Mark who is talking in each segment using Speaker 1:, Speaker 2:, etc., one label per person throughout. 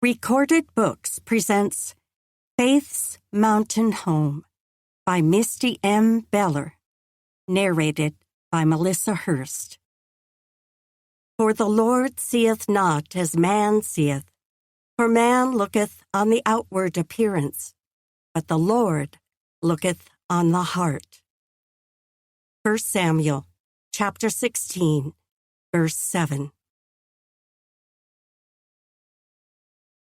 Speaker 1: Recorded Books presents Faith's Mountain Home by Misty M. Beller, narrated by Melissa Hurst. For the Lord seeth not as man seeth, for man looketh on the outward appearance, but the Lord looketh on the heart. 1 Samuel, chapter 16, verse 7.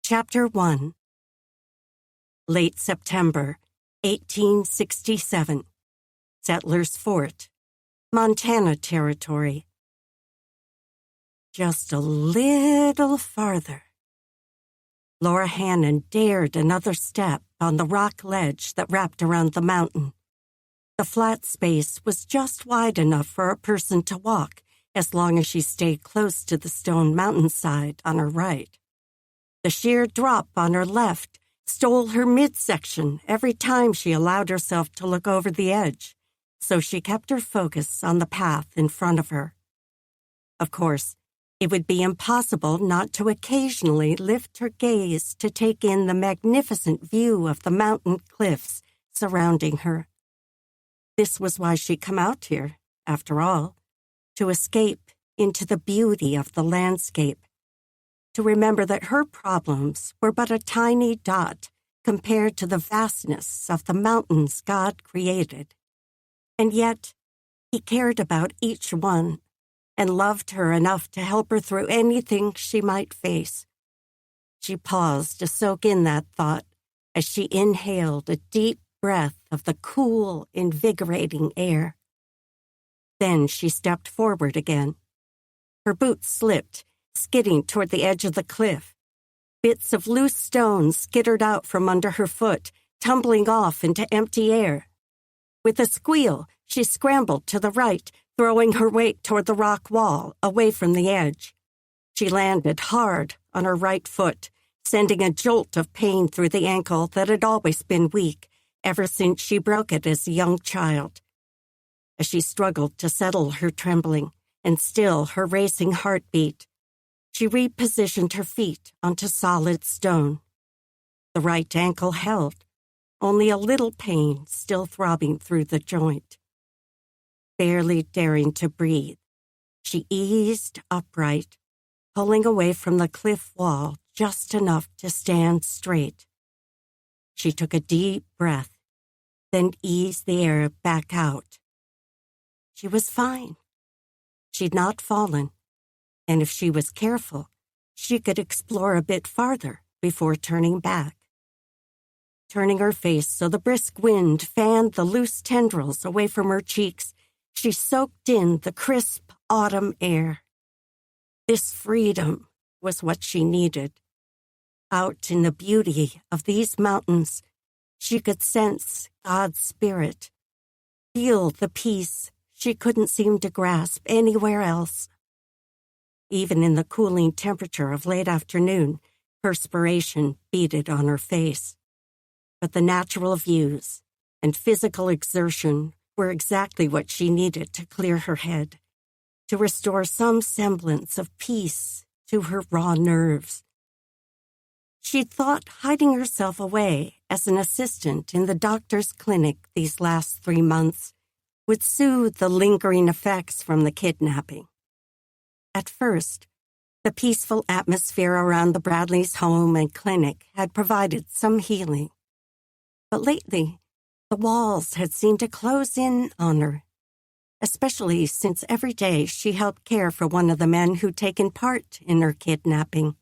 Speaker 1: Chapter 1. Late September, 1867. Settlers Fort, Montana Territory. Just a little farther. Laura Hannon dared another step on the rock ledge that wrapped around the mountain. The flat space was just wide enough for a person to walk as long as she stayed close to the stone mountainside on her right. The sheer drop on her left stole her midsection every time she allowed herself to look over the edge, so she kept her focus on the path in front of her. Of course, it would be impossible not to occasionally lift her gaze to take in the magnificent view of the mountain cliffs surrounding her. This was why she'd come out here, after all, to escape into the beauty of the landscape, to remember that her problems were but a tiny dot compared to the vastness of the mountains God created. And yet, He cared about each one and loved her enough to help her through anything she might face. She paused to soak in that thought as she inhaled a deep breath of the cool, invigorating air. Then she stepped forward again. Her boots slipped, skidding toward the edge of the cliff. Bits of loose stone skittered out from under her foot, tumbling off into empty air. With a squeal, she scrambled to the right, throwing her weight toward the rock wall, away from the edge. She landed hard on her right foot, sending a jolt of pain through the ankle that had always been weak, ever since she broke it as a young child. As she struggled to settle her trembling and still her racing heartbeat, she repositioned her feet onto solid stone. The right ankle held, only a little pain still throbbing through the joint. Barely daring to breathe, she eased upright, pulling away from the cliff wall just enough to stand straight. She took a deep breath, then eased the air back out. She was fine. She'd not fallen, and if she was careful, she could explore a bit farther before turning back. Turning her face so the brisk wind fanned the loose tendrils away from her cheeks, she soaked in the crisp autumn air. This freedom was what she needed. Out in the beauty of these mountains, she could sense God's spirit, feel the peace she couldn't seem to grasp anywhere else. Even in the cooling temperature of late afternoon, perspiration beaded on her face. But the natural views and physical exertion were exactly what she needed to clear her head, to restore some semblance of peace to her raw nerves. She'd thought hiding herself away as an assistant in the doctor's clinic these last 3 months would soothe the lingering effects from the kidnapping. At first, the peaceful atmosphere around the Bradleys' home and clinic had provided some healing. But lately, the walls had seemed to close in on her, especially since every day she helped care for one of the men who'd taken part in her kidnapping.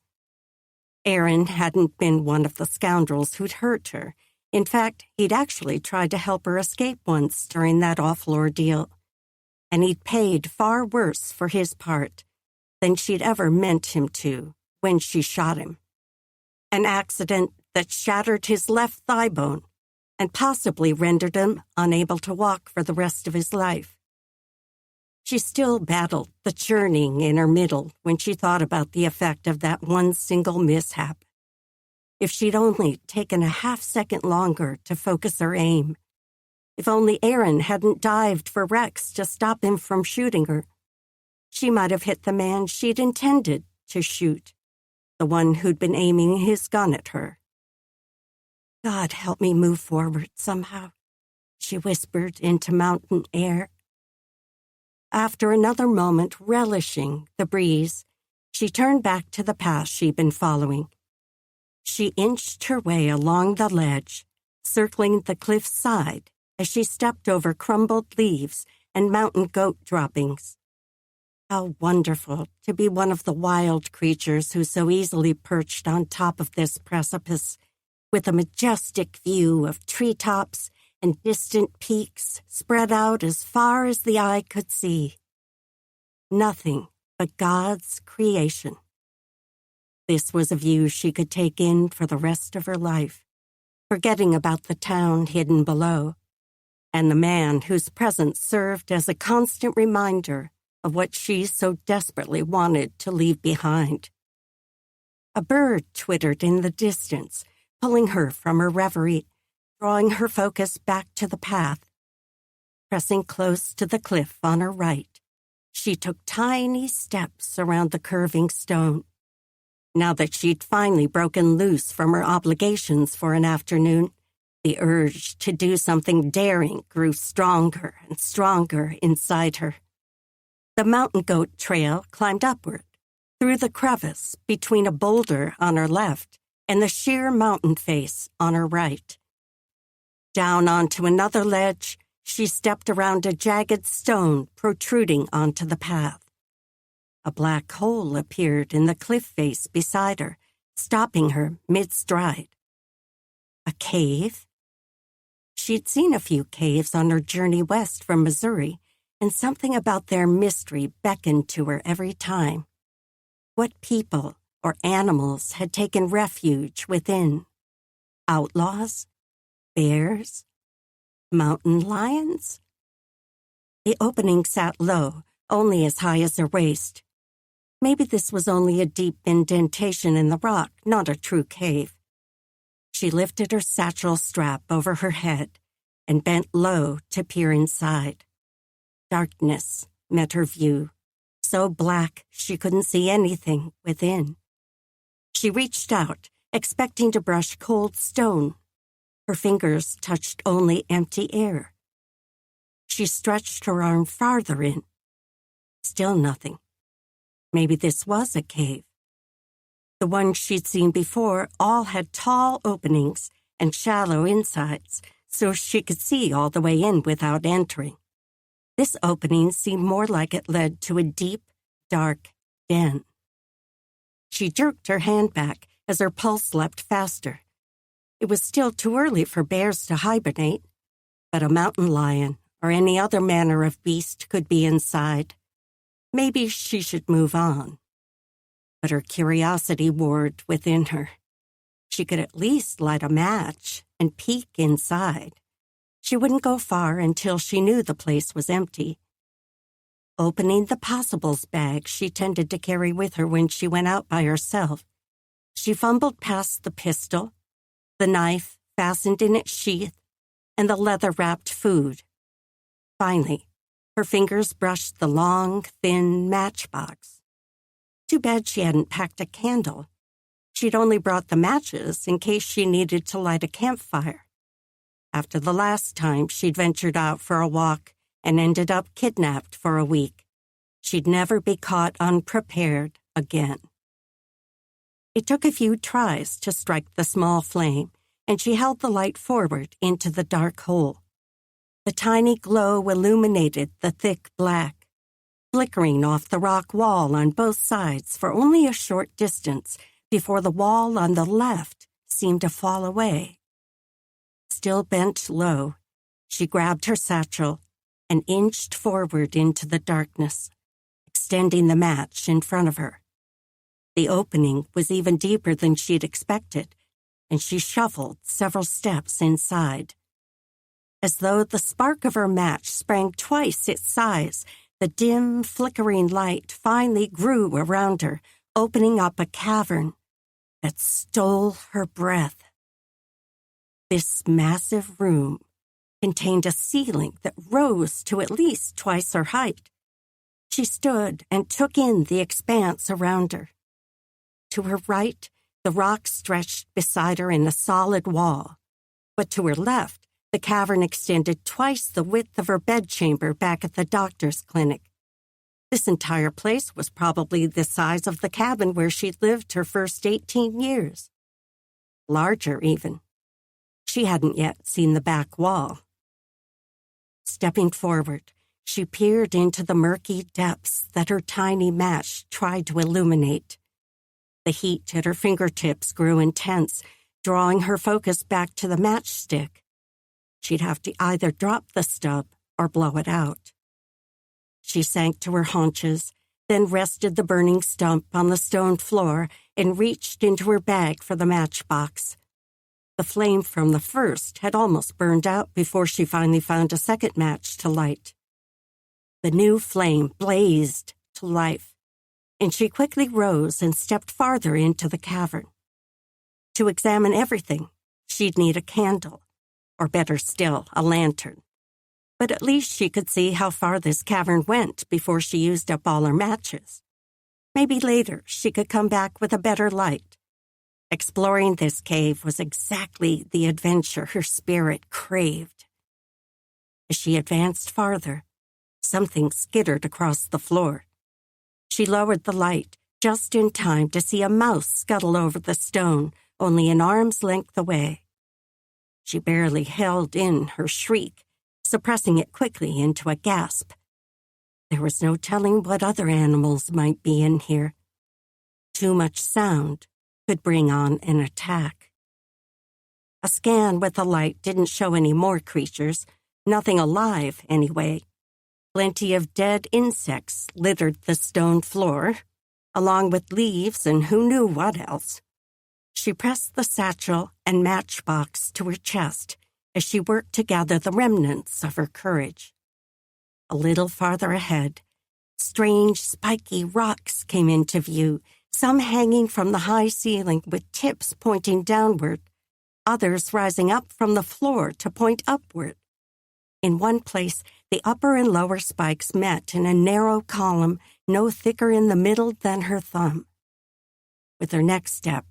Speaker 1: Aaron hadn't been one of the scoundrels who'd hurt her. In fact, he'd actually tried to help her escape once during that awful ordeal, and he'd paid far worse for his part than she'd ever meant him to when she shot him. An accident that shattered his left thigh bone and possibly rendered him unable to walk for the rest of his life. She still battled the churning in her middle when she thought about the effect of that one single mishap. If she'd only taken a half-second longer to focus her aim, if only Aaron hadn't dived for Rex to stop him from shooting her, she might have hit the man she'd intended to shoot. the one who'd been aiming his gun at her. God help me move forward somehow, she whispered into mountain air. After another moment relishing the breeze, she turned back to the path she'd been following. She inched her way along the ledge, circling the cliff's side as she stepped over crumbled leaves and mountain goat droppings. How wonderful to be one of the wild creatures who so easily perched on top of this precipice, with a majestic view of treetops and distant peaks spread out as far as the eye could see. Nothing but God's creation. This was a view she could take in for the rest of her life, forgetting about the town hidden below, and the man whose presence served as a constant reminder of what she so desperately wanted to leave behind. A bird twittered in the distance, pulling her from her reverie, drawing her focus back to the path. Pressing close to the cliff on her right, she took tiny steps around the curving stone. Now that she'd finally broken loose from her obligations for an afternoon, the urge to do something daring grew stronger and stronger inside her. The mountain goat trail climbed upward, through the crevice between a boulder on her left and the sheer mountain face on her right. Down onto another ledge, she stepped around a jagged stone protruding onto the path. A black hole appeared in the cliff face beside her, stopping her mid-stride. A cave? She'd seen a few caves on her journey west from Missouri, and something about their mystery beckoned to her every time. What people or animals had taken refuge within? Outlaws? Bears? Mountain lions? The opening sat low, only as high as her waist. Maybe this was only a deep indentation in the rock, not a true cave. She lifted her satchel strap over her head and bent low to peer inside. Darkness met her view, so black she couldn't see anything within. She reached out, expecting to brush cold stone. Her fingers touched only empty air. She stretched her arm farther in. Still nothing. Maybe this was a cave. The ones she'd seen before all had tall openings and shallow insides, so she could see all the way in without entering. This opening seemed more like it led to a deep, dark den. She jerked her hand back as her pulse leapt faster. It was still too early for bears to hibernate, but a mountain lion or any other manner of beast could be inside. Maybe she should move on. But her curiosity warred within her. She could at least light a match and peek inside. She wouldn't go far until she knew the place was empty. Opening the possibles bag she tended to carry with her when she went out by herself, she fumbled past the pistol, the knife fastened in its sheath, and the leather-wrapped food. Finally, her fingers brushed the long, thin matchbox. Too bad she hadn't packed a candle. She'd only brought the matches in case she needed to light a campfire. After the last time she'd ventured out for a walk and ended up kidnapped for a week, she'd never be caught unprepared again. It took a few tries to strike the small flame, and she held the light forward into the dark hole. The tiny glow illuminated the thick black, flickering off the rock wall on both sides for only a short distance before the wall on the left seemed to fall away. Still bent low, she grabbed her satchel and inched forward into the darkness, extending the match in front of her. The opening was even deeper than she'd expected, and she shuffled several steps inside. As though the spark of her match sprang twice its size, the dim, flickering light finally grew around her, opening up a cavern that stole her breath. This massive room contained a ceiling that rose to at least twice her height. She stood and took in the expanse around her. To her right, the rock stretched beside her in a solid wall. But to her left, the cavern extended twice the width of her bedchamber back at the doctor's clinic. This entire place was probably the size of the cabin where she'd lived her first 18 years. Larger, even. She hadn't yet seen the back wall. Stepping forward, she peered into the murky depths that her tiny match tried to illuminate. The heat at her fingertips grew intense, drawing her focus back to the matchstick. She'd have to either drop the stub or blow it out. She sank to her haunches, then rested the burning stump on the stone floor and reached into her bag for the matchbox. The flame from the first had almost burned out before she finally found a second match to light. The new flame blazed to life, and she quickly rose and stepped farther into the cavern. To examine everything, she'd need a candle, or better still, a lantern. But at least she could see how far this cavern went before she used up all her matches. Maybe later she could come back with a better light. Exploring this cave was exactly the adventure her spirit craved. As she advanced farther, something skittered across the floor. She lowered the light just in time to see a mouse scuttle over the stone, only an arm's length away. She barely held in her shriek, suppressing it quickly into a gasp. There was no telling what other animals might be in here. Too much sound could bring on an attack. A scan with the light didn't show any more creatures, nothing alive anyway. Plenty of dead insects littered the stone floor, along with leaves and who knew what else. She pressed the satchel and matchbox to her chest as she worked to gather the remnants of her courage. A little farther ahead, strange spiky rocks came into view, some hanging from the high ceiling with tips pointing downward, others rising up from the floor to point upward. In one place, the upper and lower spikes met in a narrow column no thicker in the middle than her thumb. With her next step,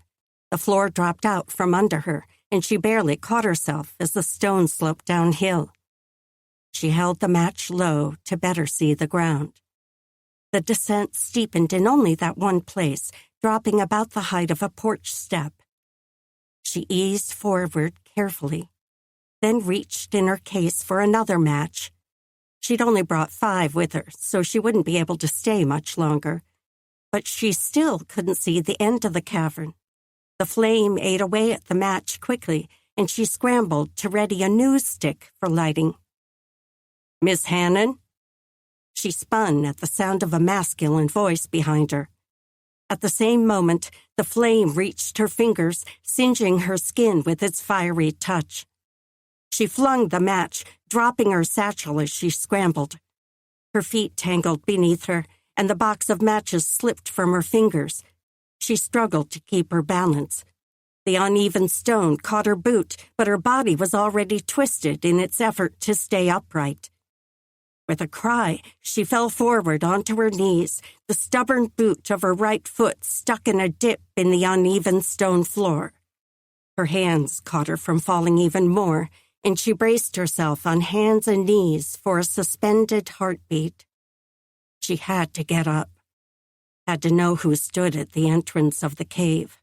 Speaker 1: the floor dropped out from under her, and she barely caught herself as the stone sloped downhill. She held the match low to better see the ground. The descent steepened in only that one place, dropping about the height of a porch step. She eased forward carefully, then reached in her case for another match. She'd only brought 5 with her, so she wouldn't be able to stay much longer. But she still couldn't see the end of the cavern. The flame ate away at the match quickly, and she scrambled to ready a new stick for lighting. "Miss Hannon?" She spun at the sound of a masculine voice behind her. At the same moment, the flame reached her fingers, singeing her skin with its fiery touch. She flung the match, dropping her satchel as she scrambled. Her feet tangled beneath her, and the box of matches slipped from her fingers. She struggled to keep her balance. The uneven stone caught her boot, but her body was already twisted in its effort to stay upright. With a cry, she fell forward onto her knees, the stubborn boot of her right foot stuck in a dip in the uneven stone floor. Her hands caught her from falling even more, and she braced herself on hands and knees for a suspended heartbeat. She had to get up, had to know who stood at the entrance of the cave.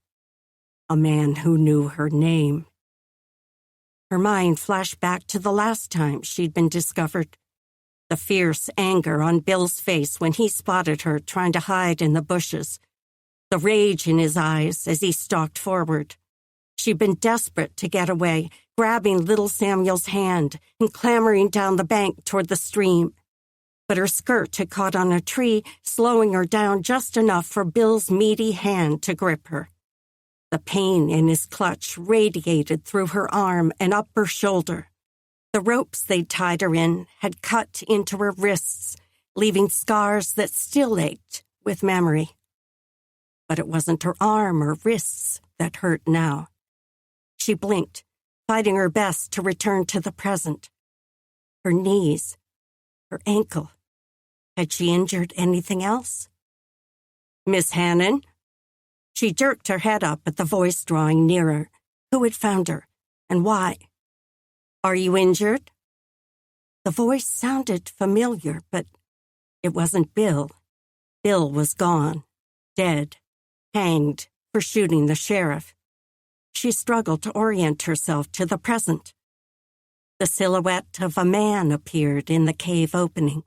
Speaker 1: A man who knew her name. Her mind flashed back to the last time she'd been discovered. The fierce anger on Bill's face when he spotted her trying to hide in the bushes. The rage in his eyes as he stalked forward. She'd been desperate to get away, grabbing little Samuel's hand and clambering down the bank toward the stream. But her skirt had caught on a tree, slowing her down just enough for Bill's meaty hand to grip her. The pain in his clutch radiated through her arm and up her shoulder. The ropes they'd tied her in had cut into her wrists, leaving scars that still ached with memory. But it wasn't her arm or wrists that hurt now. She blinked, fighting her best to return to the present. Her knees, her ankle. Had she injured anything else? "Miss Hannon?" She jerked her head up at the voice drawing nearer. Who had found her, and why? Are you injured? The voice sounded familiar, but it wasn't Bill. Bill was gone, dead, hanged for shooting the sheriff. She struggled to orient herself to the present. The silhouette of a man appeared in the cave opening.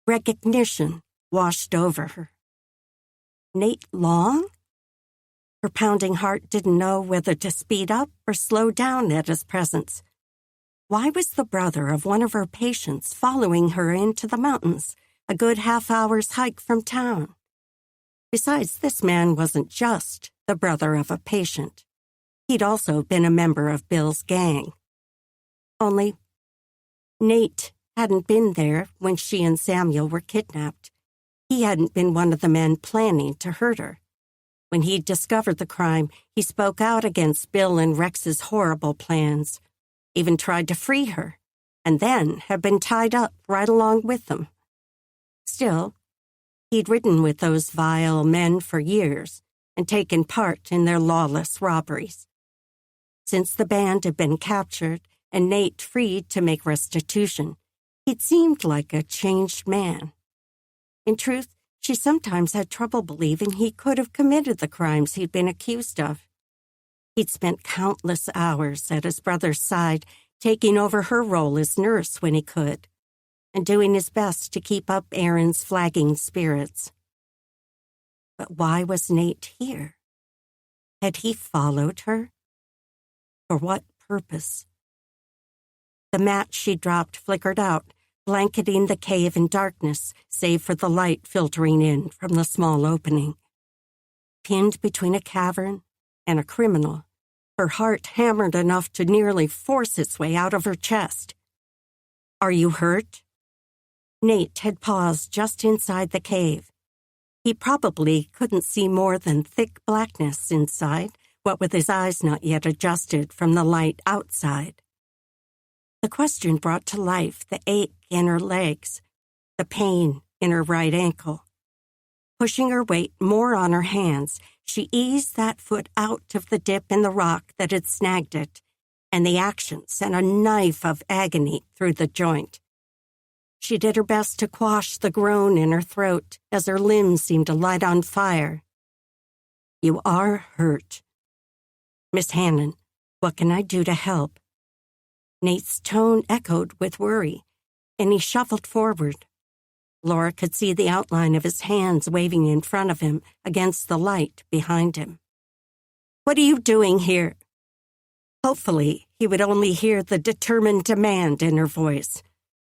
Speaker 1: Recognition washed over her. Nate Long? Her pounding heart didn't know whether to speed up or slow down at his presence. Why was the brother of one of her patients following her into the mountains, a good half-hour's hike from town? Besides, this man wasn't just the brother of a patient. He'd also been a member of Bill's gang. Only Nate hadn't been there when she and Samuel were kidnapped. He hadn't been one of the men planning to hurt her. When he discovered the crime, he spoke out against Bill and Rex's horrible plans, even tried to free her, and then had been tied up right along with them. Still, he'd ridden with those vile men for years and taken part in their lawless robberies. Since the band had been captured and Nate freed to make restitution, he'd seemed like a changed man. In truth, she sometimes had trouble believing he could have committed the crimes he'd been accused of. He'd spent countless hours at his brother's side, taking over her role as nurse when he could, and doing his best to keep up Aaron's flagging spirits. But why was Nate here? Had he followed her? For what purpose? The match she dropped flickered out, blanketing the cave in darkness, save for the light filtering in from the small opening. Pinned between a cavern and a criminal, her heart hammered enough to nearly force its way out of her chest. Are you hurt? Nate had paused just inside the cave. He probably couldn't see more than thick blackness inside, what with his eyes not yet adjusted from the light outside. The question brought to life the ache in her legs, the pain in her right ankle. Pushing her weight more on her hands, she eased that foot out of the dip in the rock that had snagged it, and the action sent a knife of agony through the joint. She did her best to quash the groan in her throat as her limbs seemed to light on fire. You are hurt. Miss Hannon, what can I do to help? Nate's tone echoed with worry, and he shuffled forward. Laura could see the outline of his hands waving in front of him against the light behind him. What are you doing here? Hopefully, he would only hear the determined demand in her voice,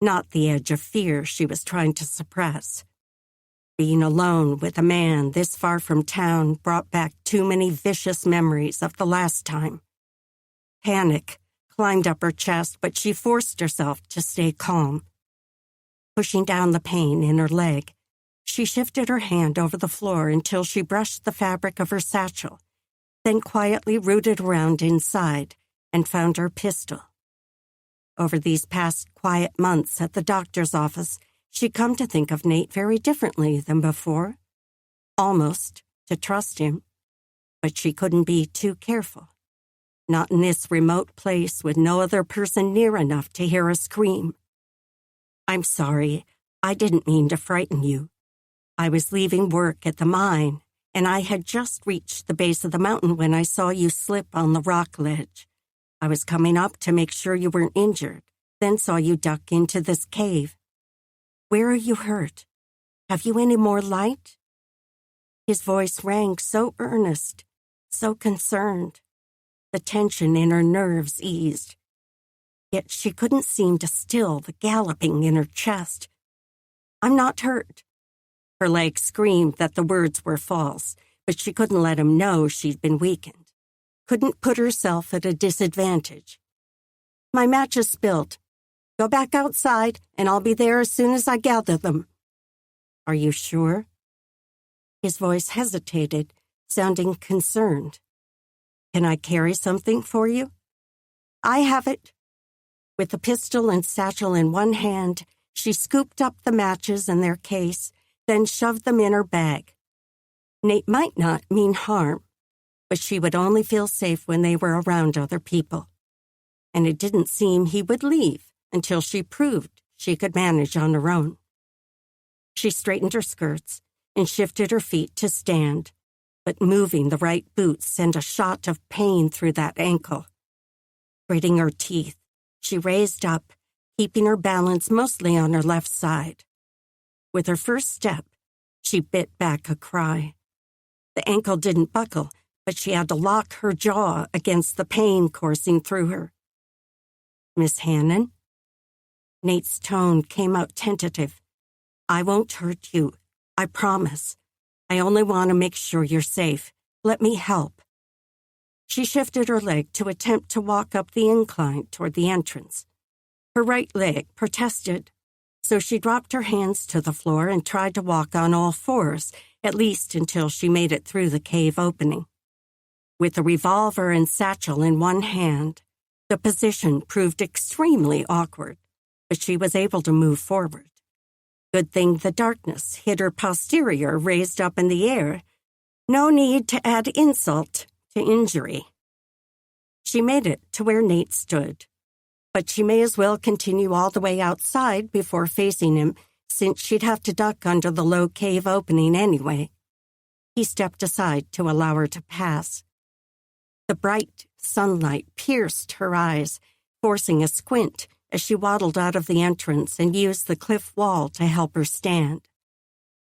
Speaker 1: not the edge of fear she was trying to suppress. Being alone with a man this far from town brought back too many vicious memories of the last time. Panic climbed up her chest, but she forced herself to stay calm. Pushing down the pain in her leg, she shifted her hand over the floor until she brushed the fabric of her satchel, then quietly rooted around inside and found her pistol. Over these past quiet months at the doctor's office, she'd come to think of Nate very differently than before. Almost to trust him, but she couldn't be too careful. Not in this remote place with no other person near enough to hear a scream. I'm sorry, I didn't mean to frighten you. I was leaving work at the mine, and I had just reached the base of the mountain when I saw you slip on the rock ledge. I was coming up to make sure you weren't injured, then saw you duck into this cave. Where are you hurt? Have you any more light? His voice rang so earnest, so concerned. The tension in her nerves eased. Yet she couldn't seem to still the galloping in her chest. I'm not hurt. Her legs screamed that the words were false, but she couldn't let him know she'd been weakened. Couldn't put herself at a disadvantage. My match is spilled. Go back outside, and I'll be there as soon as I gather them. Are you sure? His voice hesitated, sounding concerned. Can I carry something for you? I have it. With the pistol and satchel in one hand, she scooped up the matches in their case, then shoved them in her bag. Nate might not mean harm, but she would only feel safe when they were around other people. And it didn't seem he would leave until she proved she could manage on her own. She straightened her skirts and shifted her feet to stand, but moving the right boot sent a shot of pain through that ankle. Gritting her teeth, she raised up, keeping her balance mostly on her left side. With her first step, she bit back a cry. The ankle didn't buckle, but she had to lock her jaw against the pain coursing through her. "Miss Hannon?" Nate's tone came out tentative. "I won't hurt you. I promise. I only want to make sure you're safe. Let me help." She shifted her leg to attempt to walk up the incline toward the entrance. Her right leg protested, so she dropped her hands to the floor and tried to walk on all fours, at least until she made it through the cave opening. With a revolver and satchel in one hand, the position proved extremely awkward, but she was able to move forward. Good thing the darkness hid her posterior raised up in the air. No need to add insult to injury. She made it to where Nate stood, but she may as well continue all the way outside before facing him, since she'd have to duck under the low cave opening anyway. He stepped aside to allow her to pass. The bright sunlight pierced her eyes, forcing a squint as she waddled out of the entrance and used the cliff wall to help her stand.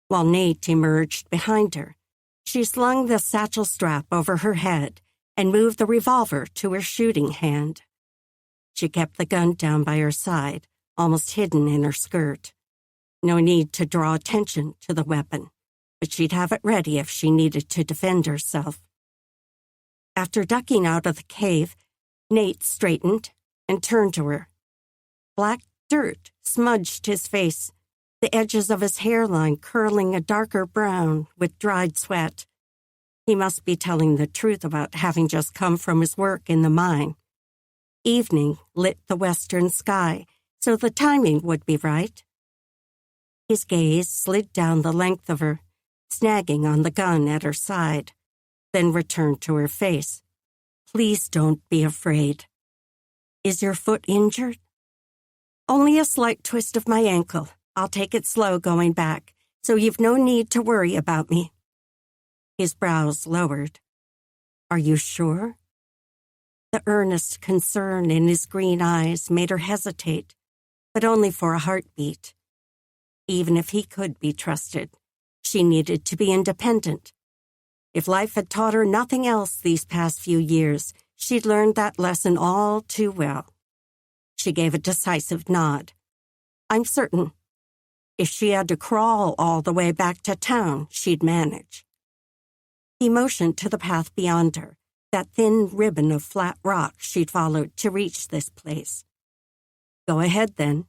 Speaker 1: While Nate emerged behind her, she slung the satchel strap over her head and moved the revolver to her shooting hand. She kept the gun down by her side, almost hidden in her skirt. No need to draw attention to the weapon, but she'd have it ready if she needed to defend herself. After ducking out of the cave, Nate straightened and turned to her. Black dirt smudged his face, the edges of his hairline curling a darker brown with dried sweat. He must be telling the truth about having just come from his work in the mine. Evening lit the western sky, so the timing would be right. His gaze slid down the length of her, snagging on the gun at her side, then returned to her face. "Please don't be afraid. Is your foot injured?" "Only a slight twist of my ankle. I'll take it slow going back, so you've no need to worry about me." His brows lowered. "Are you sure?" The earnest concern in his green eyes made her hesitate, but only for a heartbeat. Even if he could be trusted, she needed to be independent. If life had taught her nothing else these past few years, she'd learned that lesson all too well. She gave a decisive nod. "I'm certain. If she had to crawl all the way back to town, she'd manage." He motioned to the path beyond her, that thin ribbon of flat rock she'd followed to reach this place. "Go ahead, then."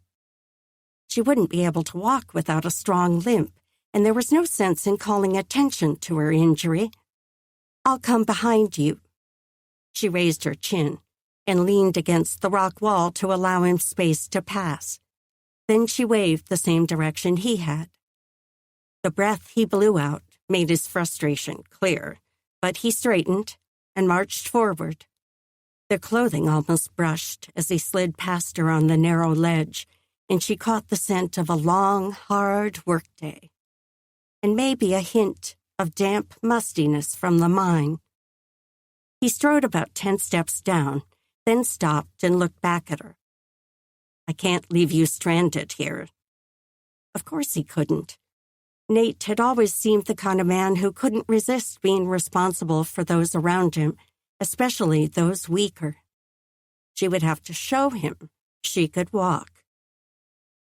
Speaker 1: She wouldn't be able to walk without a strong limp, and there was no sense in calling attention to her injury. "I'll come behind you." She raised her chin and leaned against the rock wall to allow him space to pass. Then she waved the same direction he had. The breath he blew out made his frustration clear, but he straightened and marched forward. Their clothing almost brushed as he slid past her on the narrow ledge, and she caught the scent of a long, hard workday, and maybe a hint of damp mustiness from the mine. He strode about 10 steps down, then stopped and looked back at her. "I can't leave you stranded here." Of course he couldn't. Nate had always seemed the kind of man who couldn't resist being responsible for those around him, especially those weaker. She would have to show him she could walk.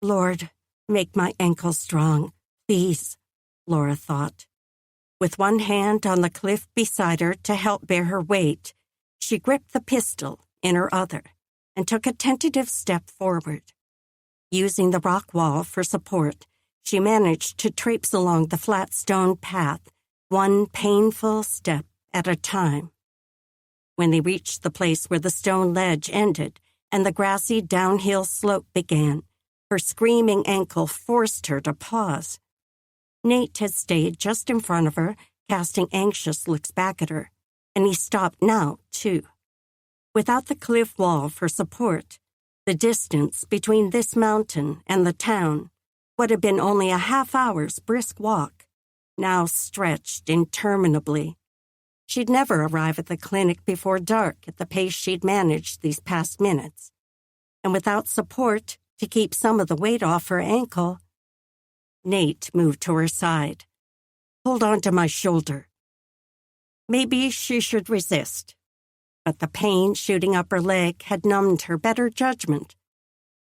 Speaker 1: "Lord, make my ankle strong, please," Laura thought. With one hand on the cliff beside her to help bear her weight, she gripped the pistol in her other and took a tentative step forward. Using the rock wall for support, she managed to traipse along the flat stone path, one painful step at a time. When they reached the place where the stone ledge ended and the grassy downhill slope began, her screaming ankle forced her to pause. Nate had stayed just in front of her, casting anxious looks back at her, and he stopped now, too. Without the cliff wall for support, the distance between this mountain and the town would have been only a half-hour's brisk walk, now stretched interminably. She'd never arrive at the clinic before dark at the pace she'd managed these past minutes. And without support to keep some of the weight off her ankle, Nate moved to her side. "Hold on to my shoulder." Maybe she should resist, but the pain shooting up her leg had numbed her better judgment.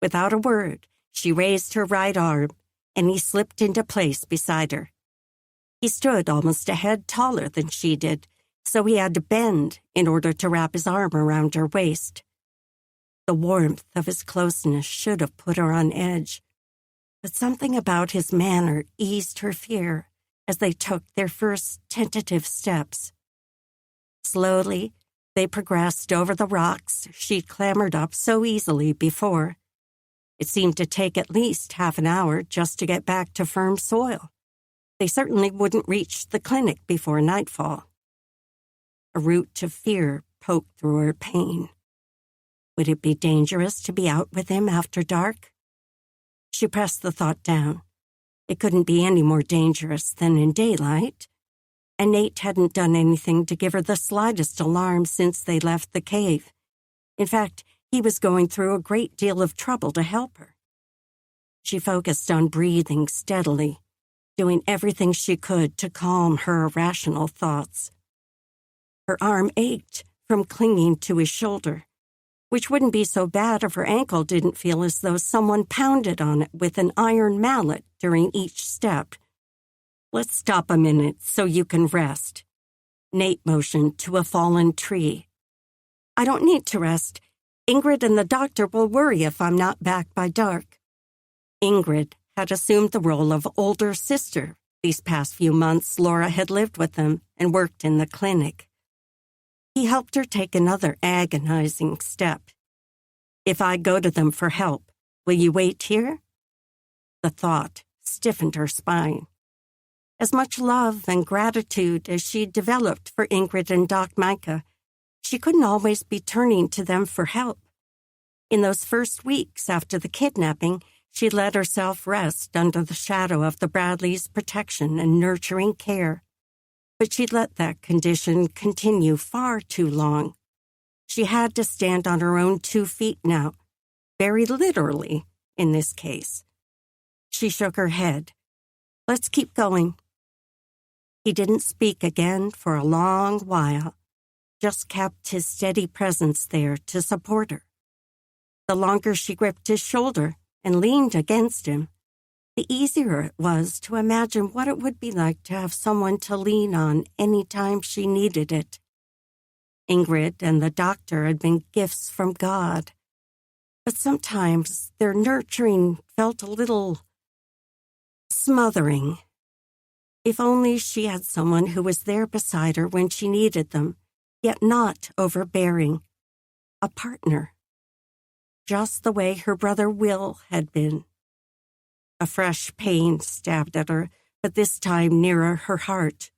Speaker 1: Without a word, she raised her right arm, and he slipped into place beside her. He stood almost a head taller than she did, so he had to bend in order to wrap his arm around her waist. The warmth of his closeness should have put her on edge, but something about his manner eased her fear as they took their first tentative steps. Slowly, they progressed over the rocks she'd clambered up so easily before. It seemed to take at least half an hour just to get back to firm soil. They certainly wouldn't reach the clinic before nightfall. A root of fear poked through her pain. Would it be dangerous to be out with him after dark? She pressed the thought down. It couldn't be any more dangerous than in daylight, and Nate hadn't done anything to give her the slightest alarm since they left the cave. In fact, he was going through a great deal of trouble to help her. She focused on breathing steadily, doing everything she could to calm her irrational thoughts. Her arm ached from clinging to his shoulder, which wouldn't be so bad if her ankle didn't feel as though someone pounded on it with an iron mallet during each step. "Let's stop a minute so you can rest." Nate motioned to a fallen tree. "I don't need to rest. Ingrid and the doctor will worry if I'm not back by dark." Ingrid had assumed the role of older sister. These past few months, Laura had lived with them and worked in the clinic. He helped her take another agonizing step. "If I go to them for help, will you wait here?" The thought stiffened her spine. As much love and gratitude as she'd developed for Ingrid and Doc Micah, she couldn't always be turning to them for help. In those first weeks after the kidnapping, she let herself rest under the shadow of the Bradleys' protection and nurturing care. But she'd let that condition continue far too long. She had to stand on her own 2 feet now, very literally in this case. She shook her head. "Let's keep going." He didn't speak again for a long while, just kept his steady presence there to support her. The longer she gripped his shoulder and leaned against him, the easier it was to imagine what it would be like to have someone to lean on any time she needed it. Ingrid and the doctor had been gifts from God, but sometimes their nurturing felt a little smothering. If only she had someone who was there beside her when she needed them, yet not overbearing. A partner. Just the way her brother Will had been. A fresh pain stabbed at her, but this time nearer her heart.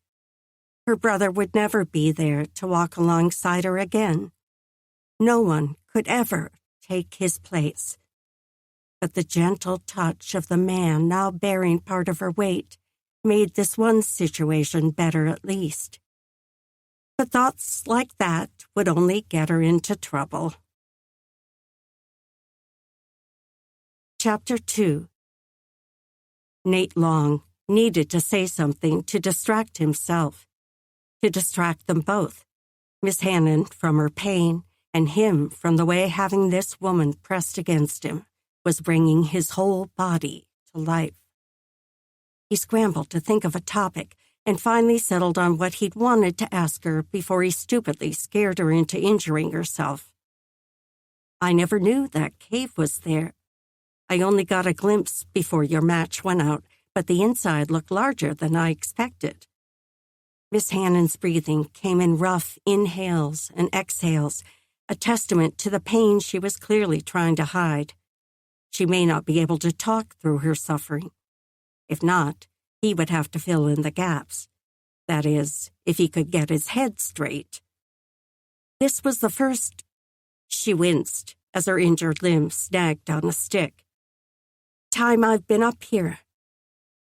Speaker 1: Her brother would never be there to walk alongside her again. No one could ever take his place. But the gentle touch of the man now bearing part of her weight made this one situation better at least. But thoughts like that would only get her into trouble. Chapter 2. Nate Long needed to say something to distract himself, to distract them both, Miss Hannon from her pain and him from the way having this woman pressed against him was bringing his whole body to life. He scrambled to think of a topic and finally settled on what he'd wanted to ask her before he stupidly scared her into injuring herself. "I never knew that cave was there. I only got a glimpse before your match went out, but the inside looked larger than I expected." Miss Hannon's breathing came in rough inhales and exhales, a testament to the pain she was clearly trying to hide. She may not be able to talk through her suffering. If not, he would have to fill in the gaps. That is, if he could get his head straight. This was the first. She winced as her injured limb snagged on a stick. Time I've been up here.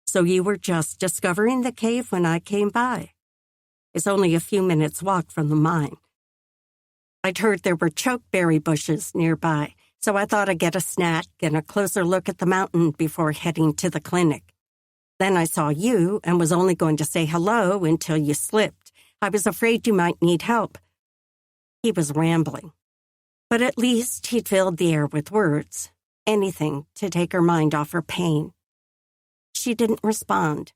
Speaker 1: So you were just discovering the cave when I came by. It's only a few minutes' walk from the mine. I'd heard there were chokeberry bushes nearby, so I thought I'd get a snack and a closer look at the mountain before heading to the clinic. Then I saw you and was only going to say hello until you slipped. I was afraid you might need help. He was rambling, but at least he'd filled the air with words, anything to take her mind off her pain. She didn't respond,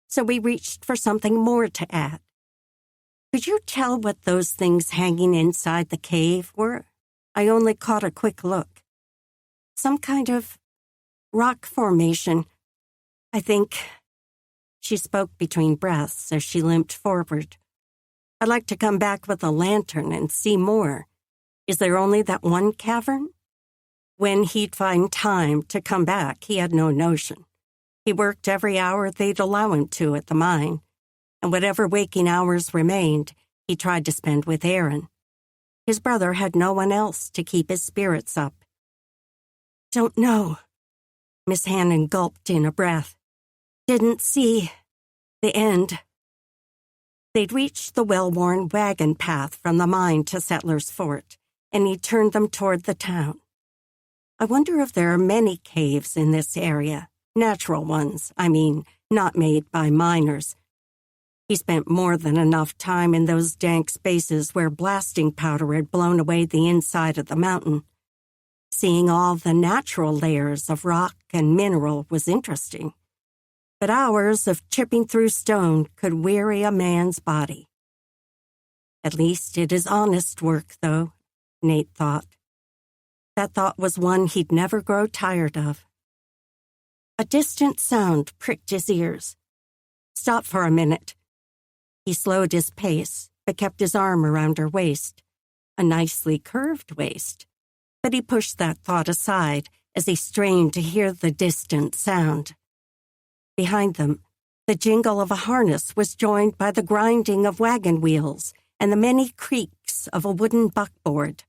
Speaker 1: so we reached for something more to add. Could you tell what those things hanging inside the cave were? I only caught a quick look. Some kind of rock formation, I think. She spoke between breaths as she limped forward. I'd like to come back with a lantern and see more. Is there only that one cavern? When he'd find time to come back, he had no notion. He worked every hour they'd allow him to at the mine, and whatever waking hours remained, he tried to spend with Aaron. His brother had no one else to keep his spirits up. Don't know. Miss Hannon gulped in a breath. Didn't see the end. They'd reached the well-worn wagon path from the mine to Settler's Fort, and he turned them toward the town. I wonder if there are many caves in this area, natural ones, I mean, not made by miners. He spent more than enough time in those dank spaces where blasting powder had blown away the inside of the mountain. Seeing all the natural layers of rock and mineral was interesting, but hours of chipping through stone could weary a man's body. At least it is honest work, though, Nate thought. That thought was one he'd never grow tired of. A distant sound pricked his ears. Stop for a minute. He slowed his pace, but kept his arm around her waist, a nicely curved waist. But he pushed that thought aside as he strained to hear the distant sound. Behind them, the jingle of a harness was joined by the grinding of wagon wheels and the many creaks of a wooden buckboard.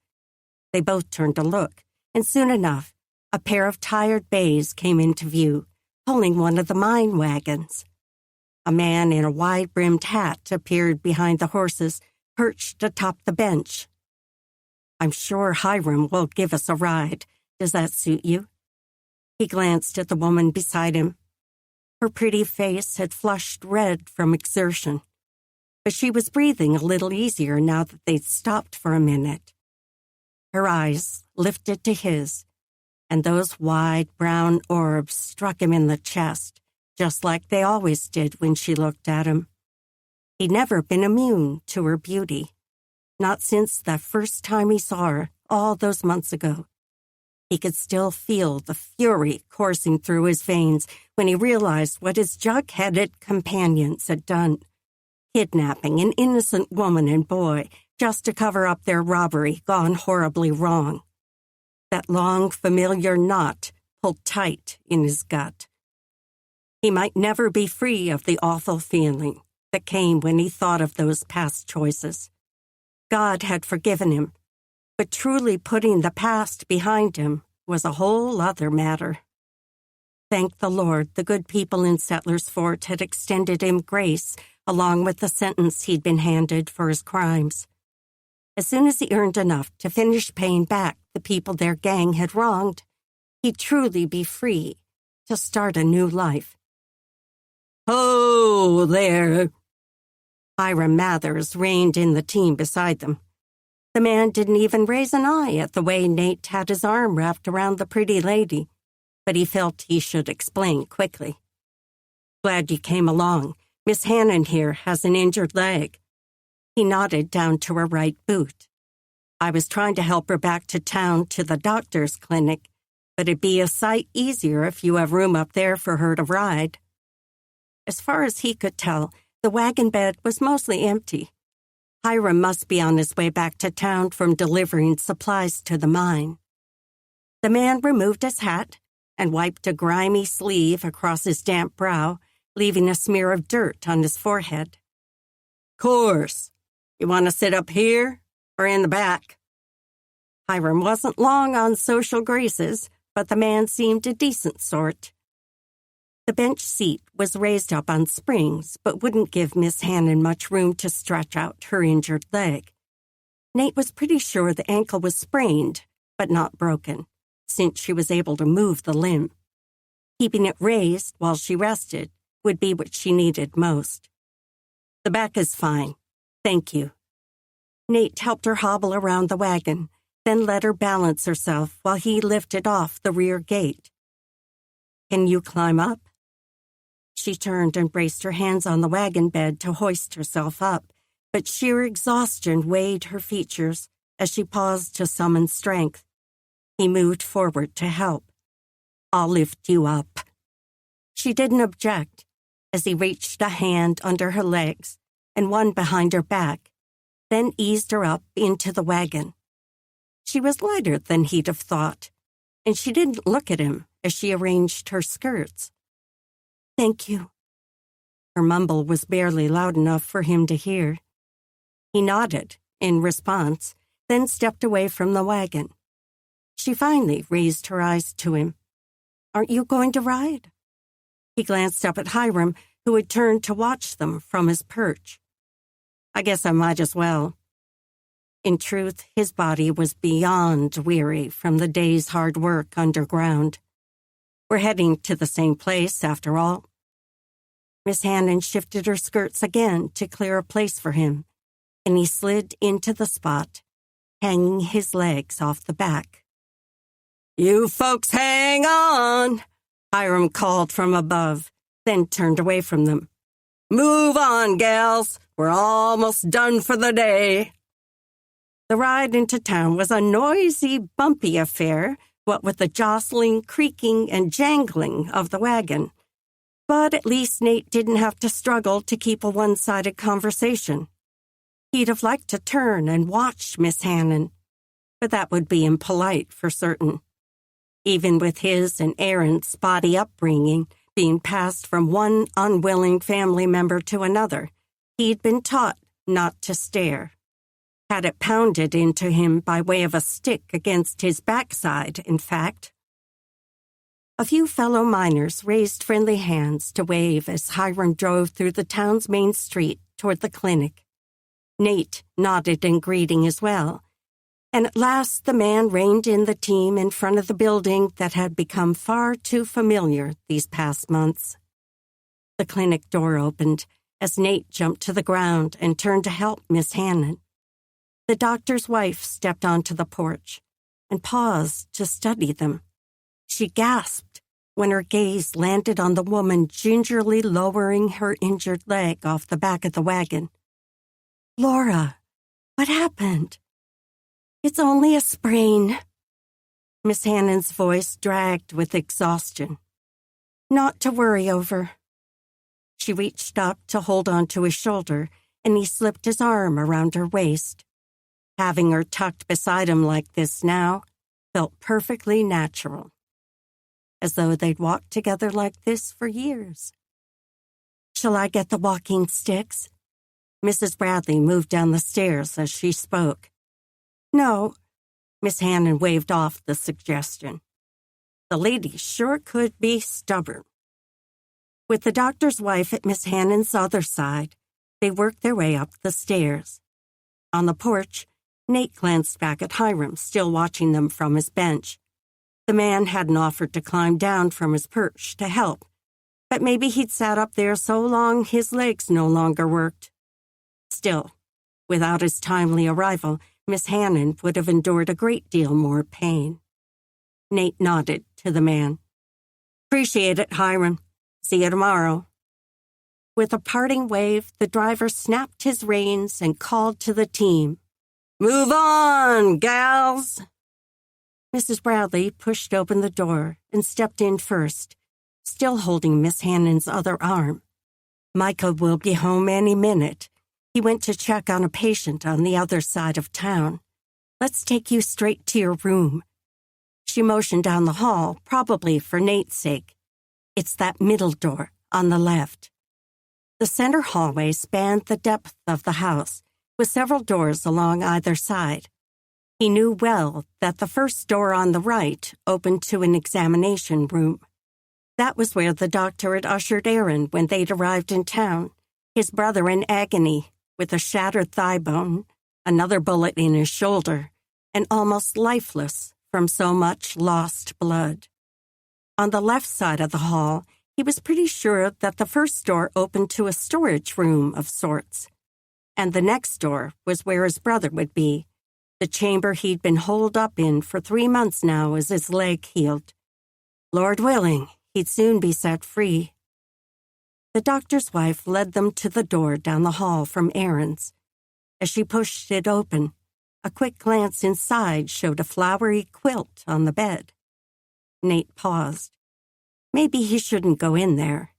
Speaker 1: They both turned to look, and soon enough, a pair of tired bays came into view, pulling one of the mine wagons. A man in a wide-brimmed hat appeared behind the horses, perched atop the bench. I'm sure Hiram will give us a ride. Does that suit you? He glanced at the woman beside him. Her pretty face had flushed red from exertion, but she was breathing a little easier now that they'd stopped for a minute. Her eyes lifted to his, and those wide brown orbs struck him in the chest, just like they always did when she looked at him. He'd never been immune to her beauty, not since that first time he saw her all those months ago. He could still feel the fury coursing through his veins when he realized what his jug-headed companions had done, kidnapping an innocent woman and boy just to cover up their robbery gone horribly wrong. That long, familiar knot pulled tight in his gut. He might never be free of the awful feeling that came when he thought of those past choices. God had forgiven him, but truly putting the past behind him was a whole other matter. Thank the Lord, the good people in Settler's Fort had extended him grace along with the sentence he'd been handed for his crimes. As soon as he earned enough to finish paying back the people their gang had wronged, he'd truly be free to start a new life. "Ho there!" Hiram Mathers reined in the team beside them. The man didn't even raise an eye at the way Nate had his arm wrapped around the pretty lady, but he felt he should explain quickly. "Glad you came along. Miss Hannon here has an injured leg." He nodded down to her right boot. "I was trying to help her back to town to the doctor's clinic, but it'd be a sight easier if you have room up there for her to ride." As far as he could tell, the wagon bed was mostly empty. Hiram must be on his way back to town from delivering supplies to the mine. The man removed his hat and wiped a grimy sleeve across his damp brow, leaving a smear of dirt on his forehead. Course. You want to sit up here or in the back? Hiram wasn't long on social graces, but the man seemed a decent sort. The bench seat was raised up on springs, but wouldn't give Miss Hannon much room to stretch out her injured leg. Nate was pretty sure the ankle was sprained, but not broken, since she was able to move the limb. Keeping it raised while she rested would be what she needed most. The back is fine. Thank you. Nate helped her hobble around the wagon, then let her balance herself while he lifted off the rear gate. Can you climb up? She turned and braced her hands on the wagon bed to hoist herself up, but sheer exhaustion weighed her features as she paused to summon strength. He moved forward to help. I'll lift you up. She didn't object as he reached a hand under her legs and one behind her back, then eased her up into the wagon. She was lighter than he'd have thought, and she didn't look at him as she arranged her skirts. Thank you. Her mumble was barely loud enough for him to hear. He nodded in response, then stepped away from the wagon. She finally raised her eyes to him. Aren't you going to ride? He glanced up at Hiram, who had turned to watch them from his perch. I guess I might as well. In truth, his body was beyond weary from the day's hard work underground. We're heading to the same place, after all. Miss Hannon shifted her skirts again to clear a place for him, and he slid into the spot, hanging his legs off the back. You folks hang on, Hiram called from above, then turned away from them. Move on, gals. We're almost done for the day. The ride into town was a noisy, bumpy affair, what with the jostling, creaking, and jangling of the wagon. But at least Nate didn't have to struggle to keep a one-sided conversation. He'd have liked to turn and watch Miss Hannon, but that would be impolite for certain. Even with his and Aaron's spotty upbringing being passed from one unwilling family member to another, he'd been taught not to stare. Had it pounded into him by way of a stick against his backside, in fact. A few fellow miners raised friendly hands to wave as Hiram drove through the town's main street toward the clinic. Nate nodded in greeting as well, and at last the man reined in the team in front of the building that had become far too familiar these past months. The clinic door opened as Nate jumped to the ground and turned to help Miss Hannon. The doctor's wife stepped onto the porch and paused to study them. She gasped when her gaze landed on the woman gingerly lowering her injured leg off the back of the wagon. Laura, what happened? It's only a sprain. Miss Hannon's voice dragged with exhaustion. Not to worry over. She reached up to hold onto his shoulder, and he slipped his arm around her waist. Having her tucked beside him like this now felt perfectly natural, as though they'd walked together like this for years. Shall I get the walking sticks? Mrs. Bradley moved down the stairs as she spoke. No, Miss Hannon waved off the suggestion. The lady sure could be stubborn. With the doctor's wife at Miss Hannon's other side, they worked their way up the stairs. On the porch, Nate glanced back at Hiram, still watching them from his bench. The man hadn't offered to climb down from his perch to help, but maybe he'd sat up there so long his legs no longer worked. Still, without his timely arrival, Miss Hannon would have endured a great deal more pain. Nate nodded to the man. Appreciate it, Hiram. See you tomorrow. With a parting wave, the driver snapped his reins and called to the team. Move on, gals! Mrs. Bradley pushed open the door and stepped in first, still holding Miss Hannon's other arm. Micah will be home any minute. He went to check on a patient on the other side of town. Let's take you straight to your room. She motioned down the hall, probably for Nate's sake. It's that middle door on the left. The center hallway spanned the depth of the house, with several doors along either side. He knew well that the first door on the right opened to an examination room. That was where the doctor had ushered Aaron when they'd arrived in town, his brother in agony, with a shattered thigh bone, another bullet in his shoulder, and almost lifeless from so much lost blood. On the left side of the hall, he was pretty sure that the first door opened to a storage room of sorts, and the next door was where his brother would be, the chamber he'd been holed up in for 3 months now as his leg healed. Lord willing, he'd soon be set free. The doctor's wife led them to the door down the hall from Aaron's. As she pushed it open, a quick glance inside showed a flowery quilt on the bed. Nate paused. Maybe he shouldn't go in there.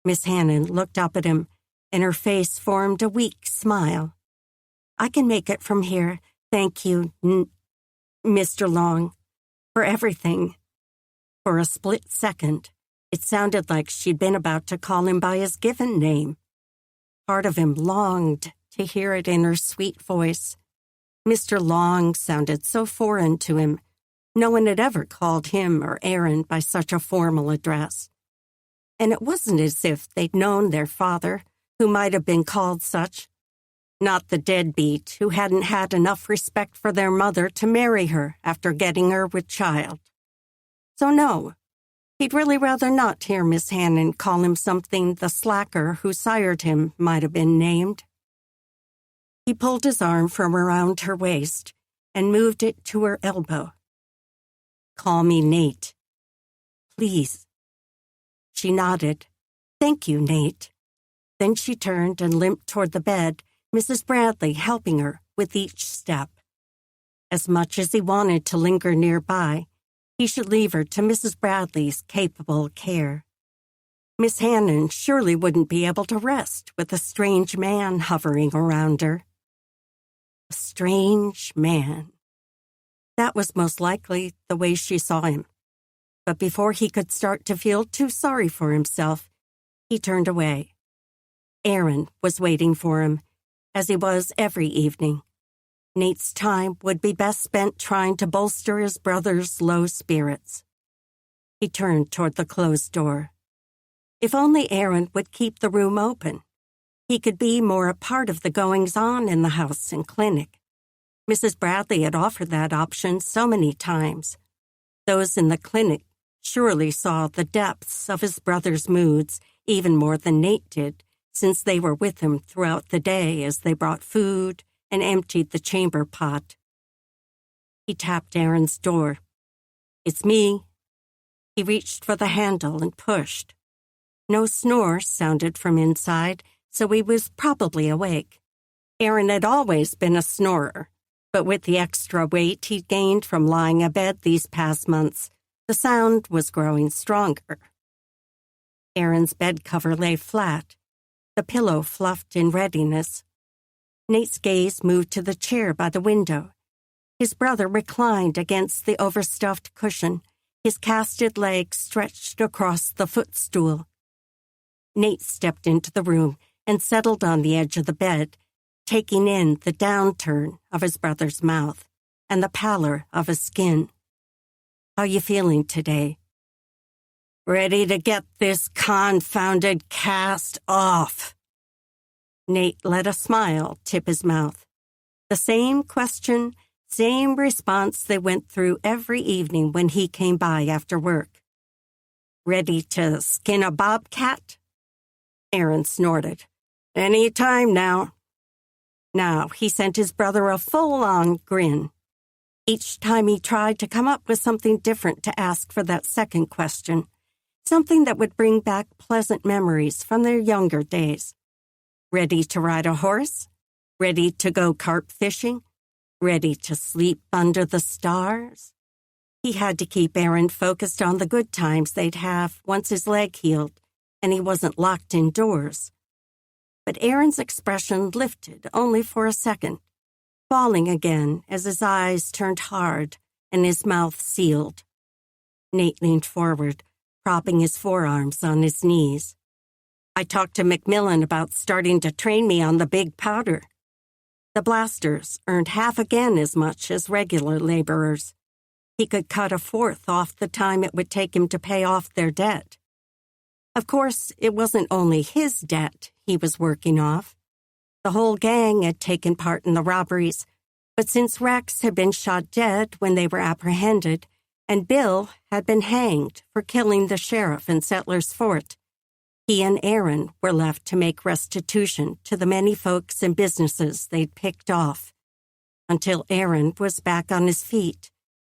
Speaker 1: Miss Hannon looked up at him, and her face formed a weak smile. I can make it from here, thank you, Mr. Long, for everything. For a split second, it sounded like she'd been about to call him by his given name. Part of him longed to hear it in her sweet voice. Mr. Long sounded so foreign to him. No one had ever called him or Aaron by such a formal address. And it wasn't as if they'd known their father, who might have been called such. Not the deadbeat who hadn't had enough respect for their mother to marry her after getting her with child. So no, he'd really rather not hear Miss Hannon call him something the slacker who sired him might have been named. He pulled his arm from around her waist and moved it to her elbow. Call me Nate. Please. She nodded. Thank you, Nate. Then she turned and limped toward the bed, Mrs. Bradley helping her with each step. As much as he wanted to linger nearby, he should leave her to Mrs. Bradley's capable care. Miss Hannon surely wouldn't be able to rest with a strange man hovering around her. A strange man. That was most likely the way she saw him. But before he could start to feel too sorry for himself, he turned away. Aaron was waiting for him, as he was every evening. Nate's time would be best spent trying to bolster his brother's low spirits. He turned toward the closed door. If only Aaron would keep the room open, he could be more a part of the goings-on in the house and clinic. Mrs. Bradley had offered that option so many times. Those in the clinic surely saw the depths of his brother's moods even more than Nate did, since they were with him throughout the day as they brought food and emptied the chamber pot. He tapped Aaron's door. It's me. He reached for the handle and pushed. No snore sounded from inside, so he was probably awake. Aaron had always been a snorer, but with the extra weight he'd gained from lying abed these past months, the sound was growing stronger. Aaron's bed cover lay flat, the pillow fluffed in readiness. Nate's gaze moved to the chair by the window. His brother reclined against the overstuffed cushion, his casted legs stretched across the footstool. Nate stepped into the room and settled on the edge of the bed, taking in the downturn of his brother's mouth and the pallor of his skin. How you feeling today? Ready to get this confounded cast off. Nate let a smile tip his mouth. The same question, same response they went through every evening when he came by after work. Ready to skin a bobcat? Aaron snorted. Any time now. Now he sent his brother a full-on grin. Each time he tried to come up with something different to ask for that second question, something that would bring back pleasant memories from their younger days. Ready to ride a horse? Ready to go carp fishing? Ready to sleep under the stars? He had to keep Aaron focused on the good times they'd have once his leg healed and he wasn't locked indoors. But Aaron's expression lifted only for a second, falling again as his eyes turned hard and his mouth sealed. Nate leaned forward, propping his forearms on his knees. I talked to McMillan about starting to train me on the big powder. The blasters earned half again as much as regular laborers. He could cut a fourth off the time it would take him to pay off their debt. Of course, it wasn't only his debt he was working off. The whole gang had taken part in the robberies, but since Rex had been shot dead when they were apprehended, and Bill had been hanged for killing the sheriff in Settlers Fort, he and Aaron were left to make restitution to the many folks and businesses they'd picked off. Until Aaron was back on his feet,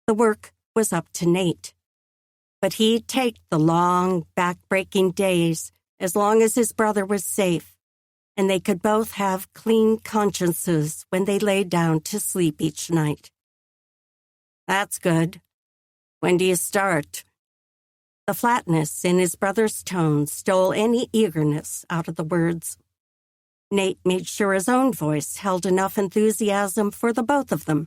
Speaker 1: the work was up to Nate. But he'd take the long, back-breaking days as long as his brother was safe, and they could both have clean consciences when they laid down to sleep each night. That's good. When do you start? The flatness in his brother's tone stole any eagerness out of the words. Nate made sure his own voice held enough enthusiasm for the both of them.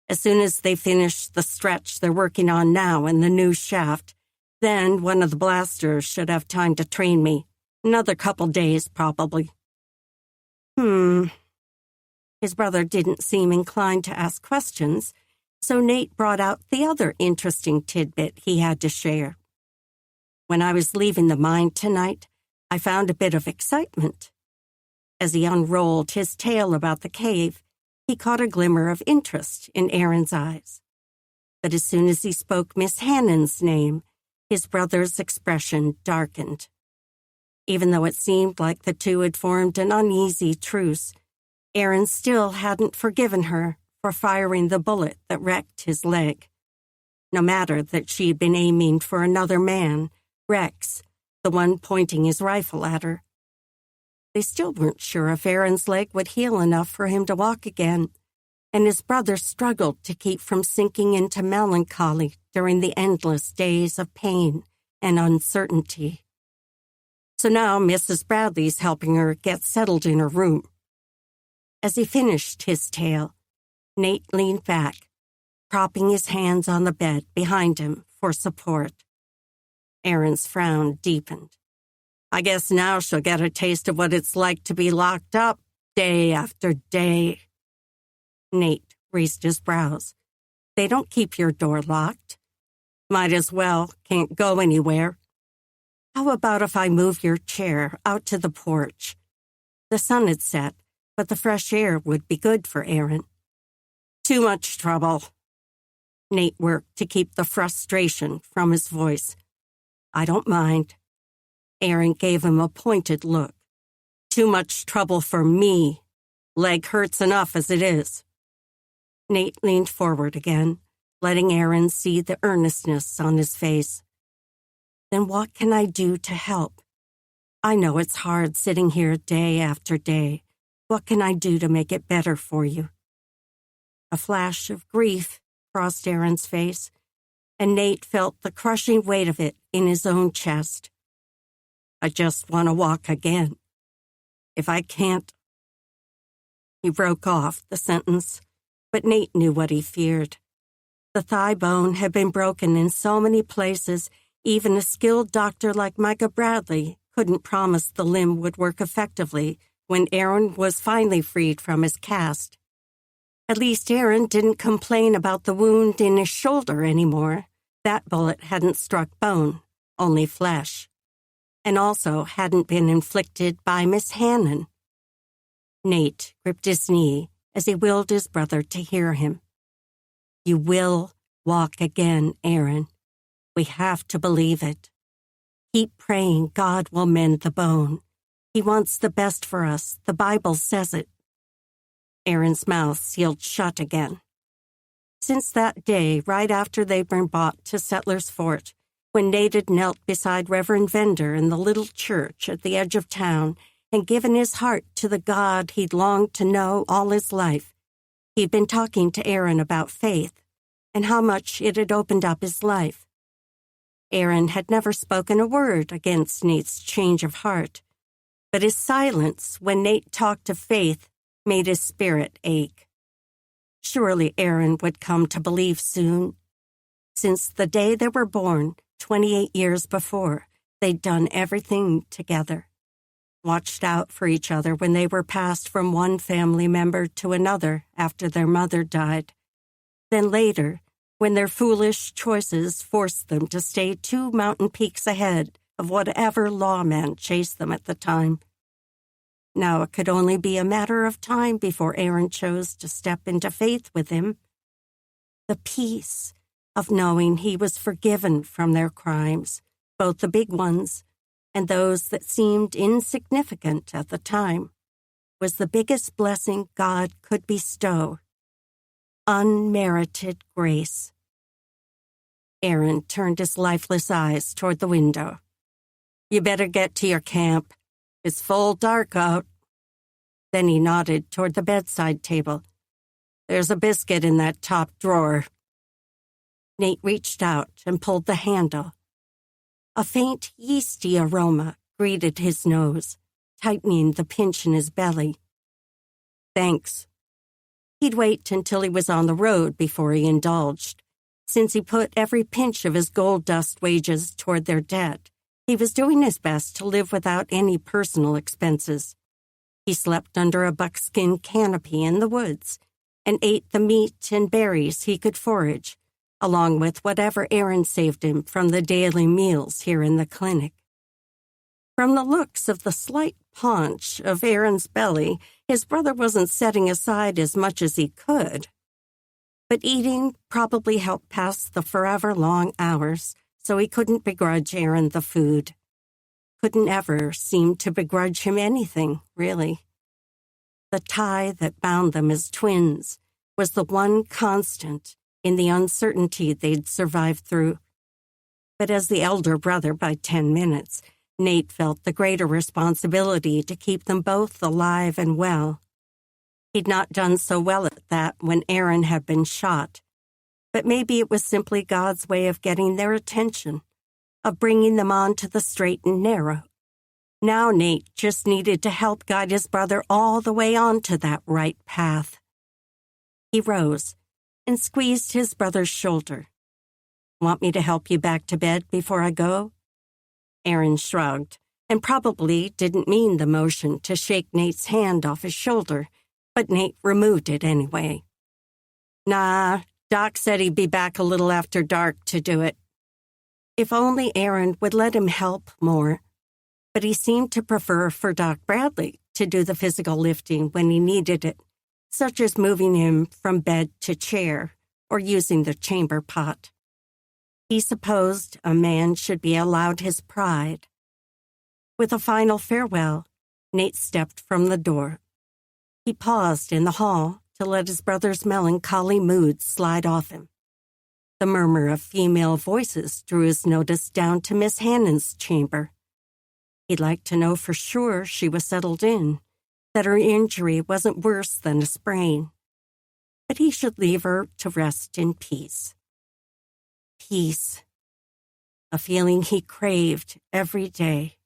Speaker 1: As soon as they finish the stretch they're working on now in the new shaft, then one of the blasters should have time to train me. Another couple days, probably. His brother didn't seem inclined to ask questions, so Nate brought out the other interesting tidbit he had to share. When I was leaving the mine tonight, I found a bit of excitement. As he unrolled his tale about the cave, he caught a glimmer of interest in Aaron's eyes. But as soon as he spoke Miss Hannon's name, his brother's expression darkened. Even though it seemed like the two had formed an uneasy truce, Aaron still hadn't forgiven her for firing the bullet that wrecked his leg. No matter that she'd been aiming for another man, Rex, the one pointing his rifle at her. They still weren't sure if Aaron's leg would heal enough for him to walk again, and his brother struggled to keep from sinking into melancholy during the endless days of pain and uncertainty. So now Mrs. Bradley's helping her get settled in her room. As he finished his tale, Nate leaned back, propping his hands on the bed behind him for support. Aaron's frown deepened. I guess now she'll get a taste of what it's like to be locked up day after day. Nate raised his brows. They don't keep your door locked. Might as well, can't go anywhere. How about if I move your chair out to the porch? The sun had set, but the fresh air would be good for Aaron. Too much trouble. Nate worked to keep the frustration from his voice. I don't mind. Aaron gave him a pointed look. Too much trouble for me. Leg hurts enough as it is. Nate leaned forward again, letting Aaron see the earnestness on his face. Then what can I do to help? I know it's hard sitting here day after day. What can I do to make it better for you? A flash of grief crossed Aaron's face, and Nate felt the crushing weight of it in his own chest. I just want to walk again. If I can't... He broke off the sentence, but Nate knew what he feared. The thigh bone had been broken in so many places, even a skilled doctor like Micah Bradley couldn't promise the limb would work effectively when Aaron was finally freed from his cast. At least Aaron didn't complain about the wound in his shoulder anymore. That bullet hadn't struck bone, only flesh, and also hadn't been inflicted by Miss Hannon. Nate gripped his knee as he willed his brother to hear him. You will walk again, Aaron. We have to believe it. Keep praying God will mend the bone. He wants the best for us. The Bible says it. Aaron's mouth sealed shut again. Since that day, right after they'd been brought to Settlers Fort, when Nate had knelt beside Reverend Vender in the little church at the edge of town and given his heart to the God he'd longed to know all his life, he'd been talking to Aaron about faith and how much it had opened up his life. Aaron had never spoken a word against Nate's change of heart, but his silence when Nate talked of faith made his spirit ache. Surely Aaron would come to believe soon. Since the day they were born, 28 years before, They'd done everything together, watched out for each other when they were passed from one family member to another after their mother died. Then later, when their foolish choices forced them to stay 2 mountain peaks ahead of whatever lawman chased them at the time. Now it could only be a matter of time before Aaron chose to step into faith with him. The peace of knowing he was forgiven from their crimes, both the big ones and those that seemed insignificant at the time, was the biggest blessing God could bestow. Unmerited grace. Aaron turned his lifeless eyes toward the window. "You better get to your camp. It's full dark out." Then he nodded toward the bedside table. "There's a biscuit in that top drawer." Nate reached out and pulled the handle. A faint, yeasty aroma greeted his nose, tightening the pinch in his belly. "Thanks." He'd wait until he was on the road before he indulged. Since he put every pinch of his gold dust wages toward their debt, he was doing his best to live without any personal expenses. He slept under a buckskin canopy in the woods and ate the meat and berries he could forage, along with whatever Aaron saved him from the daily meals here in the clinic. From the looks of the slight paunch of Aaron's belly, his brother wasn't setting aside as much as he could. But eating probably helped pass the forever long hours, so he couldn't begrudge Aaron the food. Couldn't ever seem to begrudge him anything, really. The tie that bound them as twins was the one constant in the uncertainty they'd survived through. But as the elder brother by 10 minutes, Nate felt the greater responsibility to keep them both alive and well. He'd not done so well at that when Aaron had been shot, but maybe it was simply God's way of getting their attention, of bringing them on to the straight and narrow. Now Nate just needed to help guide his brother all the way onto that right path. He rose and squeezed his brother's shoulder. "Want me to help you back to bed before I go?" Aaron shrugged and probably didn't mean the motion to shake Nate's hand off his shoulder, but Nate removed it anyway. "Nah, Doc said he'd be back a little after dark to do it." If only Aaron would let him help more. But he seemed to prefer for Doc Bradley to do the physical lifting when he needed it, such as moving him from bed to chair or using the chamber pot. He supposed a man should be allowed his pride. With a final farewell, Nate stepped from the door. He paused in the hall to let his brother's melancholy mood slide off him. The murmur of female voices drew his notice down to Miss Hannon's chamber. He'd like to know for sure she was settled in, that her injury wasn't worse than a sprain. But he should leave her to rest in peace. Peace. A feeling he craved every day.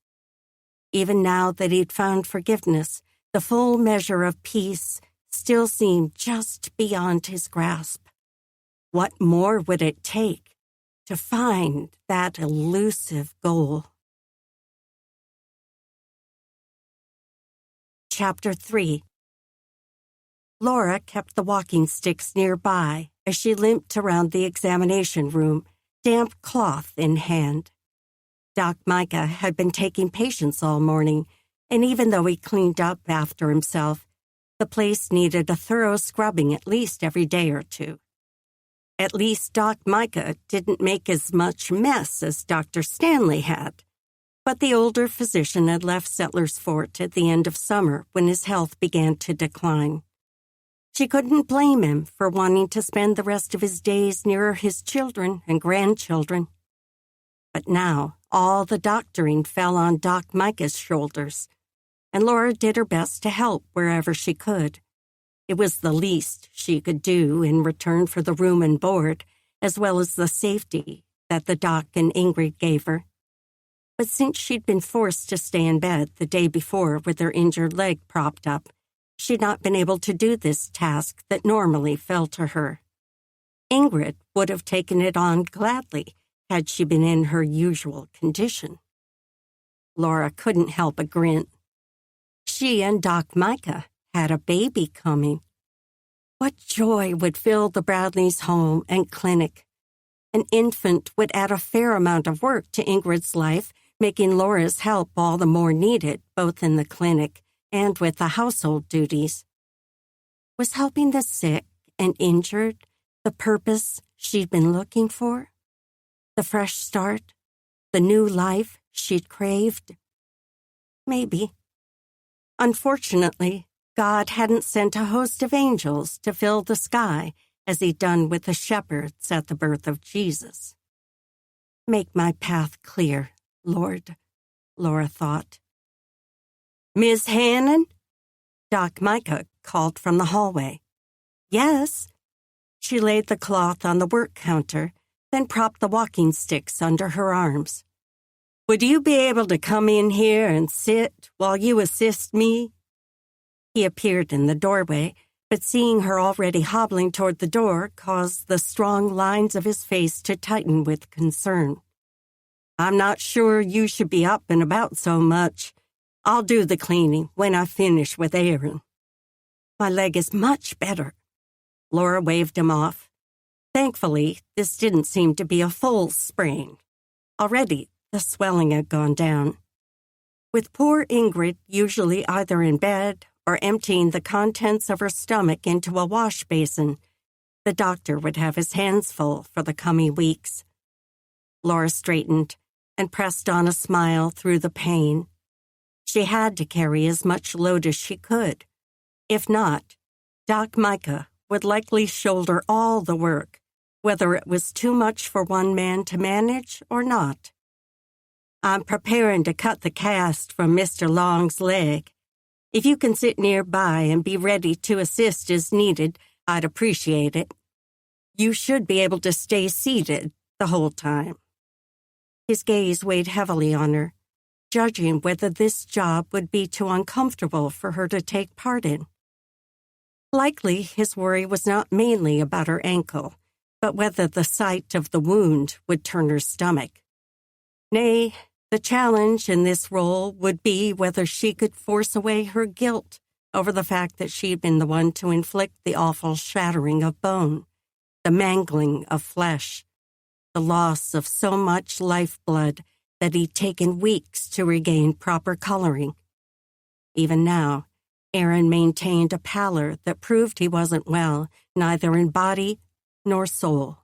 Speaker 1: Even now that he'd found forgiveness, the full measure of peace still seemed just beyond his grasp. What more would it take to find that elusive goal? Chapter 3. Laura kept the walking sticks nearby as she limped around the examination room, damp cloth in hand. Doc Micah had been taking patients all morning, and even though he cleaned up after himself, the place needed a thorough scrubbing at least every day or two. At least Doc Micah didn't make as much mess as Dr. Stanley had. But the older physician had left Settler's Fort at the end of summer when his health began to decline. She couldn't blame him for wanting to spend the rest of his days nearer his children and grandchildren. But now all the doctoring fell on Doc Micah's shoulders, and Laura did her best to help wherever she could. It was the least she could do in return for the room and board, as well as the safety that the doc and Ingrid gave her. But since she'd been forced to stay in bed the day before with her injured leg propped up, she'd not been able to do this task that normally fell to her. Ingrid would have taken it on gladly had she been in her usual condition. Laura couldn't help a grin. She and Doc Micah had a baby coming. What joy would fill the Bradleys' home and clinic. An infant would add a fair amount of work to Ingrid's life, making Laura's help all the more needed, both in the clinic and with the household duties. Was helping the sick and injured the purpose she'd been looking for? The fresh start? The new life she'd craved? Maybe. Unfortunately, God hadn't sent a host of angels to fill the sky as he'd done with the shepherds at the birth of Jesus. Make my path clear, Lord, Laura thought. Miss Hannon? Doc Micah called from the hallway. Yes. She laid the cloth on the work counter, then propped the walking sticks under her arms. Would you be able to come in here and sit while you assist me? He appeared in the doorway, but seeing her already hobbling toward the door caused the strong lines of his face to tighten with concern. I'm not sure you should be up and about so much. I'll do the cleaning when I finish with Aaron. My leg is much better. Laura waved him off. Thankfully, this didn't seem to be a full sprain. Already, the swelling had gone down. With poor Ingrid usually either in bed or emptying the contents of her stomach into a wash basin, the doctor would have his hands full for the coming weeks. Laura straightened and pressed on a smile through the pain. She had to carry as much load as she could. If not, Doc Micah would likely shoulder all the work, whether it was too much for one man to manage or not. I'm preparing to cut the cast from Mr. Long's leg. If you can sit nearby and be ready to assist as needed, I'd appreciate it. You should be able to stay seated the whole time. His gaze weighed heavily on her, judging whether this job would be too uncomfortable for her to take part in. Likely his worry was not mainly about her ankle, but whether the sight of the wound would turn her stomach. Nay, the challenge in this role would be whether she could force away her guilt over the fact that she'd been the one to inflict the awful shattering of bone, the mangling of flesh, the loss of so much lifeblood that he'd taken weeks to regain proper coloring. Even now, Aaron maintained a pallor that proved he wasn't well, neither in body nor soul.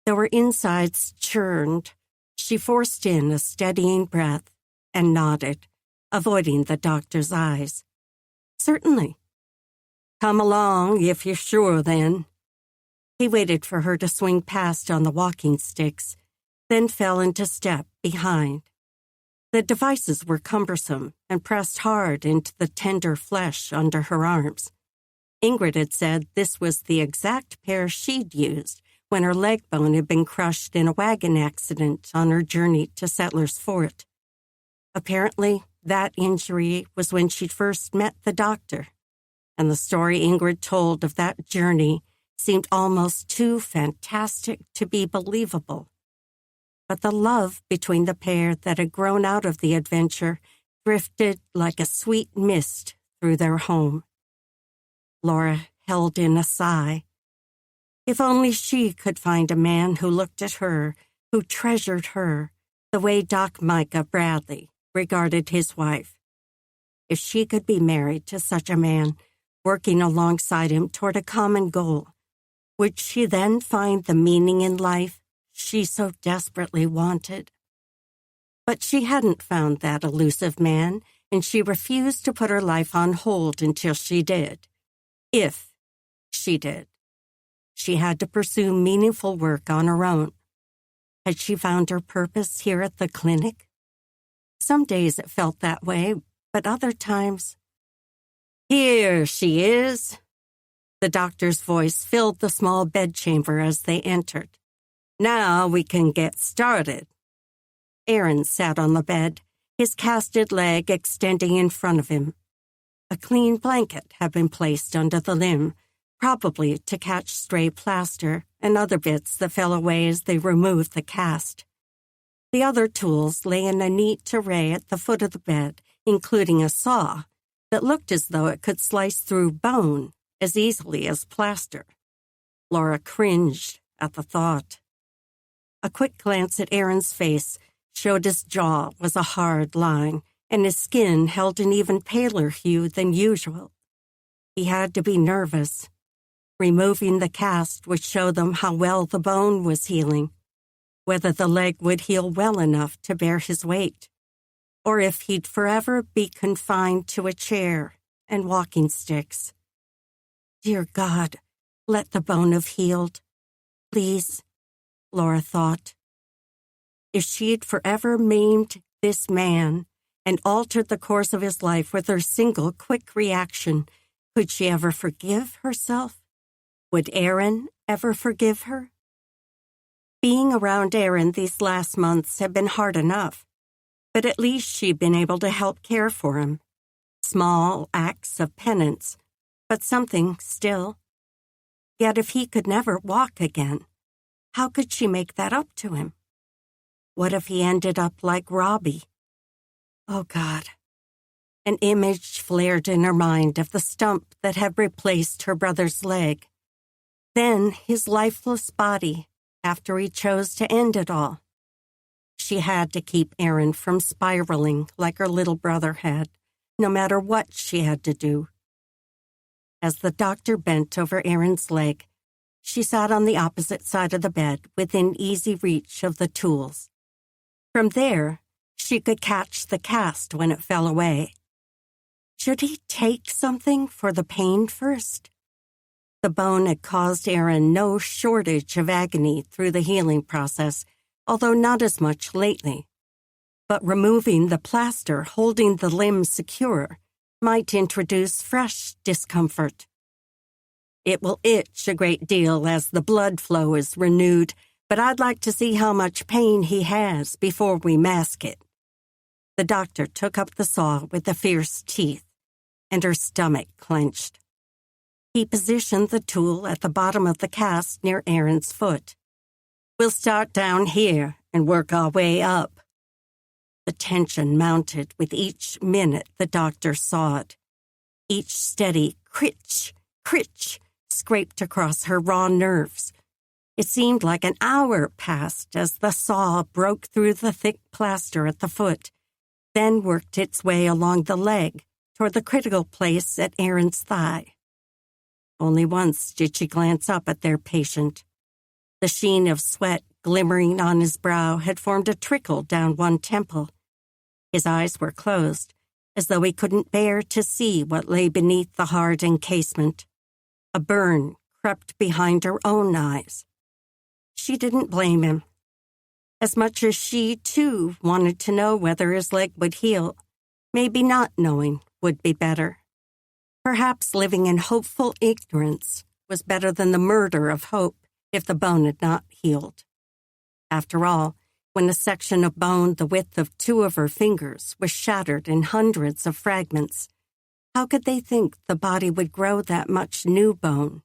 Speaker 1: Though her insides churned, she forced in a steadying breath and nodded, avoiding the doctor's eyes. Certainly. Come along, if you're sure, then. He waited for her to swing past on the walking sticks, then fell into step behind. The devices were cumbersome and pressed hard into the tender flesh under her arms. Ingrid had said this was the exact pair she'd used when her leg bone had been crushed in a wagon accident on her journey to Settler's Fort. Apparently, that injury was when she'd first met the doctor, and the story Ingrid told of that journey seemed almost too fantastic to be believable. But the love between the pair that had grown out of the adventure drifted like a sweet mist through their home. Laura held in a sigh. If only she could find a man who looked at her, who treasured her, the way Doc Micah Bradley regarded his wife. If she could be married to such a man, working alongside him toward a common goal, would she then find the meaning in life she so desperately wanted? But she hadn't found that elusive man, and she refused to put her life on hold until she did. If she did. She had to pursue meaningful work on her own. Had she found her purpose here at the clinic? Some days it felt that way, but other times... Here she is. The doctor's voice filled the small bedchamber as they entered. Now we can get started. Aaron sat on the bed, his casted leg extending in front of him. A clean blanket had been placed under the limb, probably to catch stray plaster and other bits that fell away as they removed the cast. The other tools lay in a neat array at the foot of the bed, including a saw that looked as though it could slice through bone as easily as plaster. Laura cringed at the thought. A quick glance at Aaron's face showed his jaw was a hard line, and his skin held an even paler hue than usual. He had to be nervous. Removing the cast would show them how well the bone was healing, whether the leg would heal well enough to bear his weight, or if he'd forever be confined to a chair and walking sticks. Dear God, let the bone have healed. Please, Laura thought. If she'd forever maimed this man and altered the course of his life with her single quick reaction, could she ever forgive herself? Would Aaron ever forgive her? Being around Aaron these last months had been hard enough, but at least she'd been able to help care for him. Small acts of penance, but something still. Yet if he could never walk again, how could she make that up to him? What if he ended up like Robbie? Oh, God. An image flared in her mind of the stump that had replaced her brother's leg. Then his lifeless body, after he chose to end it all. She had to keep Aaron from spiraling like her little brother had, no matter what she had to do. As the doctor bent over Aaron's leg, she sat on the opposite side of the bed within easy reach of the tools. From there, she could catch the cast when it fell away. Should he take something for the pain first? The bone had caused Aaron no shortage of agony through the healing process, although not as much lately. But removing the plaster holding the limb secure might introduce fresh discomfort. It will itch a great deal as the blood flow is renewed, but I'd like to see how much pain he has before we mask it. The doctor took up the saw with the fierce teeth, and her stomach clenched. He positioned the tool at the bottom of the cast near Aaron's foot. We'll start down here and work our way up. The tension mounted with each minute the doctor sawed. Each steady critch, critch scraped across her raw nerves. It seemed like an hour passed as the saw broke through the thick plaster at the foot, then worked its way along the leg toward the critical place at Aaron's thigh. Only once did she glance up at their patient. The sheen of sweat glimmering on his brow had formed a trickle down one temple. His eyes were closed, as though he couldn't bear to see what lay beneath the hard encasement. A burn crept behind her own eyes. She didn't blame him. As much as she, too, wanted to know whether his leg would heal, maybe not knowing would be better. Perhaps living in hopeful ignorance was better than the murder of hope if the bone had not healed. After all, when a section of bone the width of 2 of her fingers was shattered in hundreds of fragments, how could they think the body would grow that much new bone?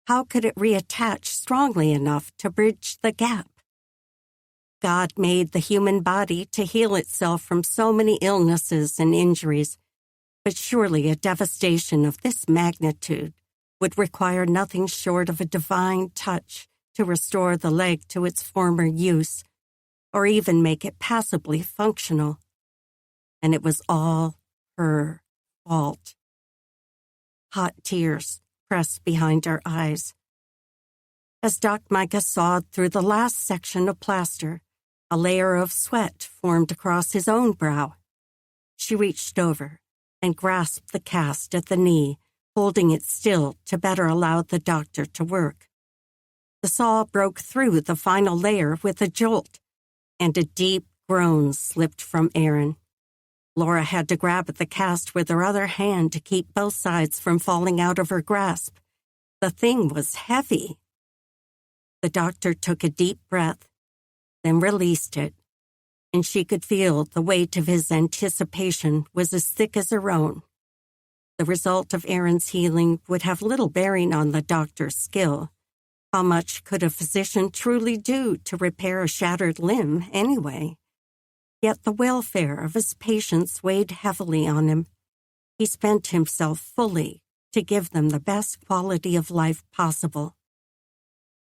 Speaker 1: How could it reattach strongly enough to bridge the gap? God made the human body to heal itself from so many illnesses and injuries, but surely a devastation of this magnitude would require nothing short of a divine touch to restore the leg to its former use, or even make it passably functional. And it was all her fault. Hot tears pressed behind her eyes. As Doc Micah sawed through the last section of plaster, a layer of sweat formed across his own brow. She reached over and grasped the cast at the knee, holding it still to better allow the doctor to work. The saw broke through the final layer with a jolt, and a deep groan slipped from Aaron. Laura had to grab at the cast with her other hand to keep both sides from falling out of her grasp. The thing was heavy. The doctor took a deep breath, then released it, and she could feel the weight of his anticipation was as thick as her own. The result of Aaron's healing would have little bearing on the doctor's skill, How much could a physician truly do to repair a shattered limb anyway? Yet the welfare of his patients weighed heavily on him. He spent himself fully to give them the best quality of life possible.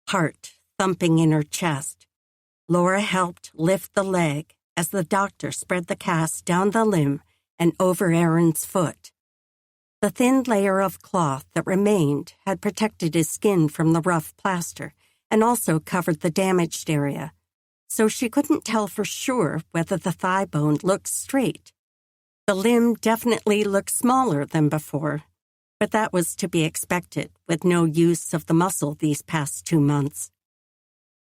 Speaker 1: Heart thumping in her chest, Laura helped lift the leg as the doctor spread the cast down the limb and over Aaron's foot. The thin layer of cloth that remained had protected his skin from the rough plaster and also covered the damaged area, so she couldn't tell for sure whether the thigh bone looked straight. The limb definitely looked smaller than before, but that was to be expected with no use of the muscle these past 2 months.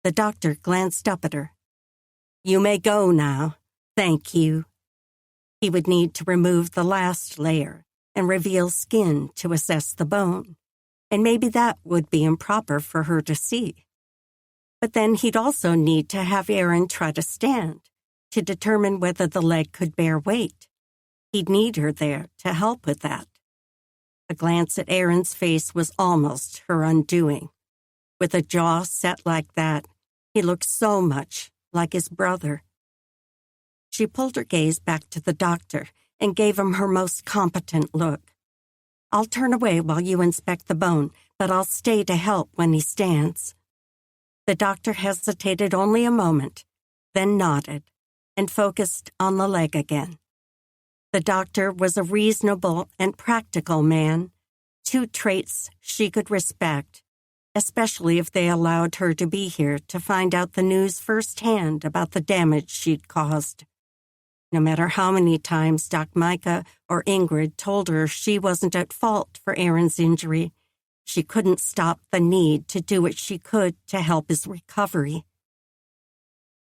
Speaker 1: The doctor glanced up at her. "You may go now. Thank you." He would need to remove the last layer and reveal skin to assess the bone, and maybe that would be improper for her to see. But then he'd also need to have Aaron try to stand to determine whether the leg could bear weight. He'd need her there to help with that. A glance at Aaron's face was almost her undoing. With a jaw set like that, he looked so much like his brother. She pulled her gaze back to the doctor and gave him her most competent look. "I'll turn away while you inspect the bone, but I'll stay to help when he stands." The doctor hesitated only a moment, then nodded and focused on the leg again. The doctor was a reasonable and practical man, 2 traits she could respect, especially if they allowed her to be here to find out the news firsthand about the damage she'd caused. No matter how many times Doc Micah or Ingrid told her she wasn't at fault for Aaron's injury, she couldn't stop the need to do what she could to help his recovery.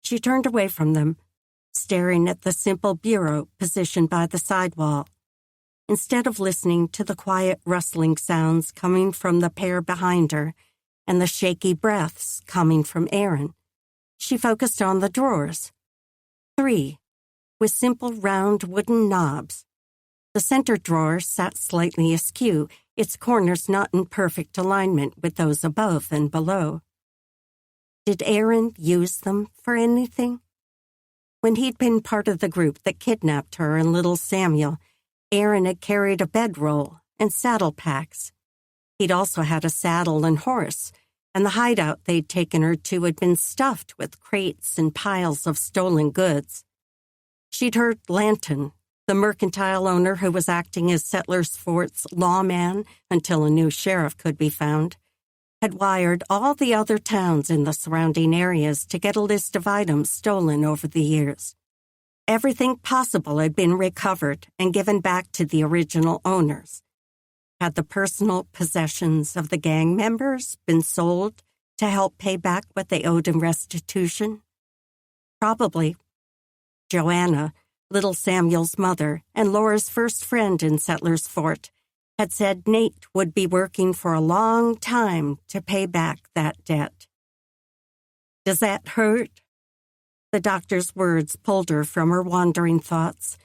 Speaker 1: She turned away from them, staring at the simple bureau positioned by the sidewall. Instead of listening to the quiet rustling sounds coming from the pair behind her and the shaky breaths coming from Aaron, she focused on the drawers. 3, with simple round wooden knobs. The center drawer sat slightly askew, its corners not in perfect alignment with those above and below. Did Aaron use them for anything? When he'd been part of the group that kidnapped her and little Samuel, Aaron had carried a bedroll and saddle packs. He'd also had a saddle and horse, and the hideout they'd taken her to had been stuffed with crates and piles of stolen goods. She'd heard Lanton, the mercantile owner who was acting as Settlers Fort's lawman until a new sheriff could be found, had wired all the other towns in the surrounding areas to get a list of items stolen over the years. Everything possible had been recovered and given back to the original owners. Had the personal possessions of the gang members been sold to help pay back what they owed in restitution? Probably. Joanna, little Samuel's mother and Laura's first friend in Settlers Fort, had said Nate would be working for a long time to pay back that debt. "Does that hurt?" The doctor's words pulled her from her wandering thoughts.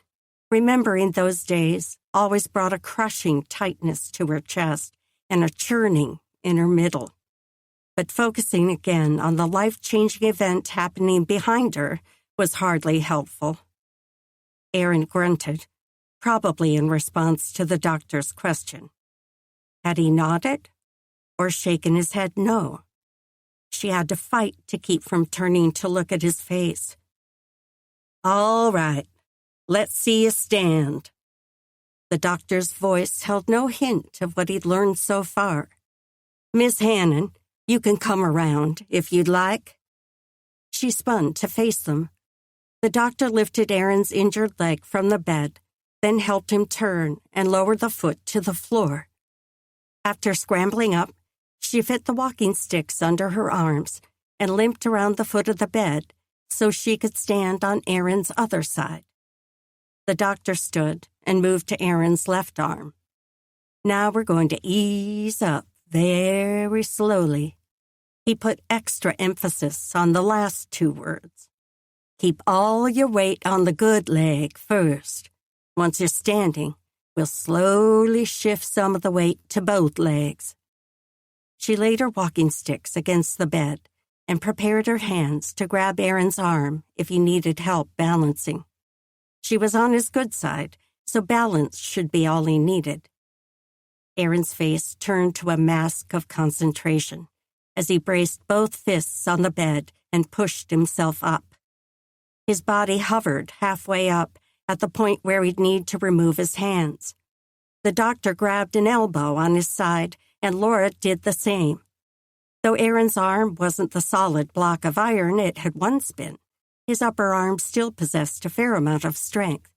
Speaker 1: Remembering those days always brought a crushing tightness to her chest and a churning in her middle. But focusing again on the life-changing event happening behind her was hardly helpful. Aaron grunted, probably in response to the doctor's question. Had he nodded or shaken his head no? She had to fight to keep from turning to look at his face. "All right, let's see you stand." The doctor's voice held no hint of what he'd learned so far. "Miss Hannon, you can come around if you'd like." She spun to face them. The doctor lifted Aaron's injured leg from the bed, then helped him turn and lower the foot to the floor. After scrambling up, she fit the walking sticks under her arms and limped around the foot of the bed so she could stand on Aaron's other side. The doctor stood and moved to Aaron's left arm. "Now we're going to ease up very slowly." He put extra emphasis on the last 2 words. "Keep all your weight on the good leg first. Once you're standing, we'll slowly shift some of the weight to both legs." She laid her walking sticks against the bed and prepared her hands to grab Aaron's arm if he needed help balancing. She was on his good side, so balance should be all he needed. Aaron's face turned to a mask of concentration as he braced both fists on the bed and pushed himself up. His body hovered halfway up at the point where he'd need to remove his hands. The doctor grabbed an elbow on his side, and Laura did the same. Though Aaron's arm wasn't the solid block of iron it had once been, his upper arm still possessed a fair amount of strength.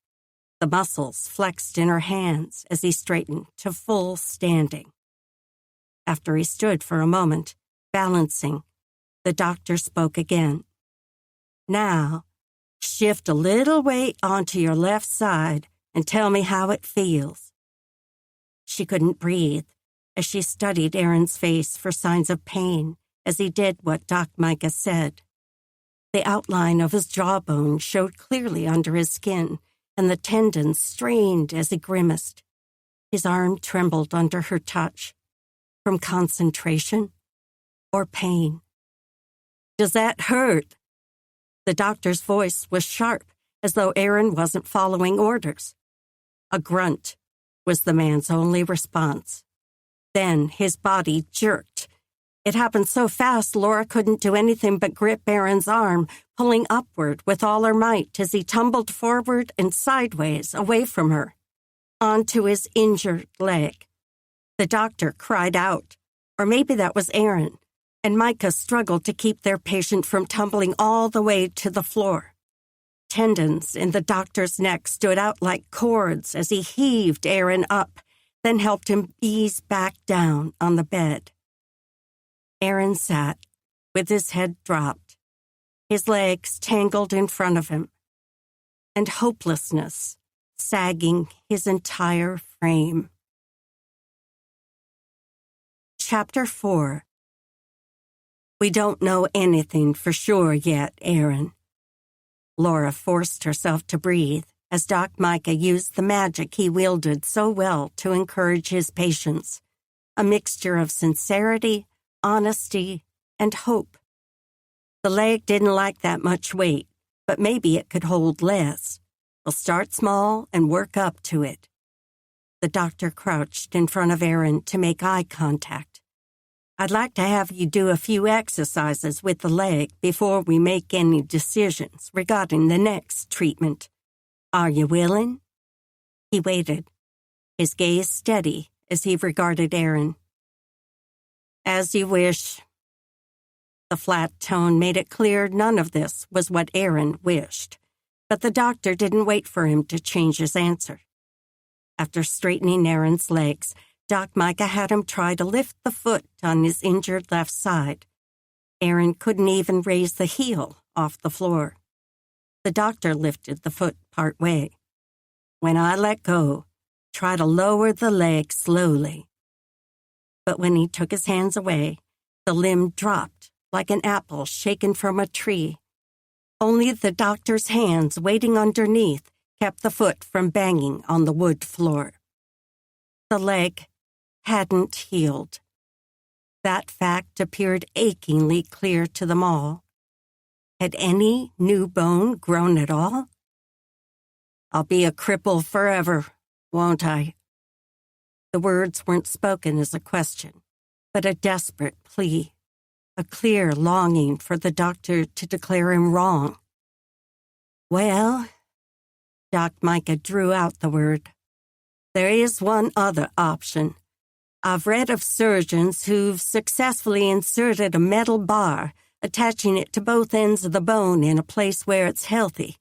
Speaker 1: The muscles flexed in her hands as he straightened to full standing. After he stood for a moment, balancing, the doctor spoke again. "Now, shift a little weight onto your left side and tell me how it feels." She couldn't breathe as she studied Aaron's face for signs of pain as he did what Doc Micah said. The outline of his jawbone showed clearly under his skin, and the tendons strained as he grimaced. His arm trembled under her touch. From concentration or pain? "Does that hurt?" The doctor's voice was sharp, as though Aaron wasn't following orders. A grunt was the man's only response. Then his body jerked. It happened so fast Laura couldn't do anything but grip Aaron's arm, pulling upward with all her might as he tumbled forward and sideways away from her, onto his injured leg. The doctor cried out, or maybe that was Aaron, and Micah struggled to keep their patient from tumbling all the way to the floor. Tendons in the doctor's neck stood out like cords as he heaved Aaron up, then helped him ease back down on the bed. Aaron sat, with his head dropped, his legs tangled in front of him, and hopelessness sagging his entire frame. Chapter 4. "We don't know anything for sure yet, Aaron." Laura forced herself to breathe as Doc Micah used the magic he wielded so well to encourage his patients, a mixture of sincerity, honesty, and hope. The leg didn't like that much weight, but maybe it could hold less. We'll start small and work up to it. The doctor crouched in front of Aaron to make eye contact. "I'd like to have you do a few exercises with the leg before we make any decisions regarding the next treatment. Are you willing?" He waited, his gaze steady as he regarded Aaron. "As you wish." The flat tone made it clear none of this was what Aaron wished, but the doctor didn't wait for him to change his answer. After straightening Aaron's legs, Doc Micah had him try to lift the foot on his injured left side. Aaron couldn't even raise the heel off the floor. The doctor lifted the foot part way. "When I let go, try to lower the leg slowly." But when he took his hands away, the limb dropped like an apple shaken from a tree. Only the doctor's hands waiting underneath kept the foot from banging on the wood floor. The leg hadn't healed. That fact appeared achingly clear to them all. Had any new bone grown at all? "I'll be a cripple forever, won't I?" The words weren't spoken as a question, but a desperate plea, a clear longing for the doctor to declare him wrong. "Well," Doc Micah drew out the word, "there is one other option. I've read of surgeons who've successfully inserted a metal bar, attaching it to both ends of the bone in a place where it's healthy.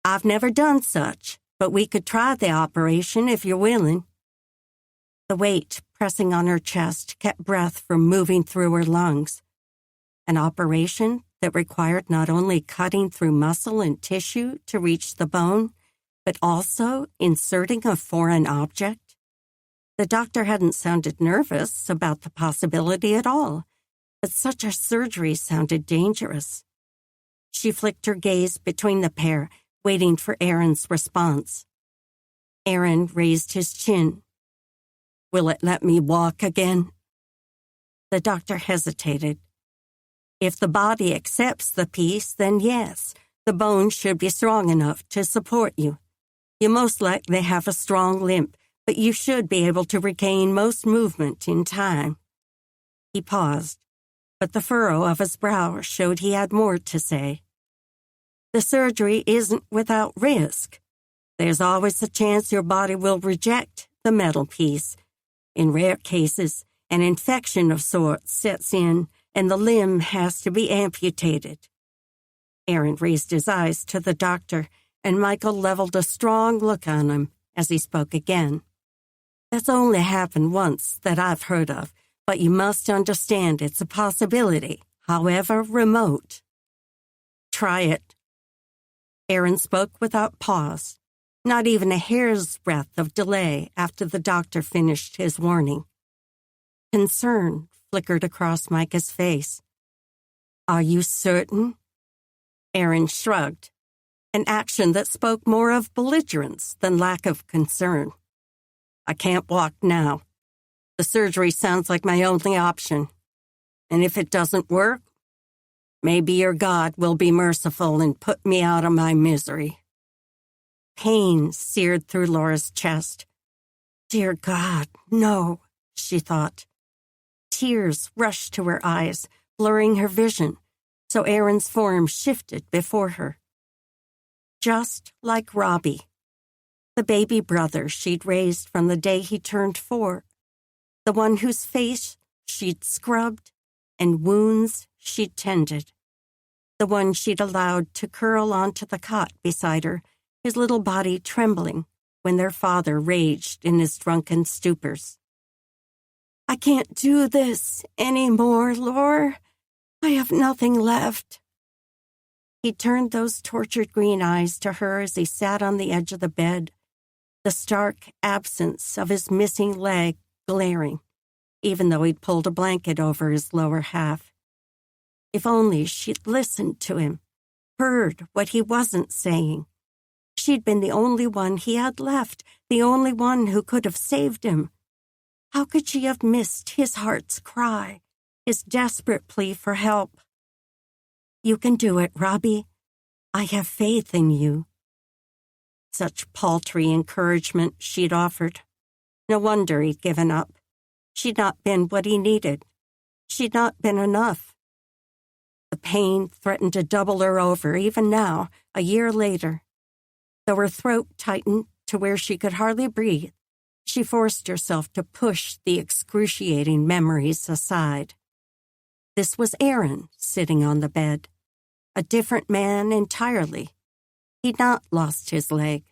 Speaker 1: I've never done such, but we could try the operation if you're willing." The weight pressing on her chest kept breath from moving through her lungs. An operation that required not only cutting through muscle and tissue to reach the bone, but also inserting a foreign object? The doctor hadn't sounded nervous about the possibility at all, but such a surgery sounded dangerous. She flicked her gaze between the pair, waiting for Aaron's response. Aaron raised his chin. "Will it let me walk again?" The doctor hesitated. If the body accepts the piece, then yes, the bone should be strong enough to support you. You most likely have a strong limp, but you should be able to regain most movement in time. He paused, but the furrow of his brow showed he had more to say. The surgery isn't without risk. There's always a chance your body will reject the metal piece. In rare cases, an infection of sorts sets in and the limb has to be amputated. Aaron raised his eyes to the doctor, and Michael leveled a strong look on him as he spoke again. That's only happened once that I've heard of, but you must understand it's a possibility, however remote. Try it. Aaron spoke without pause, not even a hair's breadth of delay after the doctor finished his warning. Concern flickered across Micah's face. Are you certain? Aaron shrugged, an action that spoke more of belligerence than lack of concern. I can't walk now. The surgery sounds like my only option. And if it doesn't work, maybe your God will be merciful and put me out of my misery. Pain seared through Laura's chest. Dear God, no, she thought. Tears rushed to her eyes, blurring her vision, so Aaron's form shifted before her. Just like Robbie, the baby brother she'd raised from the day he turned 4, the one whose face she'd scrubbed and wounds she'd tended, the one she'd allowed to curl onto the cot beside her, his little body trembling when their father raged in his drunken stupors. I can't do this anymore, Laura. I have nothing left. He turned those tortured green eyes to her as he sat on the edge of the bed, the stark absence of his missing leg glaring, even though he'd pulled a blanket over his lower half. If only she'd listened to him, heard what he wasn't saying. She'd been the only one he had left, the only one who could have saved him. How could she have missed his heart's cry, his desperate plea for help? You can do it, Robbie. I have faith in you. Such paltry encouragement she'd offered. No wonder he'd given up. She'd not been what he needed. She'd not been enough. The pain threatened to double her over even now, a year later. Though her throat tightened to where she could hardly breathe, she forced herself to push the excruciating memories aside. This was Aaron sitting on the bed, a different man entirely. He'd not lost his leg.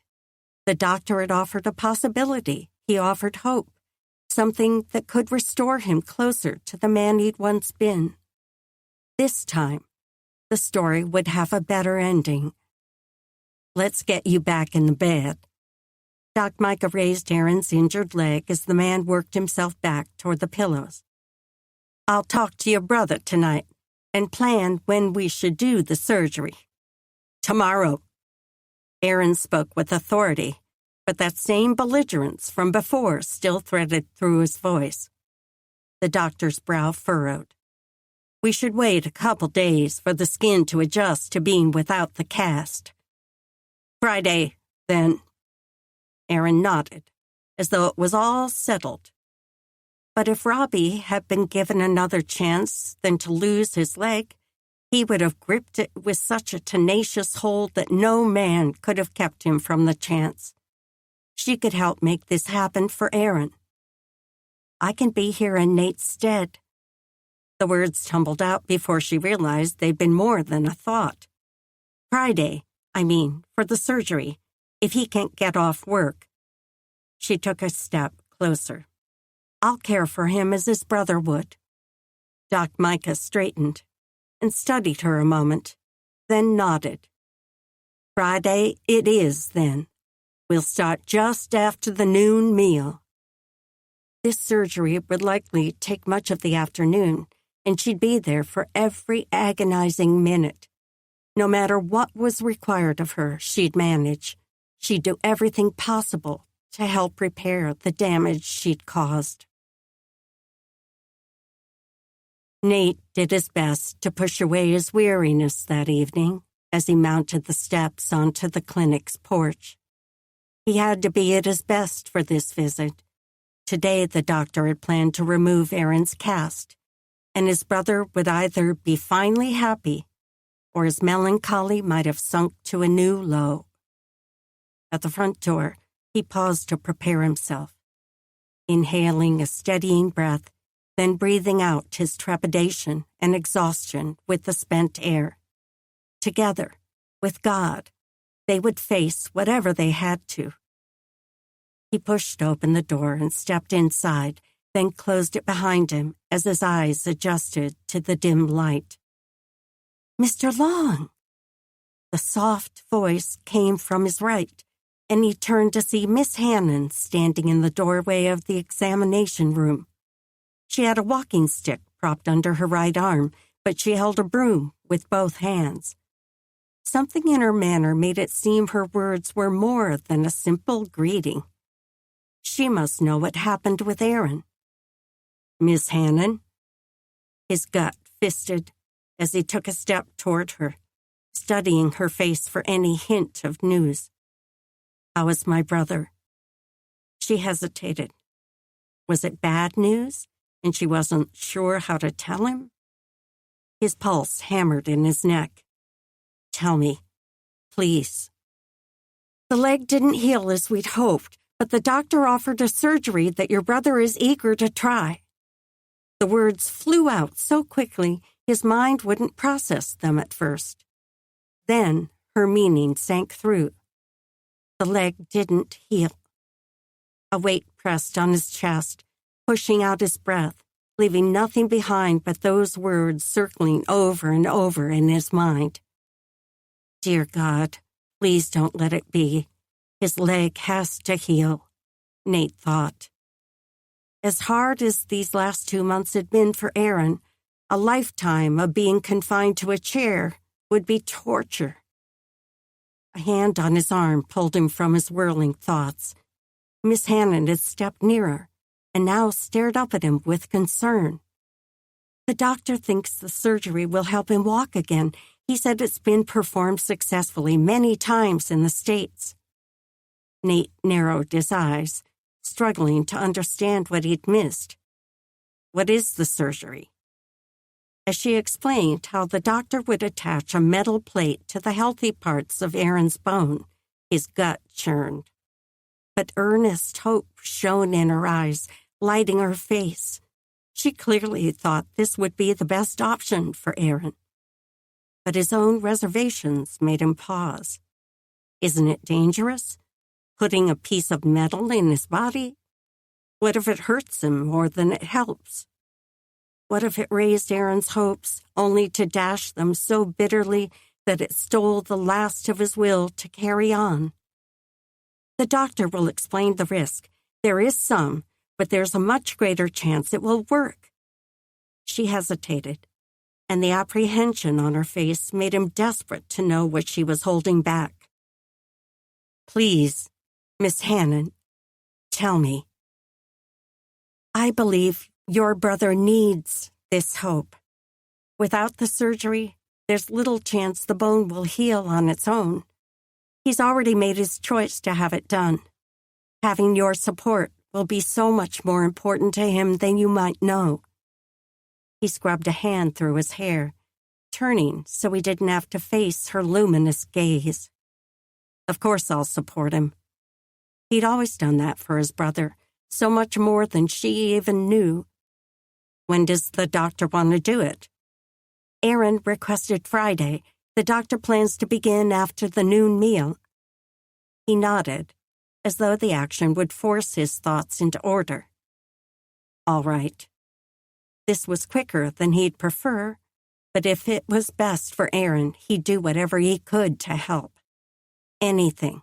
Speaker 1: The doctor had offered a possibility. He offered hope, something that could restore him closer to the man he'd once been. This time, the story would have a better ending. Let's get you back in the bed. Doc Micah raised Aaron's injured leg as the man worked himself back toward the pillows. I'll talk to your brother tonight and plan when we should do the surgery. Tomorrow. Aaron spoke with authority, but that same belligerence from before still threaded through his voice. The doctor's brow furrowed. We should wait a couple days for the skin to adjust to being without the cast. Friday, then. Aaron nodded, as though it was all settled. But if Robbie had been given another chance than to lose his leg, he would have gripped it with such a tenacious hold that no man could have kept him from the chance. She could help make this happen for Aaron. I can be here in Nate's stead. The words tumbled out before she realized they'd been more than a thought. Friday, for the surgery, if he can't get off work. She took a step closer. I'll care for him as his brother would. Doc Micah straightened and studied her a moment, then nodded. Friday it is, then. We'll start just after the noon meal. This surgery would likely take much of the afternoon, and she'd be there for every agonizing minute. No matter what was required of her, she'd manage. She'd do everything possible to help repair the damage she'd caused. Nate did his best to push away his weariness that evening as he mounted the steps onto the clinic's porch. He had to be at his best for this visit. Today, the doctor had planned to remove Aaron's cast, and his brother would either be finally happy or his melancholy might have sunk to a new low. At the front door, he paused to prepare himself, inhaling a steadying breath, then breathing out his trepidation and exhaustion with the spent air. Together, with God, they would face whatever they had to. He pushed open the door and stepped inside, then closed it behind him as his eyes adjusted to the dim light. "Mr. Long!" The soft voice came from his right, and he turned to see Miss Hannon standing in the doorway of the examination room. She had a walking stick propped under her right arm, but she held a broom with both hands. Something in her manner made it seem her words were more than a simple greeting. She must know what happened with Aaron. "Miss Hannon?" His gut fisted as he took a step toward her, studying her face for any hint of news. "How is my brother?" She hesitated. Was it bad news, and she wasn't sure how to tell him? His pulse hammered in his neck. "Tell me, please." "The leg didn't heal as we'd hoped, but the doctor offered a surgery that your brother is eager to try." The words flew out so quickly his mind wouldn't process them at first. Then her meaning sank through. The leg didn't heal. A weight pressed on his chest, pushing out his breath, leaving nothing behind but those words circling over and over in his mind. "Dear God, please don't let it be. His leg has to heal," Nate thought. As hard as these last 2 months had been for Aaron, a lifetime of being confined to a chair would be torture. A hand on his arm pulled him from his whirling thoughts. Miss Hannon had stepped nearer and now stared up at him with concern. "The doctor thinks the surgery will help him walk again. He said it's been performed successfully many times in the States." Nate narrowed his eyes, struggling to understand what he'd missed. "What is the surgery?" As she explained how the doctor would attach a metal plate to the healthy parts of Aaron's bone, his gut churned. But earnest hope shone in her eyes, lighting her face. She clearly thought this would be the best option for Aaron. But his own reservations made him pause. Isn't it dangerous? Putting a piece of metal in his body? What if it hurts him more than it helps? What if it raised Aaron's hopes, only to dash them so bitterly that it stole the last of his will to carry on? "The doctor will explain the risk. There is some, but there's a much greater chance it will work." She hesitated, and the apprehension on her face made him desperate to know what she was holding back. "Please, Miss Hannon, tell me." "I believe your brother needs this hope. Without the surgery, there's little chance the bone will heal on its own. He's already made his choice to have it done. Having your support will be so much more important to him than you might know." He scrubbed a hand through his hair, turning so he didn't have to face her luminous gaze. "Of course I'll support him." He'd always done that for his brother, so much more than she even knew. "When does the doctor want to do it?" Aaron requested Friday. The doctor plans to begin after the noon meal. He nodded, as though the action would force his thoughts into order. All right. This was quicker than he'd prefer, but if it was best for Aaron, he'd do whatever he could to help. Anything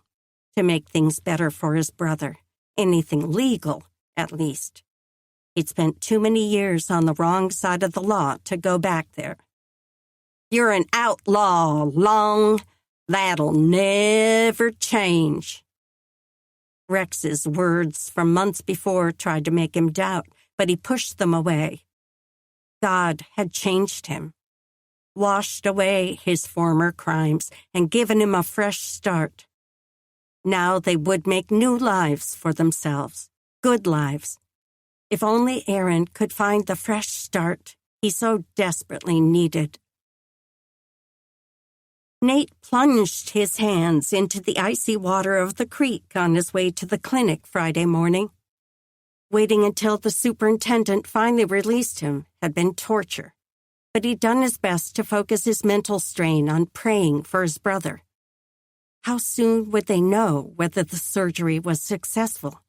Speaker 1: to make things better for his brother. Anything legal, at least. He'd spent too many years on the wrong side of the law to go back there. "You're an outlaw, Long. That'll never change." Rex's words from months before tried to make him doubt, but he pushed them away. God had changed him, washed away his former crimes, and given him a fresh start. Now they would make new lives for themselves, good lives. If only Aaron could find the fresh start he so desperately needed. Nate plunged his hands into the icy water of the creek on his way to the clinic Friday morning. Waiting until the superintendent finally released him had been torture, but he'd done his best to focus his mental strain on praying for his brother. How soon would they know whether the surgery was successful?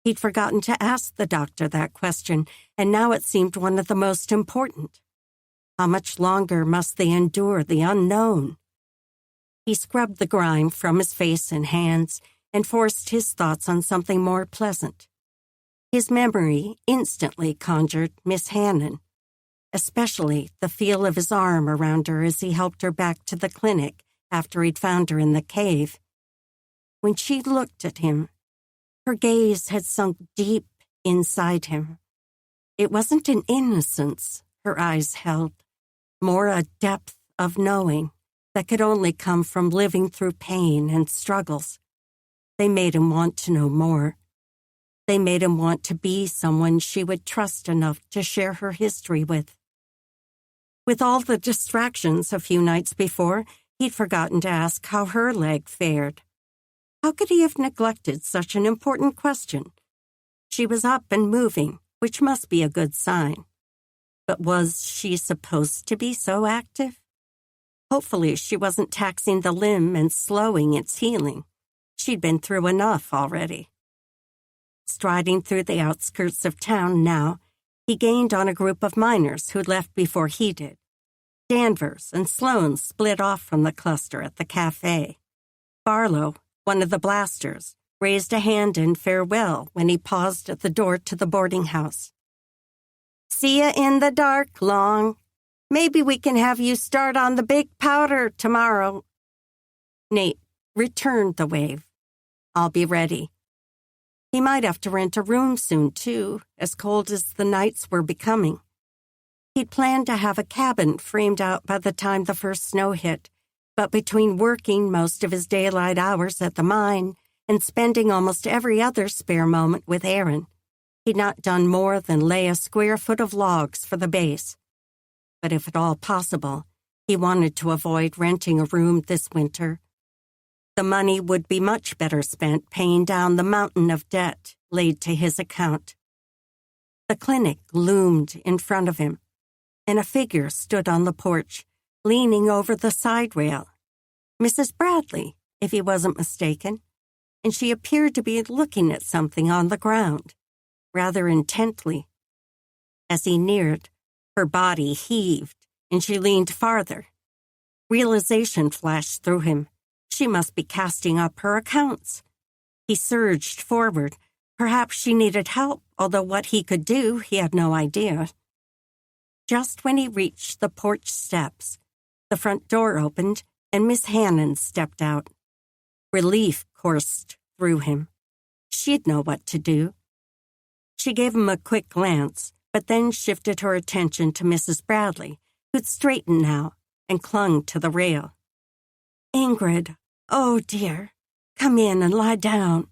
Speaker 1: He'd forgotten to ask the doctor that question, and now it seemed one of the most important. How much longer must they endure the unknown? He scrubbed the grime from his face and hands and forced his thoughts on something more pleasant. His memory instantly conjured Miss Hannon, especially the feel of his arm around her as he helped her back to the clinic after he'd found her in the cave. When she looked at him, her gaze had sunk deep inside him. It wasn't an innocence her eyes held, more a depth of knowing that could only come from living through pain and struggles. They made him want to know more. They made him want to be someone she would trust enough to share her history with. With all the distractions a few nights before, he'd forgotten to ask how her leg fared. How could he have neglected such an important question? She was up and moving, which must be a good sign. But was she supposed to be so active? Hopefully she wasn't taxing the limb and slowing its healing. She'd been through enough already. Striding through the outskirts of town now, he gained on a group of miners who'd left before he did. Danvers and Sloan split off from the cluster at the cafe. Barlow, one of the blasters, raised a hand in farewell when he paused at the door to the boarding house. "See ya in the dark, Long. Maybe we can have you start on the big powder tomorrow." Nate returned the wave. "I'll be ready." He might have to rent a room soon, too, as cold as the nights were becoming. He'd planned to have a cabin framed out by the time the first snow hit, but between working most of his daylight hours at the mine and spending almost every other spare moment with Aaron, he'd not done more than lay a square foot of logs for the base. But if at all possible, he wanted to avoid renting a room this winter. The money would be much better spent paying down the mountain of debt laid to his account. The clinic loomed in front of him, and a figure stood on the porch, leaning over the side rail. Mrs. Bradley, if he wasn't mistaken, and she appeared to be looking at something on the ground, rather intently. As he neared, her body heaved, and she leaned farther. Realization flashed through him. She must be casting up her accounts. He surged forward. Perhaps she needed help, although what he could do, he had no idea. Just when he reached the porch steps, the front door opened, and Miss Hannon stepped out. Relief coursed through him. She'd know what to do. She gave him a quick glance, but then shifted her attention to Mrs. Bradley, who'd straightened now and clung to the rail. "Ingrid, oh dear, come in and lie down."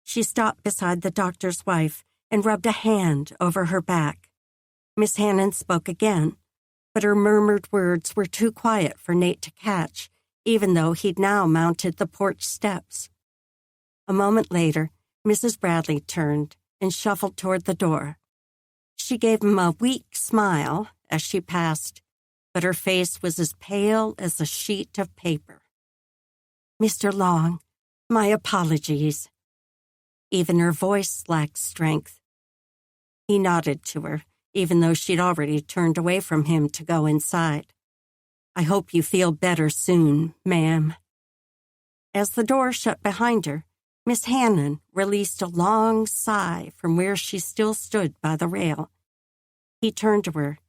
Speaker 1: She stopped beside the doctor's wife and rubbed a hand over her back. Miss Hannon spoke again, but her murmured words were too quiet for Nate to catch, even though he'd now mounted the porch steps. A moment later, Mrs. Bradley turned and shuffled toward the door. She gave him a weak smile as she passed, but her face was as pale as a sheet of paper. "Mr. Long, my apologies." Even her voice lacked strength. He nodded to her, even though she'd already turned away from him to go inside. "I hope you feel better soon, ma'am." As the door shut behind her, Miss Hannon released a long sigh from where she still stood by the rail. He turned to her.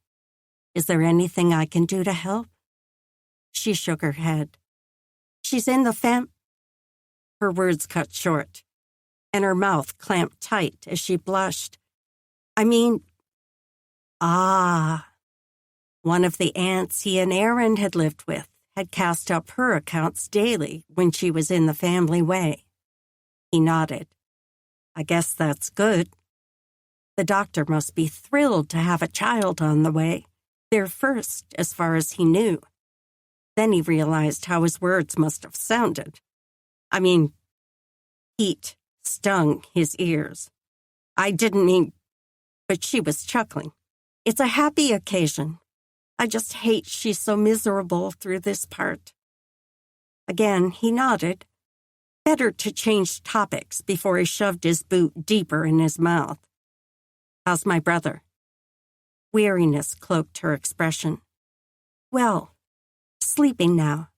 Speaker 1: "Is there anything I can do to help?" She shook her head. "She's in the Her words cut short, and her mouth clamped tight as she blushed. "I mean, Ah, one of the aunts he and Aaron had lived with had cast up her accounts daily when she was in the family way. He nodded. I guess that's good. The doctor must be thrilled to have a child on the way, their first as far as he knew. Then he realized how his words must have sounded. I mean, heat stung his ears. I didn't mean... But she was chuckling. It's a happy occasion. I just hate she's so miserable through this part. Again, he nodded. Better to change topics before he shoved his boot deeper in his mouth. How's my brother? Weariness cloaked her expression. Well, sleeping now.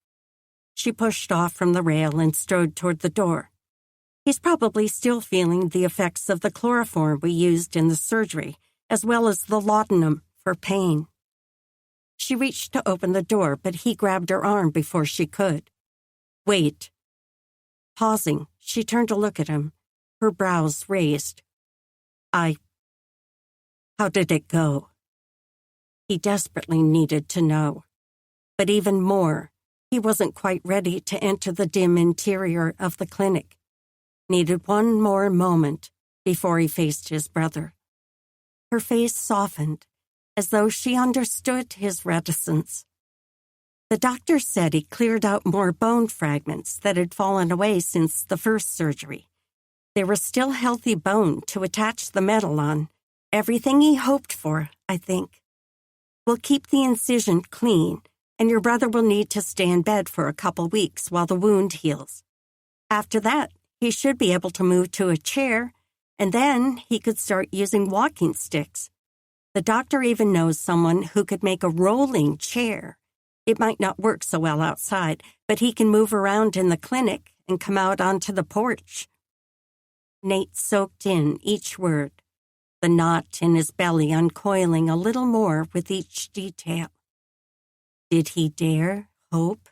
Speaker 1: She pushed off from the rail and strode toward the door. He's probably still feeling the effects of the chloroform we used in the surgery, as well as the laudanum for pain. She reached to open the door, but he grabbed her arm before she could. Wait. Pausing, she turned to look at him, her brows raised. How did it go? He desperately needed to know. But even more, he wasn't quite ready to enter the dim interior of the clinic. Needed one more moment before he faced his brother. Her face softened, as though she understood his reticence. The doctor said he cleared out more bone fragments that had fallen away since the first surgery. They were still healthy bone to attach the metal on. Everything he hoped for, I think. We'll keep the incision clean, and your brother will need to stay in bed for a couple weeks while the wound heals. After that, he should be able to move to a chair, and then he could start using walking sticks. The doctor even knows someone who could make a rolling chair. It might not work so well outside, but he can move around in the clinic and come out onto the porch. Nate soaked in each word, the knot in his belly uncoiling a little more with each detail. Did he dare hope?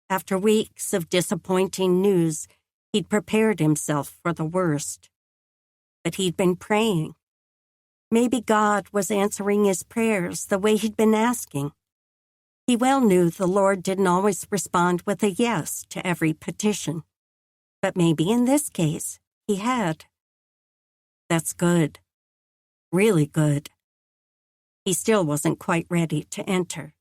Speaker 1: After weeks of disappointing news, he'd prepared himself for the worst. But he'd been praying. Maybe God was answering his prayers the way he'd been asking. He well knew the Lord didn't always respond with a yes to every petition. But maybe in this case, he had. That's good. Really good. He still wasn't quite ready to enter.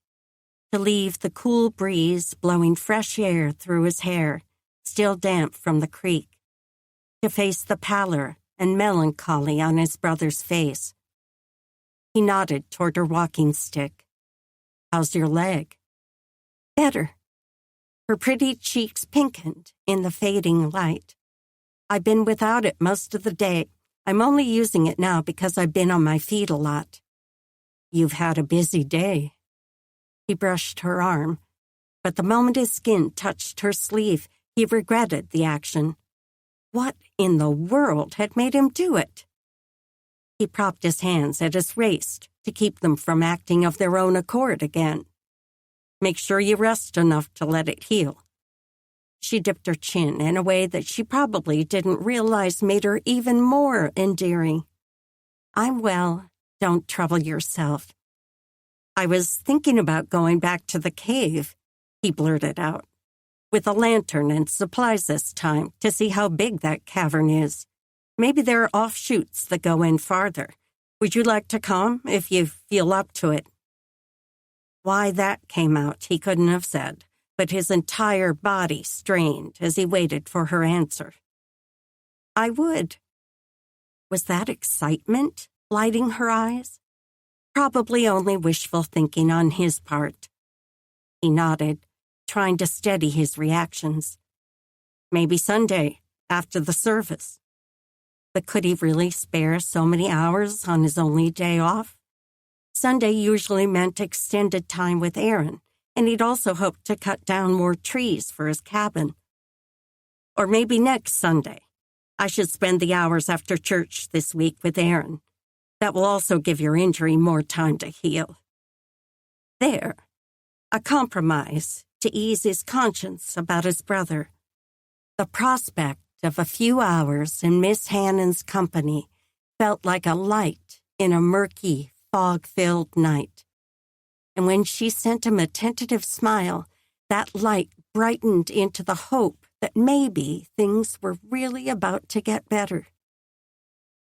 Speaker 1: To leave the cool breeze blowing fresh air through his hair, still damp from the creek. To face the pallor and melancholy on his brother's face. He nodded toward her walking stick. How's your leg? Better. Her pretty cheeks pinkened in the fading light. I've been without it most of the day. I'm only using it now because I've been on my feet a lot. You've had a busy day. He brushed her arm, but the moment his skin touched her sleeve, he regretted the action. What in the world had made him do it? He propped his hands at his waist to keep them from acting of their own accord again. Make sure you rest enough to let it heal. She dipped her chin in a way that she probably didn't realize made her even more endearing. I'm well. Don't trouble yourself. I was thinking about going back to the cave, he blurted out, with a lantern and supplies this time to see how big that cavern is. Maybe there are offshoots that go in farther. Would you like to come if you feel up to it? Why that came out, he couldn't have said, but his entire body strained as he waited for her answer. I would. Was that excitement lighting her eyes? Probably only wishful thinking on his part. He nodded, trying to steady his reactions. Maybe Sunday, after the service. But could he really spare so many hours on his only day off? Sunday usually meant extended time with Aaron, and he'd also hoped to cut down more trees for his cabin. Or maybe next Sunday. I should spend the hours after church this week with Aaron. That will also give your injury more time to heal. There, a compromise to ease his conscience about his brother. The prospect of a few hours in Miss Hannon's company felt like a light in a murky, fog-filled night. And when she sent him a tentative smile, that light brightened into the hope that maybe things were really about to get better.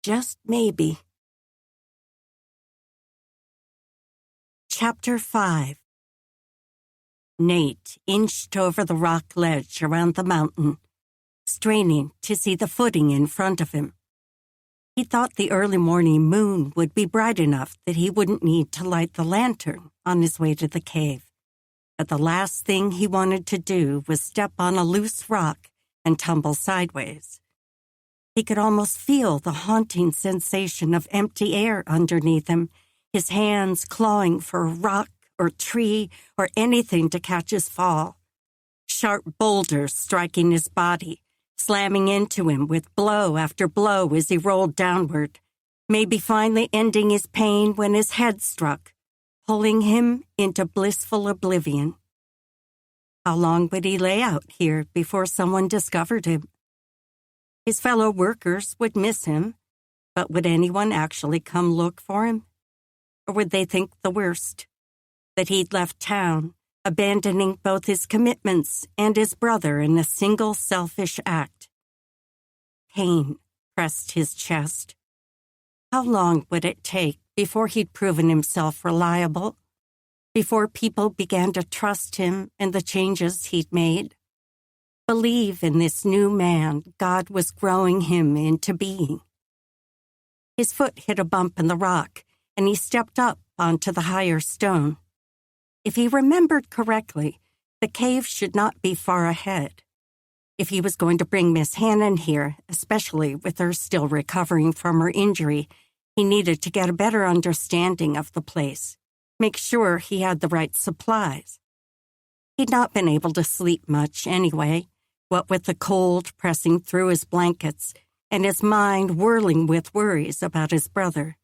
Speaker 1: Just maybe. Chapter 5. Nate inched over the rock ledge around the mountain, straining to see the footing in front of him. He thought the early morning moon would be bright enough that he wouldn't need to light the lantern on his way to the cave. But the last thing he wanted to do was step on a loose rock and tumble sideways. He could almost feel the haunting sensation of empty air underneath him, his hands clawing for a rock or tree or anything to catch his fall. Sharp boulders striking his body, slamming into him with blow after blow as he rolled downward, maybe finally ending his pain when his head struck, pulling him into blissful oblivion. How long would he lay out here before someone discovered him? His fellow workers would miss him, but would anyone actually come look for him? Or would they think the worst, that he'd left town, abandoning both his commitments and his brother in a single selfish act? Pain pressed his chest. How long would it take before he'd proven himself reliable, before people began to trust him and the changes he'd made? Believe in this new man God was growing him into being. His foot hit a bump in the rock, and he stepped up onto the higher stone. If he remembered correctly, the cave should not be far ahead. If he was going to bring Miss Hannon here, especially with her still recovering from her injury, he needed to get a better understanding of the place, make sure he had the right supplies. He'd not been able to sleep much anyway, what with the cold pressing through his blankets and his mind whirling with worries about his brother.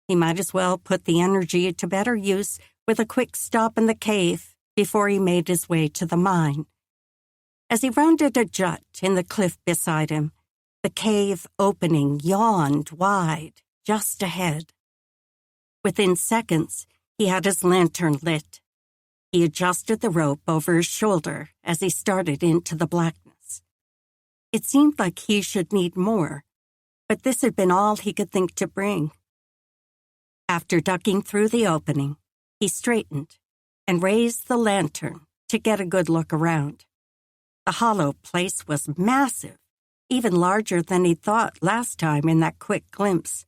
Speaker 1: He might as well put the energy to better use with a quick stop in the cave before he made his way to the mine. As he rounded a jut in the cliff beside him, the cave opening yawned wide just ahead. Within seconds, he had his lantern lit. He adjusted the rope over his shoulder as he started into the blackness. It seemed like he should need more, but this had been all he could think to bring. After ducking through the opening, he straightened and raised the lantern to get a good look around. The hollow place was massive, even larger than he'd thought last time in that quick glimpse.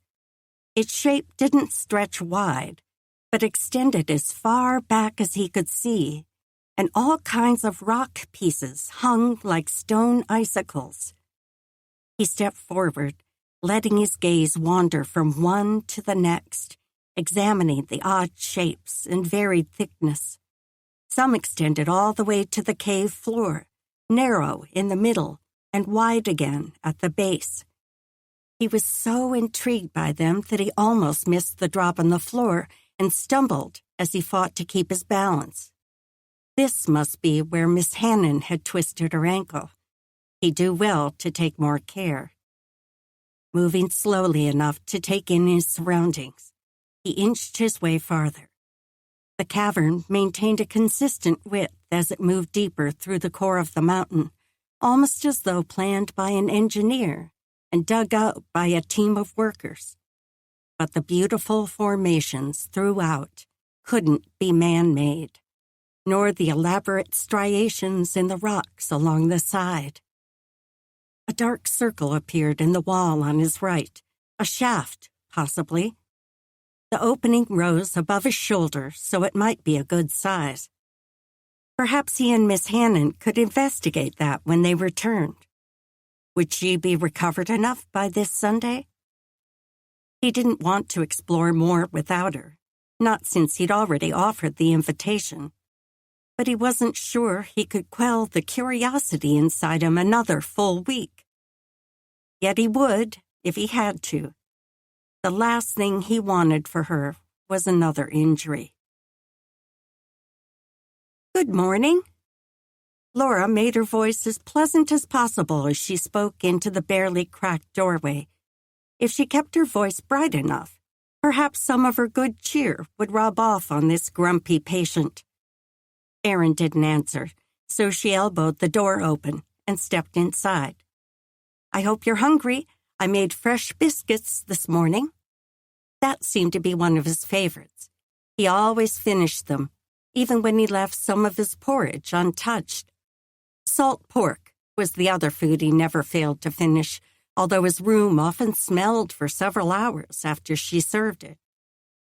Speaker 1: Its shape didn't stretch wide, but extended as far back as he could see, and all kinds of rock pieces hung like stone icicles. He stepped forward, letting his gaze wander from one to the next, examining the odd shapes and varied thickness. Some extended all the way to the cave floor, narrow in the middle and wide again at the base. He was so intrigued by them that he almost missed the drop on the floor and stumbled as he fought to keep his balance. This must be where Miss Hannon had twisted her ankle. He'd do well to take more care. Moving slowly enough to take in his surroundings, he inched his way farther. The cavern maintained a consistent width as it moved deeper through the core of the mountain, almost as though planned by an engineer and dug out by a team of workers. But the beautiful formations throughout couldn't be man-made, nor the elaborate striations in the rocks along the side. A dark circle appeared in the wall on his right, a shaft, possibly. The opening rose above his shoulder, so it might be a good size. Perhaps he and Miss Hannon could investigate that when they returned. Would she be recovered enough by this Sunday? He didn't want to explore more without her, not since he'd already offered the invitation. But he wasn't sure he could quell the curiosity inside him another full week. Yet he would, if he had to. The last thing he wanted for her was another injury. "Good morning." Laura made her voice as pleasant as possible as she spoke into the barely cracked doorway. If she kept her voice bright enough, Perhaps some of her good cheer would rub off on this grumpy patient. Erin didn't answer, so she elbowed the door open and stepped inside. "I hope you're hungry. I made fresh biscuits this morning." That seemed to be one of his favorites. He always finished them, even when he left some of his porridge untouched. Salt pork was the other food he never failed to finish, although his room often smelled for several hours after she served it.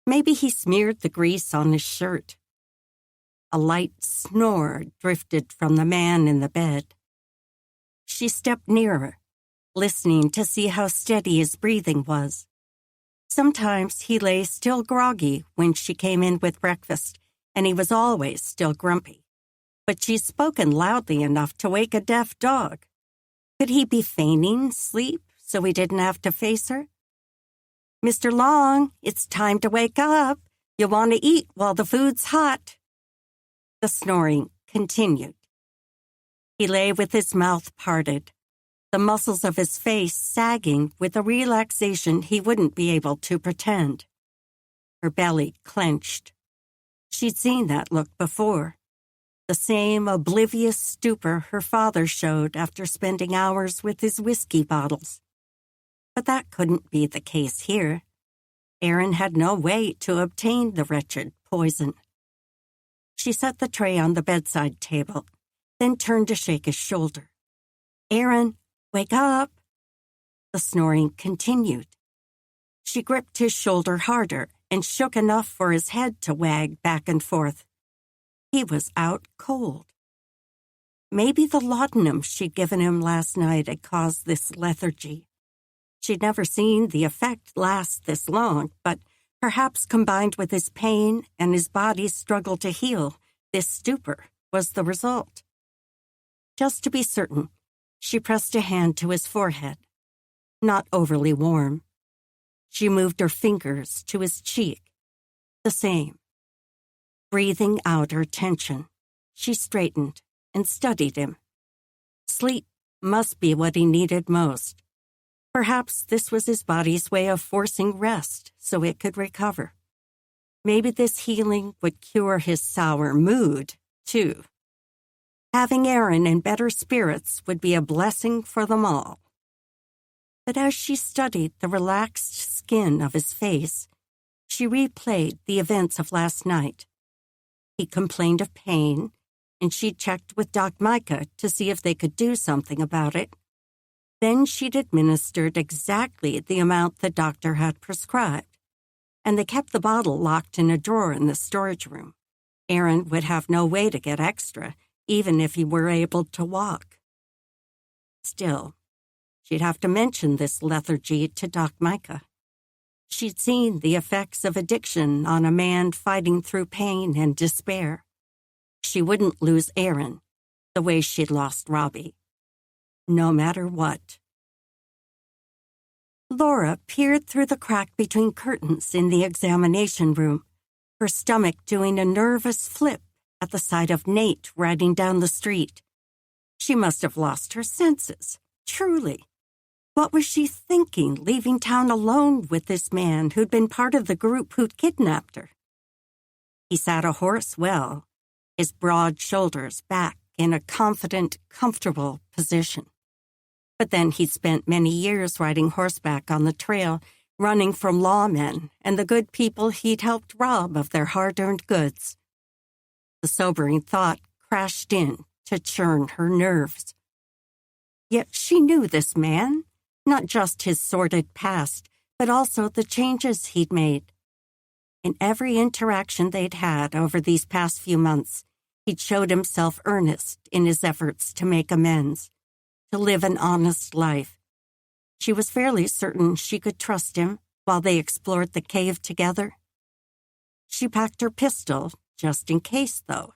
Speaker 1: Maybe he smeared the grease on his shirt. A light snore drifted from the man in the bed. She stepped nearer, listening to see how steady his breathing was. Sometimes he lay still groggy when she came in with breakfast, and he was always still grumpy. But she'd spoken loudly enough to wake a deaf dog. Could he be feigning sleep so he didn't have to face her? "Mr. Long, it's time to wake up. You want to eat while the food's hot." The snoring continued. He lay with his mouth parted, the muscles of his face sagging with a relaxation he wouldn't be able to pretend. Her belly clenched. She'd seen that look before. The same oblivious stupor her father showed after spending hours with his whiskey bottles. But that couldn't be the case here. Erin had no way to obtain the wretched poison. She set the tray on the bedside table, then turned to shake his shoulder. "Erin, wake up." The snoring continued. She gripped his shoulder harder and shook enough for his head to wag back and forth. He was out cold. Maybe the laudanum she'd given him last night had caused this lethargy. She'd never seen the effect last this long, but perhaps combined with his pain and his body's struggle to heal, this stupor was the result. Just to be certain, she pressed a hand to his forehead, not overly warm. She moved her fingers to his cheek, the same. Breathing out her tension, she straightened and studied him. Sleep must be what he needed most. Perhaps this was his body's way of forcing rest so it could recover. Maybe this healing would cure his sour mood, too. Having Erin in better spirits would be a blessing for them all. But as she studied the relaxed skin of his face, she replayed the events of last night. He complained of pain, and she checked with Doc Micah to see if they could do something about it. Then she'd administered exactly the amount the doctor had prescribed, and they kept the bottle locked in a drawer in the storage room. Erin would have no way to get extra, even if he were able to walk. Still, she'd have to mention this lethargy to Doc Micah. She'd seen the effects of addiction on a man fighting through pain and despair. She wouldn't lose Erin the way she'd lost Robbie, no matter what. Laura peered through the crack between curtains in the examination room, her stomach doing a nervous flip at the sight of Nate riding down the street. She must have lost her senses, truly. What was she thinking, leaving town alone with this man who'd been part of the group who'd kidnapped her? He sat a horse well, his broad shoulders back in a confident, comfortable position. But then he'd spent many years riding horseback on the trail, running from lawmen and the good people he'd helped rob of their hard-earned goods. The sobering thought crashed in to churn her nerves. Yet she knew this man, not just his sordid past, but also the changes he'd made. In every interaction they'd had over these past few months, he'd showed himself earnest in his efforts to make amends, to live an honest life. She was fairly certain she could trust him while they explored the cave together. She packed her pistol, just in case, though.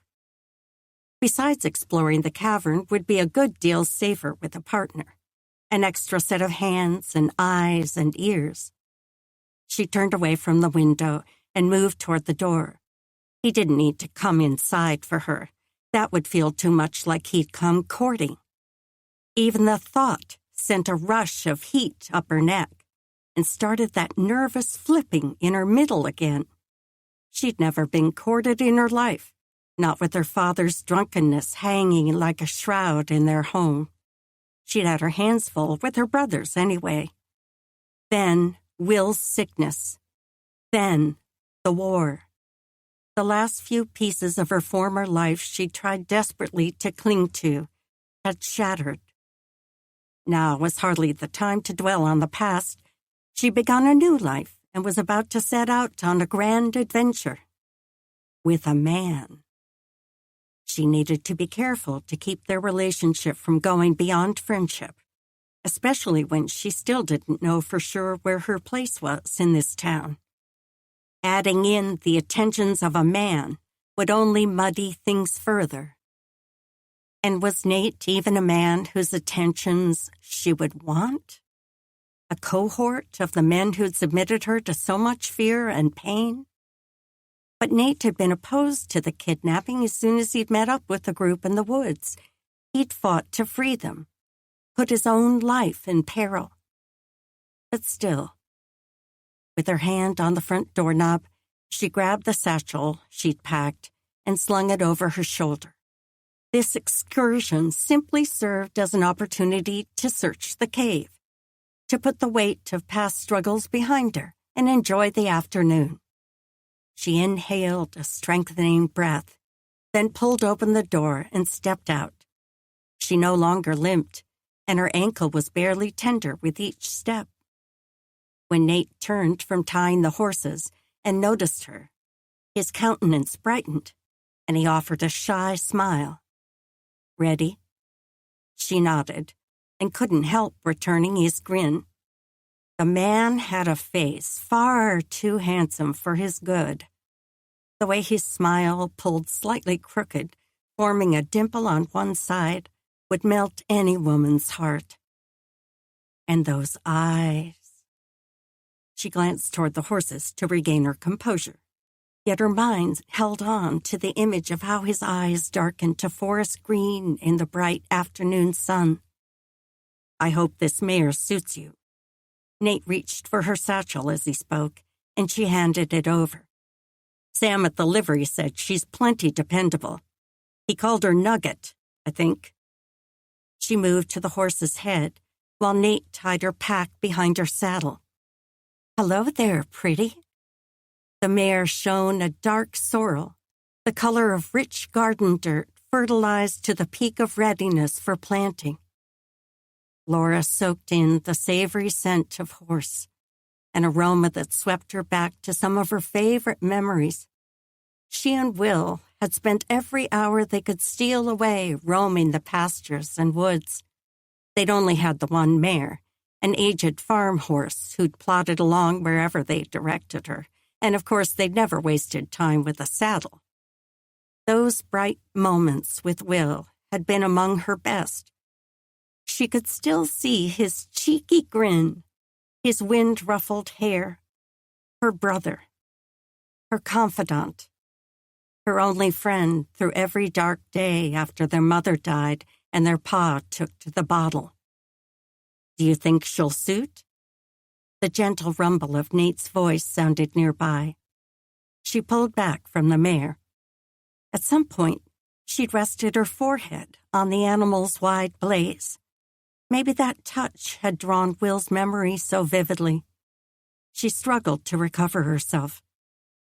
Speaker 1: Besides, exploring the cavern would be a good deal safer with a partner, an extra set of hands and eyes and ears. She turned away from the window and moved toward the door. He didn't need to come inside for her. That would feel too much like he'd come courting. Even the thought sent a rush of heat up her neck, and started that nervous flipping in her middle again. She'd never been courted in her life, not with her father's drunkenness hanging like a shroud in their home. She'd had her hands full with her brothers anyway. Then Will's sickness. Then the war. The last few pieces of her former life she tried desperately to cling to had shattered. Now was hardly the time to dwell on the past. She began a new life and was about to set out on a grand adventure. With a man. She needed to be careful to keep their relationship from going beyond friendship, especially when she still didn't know for sure where her place was in this town. Adding in the attentions of a man would only muddy things further. And was Nate even a man whose attentions she would want? A cohort of the men who'd submitted her to so much fear and pain? But Nate had been opposed to the kidnapping as soon as he'd met up with the group in the woods. He'd fought to free them, put his own life in peril. But still, with her hand on the front doorknob, she grabbed the satchel she'd packed and slung it over her shoulder. This excursion simply served as an opportunity to search the cave, to put the weight of past struggles behind her and enjoy the afternoon. She inhaled a strengthening breath, then pulled open the door and stepped out. She no longer limped, and her ankle was barely tender with each step. When Nate turned from tying the horses and noticed her, his countenance brightened, and he offered a shy smile. "Ready?" She nodded, and couldn't help returning his grin. The man had a face far too handsome for his good. The way his smile pulled slightly crooked, forming a dimple on one side, would melt any woman's heart. And those eyes. She glanced toward the horses to regain her composure, yet her mind held on to the image of how his eyes darkened to forest green in the bright afternoon sun. "I hope this mare suits you." Nate reached for her satchel as he spoke, and she handed it over. "Sam at the livery said she's plenty dependable. He called her Nugget, I think." She moved to the horse's head, while Nate tied her pack behind her saddle. "Hello there, pretty." The mare shone a dark sorrel, the color of rich garden dirt fertilized to the peak of readiness for planting. Laura soaked in the savory scent of horse, an aroma that swept her back to some of her favorite memories. She and Will had spent every hour they could steal away roaming the pastures and woods. They'd only had the one mare, an aged farm horse who'd plodded along wherever they directed her, and of course they'd never wasted time with a saddle. Those bright moments with Will had been among her best. She could still see his cheeky grin, his wind-ruffled hair, her brother, her confidant, her only friend through every dark day after their mother died and their pa took to the bottle. "Do you think she'll suit?" The gentle rumble of Nate's voice sounded nearby. She pulled back from the mare. At some point, she'd rested her forehead on the animal's wide blaze. Maybe that touch had drawn Will's memory so vividly. She struggled to recover herself,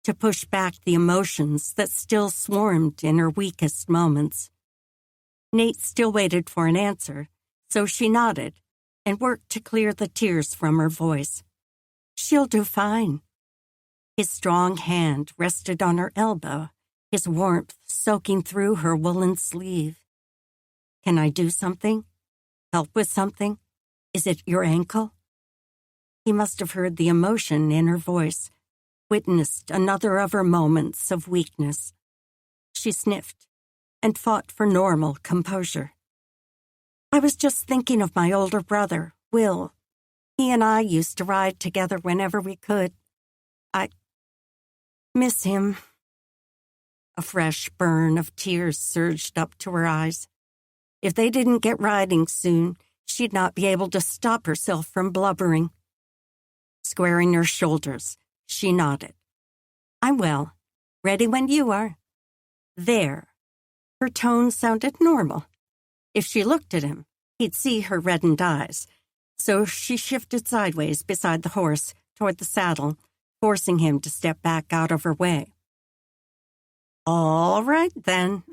Speaker 1: to push back the emotions that still swarmed in her weakest moments. Nate still waited for an answer, so she nodded and worked to clear the tears from her voice. "She'll do fine." His strong hand rested on her elbow, his warmth soaking through her woolen sleeve. "Can I do something? Help with something? Is it your ankle?" He must have heard the emotion in her voice, witnessed another of her moments of weakness. She sniffed and fought for normal composure. "I was just thinking of my older brother, Will. He and I used to ride together whenever we could. I miss him." A fresh burn of tears surged up to her eyes. If they didn't get riding soon, she'd not be able to stop herself from blubbering. Squaring her shoulders, she nodded. "I'm well. Ready when you are." "There." Her tone sounded normal. If she looked at him, he'd see her reddened eyes. So she shifted sideways beside the horse toward the saddle, forcing him to step back out of her way. "All right, then."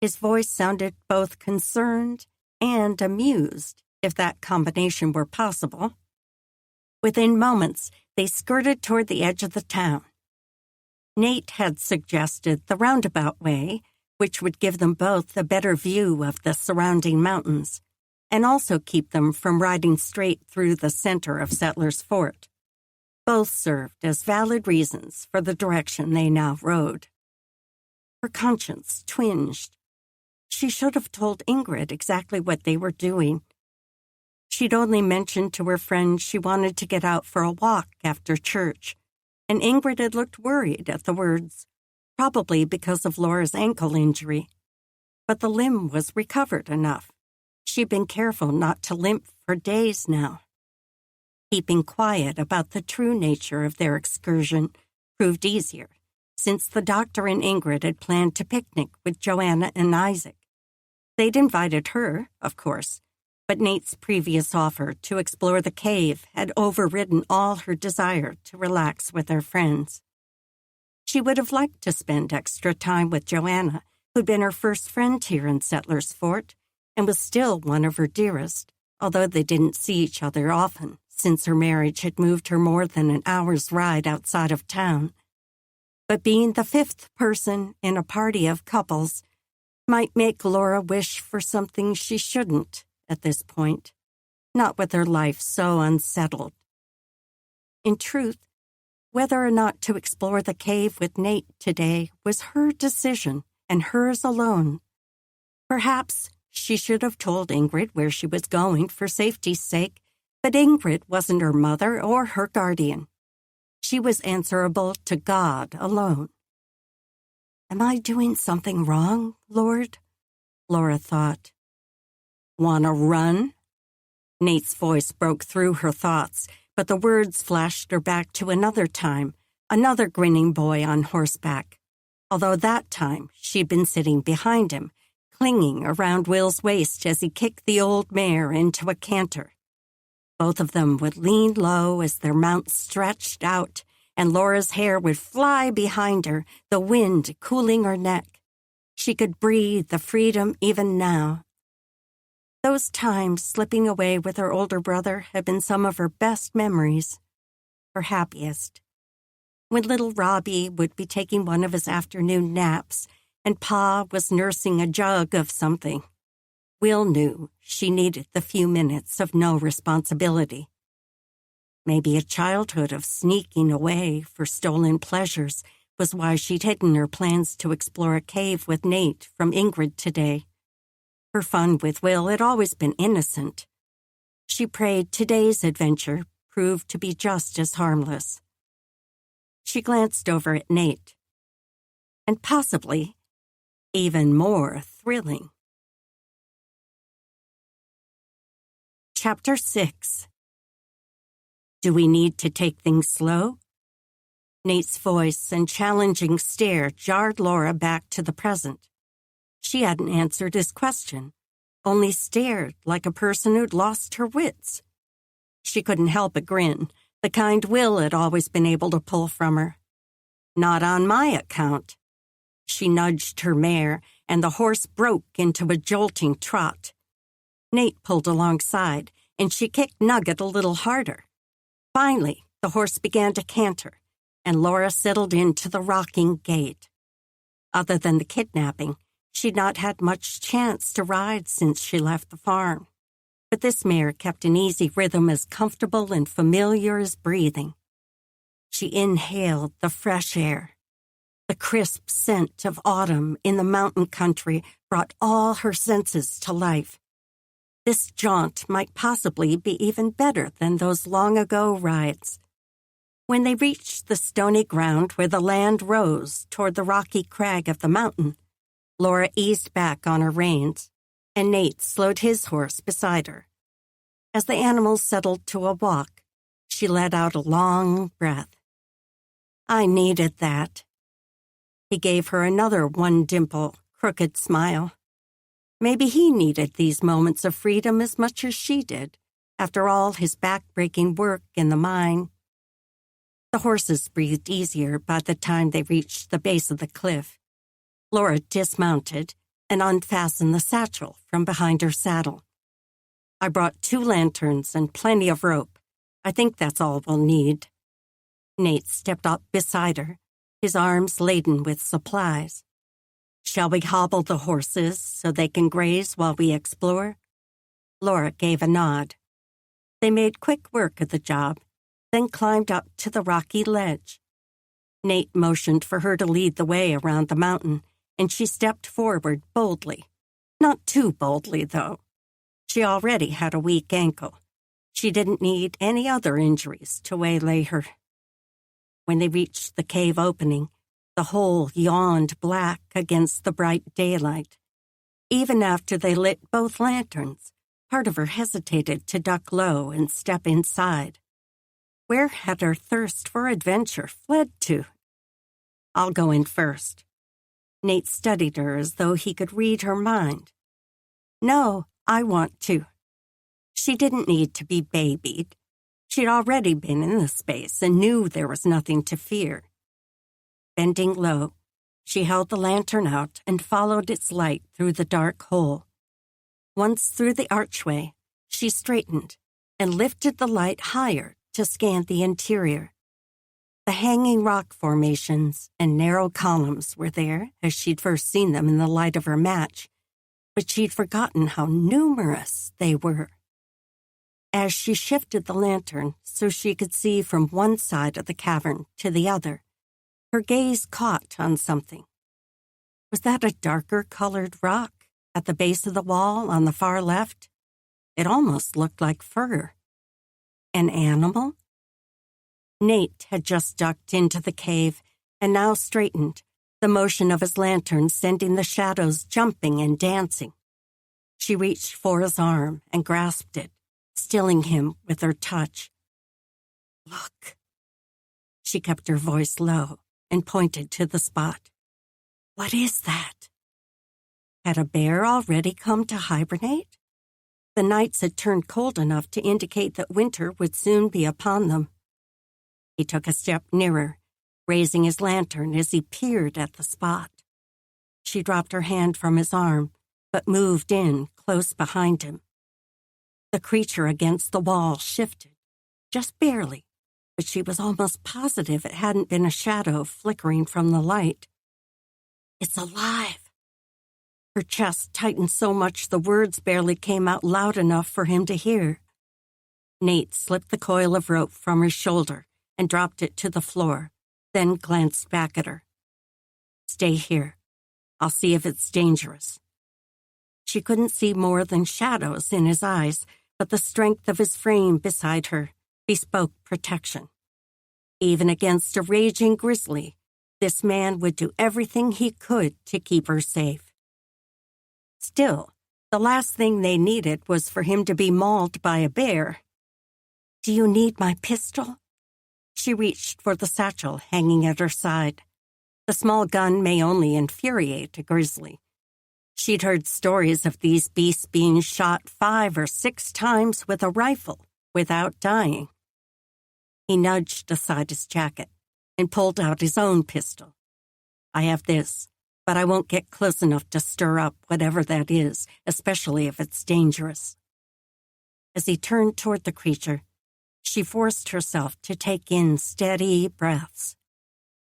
Speaker 1: His voice sounded both concerned and amused, if that combination were possible. Within moments, they skirted toward the edge of the town. Nate had suggested the roundabout way, which would give them both a better view of the surrounding mountains, and also keep them from riding straight through the center of Settlers Fort. Both served as valid reasons for the direction they now rode. Her conscience twinged. She should have told Ingrid exactly what they were doing. She'd only mentioned to her friend she wanted to get out for a walk after church, and Ingrid had looked worried at the words, probably because of Laura's ankle injury. But the limb was recovered enough. She'd been careful not to limp for days now. Keeping quiet about the true nature of their excursion proved easier, since the doctor and Ingrid had planned to picnic with Joanna and Isaac. They'd invited her, of course, but Nate's previous offer to explore the cave had overridden all her desire to relax with her friends. She would have liked to spend extra time with Joanna, who'd been her first friend here in Settlers Fort, and was still one of her dearest, although they didn't see each other often, since her marriage had moved her more than an hour's ride outside of town. But being the fifth person in a party of couples might make Laura wish for something she shouldn't at this point, not with her life so unsettled. In truth, whether or not to explore the cave with Nate today was her decision and hers alone. Perhaps she should have told Ingrid where she was going for safety's sake, but Ingrid wasn't her mother or her guardian. She was answerable to God alone. "Am I doing something wrong, Lord?" Laura thought. "Wanna run?" Nate's voice broke through her thoughts, but the words flashed her back to another time, another grinning boy on horseback, although that time she'd been sitting behind him, clinging around Will's waist as he kicked the old mare into a canter. Both of them would lean low as their mounts stretched out, and Laura's hair would fly behind her, the wind cooling her neck. She could breathe the freedom even now. Those times slipping away with her older brother had been some of her best memories, her happiest. When little Robbie would be taking one of his afternoon naps, and Pa was nursing a jug of something, Will knew she needed the few minutes of no responsibility. Maybe a childhood of sneaking away for stolen pleasures was why she'd hidden her plans to explore a cave with Nate from Ingrid today. Her fun with Will had always been innocent. She prayed today's adventure proved to be just as harmless. She glanced over at Nate. And possibly even more thrilling. Chapter 6. Do we need to take things slow? Nate's voice and challenging stare jarred Laura back to the present. She hadn't answered his question, only stared like a person who'd lost her wits. She couldn't help a grin, the kind Will had always been able to pull from her. Not on my account. She nudged her mare, and the horse broke into a jolting trot. Nate pulled alongside, and she kicked Nugget a little harder. Finally, the horse began to canter, and Laura settled into the rocking gait. Other than the kidnapping, she'd not had much chance to ride since she left the farm. But this mare kept an easy rhythm as comfortable and familiar as breathing. She inhaled the fresh air. The crisp scent of autumn in the mountain country brought all her senses to life. This jaunt might possibly be even better than those long-ago rides. When they reached the stony ground where the land rose toward the rocky crag of the mountain, Laura eased back on her reins, and Nate slowed his horse beside her. As the animals settled to a walk, She let out a long breath. I needed that. He gave her another one-dimple, crooked smile. Maybe he needed these moments of freedom as much as she did, after all his back-breaking work in the mine. The horses breathed easier by the time they reached the base of the cliff. Laura dismounted and unfastened the satchel from behind her saddle. I brought 2 lanterns and plenty of rope. I think that's all we'll need. Nate stepped up beside her, his arms laden with supplies. Shall we hobble the horses so they can graze while we explore? Laura gave a nod. They made quick work of the job, then climbed up to the rocky ledge. Nate motioned for her to lead the way around the mountain, and she stepped forward boldly. Not too boldly, though. She already had a weak ankle. She didn't need any other injuries to waylay her. When they reached the cave opening, the hole yawned black against the bright daylight. Even after they lit both lanterns, part of her hesitated to duck low and step inside. Where had her thirst for adventure fled to? I'll go in first. Nate studied her as though he could read her mind. No, I want to. She didn't need to be babied. She'd already been in the space and knew there was nothing to fear. Bending low, she held the lantern out and followed its light through the dark hole. Once through the archway, she straightened and lifted the light higher to scan the interior. The hanging rock formations and narrow columns were there as she'd first seen them in the light of her match, but she'd forgotten how numerous they were. As she shifted the lantern so she could see from one side of the cavern to the other, her gaze caught on something. Was that a darker-colored rock at the base of the wall on the far left? It almost looked like fur. An animal? Nate had just ducked into the cave and now straightened, the motion of his lantern sending the shadows jumping and dancing. She reached for his arm and grasped it, stilling him with her touch. Look. She kept her voice low and pointed to the spot. What is that? Had a bear already come to hibernate? The nights had turned cold enough to indicate that winter would soon be upon them. He took a step nearer, raising his lantern as he peered at the spot. She dropped her hand from his arm, but moved in close behind him. The creature against the wall shifted, just barely, but she was almost positive it hadn't been a shadow flickering from the light. It's alive. Her chest tightened so much the words barely came out loud enough for him to hear. Nate slipped the coil of rope from her shoulder and dropped it to the floor, then glanced back at her. Stay here. I'll see if it's dangerous. She couldn't see more than shadows in his eyes, but the strength of his frame beside her bespoke protection. Even against a raging grizzly, this man would do everything he could to keep her safe. Still, the last thing they needed was for him to be mauled by a bear. Do you need my pistol? She reached for the satchel hanging at her side. The small gun may only infuriate a grizzly. She'd heard stories of these beasts being shot 5 or 6 times with a rifle without dying. He nudged aside his jacket and pulled out his own pistol. I have this, but I won't get close enough to stir up whatever that is, especially if it's dangerous. As he turned toward the creature, she forced herself to take in steady breaths.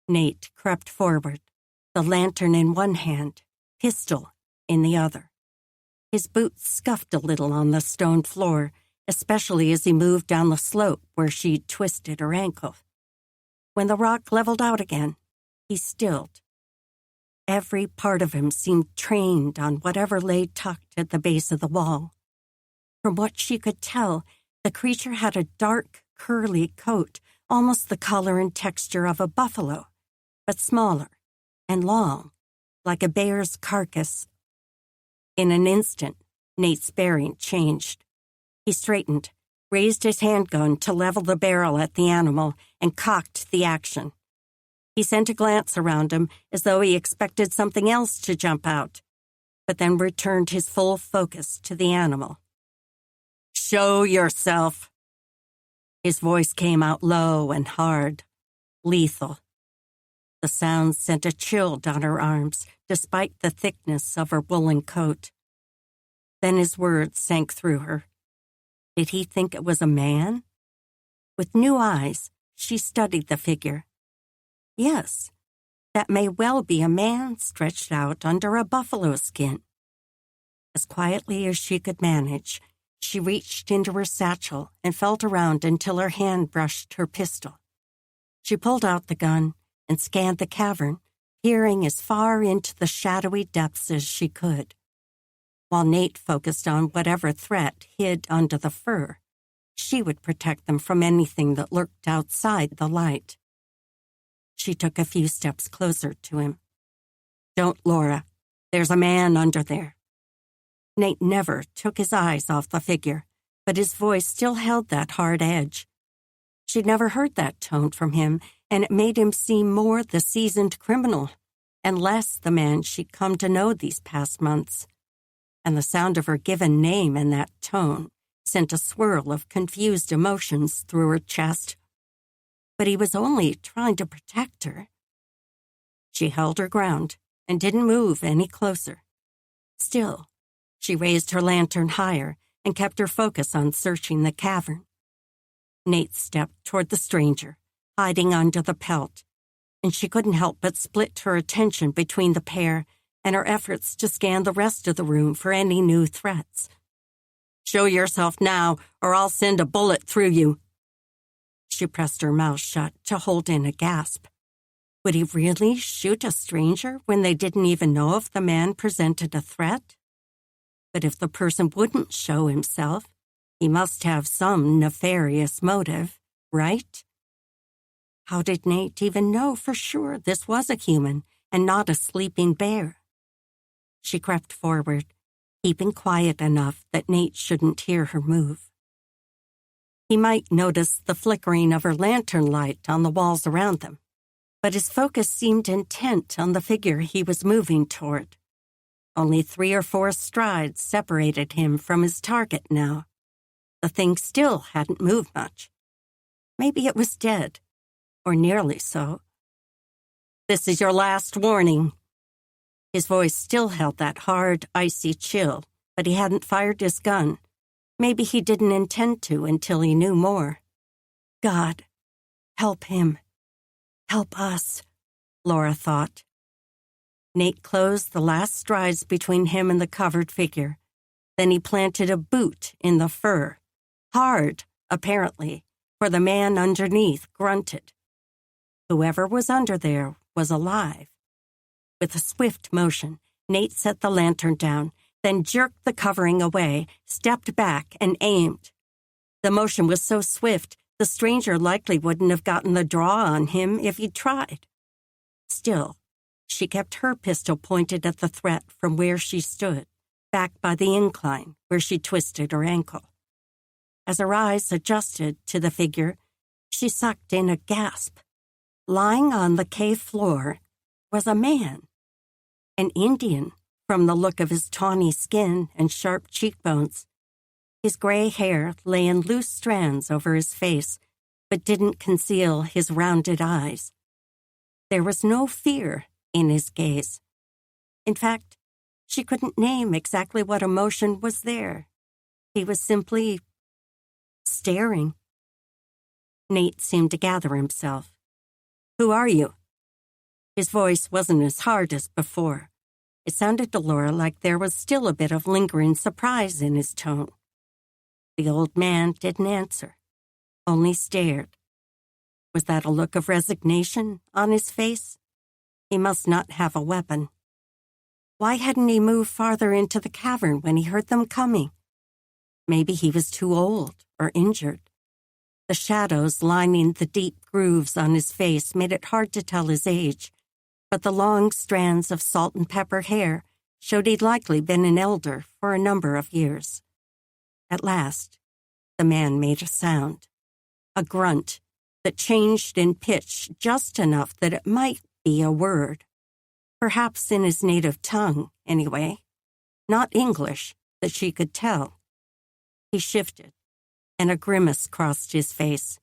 Speaker 1: Nate crept forward, the lantern in one hand, pistol in the other. His boots scuffed a little on the stone floor, especially as he moved down the slope where she'd twisted her ankle. When the rock leveled out again, he stilled. Every part of him seemed trained on whatever lay tucked at the base of the wall. From what she could tell, the creature had a dark, curly coat, almost the color and texture of a buffalo, but smaller and long, like a bear's carcass. In an instant, Nate's bearing changed. He straightened, raised his handgun to level the barrel at the animal, and cocked the action. He sent a glance around him as though he expected something else to jump out, but then returned his full focus to the animal. "Show yourself." His voice came out low and hard, lethal. The sound sent a chill down her arms, despite the thickness of her woolen coat. Then his words sank through her. Did he think it was a man? With new eyes, she studied the figure. Yes, that may well be a man stretched out under a buffalo skin. As quietly as she could manage, she reached into her satchel and felt around until her hand brushed her pistol. She pulled out the gun and scanned the cavern, peering as far into the shadowy depths as she could. While Nate focused on whatever threat hid under the fur, she would protect them from anything that lurked outside the light. She took a few steps closer to him. "Don't, Laura. There's a man under there." Nate never took his eyes off the figure, but his voice still held that hard edge. She'd never heard that tone from him, and it made him seem more the seasoned criminal and less the man she'd come to know these past months. And the sound of her given name in that tone sent a swirl of confused emotions through her chest. But he was only trying to protect her. She held her ground and didn't move any closer. Still, she raised her lantern higher and kept her focus on searching the cavern. Nate stepped toward the stranger, hiding under the pelt, and she couldn't help but split her attention between the pair and her efforts to scan the rest of the room for any new threats. "Show yourself now, or I'll send a bullet through you." She pressed her mouth shut to hold in a gasp. Would he really shoot a stranger when they didn't even know if the man presented a threat? But if the person wouldn't show himself, he must have some nefarious motive, right? How did Nate even know for sure this was a human and not a sleeping bear? She crept forward, keeping quiet enough that Nate shouldn't hear her move. He might notice the flickering of her lantern light on the walls around them, but his focus seemed intent on the figure he was moving toward. Only 3 or 4 strides separated him from his target now. The thing still hadn't moved much. Maybe it was dead, or nearly so. "This is your last warning." His voice still held that hard, icy chill, but he hadn't fired his gun. Maybe he didn't intend to until he knew more. God, help him. Help us, Laura thought. Nate closed the last strides between him and the covered figure. Then he planted a boot in the fur. Hard, apparently, for the man underneath grunted. Whoever was under there was alive. With a swift motion, Nate set the lantern down, then jerked the covering away, stepped back, and aimed. The motion was so swift, the stranger likely wouldn't have gotten the draw on him if he'd tried. Still, she kept her pistol pointed at the threat from where she stood, back by the incline where she twisted her ankle. As her eyes adjusted to the figure, she sucked in a gasp. Lying on the cave floor was a man, an Indian from the look of his tawny skin and sharp cheekbones. His gray hair lay in loose strands over his face, but didn't conceal his rounded eyes. There was no fear in his gaze. In fact, she couldn't name exactly what emotion was there. He was simply staring. Nate seemed to gather himself. "Who are you?" His voice wasn't as hard as before. It sounded to Laura like there was still a bit of lingering surprise in his tone. The old man didn't answer, only stared. Was that a look of resignation on his face? He must not have a weapon. Why hadn't he moved farther into the cavern when he heard them coming? Maybe he was too old or injured. The shadows lining the deep grooves on his face made it hard to tell his age, but the long strands of salt and pepper hair showed he'd likely been an elder for a number of years. At last, The man made a sound, a grunt that changed in pitch just enough that it might be a word. Perhaps in his native tongue, anyway. Not English, that she could tell. He shifted, and a grimace crossed his face.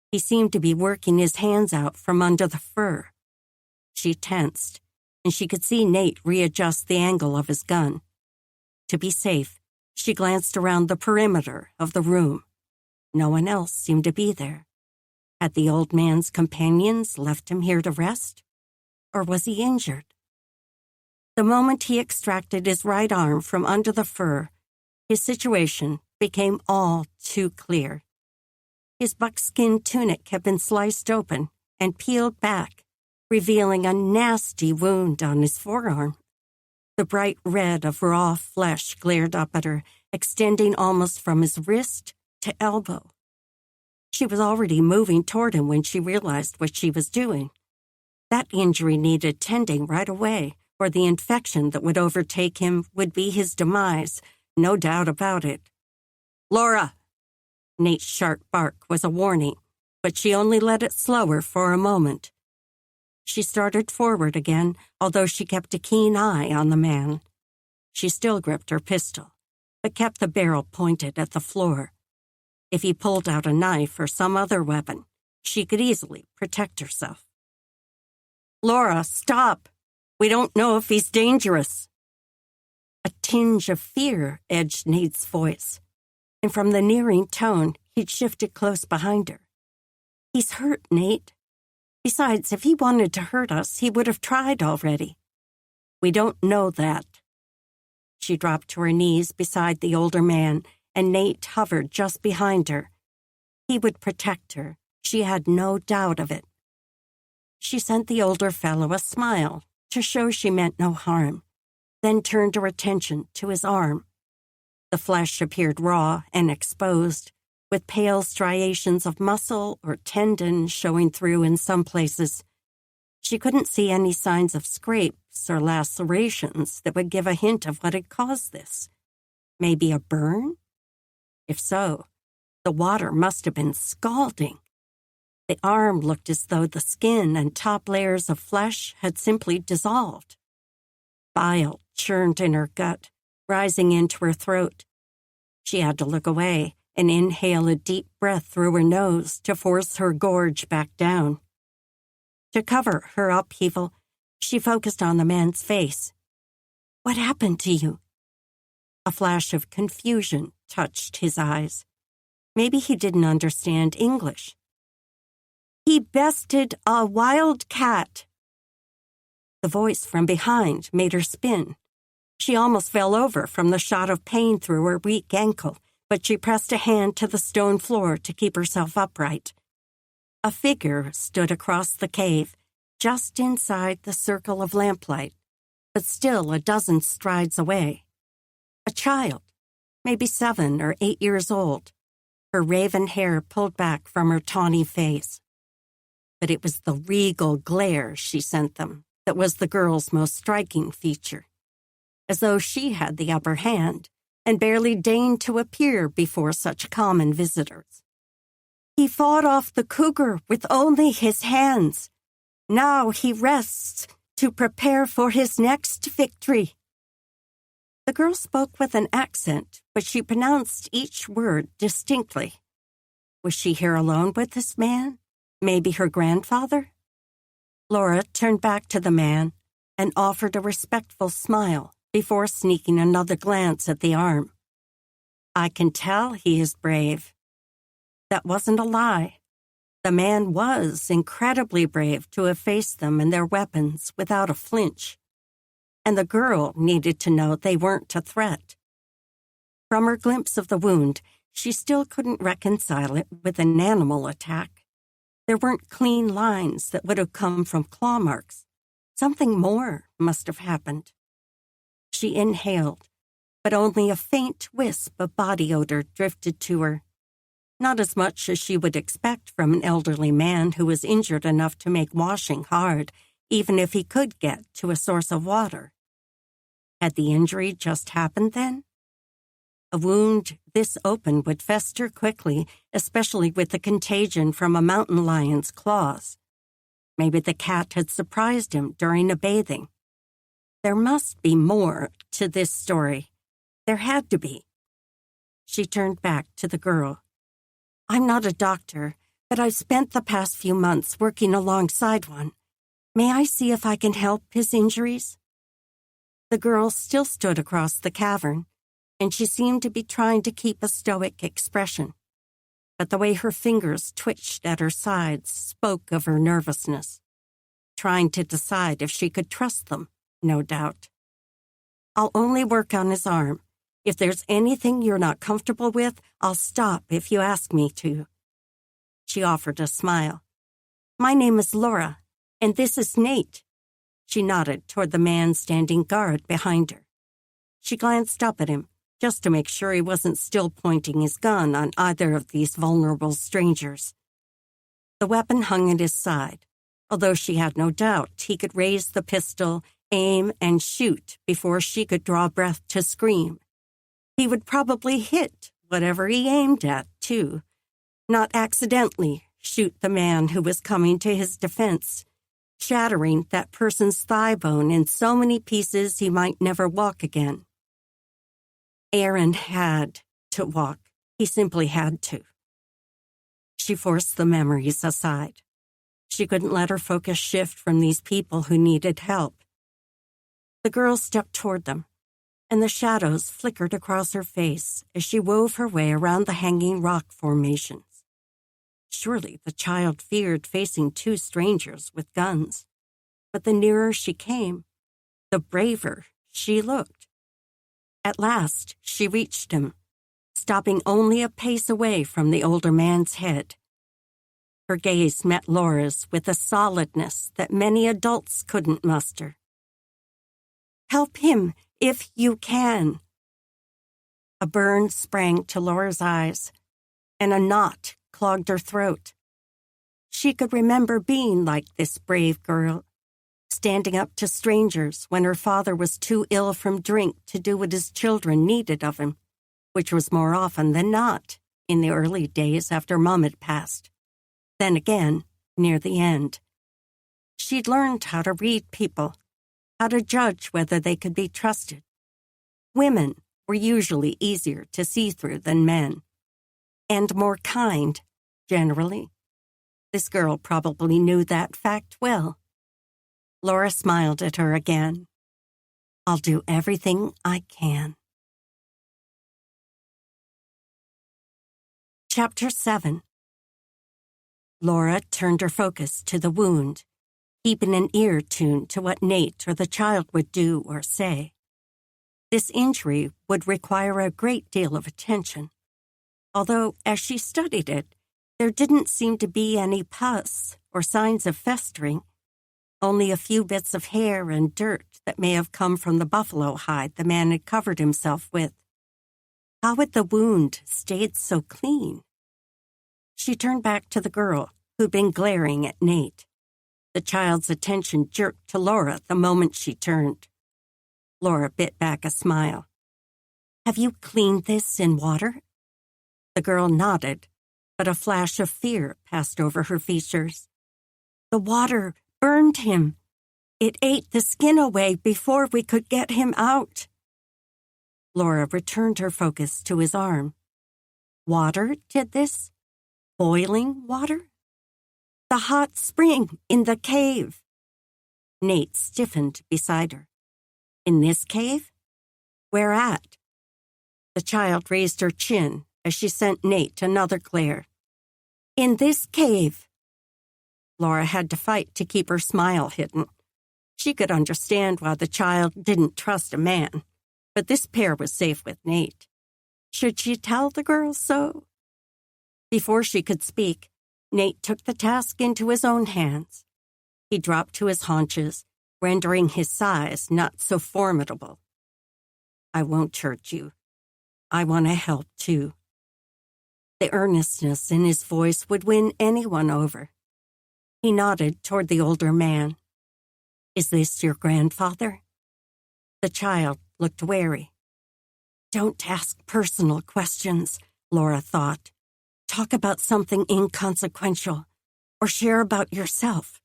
Speaker 1: He seemed to be working his hands out from under the fur. She tensed, and she could see Nate readjust the angle of his gun. To be safe, she glanced around the perimeter of the room. No one else seemed to be there. Had the old man's companions left him here to rest? Or was he injured? The moment he extracted his right arm from under the fur, his situation became all too clear. His buckskin tunic had been sliced open and peeled back, revealing a nasty wound on his forearm. The bright red of raw flesh glared up at her, extending almost from his wrist to elbow. She was already moving toward him when she realized what she was doing. That injury needed tending right away, or the infection that would overtake him would be his demise, no doubt about it. "Laura!" Nate's sharp bark was a warning, but she only let it slow her for a moment. She started forward again, although she kept a keen eye on the man. She still gripped her pistol, but kept the barrel pointed at the floor. If he pulled out a knife or some other weapon, she could easily protect herself. "Laura, stop! We don't know if he's dangerous." A tinge of fear edged Nate's voice, and from the nearing tone, he'd shifted close behind her. "He's hurt, Nate. Besides, if he wanted to hurt us, he would have tried already." "We don't know that." She dropped to her knees beside the older man, and Nate hovered just behind her. He would protect her. She had no doubt of it. She sent the older fellow a smile to show she meant no harm, then turned her attention to his arm. The flesh appeared raw and exposed, with pale striations of muscle or tendon showing through in some places. She couldn't see any signs of scrapes or lacerations that would give a hint of what had caused this. Maybe a burn? If so, the water must have been scalding. The arm looked as though the skin and top layers of flesh had simply dissolved. Bile churned in her gut, rising into her throat. She had to look away and inhale a deep breath through her nose to force her gorge back down. To cover her upheaval, she focused on the man's face. "What happened to you?" A flash of confusion touched his eyes. Maybe he didn't understand English. "He bested a wild cat." The voice from behind made her spin. She almost fell over from the shot of pain through her weak ankle, but she pressed a hand to the stone floor to keep herself upright. A figure stood across the cave, just inside the circle of lamplight, but still a dozen strides away. A child, maybe 7 or 8 years old, her raven hair pulled back from her tawny face. But it was the regal glare she sent them that was the girl's most striking feature, as though she had the upper hand and barely deigned to appear before such common visitors. "He fought off the cougar with only his hands. Now he rests to prepare for his next victory." The girl spoke with an accent, but she pronounced each word distinctly. Was she here alone with this man? Maybe her grandfather? Laura turned back to the man and offered a respectful smile before sneaking another glance at the arm. "I can tell he is brave." That wasn't a lie. The man was incredibly brave to have faced them and their weapons without a flinch. And the girl needed to know they weren't a threat. From her glimpse of the wound, she still couldn't reconcile it with an animal attack. There weren't clean lines that would have come from claw marks. Something more must have happened. She inhaled, but only a faint wisp of body odor drifted to her. Not as much as she would expect from an elderly man who was injured enough to make washing hard, even if he could get to a source of water. Had the injury just happened then? A wound this open would fester quickly, especially with the contagion from a mountain lion's claws. Maybe the cat had surprised him during a bathing. There must be more to this story. There had to be. She turned back to the girl. I'm not a doctor, but I've spent the past few months working alongside one. May I see if I can help his injuries? The girl still stood across the cavern, and she seemed to be trying to keep a stoic expression. But the way her fingers twitched at her sides spoke of her nervousness, trying to decide if she could trust them, no doubt. I'll only work on his arm. If there's anything you're not comfortable with, I'll stop if you ask me to. She offered a smile. My name is Laura, and this is Nate. She nodded toward the man standing guard behind her. She glanced up at him, just to make sure he wasn't still pointing his gun on either of these vulnerable strangers. The weapon hung at his side, although she had no doubt he could raise the pistol, aim, and shoot before she could draw breath to scream. He would probably hit whatever he aimed at, too, not accidentally shoot the man who was coming to his defense, shattering that person's thigh bone in so many pieces he might never walk again. Aaron had to walk. He simply had to. She forced the memories aside. She couldn't let her focus shift from these people who needed help. The girl stepped toward them, and the shadows flickered across her face as she wove her way around the hanging rock formations. Surely the child feared facing two strangers with guns, but the nearer she came, the braver she looked. At last, she reached him, stopping only a pace away from the older man's head. Her gaze met Laura's with a solidness that many adults couldn't muster. Help him if you can. A burn sprang to Laura's eyes, and a knot clogged her throat. She could remember being like this brave girl, standing up to strangers when her father was too ill from drink to do what his children needed of him, which was more often than not in the early days after Mom had passed. Then again, near the end. She'd learned how to read people, how to judge whether they could be trusted. Women were usually easier to see through than men, and more kind, generally. This girl probably knew that fact well. Laura smiled at her again. I'll do everything I can. Chapter 7. Laura turned her focus to the wound, keeping an ear tuned to what Nate or the child would do or say. This injury would require a great deal of attention, although as she studied it, there didn't seem to be any pus or signs of festering, only a few bits of hair and dirt that may have come from the buffalo hide the man had covered himself with. How had the wound stayed so clean? She turned back to the girl, who'd been glaring at Nate. The child's attention jerked to Laura the moment she turned. Laura bit back a smile. Have you cleaned this in water? The girl nodded, but a flash of fear passed over her features. The water burned him. It ate the skin away before we could get him out. Laura returned her focus to his arm. Water did this? Boiling water? The hot spring in the cave. Nate stiffened beside her. In this cave? Where at? The child raised her chin as she sent Nate another glare. In this cave. Laura had to fight to keep her smile hidden. She could understand why the child didn't trust a man, but this pair was safe with Nate. Should she tell the girl so? Before she could speak, Nate took the task into his own hands. He dropped to his haunches, rendering his size not so formidable. I won't hurt you. I want to help, too. The earnestness in his voice would win anyone over. He nodded toward the older man. Is this your grandfather? The child looked wary. Don't ask personal questions, Laura thought. Talk about something inconsequential, or share about yourself.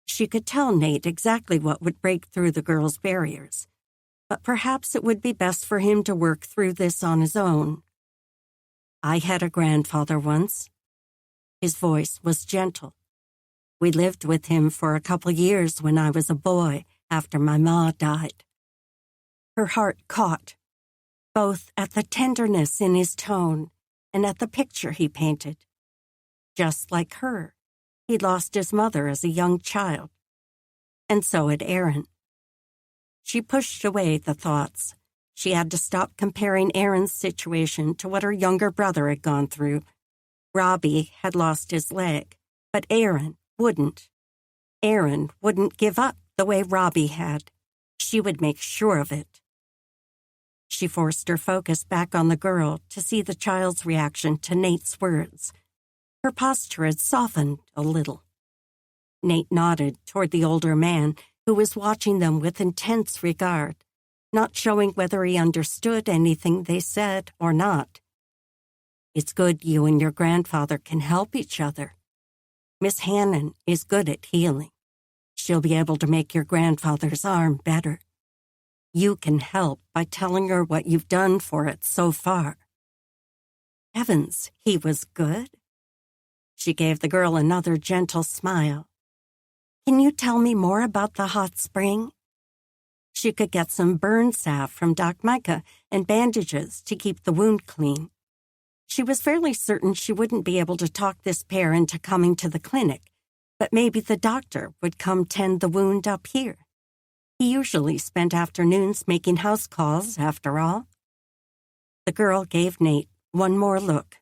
Speaker 1: She could tell Nate exactly what would break through the girl's barriers, but perhaps it would be best for him to work through this on his own. I had a grandfather once. His voice was gentle. We lived with him for a couple years when I was a boy after my ma died. Her heart caught, both at the tenderness in his tone and at the picture he painted. Just like her, he'd lost his mother as a young child. And so had Aaron. She pushed away the thoughts. She had to stop comparing Aaron's situation to what her younger brother had gone through. Robbie had lost his leg, but Aaron wouldn't. Aaron wouldn't give up the way Robbie had. She would make sure of it. She forced her focus back on the girl to see the child's reaction to Nate's words. Her posture had softened a little. Nate nodded toward the older man, who was watching them with intense regard, not showing whether he understood anything they said or not. It's good you and your grandfather can help each other. Miss Hannon is good at healing. She'll be able to make your grandfather's arm better. You can help by telling her what you've done for it so far. Heavens, he was good. She gave the girl another gentle smile. Can you tell me more about the hot spring? She could get some burn salve from Doc Micah and bandages to keep the wound clean. She was fairly certain she wouldn't be able to talk this pair into coming to the clinic, but maybe the doctor would come tend the wound up here. He usually spent afternoons making house calls, after all. The girl gave Nate one more look,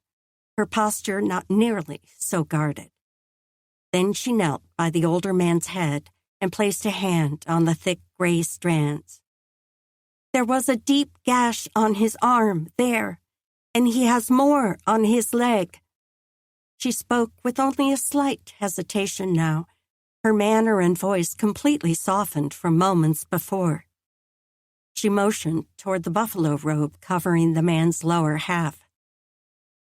Speaker 1: her posture not nearly so guarded. Then she knelt by the older man's head and placed a hand on the thick gray strands. There was a deep gash on his arm there, and he has more on his leg. She spoke with only a slight hesitation now, her manner and voice completely softened from moments before. She motioned toward the buffalo robe covering the man's lower half.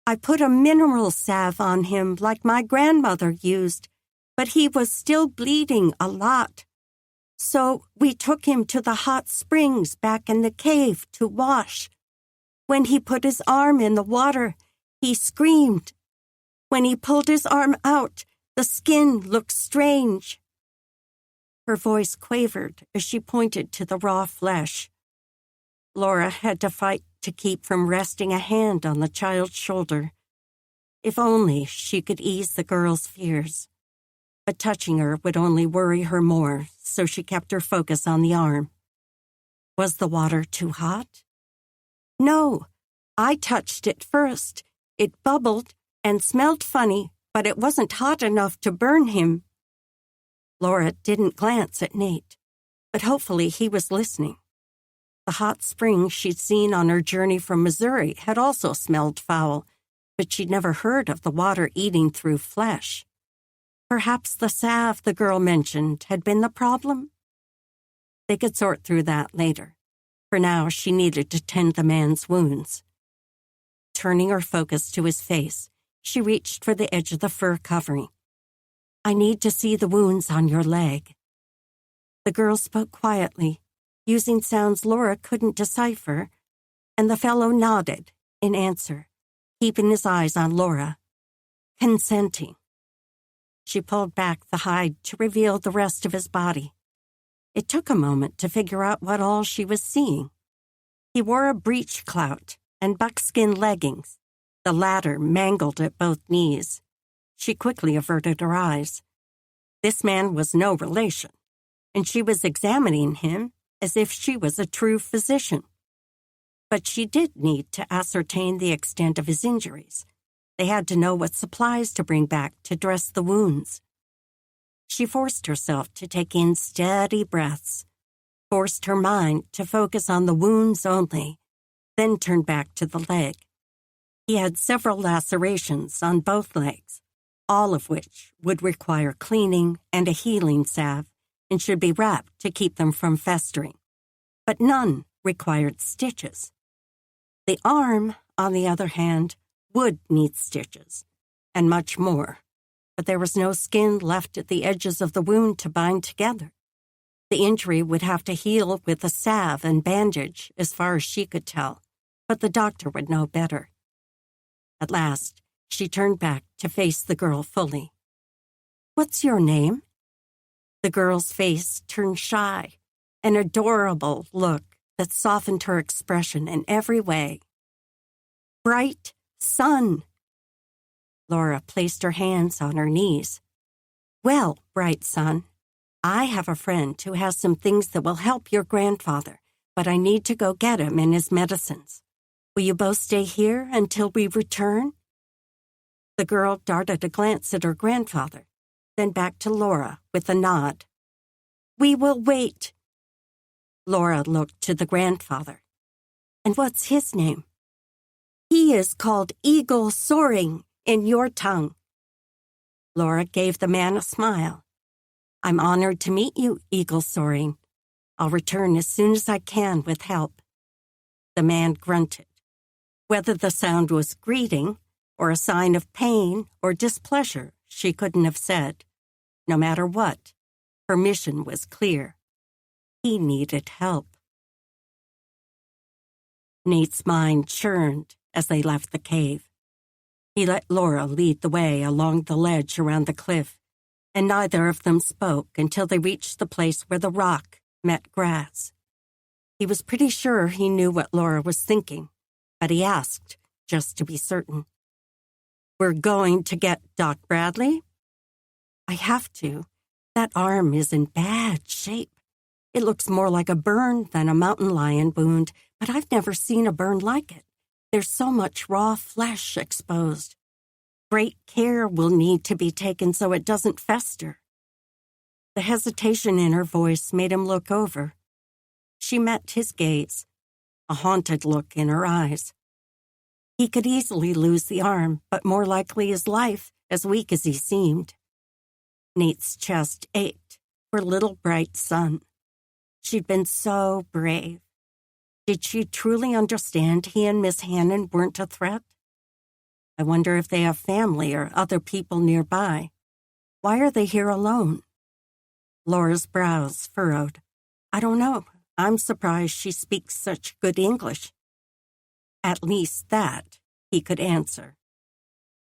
Speaker 1: I put a mineral salve on him like my grandmother used, but he was still bleeding a lot. So we took him to the hot springs back in the cave to wash. When he put his arm in the water, he screamed. When he pulled his arm out, the skin looked strange. Her voice quavered as she pointed to the raw flesh. Laura had to fight to keep from resting a hand on the child's shoulder. If only she could ease the girl's fears. But touching her would only worry her more, so she kept her focus on the arm. Was the water too hot? No, I touched it first. It bubbled and smelled funny, but it wasn't hot enough to burn him. Laura didn't glance at Nate, but hopefully he was listening. The hot spring she'd seen on her journey from Missouri had also smelled foul, but she'd never heard of the water eating through flesh. Perhaps the salve the girl mentioned had been the problem? They could sort through that later. For now, she needed to tend the man's wounds. Turning her focus to his face, she reached for the edge of the fur covering. I need to see the wounds on your leg. The girl spoke quietly, using sounds Laura couldn't decipher, and the fellow nodded in answer, keeping his eyes on Laura, consenting. She pulled back the hide to reveal the rest of his body. It took a moment to figure out what all she was seeing. He wore a breech clout and buckskin leggings, the latter mangled at both knees. She quickly averted her eyes. This man was no relation, and she was examining him as if she was a true physician. But she did need to ascertain the extent of his injuries. They had to know what supplies to bring back to dress the wounds. She forced herself to take in steady breaths, forced her mind to focus on the wounds only, then turned back to the leg. He had several lacerations on both legs, all of which would require cleaning and a healing salve and should be wrapped to keep them from festering. But none required stitches. The arm, on the other hand, would need stitches, and much more, but there was no skin left at the edges of the wound to bind together. The injury would have to heal with a salve and bandage, as far as she could tell, but the doctor would know better. At last, she turned back to face the girl fully. "What's your name?" The girl's face turned shy, an adorable look that softened her expression in every way. "Bright Sun." Laura placed her hands on her knees. "Well, Bright Sun, I have a friend who has some things that will help your grandfather, but I need to go get him and his medicines. Will you both stay here until we return?" The girl darted a glance at her grandfather, then back to Laura with a nod. "We will wait." Laura looked to the grandfather. "And what's his name?" "He is called Eagle Soaring in your tongue." Laura gave the man a smile. "I'm honored to meet you, Eagle Soaring. I'll return as soon as I can with help." The man grunted. Whether the sound was greeting or a sign of pain or displeasure, she couldn't have said. No matter what, her mission was clear. He needed help. Nate's mind churned as they left the cave. He let Laura lead the way along the ledge around the cliff, and neither of them spoke until they reached the place where the rock met grass. He was pretty sure he knew what Laura was thinking, but he asked just to be certain. "We're going to get Doc Bradley?" "I have to. That arm is in bad shape. It looks more like a burn than a mountain lion wound, but I've never seen a burn like it. There's so much raw flesh exposed. Great care will need to be taken so it doesn't fester." The hesitation in her voice made him look over. She met his gaze, a haunted look in her eyes. He could easily lose the arm, but more likely his life, as weak as he seemed. Nate's chest ached for little Bright Sun. She'd been so brave. Did she truly understand he and Miss Hannon weren't a threat? I wonder if they have family or other people nearby. Why are they here alone? Laura's brows furrowed. "I don't know. I'm surprised she speaks such good English." At least that he could answer.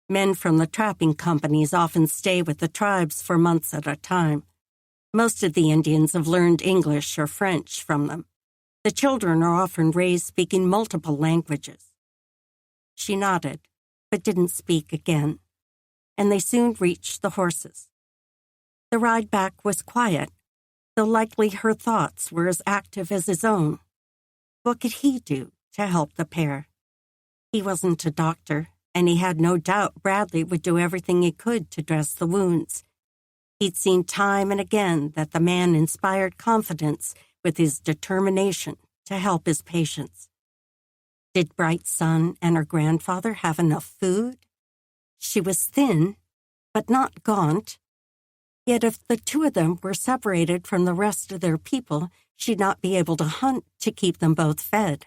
Speaker 1: Men from the trapping companies often stay with the tribes for months at a time. Most of the Indians have learned English or French from them. The children are often raised speaking multiple languages. She nodded, but didn't speak again, and they soon reached the horses. The ride back was quiet, though likely her thoughts were as active as his own. What could he do to help the pair? He wasn't a doctor, and he had no doubt Bradley would do everything he could to dress the wounds. He'd seen time and again that the man inspired confidence with his determination to help his patients. Did Bright Sun and her grandfather have enough food? She was thin, but not gaunt. Yet if the two of them were separated from the rest of their people, she'd not be able to hunt to keep them both fed.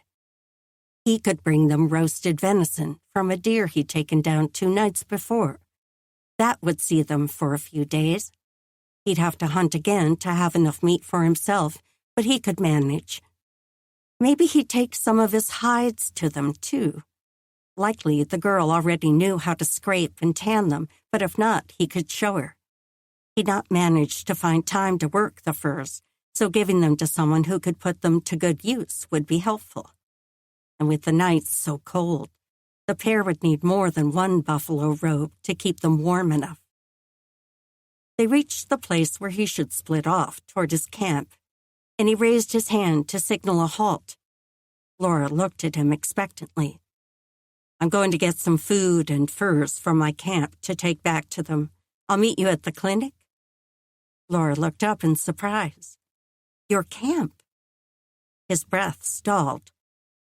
Speaker 1: He could bring them roasted venison from a deer he'd taken down 2 nights before. That would see them for a few days. He'd have to hunt again to have enough meat for himself, but he could manage. Maybe he'd take some of his hides to them, too. Likely the girl already knew how to scrape and tan them, but if not, he could show her. He'd not managed to find time to work the furs, so giving them to someone who could put them to good use would be helpful. And with the nights so cold, the pair would need more than one buffalo robe to keep them warm enough. They reached the place where he should split off toward his camp, and he raised his hand to signal a halt. Laura looked at him expectantly. "I'm going to get some food and furs from my camp to take back to them. I'll meet you at the clinic." Laura looked up in surprise. "Your camp?" His breath stalled,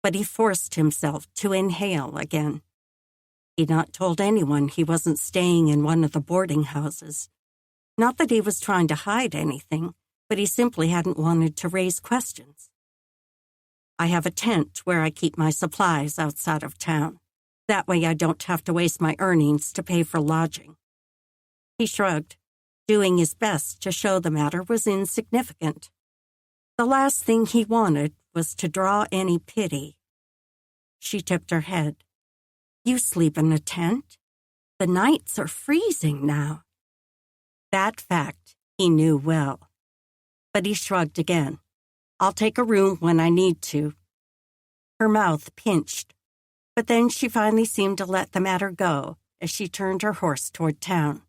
Speaker 1: but he forced himself to inhale again. He'd not told anyone he wasn't staying in one of the boarding houses. Not that he was trying to hide anything, but he simply hadn't wanted to raise questions. I have a tent where I keep my supplies outside of town. That way I don't have to waste my earnings to pay for lodging." He shrugged, doing his best to show the matter was insignificant. The last thing he wanted was to draw any pity. She tipped her head. "You sleep in a tent? The nights are freezing now." That fact he knew well. But he shrugged again. "I'll take a room when I need to." Her mouth pinched, but then she finally seemed to let the matter go as she turned her horse toward town.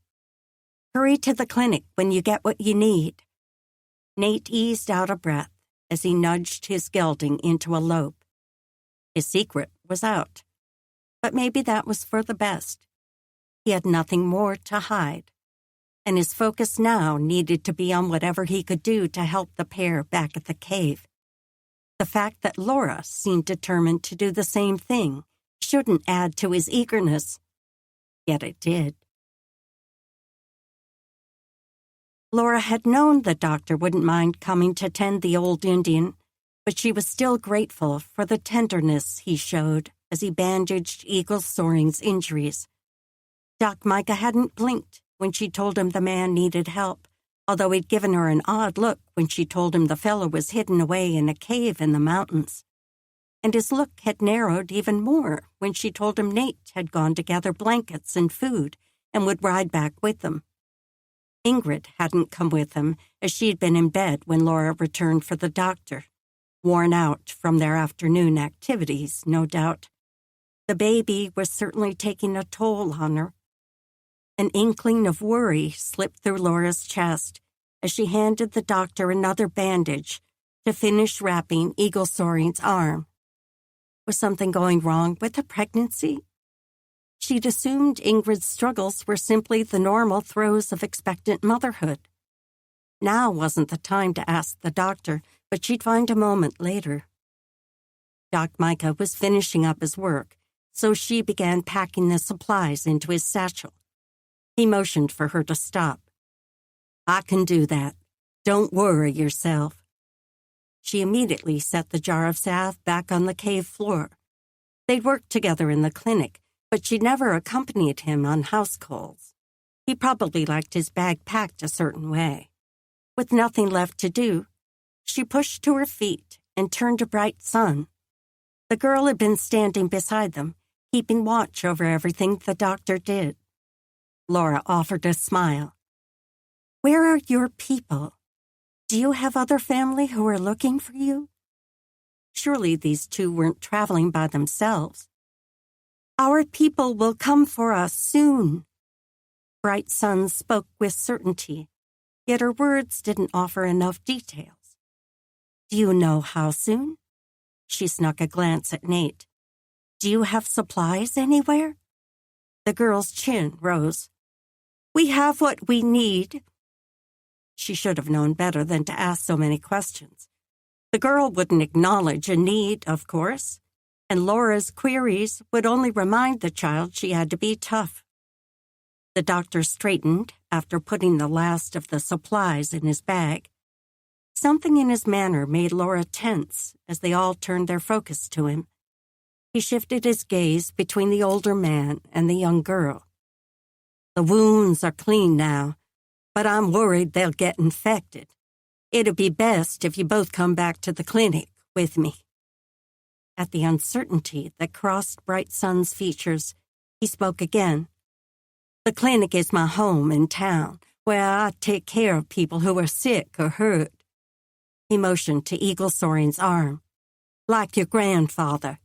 Speaker 1: "Hurry to the clinic when you get what you need." Nate eased out a breath as he nudged his gelding into a lope. His secret was out, but maybe that was for the best. He had nothing more to hide, and his focus now needed to be on whatever he could do to help the pair back at the cave. The fact that Laura seemed determined to do the same thing shouldn't add to his eagerness, yet it did. Laura had known the doctor wouldn't mind coming to tend the old Indian, but she was still grateful for the tenderness he showed as he bandaged Eagle Soaring's injuries. Doc Micah hadn't blinked when she told him the man needed help, although he'd given her an odd look when she told him the fellow was hidden away in a cave in the mountains. And his look had narrowed even more when she told him Nate had gone to gather blankets and food and would ride back with them. Ingrid hadn't come with them, as she'd been in bed when Laura returned for the doctor, worn out from their afternoon activities, no doubt. The baby was certainly taking a toll on her. An inkling of worry slipped through Laura's chest as she handed the doctor another bandage to finish wrapping Eagle Soaring's arm. Was something going wrong with the pregnancy? She'd assumed Ingrid's struggles were simply the normal throes of expectant motherhood. Now wasn't the time to ask the doctor, but she'd find a moment later. Doc Micah was finishing up his work, so she began packing the supplies into his satchel. He motioned for her to stop. "I can do that. Don't worry yourself." She immediately set the jar of salve back on the cave floor. They'd worked together in the clinic, but she'd never accompanied him on house calls. He probably liked his bag packed a certain way. With nothing left to do, she pushed to her feet and turned to Bright Sun. The girl had been standing beside them, keeping watch over everything the doctor did. Laura offered a smile. "Where are your people? Do you have other family who are looking for you?" Surely these two weren't traveling by themselves. "Our people will come for us soon." Bright Sun spoke with certainty, yet her words didn't offer enough details. "Do you know how soon?" She snuck a glance at Nate. "Do you have supplies anywhere?" The girl's chin rose. "We have what we need." She should have known better than to ask so many questions. The girl wouldn't acknowledge a need, of course, and Laura's queries would only remind the child she had to be tough. The doctor straightened after putting the last of the supplies in his bag. Something in his manner made Laura tense as they all turned their focus to him. He shifted his gaze between the older man and the young girl. "The wounds are clean now, but I'm worried they'll get infected. It'd be best if you both come back to the clinic with me." At the uncertainty that crossed Bright Sun's features, he spoke again. "The clinic is my home in town, where I take care of people who are sick or hurt." He motioned to Eagle Soaring's arm. "Like your grandfather."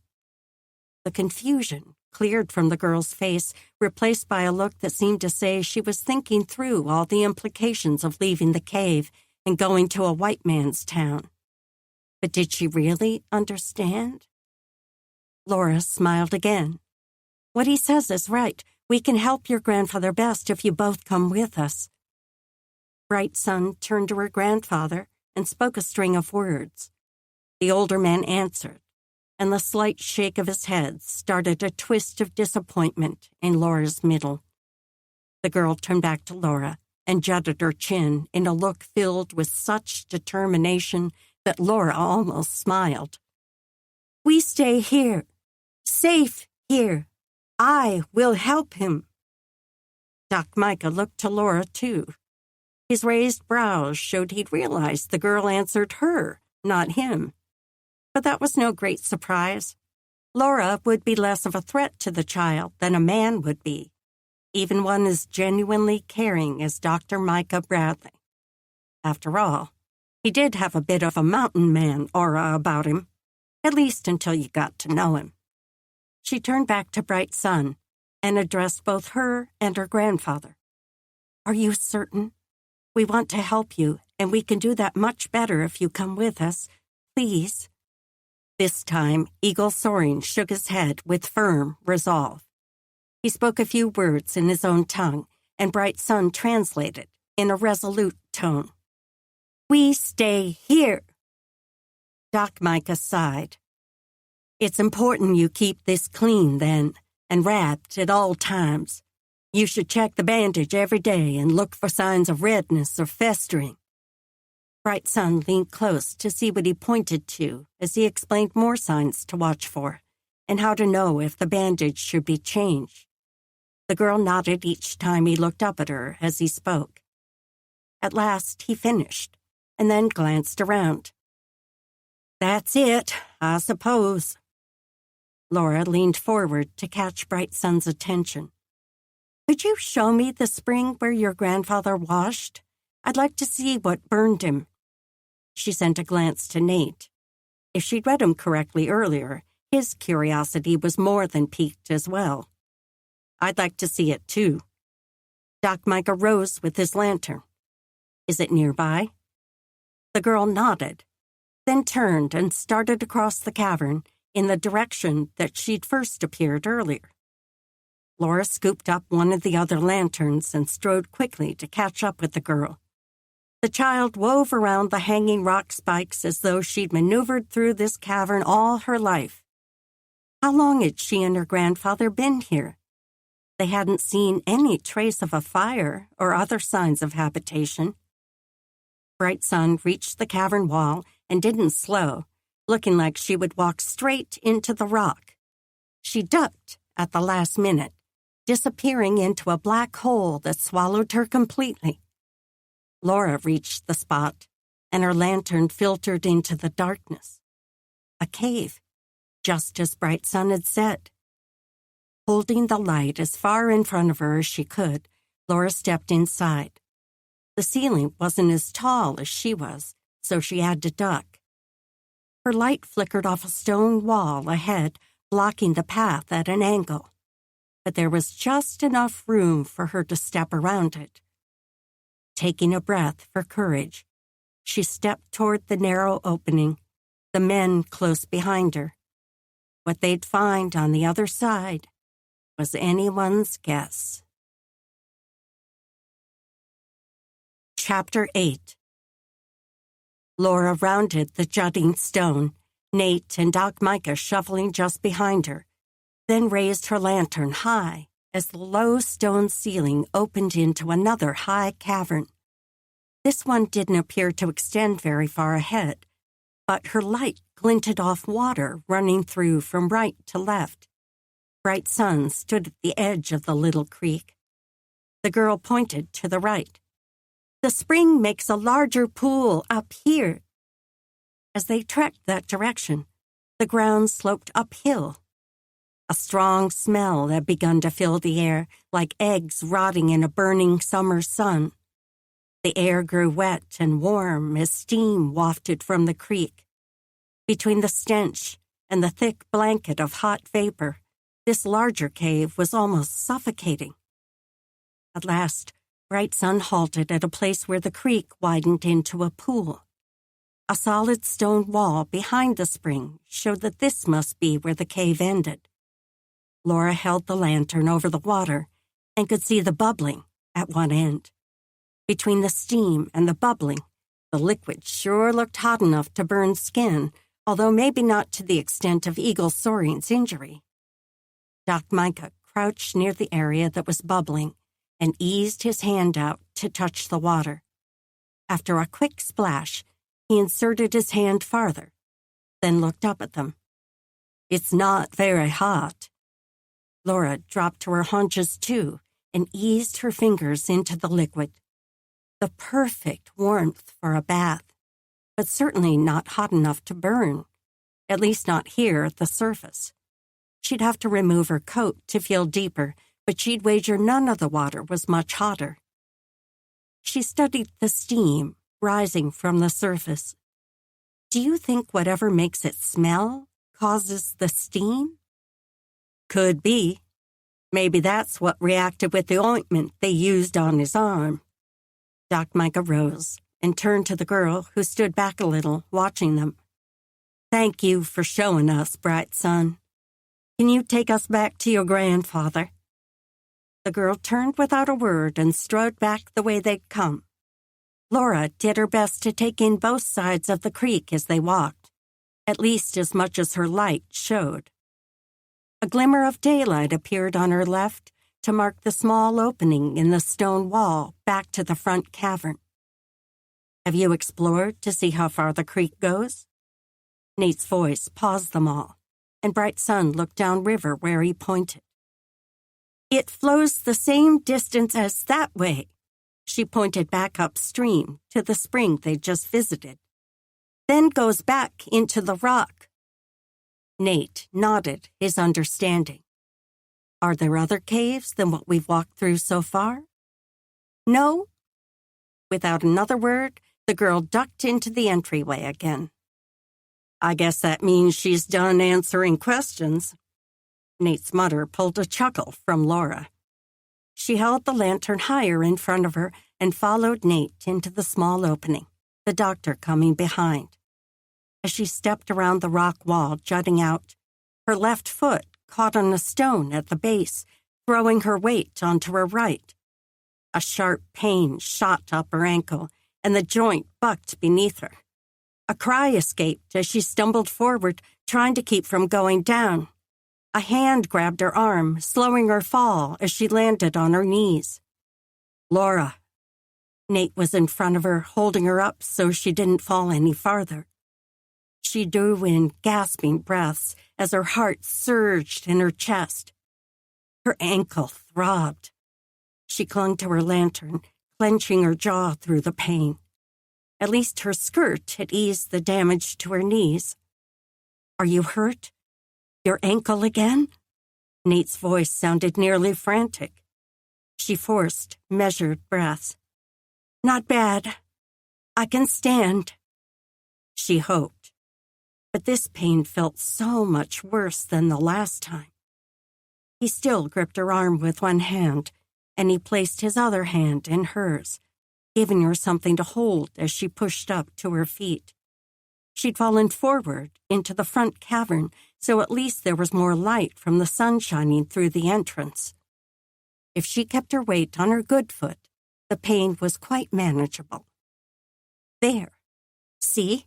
Speaker 1: The confusion cleared from the girl's face, replaced by a look that seemed to say she was thinking through all the implications of leaving the cave and going to a white man's town. But did she really understand? Laura smiled again. "What he says is right. We can help your grandfather best if you both come with us." Bright Sun turned to her grandfather and spoke a string of words. The older man answered, and the slight shake of his head started a twist of disappointment in Laura's middle. The girl turned back to Laura and jutted her chin in a look filled with such determination that Laura almost smiled. We stay here. Safe here. I will help him. Doc Micah looked to Laura, too. His raised brows showed he'd realized the girl answered her, not him. But that was no great surprise. Laura would be less of a threat to the child than a man would be, even one as genuinely caring as Dr. Micah Bradley. After all, he did have a bit of a mountain man aura about him, at least until you got to know him. She turned back to Bright Sun and addressed both her and her grandfather. Are you certain? We want to help you, and we can do that much better if you come with us. Please. This time, Eagle Soaring shook his head with firm resolve. He spoke a few words in his own tongue, and Bright Sun translated in a resolute tone. We stay here. Doc Micah sighed. It's important you keep this clean, then, and wrapped at all times. You should check the bandage every day and look for signs of redness or festering. Bright Sun leaned close to see what he pointed to as he explained more signs to watch for and how to know if the bandage should be changed. The girl nodded each time he looked up at her as he spoke. At last, he finished and then glanced around. That's it, I suppose. Laura leaned forward to catch Bright Sun's attention. Could you show me the spring where your grandfather washed? I'd like to see what burned him. She sent a glance to Nate. If she'd read him correctly earlier, his curiosity was more than piqued as well. I'd like to see it, too. Doc Micah rose with his lantern. Is it nearby? The girl nodded, then turned and started across the cavern in the direction that she'd first appeared earlier. Laura scooped up one of the other lanterns and strode quickly to catch up with the girl. The child wove around the hanging rock spikes as though she'd maneuvered through this cavern all her life. How long had she and her grandfather been here? They hadn't seen any trace of a fire or other signs of habitation. Bright Sun reached the cavern wall and didn't slow, looking like she would walk straight into the rock. She ducked at the last minute, disappearing into a black hole that swallowed her completely. Laura reached the spot, and her lantern filtered into the darkness. A cave, just as Bright Sun had said. Holding the light as far in front of her as she could, Laura stepped inside. The ceiling wasn't as tall as she was, so she had to duck. Her light flickered off a stone wall ahead, blocking the path at an angle. But there was just enough room for her to step around it. Taking a breath for courage, she stepped toward the narrow opening, the men close behind her. What they'd find on the other side was anyone's guess. Chapter 8. Laura rounded the jutting stone, Nate and Doc Micah shuffling just behind her, then raised her lantern high as the low stone ceiling opened into another high cavern. This one didn't appear to extend very far ahead, but her light glinted off water running through from right to left. Bright Sun stood at the edge of the little creek. The girl pointed to the right. The spring makes a larger pool up here. As they trekked that direction, the ground sloped uphill. A strong smell had begun to fill the air, like eggs rotting in a burning summer sun. The air grew wet and warm as steam wafted from the creek. Between the stench and the thick blanket of hot vapor, this larger cave was almost suffocating. At last, Bright Sun halted at a place where the creek widened into a pool. A solid stone wall behind the spring showed that this must be where the cave ended. Laura held the lantern over the water and could see the bubbling at one end. Between the steam and the bubbling, the liquid sure looked hot enough to burn skin, although maybe not to the extent of Eagle Soaring's injury. Doc Micah crouched near the area that was bubbling and eased his hand out to touch the water. After a quick splash, he inserted his hand farther, then looked up at them. It's not very hot. Laura dropped to her haunches too and eased her fingers into the liquid. The perfect warmth for a bath, but certainly not hot enough to burn, at least not here at the surface. She'd have to remove her coat to feel deeper, but she'd wager none of the water was much hotter. She studied the steam rising from the surface. Do you think whatever makes it smell causes the steam? Could be. Maybe that's what reacted with the ointment they used on his arm. Doc Micah rose and turned to the girl who stood back a little, watching them. Thank you for showing us, bright son. Can you take us back to your grandfather? The girl turned without a word and strode back the way they'd come. Laura did her best to take in both sides of the creek as they walked, at least as much as her light showed. A glimmer of daylight appeared on her left to mark the small opening in the stone wall back to the front cavern. Have you explored to see how far the creek goes? Nate's voice paused them all, and Bright Sun looked downriver where he pointed. It flows the same distance as that way. She pointed back upstream to the spring they'd just visited, then goes back into the rock. Nate nodded his understanding. Are there other caves than what we've walked through so far? No. Without another word, the girl ducked into the entryway again. I guess that means she's done answering questions. Nate's mother pulled a chuckle from Laura. She held the lantern higher in front of her and followed Nate into the small opening, the doctor coming behind. As she stepped around the rock wall jutting out, her left foot caught on a stone at the base, throwing her weight onto her right. A sharp pain shot up her ankle, and the joint bucked beneath her. A cry escaped as she stumbled forward, trying to keep from going down. A hand grabbed her arm, slowing her fall as she landed on her knees. Laura. Nate was in front of her, holding her up so she didn't fall any farther. She drew in gasping breaths as her heart surged in her chest. Her ankle throbbed. She clung to her lantern, clenching her jaw through the pain. At least her skirt had eased the damage to her knees. Are you hurt? Your ankle again? Nate's voice sounded nearly frantic. She forced measured breaths. Not bad. I can stand. She hoped. But this pain felt so much worse than the last time. He still gripped her arm with one hand, and he placed his other hand in hers, giving her something to hold as she pushed up to her feet. She'd fallen forward into the front cavern, so at least there was more light from the sun shining through the entrance. If she kept her weight on her good foot, the pain was quite manageable. There. See?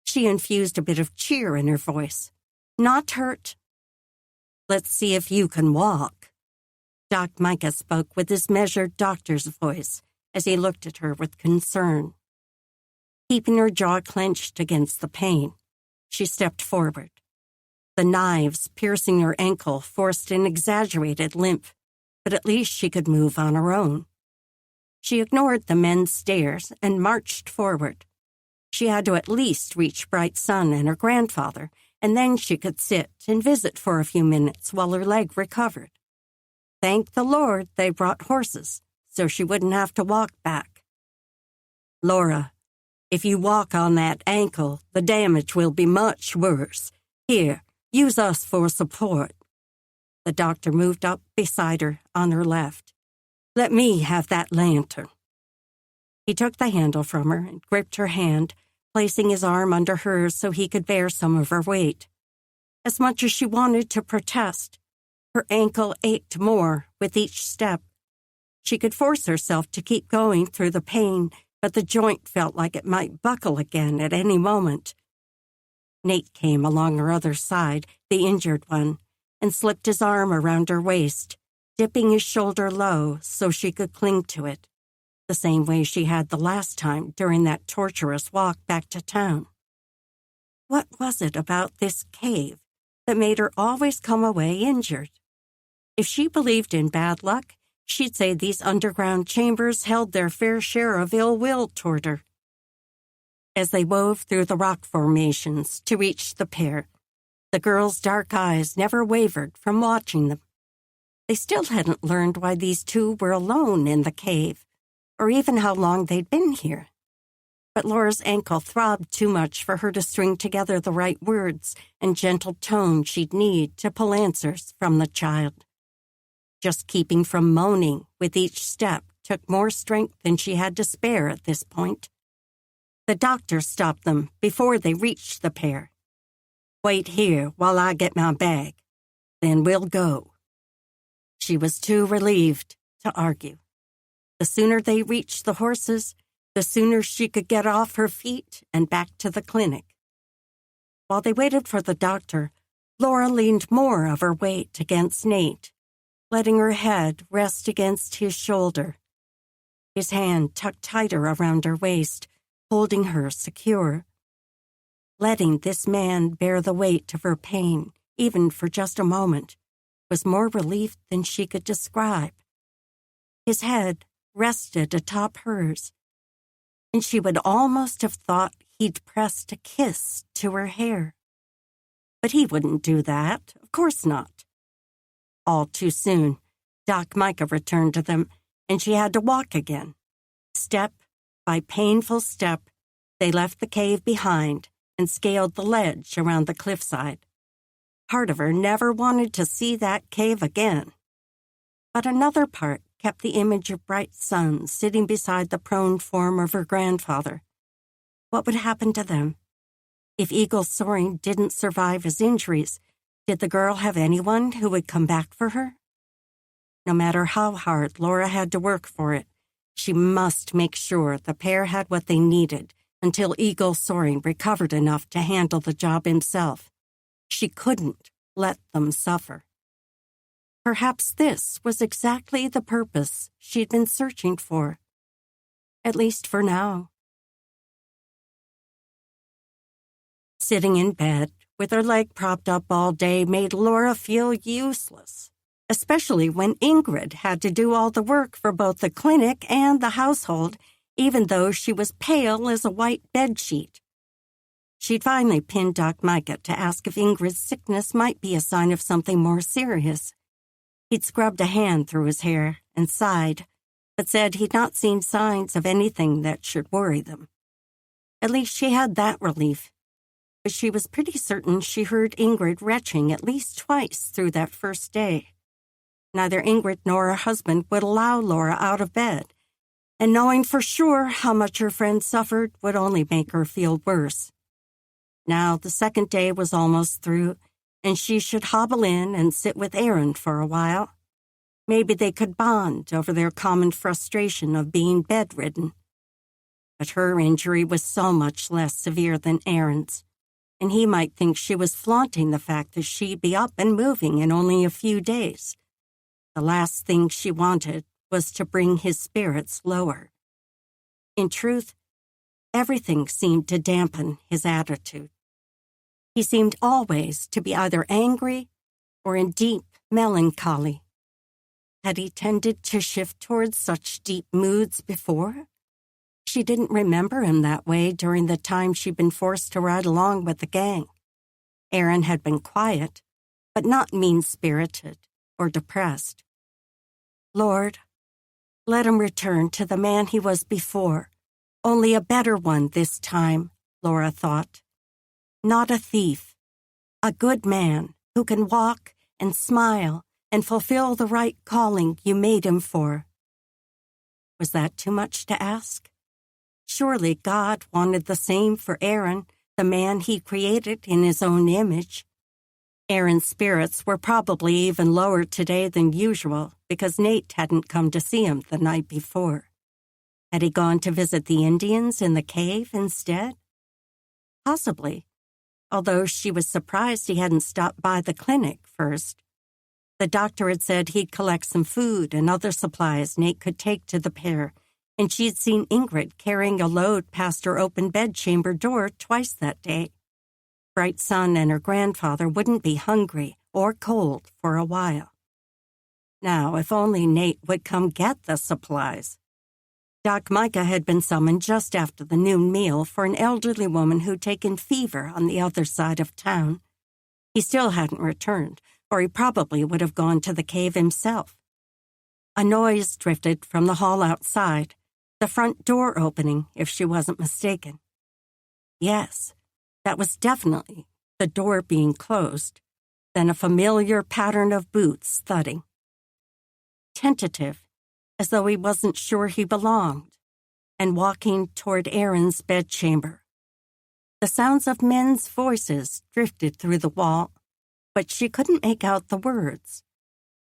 Speaker 1: She infused a bit of cheer in her voice. Not hurt. Let's see if you can walk. Doc Micah spoke with his measured doctor's voice as he looked at her with concern. Keeping her jaw clenched against the pain, she stepped forward. The knives piercing her ankle forced an exaggerated limp, but at least she could move on her own. She ignored the men's stares and marched forward. She had to at least reach Bright Sun and her grandfather, and then she could sit and visit for a few minutes while her leg recovered. Thank the Lord they brought horses, so she wouldn't have to walk back. Laura, if you walk on that ankle, the damage will be much worse. Here, use us for support. The doctor moved up beside her on her left. Let me have that lantern. He took the handle from her and gripped her hand, placing his arm under hers so he could bear some of her weight. As much as she wanted to protest, her ankle ached more with each step. She could force herself to keep going through the pain, but the joint felt like it might buckle again at any moment. Nate came along her other side, the injured one, and slipped his arm around her waist, dipping his shoulder low so she could cling to it, the same way she had the last time during that torturous walk back to town. What was it about this cave that made her always come away injured. If she believed in bad luck, she'd say these underground chambers held their fair share of ill will toward her. As they wove through the rock formations to reach the pair, the girl's dark eyes never wavered from watching them. They still hadn't learned why these two were alone in the cave, or even how long they'd been here. But Laura's ankle throbbed too much for her to string together the right words and gentle tone she'd need to pull answers from the child. Just keeping from moaning with each step took more strength than she had to spare at this point. The doctor stopped them before they reached the pair. "Wait here while I get my bag. Then we'll go." She was too relieved to argue. The sooner they reached the horses, the sooner she could get off her feet and back to the clinic. While they waited for the doctor, Laura leaned more of her weight against Nate, letting her head rest against his shoulder. His hand tucked tighter around her waist, holding her secure. Letting this man bear the weight of her pain, even for just a moment, was more relief than she could describe. His head rested atop hers, and she would almost have thought he'd pressed a kiss to her hair. But he wouldn't do that, of course not. All too soon, Doc Micah returned to them, and she had to walk again. Step by painful step, they left the cave behind and scaled the ledge around the cliffside. Part of her never wanted to see that cave again. But another part kept the image of bright sun sitting beside the prone form of her grandfather. What would happen to them? If Eagle Soaring didn't survive his injuries, did the girl have anyone who would come back for her? No matter how hard Laura had to work for it, she must make sure the pair had what they needed until Eagle Soaring recovered enough to handle the job himself. She couldn't let them suffer. Perhaps this was exactly the purpose she'd been searching for, at least for now. Sitting in bed, with her leg propped up all day, made Laura feel useless, especially when Ingrid had to do all the work for both the clinic and the household, even though she was pale as a white bedsheet. She'd finally pinned Doc Micah to ask if Ingrid's sickness might be a sign of something more serious. He'd scrubbed a hand through his hair and sighed, but said he'd not seen signs of anything that should worry them. At least she had that relief. But she was pretty certain she heard Ingrid retching at least twice through that first day. Neither Ingrid nor her husband would allow Laura out of bed, and knowing for sure how much her friend suffered would only make her feel worse. Now the second day was almost through, and she should hobble in and sit with Aaron for a while. Maybe they could bond over their common frustration of being bedridden. But her injury was so much less severe than Aaron's, and he might think she was flaunting the fact that she'd be up and moving in only a few days. The last thing she wanted was to bring his spirits lower. In truth, everything seemed to dampen his attitude. He seemed always to be either angry or in deep melancholy. Had he tended to shift towards such deep moods before? She didn't remember him that way during the time she'd been forced to ride along with the gang. Aaron had been quiet, but not mean-spirited or depressed. Lord, let him return to the man he was before, only a better one this time, Laura thought. Not a thief, a good man who can walk and smile and fulfill the right calling you made him for. Was that too much to ask? Surely God wanted the same for Aaron, the man he created in his own image. Aaron's spirits were probably even lower today than usual because Nate hadn't come to see him the night before. Had he gone to visit the Indians in the cave instead? Possibly, although she was surprised he hadn't stopped by the clinic first. The doctor had said he'd collect some food and other supplies Nate could take to the pair, and she'd seen Ingrid carrying a load past her open bedchamber door twice that day. Bright Sun and her grandfather wouldn't be hungry or cold for a while. Now, if only Nate would come get the supplies. Doc Micah had been summoned just after the noon meal for an elderly woman who'd taken fever on the other side of town. He still hadn't returned, or he probably would have gone to the cave himself. A noise drifted from the hall outside, the front door opening, if she wasn't mistaken. Yes, that was definitely the door being closed, then a familiar pattern of boots thudding. Tentative, as though he wasn't sure he belonged, and walking toward Aaron's bedchamber. The sounds of men's voices drifted through the wall, but she couldn't make out the words,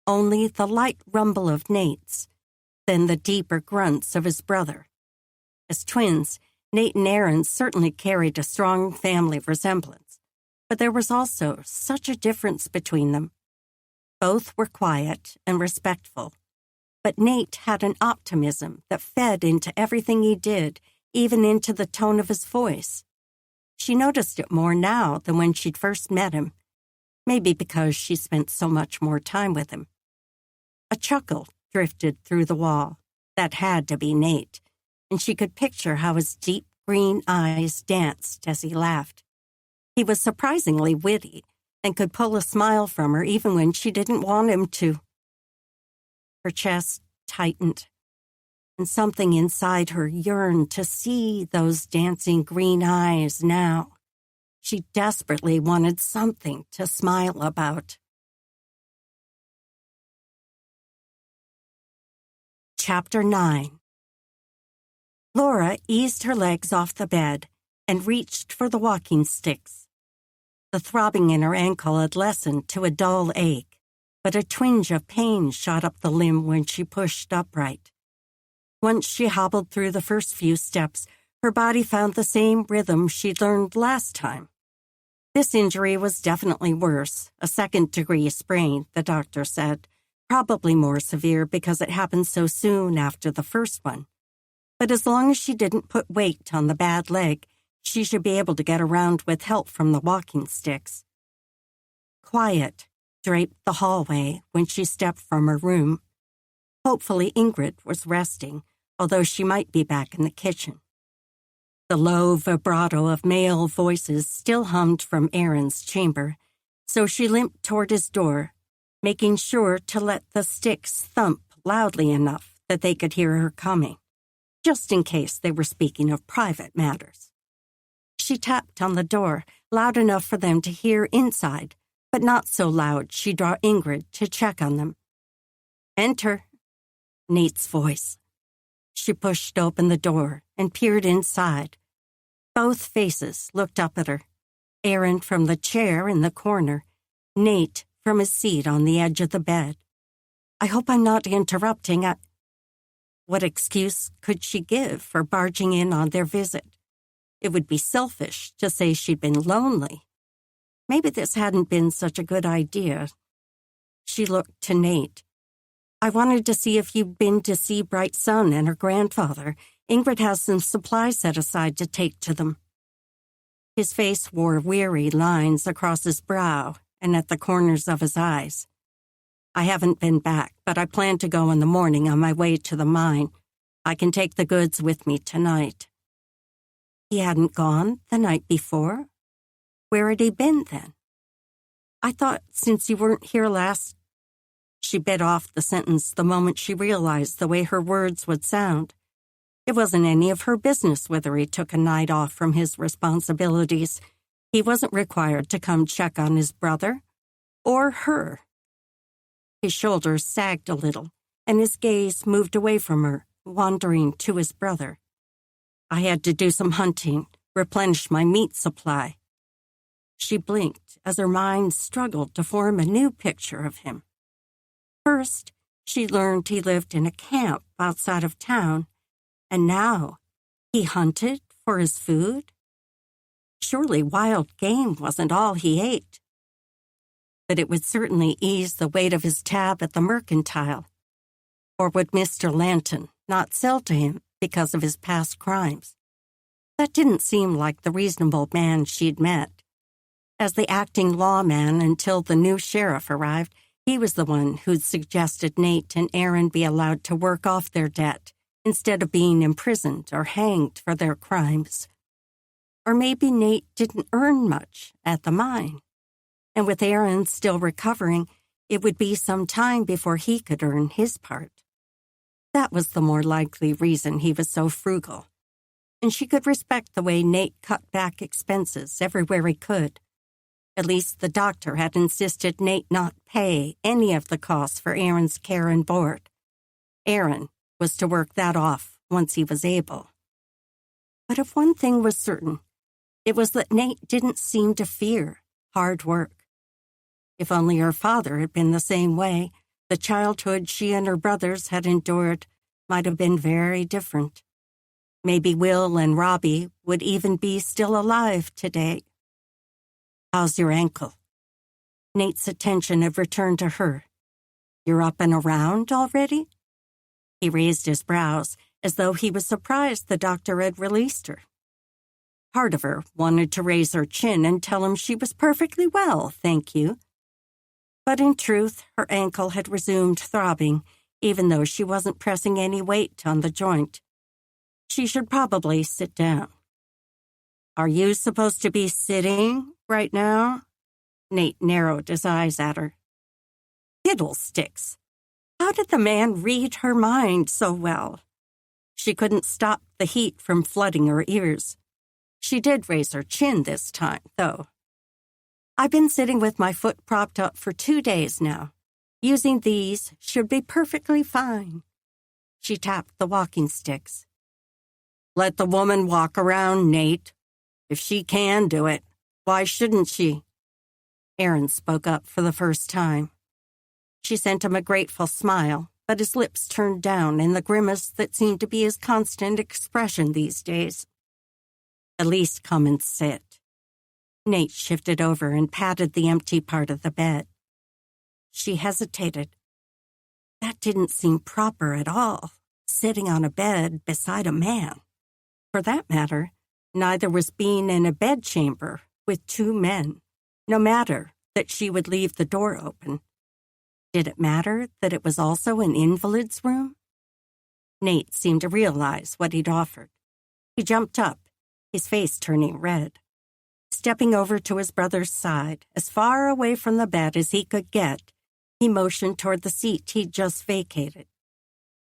Speaker 1: only the light rumble of Nate's, then the deeper grunts of his brother. As twins, Nate and Aaron certainly carried a strong family resemblance, but there was also such a difference between them. Both were quiet and respectful, but Nate had an optimism that fed into everything he did, even into the tone of his voice. She noticed it more now than when she'd first met him, maybe because she spent so much more time with him. A chuckle drifted through the wall. That had to be Nate, and she could picture how his deep green eyes danced as he laughed. He was surprisingly witty and could pull a smile from her even when she didn't want him to. Her chest tightened, and something inside her yearned to see those dancing green eyes now. She desperately wanted something to smile about. Chapter 9. Laura eased her legs off the bed and reached for the walking sticks. The throbbing in her ankle had lessened to a dull ache, but a twinge of pain shot up the limb when she pushed upright. Once she hobbled through the first few steps, her body found the same rhythm she'd learned last time. This injury was definitely worse, a second-degree sprain, the doctor said, probably more severe because it happened so soon after the first one. But as long as she didn't put weight on the bad leg, she should be able to get around with help from the walking sticks. Quiet draped the hallway when she stepped from her room. Hopefully Ingrid was resting, although she might be back in the kitchen. The low vibrato of male voices still hummed from Aaron's chamber, so she limped toward his door, making sure to let the sticks thump loudly enough that they could hear her coming, just in case they were speaking of private matters. She tapped on the door, loud enough for them to hear inside, but not so loud she'd draw Ingrid to check on them. "Enter," Nate's voice. She pushed open the door and peered inside. Both faces looked up at her, Aaron from the chair in the corner, Nate from his seat on the edge of the bed. "I hope I'm not interrupting. What excuse could she give for barging in on their visit? It would be selfish to say she'd been lonely. Maybe this hadn't been such a good idea. She looked to Nate. "I wanted to see if you'd been to see Bright Sun and her grandfather. Ingrid has some supplies set aside to take to them." His face wore weary lines across his brow and at the corners of his eyes. "I haven't been back, but I plan to go in the morning on my way to the mine. I can take the goods with me tonight." He hadn't gone the night before? Where had he been then? "I thought since you weren't here last—" She bit off the sentence the moment she realized the way her words would sound. It wasn't any of her business whether he took a night off from his responsibilities. He wasn't required to come check on his brother or her. His shoulders sagged a little, and his gaze moved away from her, wandering to his brother. "I had to do some hunting, replenish my meat supply." She blinked as her mind struggled to form a new picture of him. First, she learned he lived in a camp outside of town, and now he hunted for his food? Surely wild game wasn't all he ate. But it would certainly ease the weight of his tab at the mercantile. Or would Mr. Lanton not sell to him because of his past crimes? That didn't seem like the reasonable man she'd met. As the acting lawman until the new sheriff arrived, he was the one who'd suggested Nate and Aaron be allowed to work off their debt instead of being imprisoned or hanged for their crimes. Or maybe Nate didn't earn much at the mine, and with Aaron still recovering, it would be some time before he could earn his part. That was the more likely reason he was so frugal, and she could respect the way Nate cut back expenses everywhere he could. At least the doctor had insisted Nate not pay any of the costs for Aaron's care and board. Aaron was to work that off once he was able. But if one thing was certain, it was that Nate didn't seem to fear hard work. If only her father had been the same way, the childhood she and her brothers had endured might have been very different. Maybe Will and Robbie would even be still alive today. "How's your ankle?" Nate's attention had returned to her. "You're up and around already?" He raised his brows as though he was surprised the doctor had released her. Part of her wanted to raise her chin and tell him she was perfectly well, thank you. But in truth, her ankle had resumed throbbing, even though she wasn't pressing any weight on the joint. She should probably sit down. "Are you supposed to be sitting right now?" Nate narrowed his eyes at her. Fiddlesticks! How did the man read her mind so well? She couldn't stop the heat from flooding her ears. She did raise her chin this time, though. "I've been sitting with my foot propped up for 2 days now. Using these should be perfectly fine." She tapped the walking sticks. "Let the woman walk around, Nate. If she can do it, why shouldn't she?" Aaron spoke up for the first time. She sent him a grateful smile, but his lips turned down in the grimace that seemed to be his constant expression these days. "At least come and sit." Nate shifted over and patted the empty part of the bed. She hesitated. That didn't seem proper at all, sitting on a bed beside a man. For that matter, neither was being in a bedchamber with 2 men, no matter that she would leave the door open. Did it matter that it was also an invalid's room? Nate seemed to realize what he'd offered. He jumped up, his face turning red. Stepping over to his brother's side, as far away from the bed as he could get, he motioned toward the seat he'd just vacated.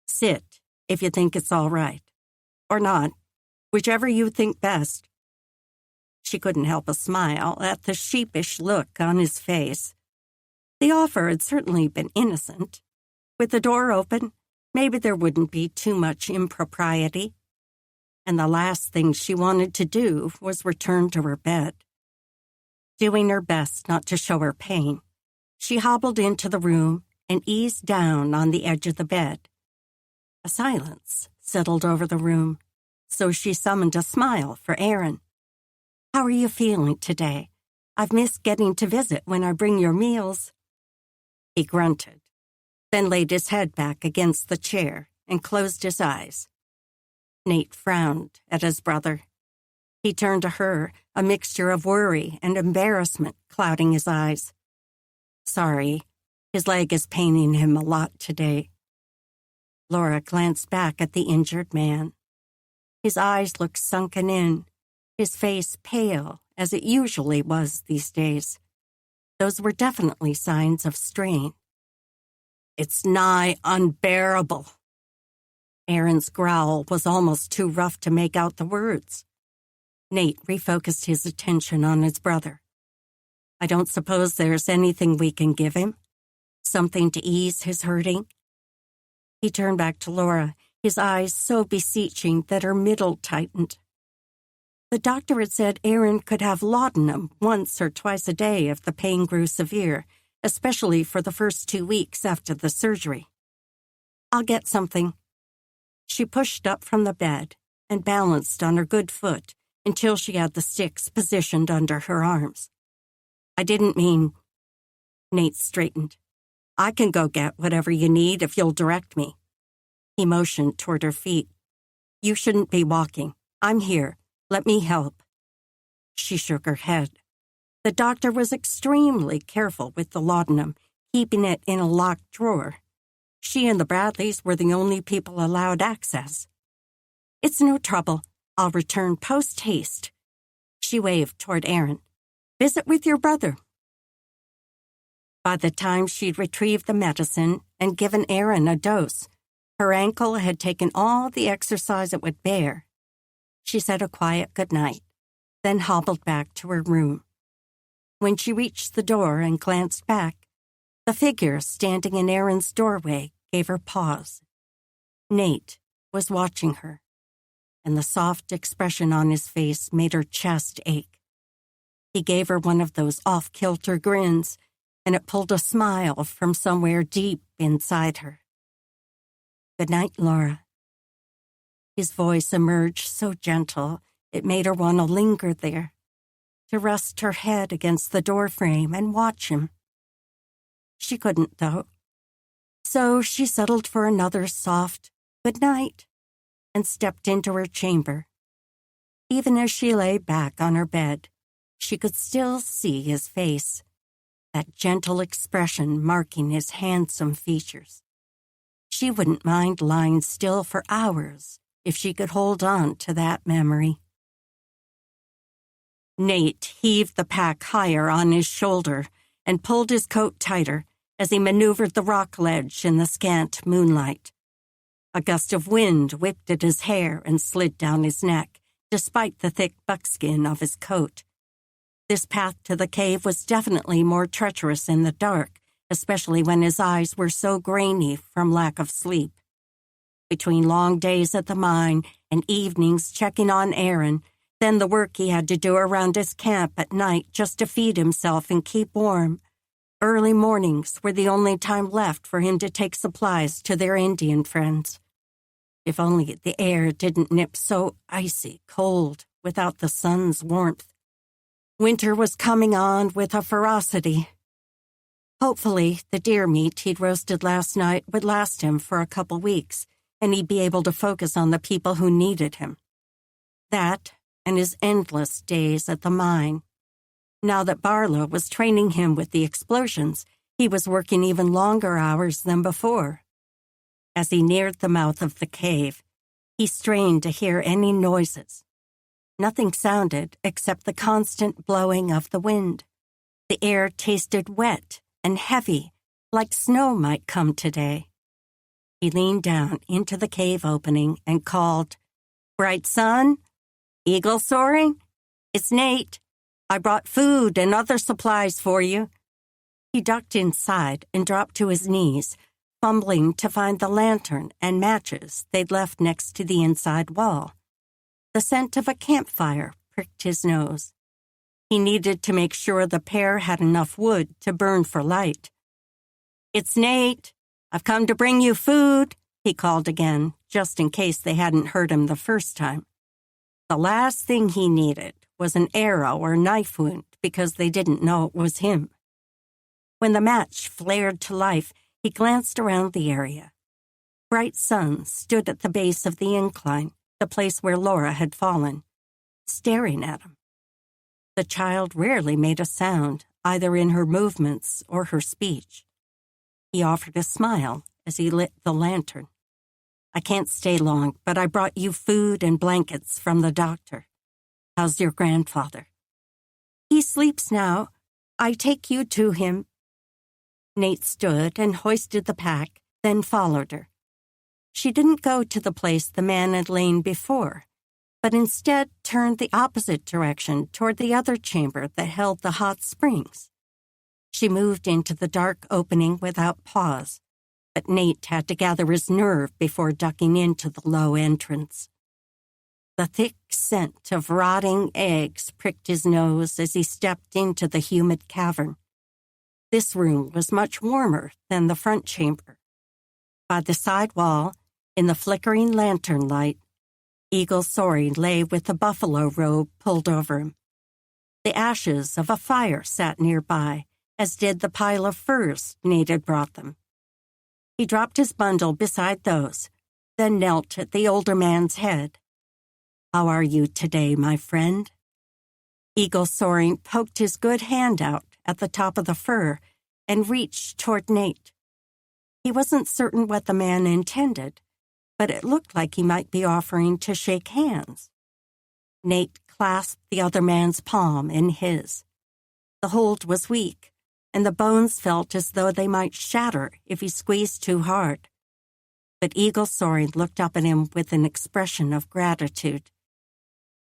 Speaker 1: "Sit, if you think it's all right. Or not, whichever you think best." She couldn't help a smile at the sheepish look on his face. The offer had certainly been innocent. With the door open, maybe there wouldn't be too much impropriety. And the last thing she wanted to do was return to her bed. Doing her best not to show her pain, she hobbled into the room and eased down on the edge of the bed. A silence settled over the room, so she summoned a smile for Aaron. "How are you feeling today? I've missed getting to visit when I bring your meals." He grunted, then laid his head back against the chair and closed his eyes. Nate frowned at his brother. He turned to her, a mixture of worry and embarrassment clouding his eyes. "Sorry, his leg is paining him a lot today." Laura glanced back at the injured man. His eyes looked sunken in, his face pale as it usually was these days. Those were definitely signs of strain. "It's nigh unbearable." Aaron's growl was almost too rough to make out the words. Nate refocused his attention on his brother. "I don't suppose there's anything we can give him? Something to ease his hurting?" He turned back to Laura, his eyes so beseeching that her middle tightened. The doctor had said Aaron could have laudanum once or twice a day if the pain grew severe, especially for the first 2 weeks after the surgery. "I'll get something." She pushed up from the bed and balanced on her good foot until she had the sticks positioned under her arms. "I didn't mean—" Nate straightened. "I can go get whatever you need if you'll direct me." He motioned toward her feet. "You shouldn't be walking. I'm here. Let me help." She shook her head. The doctor was extremely careful with the laudanum, keeping it in a locked drawer. She and the Bradleys were the only people allowed access. "It's no trouble. I'll return post-haste." She waved toward Aaron. "Visit with your brother." By the time she'd retrieved the medicine and given Aaron a dose, her ankle had taken all the exercise it would bear. She said a quiet goodnight, then hobbled back to her room. When she reached the door and glanced back, the figure standing in Aaron's doorway gave her pause. Nate was watching her, and the soft expression on his face made her chest ache. He gave her one of those off-kilter grins, and it pulled a smile from somewhere deep inside her. "Good night, Laura." His voice emerged so gentle, it made her want to linger there, to rest her head against the doorframe and watch him. She couldn't, though. So she settled for another soft "good night" and stepped into her chamber. Even as she lay back on her bed, she could still see his face, that gentle expression marking his handsome features. She wouldn't mind lying still for hours if she could hold on to that memory. Nate heaved the pack higher on his shoulder and pulled his coat tighter as he maneuvered the rock ledge in the scant moonlight. A gust of wind whipped at his hair and slid down his neck, despite the thick buckskin of his coat. This path to the cave was definitely more treacherous in the dark, especially when his eyes were so grainy from lack of sleep. Between long days at the mine and evenings checking on Aaron, then the work he had to do around his camp at night just to feed himself and keep warm, early mornings were the only time left for him to take supplies to their Indian friends. If only the air didn't nip so icy cold without the sun's warmth. Winter was coming on with a ferocity. Hopefully, the deer meat he'd roasted last night would last him for a couple weeks, and he'd be able to focus on the people who needed him. That and his endless days at the mine. Now that Barlow was training him with the explosions, he was working even longer hours than before. As he neared the mouth of the cave, he strained to hear any noises. Nothing sounded except the constant blowing of the wind. The air tasted wet and heavy, like snow might come today. He leaned down into the cave opening and called, "Bright sun? Eagle soaring? It's Nate. I brought food and other supplies for you." He ducked inside and dropped to his knees, fumbling to find the lantern and matches they'd left next to the inside wall. The scent of a campfire pricked his nose. He needed to make sure the pair had enough wood to burn for light. "It's Nate. I've come to bring you food," he called again, just in case they hadn't heard him the first time. The last thing he needed was an arrow or knife wound because they didn't know it was him. When the match flared to life, he glanced around the area. Bright sun stood at the base of the incline, the place where Laura had fallen, staring at him. The child rarely made a sound, either in her movements or her speech. He offered a smile as he lit the lantern. "I can't stay long, but I brought you food and blankets from the doctor. How's your grandfather?" "He sleeps now. I take you to him." Nate stood and hoisted the pack, then followed her. She didn't go to the place the man had lain before, but instead turned the opposite direction toward the other chamber that held the hot springs. She moved into the dark opening without pause, but Nate had to gather his nerve before ducking into the low entrance. The thick scent of rotting eggs pricked his nose as he stepped into the humid cavern. This room was much warmer than the front chamber. By the side wall, in the flickering lantern light, Eagle Soaring lay with the buffalo robe pulled over him. The ashes of a fire sat nearby, as did the pile of furs Nate had brought them. He dropped his bundle beside those, then knelt at the older man's head. "How are you today, my friend?" Eagle Soaring poked his good hand out at the top of the fir and reached toward Nate. He wasn't certain what the man intended, but it looked like he might be offering to shake hands. Nate clasped the other man's palm in his. The hold was weak, and the bones felt as though they might shatter if he squeezed too hard. But Eagle Soaring looked up at him with an expression of gratitude.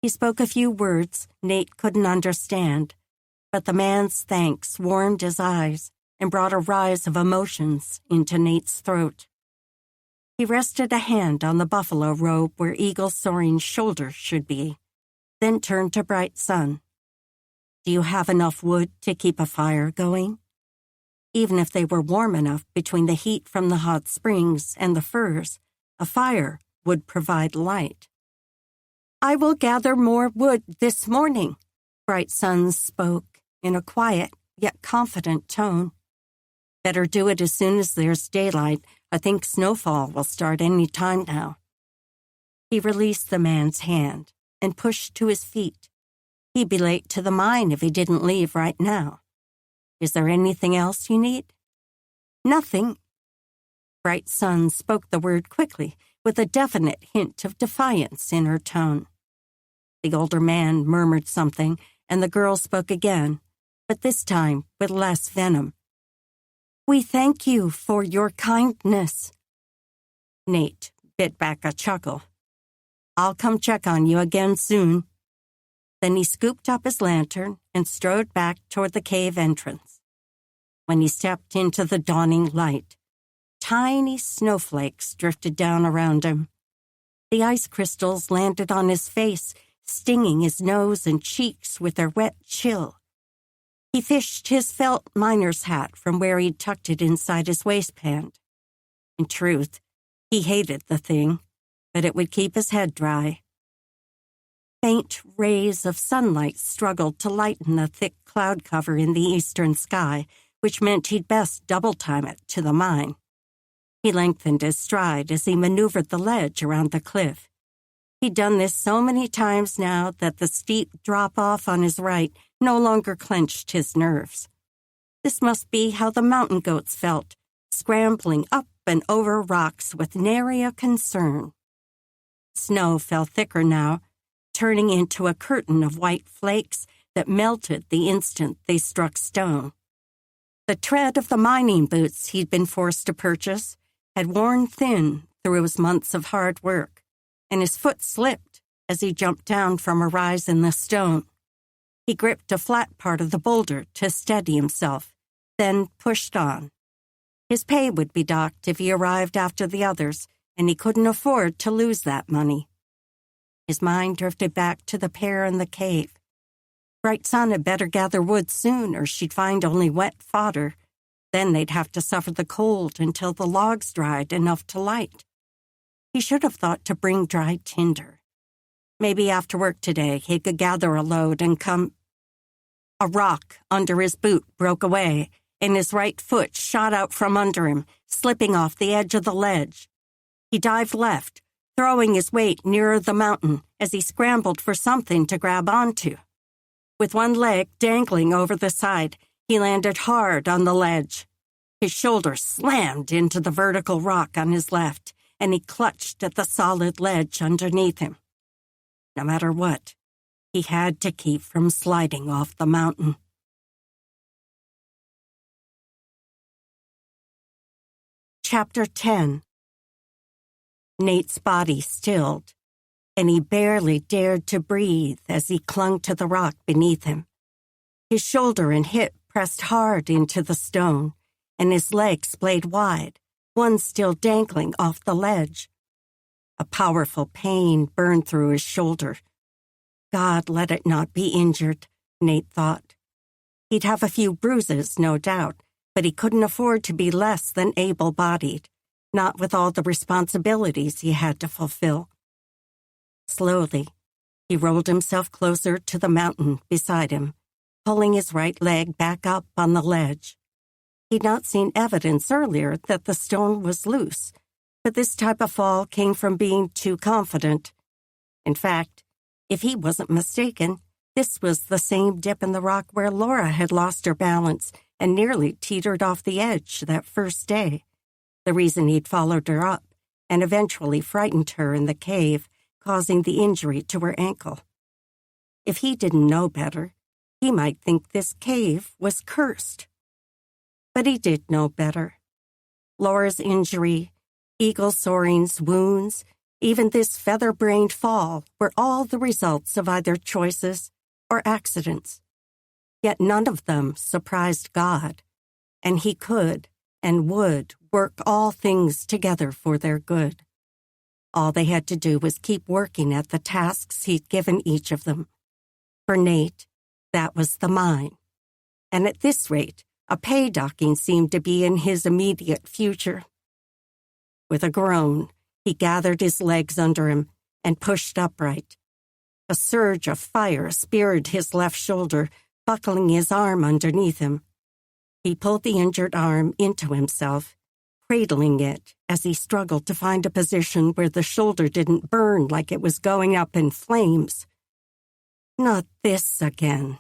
Speaker 1: He spoke a few words Nate couldn't understand, but the man's thanks warmed his eyes and brought a rise of emotions into Nate's throat. He rested a hand on the buffalo robe where Eagle Soaring's shoulder should be, then turned to Bright Sun. "Do you have enough wood to keep a fire going?" Even if they were warm enough between the heat from the hot springs and the firs, a fire would provide light. "I will gather more wood this morning," Bright Sun spoke in a quiet yet confident tone. "Better do it as soon as there's daylight. I think snowfall will start any time now." He released the man's hand and pushed to his feet. He'd be late to the mine if he didn't leave right now. "Is there anything else you need?" "Nothing." Bright Sun spoke the word quickly, with a definite hint of defiance in her tone. The older man murmured something, and the girl spoke again, but this time with less venom. "We thank you for your kindness." Nate bit back a chuckle. "I'll come check on you again soon." Then he scooped up his lantern and strode back toward the cave entrance. When he stepped into the dawning light, tiny snowflakes drifted down around him. The ice crystals landed on his face, stinging his nose and cheeks with their wet chill. He fished his felt miner's hat from where he'd tucked it inside his waistband. In truth, he hated the thing, but it would keep his head dry. Faint rays of sunlight struggled to lighten the thick cloud cover in the eastern sky, which meant he'd best double-time it to the mine. He lengthened his stride as he maneuvered the ledge around the cliff. He'd done this so many times now that the steep drop-off on his right no longer clenched his nerves. This must be how the mountain goats felt, scrambling up and over rocks with nary a concern. Snow fell thicker now, turning into a curtain of white flakes that melted the instant they struck stone. The tread of the mining boots he'd been forced to purchase had worn thin through his months of hard work, and his foot slipped as he jumped down from a rise in the stone. He gripped a flat part of the boulder to steady himself, then pushed on. His pay would be docked if he arrived after the others, and he couldn't afford to lose that money. His mind drifted back to the pair in the cave. Bright Sun had better gather wood soon, or she'd find only wet fodder. Then they'd have to suffer the cold until the logs dried enough to light. He should have thought to bring dried tinder. Maybe after work today he could gather a load and come. A rock under his boot broke away, and his right foot shot out from under him, slipping off the edge of the ledge. He dived left, throwing his weight nearer the mountain as he scrambled for something to grab onto. With one leg dangling over the side, he landed hard on the ledge. His shoulder slammed into the vertical rock on his left, and he clutched at the solid ledge underneath him. No matter what, he had to keep from sliding off the mountain. Chapter 10. Nate's body stilled, and he barely dared to breathe as he clung to the rock beneath him. His shoulder and hip pressed hard into the stone, and his legs splayed wide, one still dangling off the ledge. A powerful pain burned through his shoulder. God let it not be injured, Nate thought. He'd have a few bruises, no doubt, but he couldn't afford to be less than able-bodied, not with all the responsibilities he had to fulfill. Slowly, he rolled himself closer to the mountain beside him, pulling his right leg back up on the ledge. He'd not seen evidence earlier that the stone was loose, but this type of fall came from being too confident. In fact, if he wasn't mistaken, This was the same dip in the rock where Laura had lost her balance and nearly teetered off the edge that first day. The reason he'd followed her up and eventually frightened her in the cave, causing the injury to her ankle. If he didn't know better, he might think this cave was cursed. But he did know better. Laura's injury, eagle soaring's wounds, even this feather-brained fall were all the results of either choices or accidents. Yet none of them surprised God, and he could and would work all things together for their good. All they had to do was keep working at the tasks he'd given each of them. For Nate, that was the mine. And at this rate, a pay docking seemed to be in his immediate future. With a groan, he gathered his legs under him and pushed upright. A surge of fire speared his left shoulder, buckling his arm underneath him. He pulled the injured arm into himself, cradling it as he struggled to find a position where the shoulder didn't burn like it was going up in flames. Not this again.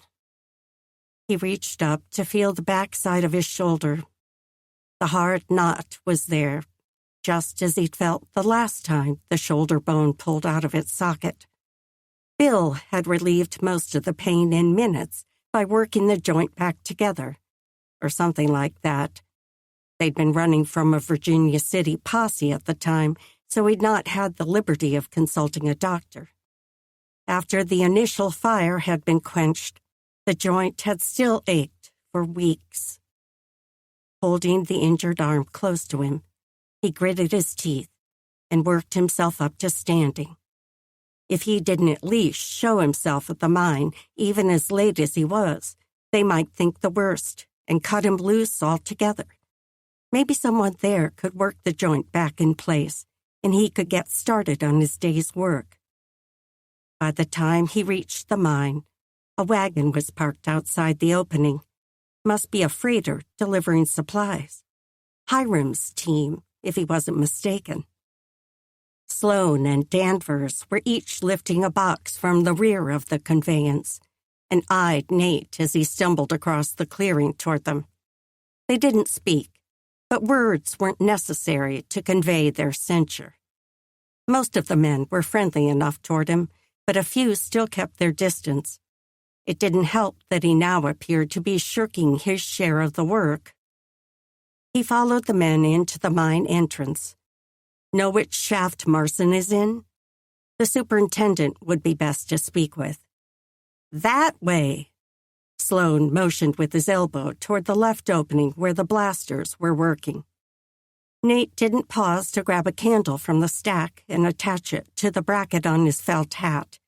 Speaker 1: He reached up to feel the backside of his shoulder. The hard knot was there, just as he'd felt the last time the shoulder bone pulled out of its socket. Bill had relieved most of the pain in minutes by working the joint back together, or something like that. They'd been running from a Virginia City posse at the time, so he'd not had the liberty of consulting a doctor. After the initial fire had been quenched, the joint had still ached for weeks. Holding the injured arm close to him, he gritted his teeth and worked himself up to standing. If he didn't at least show himself at the mine, even as late as he was, they might think the worst and cut him loose altogether. Maybe someone there could work the joint back in place, and he could get started on his day's work. By the time he reached the mine, a wagon was parked outside the opening. Must be a freighter delivering supplies. Hiram's team, if he wasn't mistaken. Sloan and Danvers were each lifting a box from the rear of the conveyance and eyed Nate as he stumbled across the clearing toward them. They didn't speak, but words weren't necessary to convey their censure. Most of the men were friendly enough toward him, but a few still kept their distance. It didn't help that he now appeared to be shirking his share of the work. He followed the men into the mine entrance. Know which shaft Marson is in? The superintendent would be best to speak with. That way. Sloan motioned with his elbow toward the left opening where the blasters were working. Nate didn't pause to grab a candle from the stack and attach it to the bracket on his felt hat.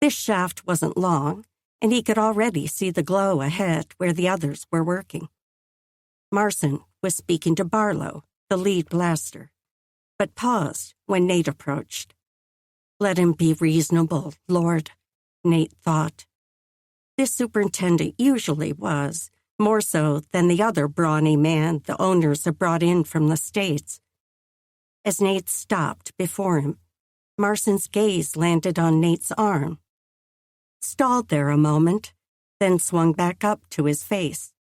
Speaker 1: This shaft wasn't long, and he could already see the glow ahead where the others were working. Marson was speaking to Barlow, the lead blaster, but paused when Nate approached. Let him be reasonable, Lord, Nate thought. This superintendent usually was, more so than the other brawny man the owners had brought in from the States. As Nate stopped before him, Marson's gaze landed on Nate's arm. Stalled there a moment, then swung back up to his face.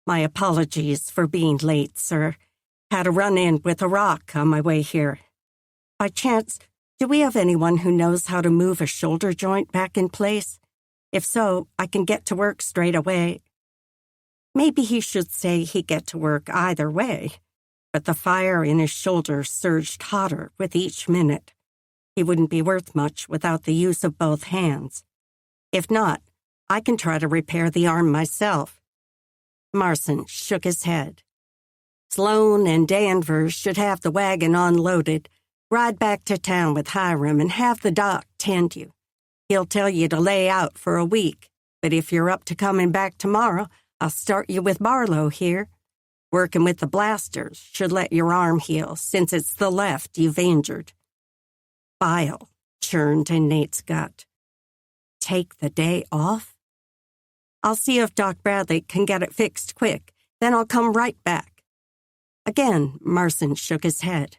Speaker 1: My apologies for being late, sir. Had a run-in with a rock on my way here. By chance, do we have anyone who knows how to move a shoulder joint back in place? If so, I can get to work straight away. Maybe he should say he'd get to work either way, but the fire in his shoulder surged hotter with each minute. He wouldn't be worth much without the use of both hands. If not, I can try to repair the arm myself. Marson shook his head. Sloan and Danvers should have the wagon unloaded, ride back to town with Hiram and have the doc tend you. He'll tell you to lay out for a week, but if you're up to coming back tomorrow, I'll start you with Barlow here. Working with the blasters should let your arm heal, since it's the left you've injured. Bile churned in Nate's gut. Take the day off? I'll see if Doc Bradley can get it fixed quick, then I'll come right back. Again, Marson shook his head.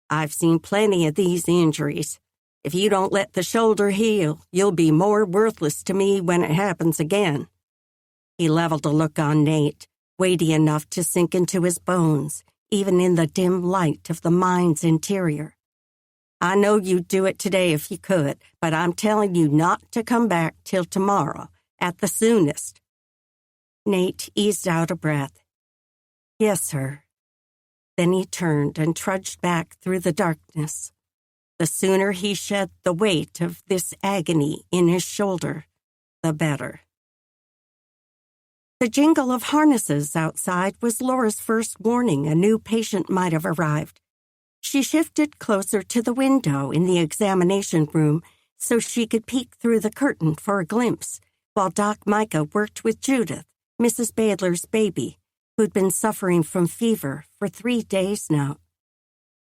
Speaker 1: I've seen plenty of these injuries. If you don't let the shoulder heal, you'll be more worthless to me when it happens again." He leveled a look on Nate, weighty enough to sink into his bones, even in the dim light of the mine's interior. "I know you'd do it today if you could, but I'm telling you not to come back till tomorrow, at the soonest." Nate eased out a breath. "Yes, sir." Then he turned and trudged back through the darkness. The sooner he shed the weight of this agony in his shoulder, the better. The jingle of harnesses outside was Laura's first warning a new patient might have arrived. She shifted closer to the window in the examination room so she could peek through the curtain for a glimpse, while Doc Micah worked with Judith, Mrs. Baylor's baby, who'd been suffering from fever for 3 days now.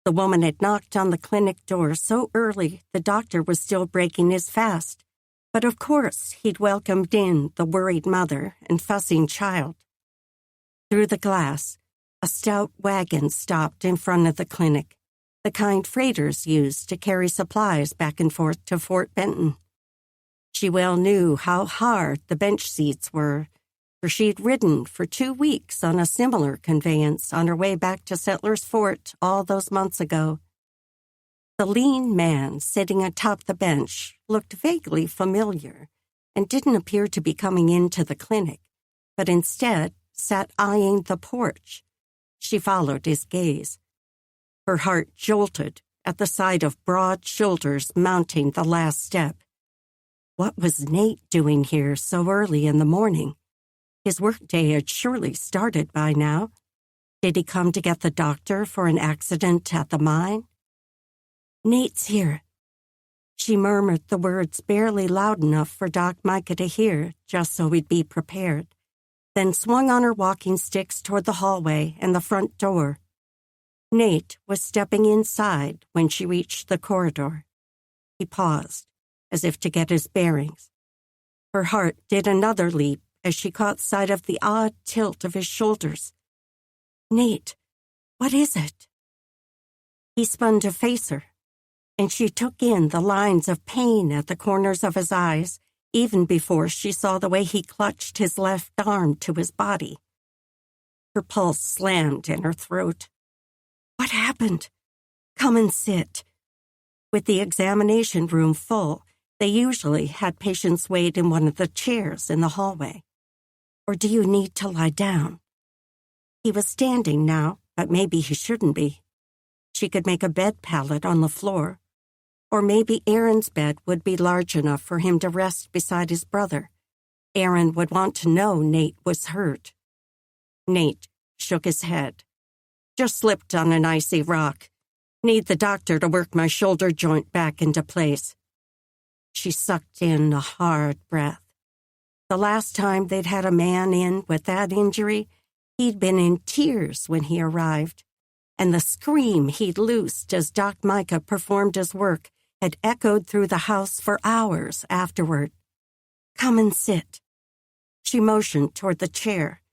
Speaker 1: The woman had knocked on the clinic door so early the doctor was still breaking his fast. But of course he'd welcomed in the worried mother and fussing child. Through the glass, a stout wagon stopped in front of the clinic, the kind freighters used to carry supplies back and forth to Fort Benton. She well knew how hard the bench seats were, for she'd ridden for 2 weeks on a similar conveyance on her way back to Settlers Fort all those months ago. The lean man sitting atop the bench looked vaguely familiar and didn't appear to be coming into the clinic, but instead sat eyeing the porch. She followed his gaze. Her heart jolted at the sight of broad shoulders mounting the last step. What was Nate doing here so early in the morning? His workday had surely started by now. Did he come to get the doctor for an accident at the mine? "Nate's here." She murmured the words barely loud enough for Doc Micah to hear, just so he'd be prepared, then swung on her walking sticks toward the hallway and the front door. Nate was stepping inside when she reached the corridor. He paused, as if to get his bearings. Her heart did another leap as she caught sight of the odd tilt of his shoulders. "Nate, what is it?" He spun to face her, and she took in the lines of pain at the corners of his eyes, even before she saw the way he clutched his left arm to his body. Her pulse slammed in her throat. "What happened? Come and sit." With the examination room full, they usually had patients wait in one of the chairs in the hallway. "Or do you need to lie down?" He was standing now, but maybe he shouldn't be. She could make a bed pallet on the floor. Or maybe Aaron's bed would be large enough for him to rest beside his brother. Aaron would want to know Nate was hurt. Nate shook his head. "Just slipped on an icy rock. Need the doctor to work my shoulder joint back into place." She sucked in a hard breath. The last time they'd had a man in with that injury, he'd been in tears when he arrived, and the scream he'd loosed as Doc Micah performed his work had echoed through the house for hours afterward. "Come and sit." She motioned toward the chair,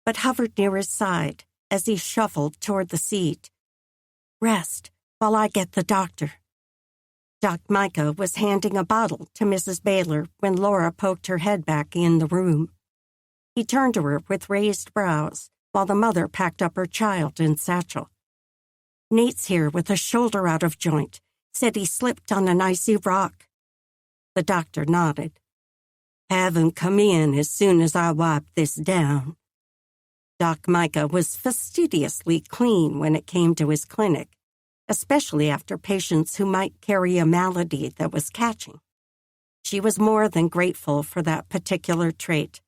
Speaker 1: but hovered near his side as he shuffled toward the seat. "Rest while I get the doctor." Doc Micah was handing a bottle to Mrs. Baylor when Laura poked her head back in the room. He turned to her with raised brows while the mother packed up her child and satchel. "Nate's here with a shoulder out of joint. Said he slipped on an icy rock." The doctor nodded. "Have him come in as soon as I wipe this down." Doc Micah was fastidiously clean when it came to his clinic, especially after patients who might carry a malady that was catching. She was more than grateful for that particular trait.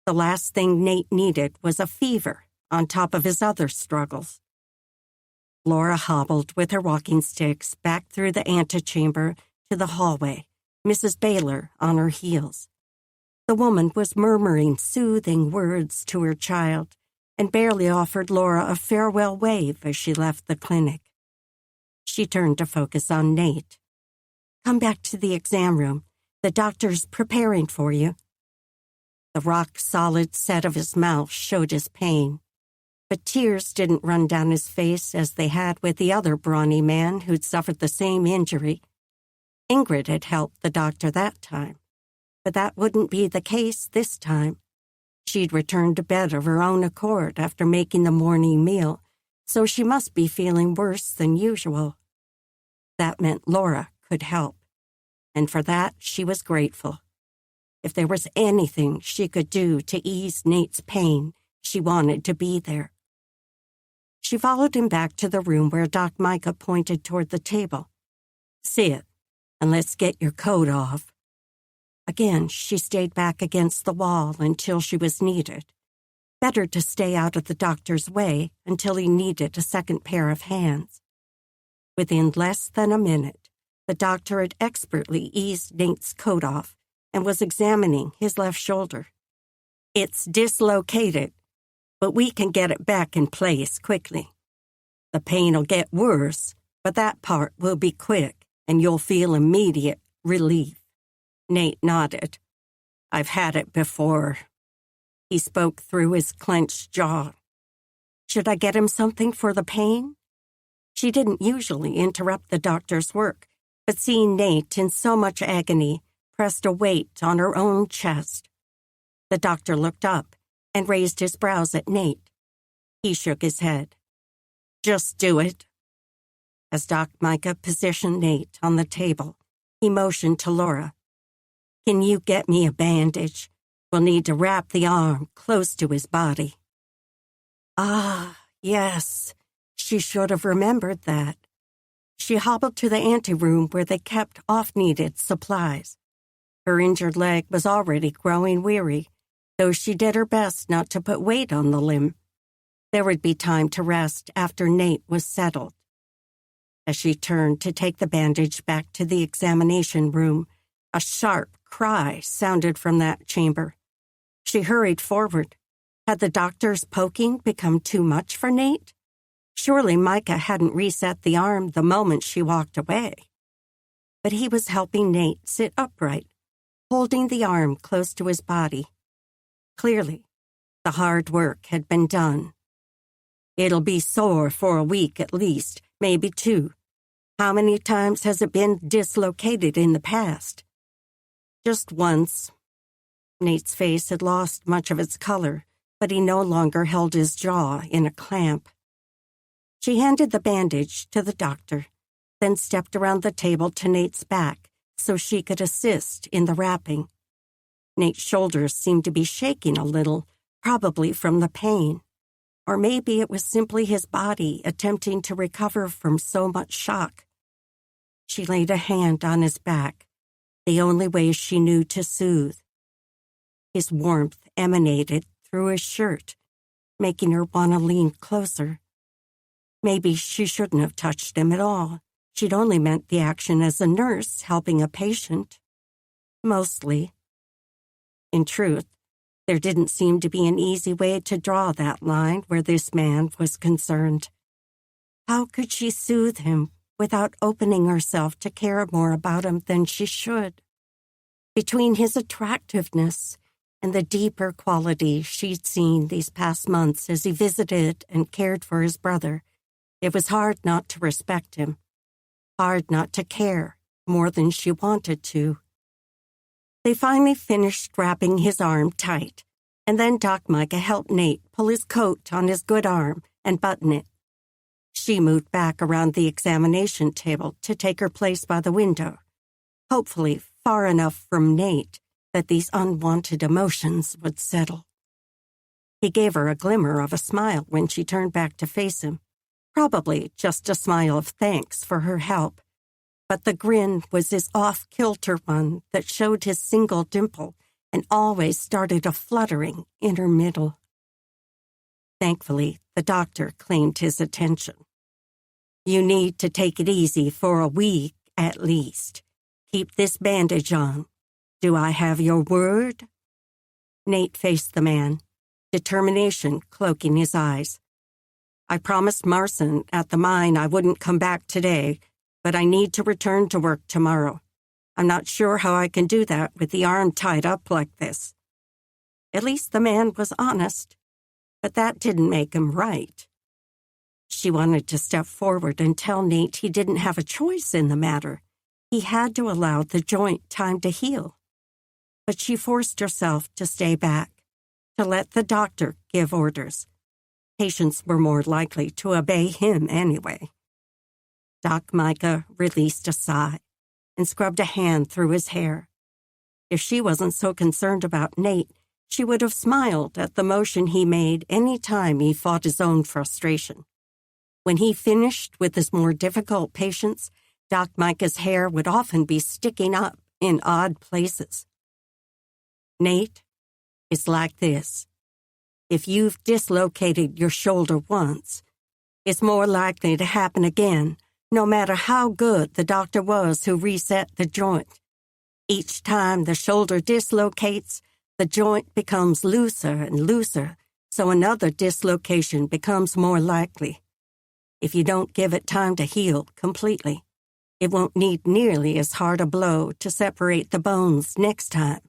Speaker 1: The last thing Nate needed was a fever on top of his other struggles. Laura hobbled with her walking sticks back through the antechamber to the hallway, Mrs. Baylor on her heels. The woman was murmuring soothing words to her child and barely offered Laura a farewell wave as she left the clinic. She turned to focus on Nate. "Come back to the exam room. The doctor's preparing for you." The rock-solid set of his mouth showed his pain, but tears didn't run down his face as they had with the other brawny man who'd suffered the same injury. Ingrid had helped the doctor that time, but that wouldn't be the case this time. She'd returned to bed of her own accord after making the morning meal, so she must be feeling worse than usual. That meant Laura could help, and for that she was grateful. If there was anything she could do to ease Nate's pain, she wanted to be there. She followed him back to the room where Doc Micah pointed toward the table. "Sit, and let's get your coat off." Again, she stayed back against the wall until she was needed. Better to stay out of the doctor's way until he needed a second pair of hands. Within less than a minute, the doctor had expertly eased Nate's coat off and was examining his left shoulder. "It's dislocated, but we can get it back in place quickly. The pain'll get worse, but that part will be quick, and you'll feel immediate relief." Nate nodded. "I've had it before." He spoke through his clenched jaw. "Should I get him something for the pain?" She didn't usually interrupt the doctor's work, but seeing Nate in so much agony pressed a weight on her own chest. The doctor looked up and raised his brows at Nate. He shook his head. "Just do it." As Doc Micah positioned Nate on the table, he motioned to Laura. "Can you get me a bandage? We'll need to wrap the arm close to his body." Ah, yes, she should have remembered that. She hobbled to the anteroom where they kept oft-needed supplies. Her injured leg was already growing weary, though she did her best not to put weight on the limb. There would be time to rest after Nate was settled. As she turned to take the bandage back to the examination room, a sharp cry sounded from that chamber. She hurried forward. Had the doctor's poking become too much for Nate? Surely Micah hadn't reset the arm the moment she walked away. But he was helping Nate sit upright, holding the arm close to his body. Clearly, the hard work had been done. "It'll be sore for a week at least, maybe 2. How many times has it been dislocated in the past?" "Just once." Nate's face had lost much of its color, but he no longer held his jaw in a clamp. She handed the bandage to the doctor, then stepped around the table to Nate's back so she could assist in the wrapping. Nate's shoulders seemed to be shaking a little, probably from the pain. Or maybe it was simply his body attempting to recover from so much shock. She laid a hand on his back, the only way she knew to soothe. His warmth emanated through his shirt, making her want to lean closer. Maybe she shouldn't have touched him at all. She'd only meant the action as a nurse helping a patient. Mostly. In truth, there didn't seem to be an easy way to draw that line where this man was concerned. How could she soothe him without opening herself to care more about him than she should? Between his attractiveness and the deeper quality she'd seen these past months as he visited and cared for his brother, it was hard not to respect him, hard not to care more than she wanted to. They finally finished wrapping his arm tight, and then Doc Micah helped Nate pull his coat on his good arm and button it. She moved back around the examination table to take her place by the window, hopefully far enough from Nate that these unwanted emotions would settle. He gave her a glimmer of a smile when she turned back to face him, probably just a smile of thanks for her help. But the grin was his off-kilter one that showed his single dimple and always started a fluttering in her middle. Thankfully, the doctor claimed his attention. "You need to take it easy for a week at least. Keep this bandage on. Do I have your word?" Nate faced the man, determination cloaking his eyes. "I promised Marson at the mine I wouldn't come back today, but I need to return to work tomorrow. I'm not sure how I can do that with the arm tied up like this." At least the man was honest, but that didn't make him right. She wanted to step forward and tell Nate he didn't have a choice in the matter, He had to allow the joint time to heal. But she forced herself to stay back, to let the doctor give orders. Patients were more likely to obey him anyway. Doc Micah released a sigh and scrubbed a hand through his hair. If she wasn't so concerned about Nate, she would have smiled at the motion he made any time he fought his own frustration. When he finished with his more difficult patients, Doc Micah's hair would often be sticking up in odd places. Nate, it's like this. If you've dislocated your shoulder once, it's more likely to happen again, no matter how good the doctor was who reset the joint. Each time the shoulder dislocates, the joint becomes looser and looser, so another dislocation becomes more likely. If you don't give it time to heal completely, it won't need nearly as hard a blow to separate the bones next time.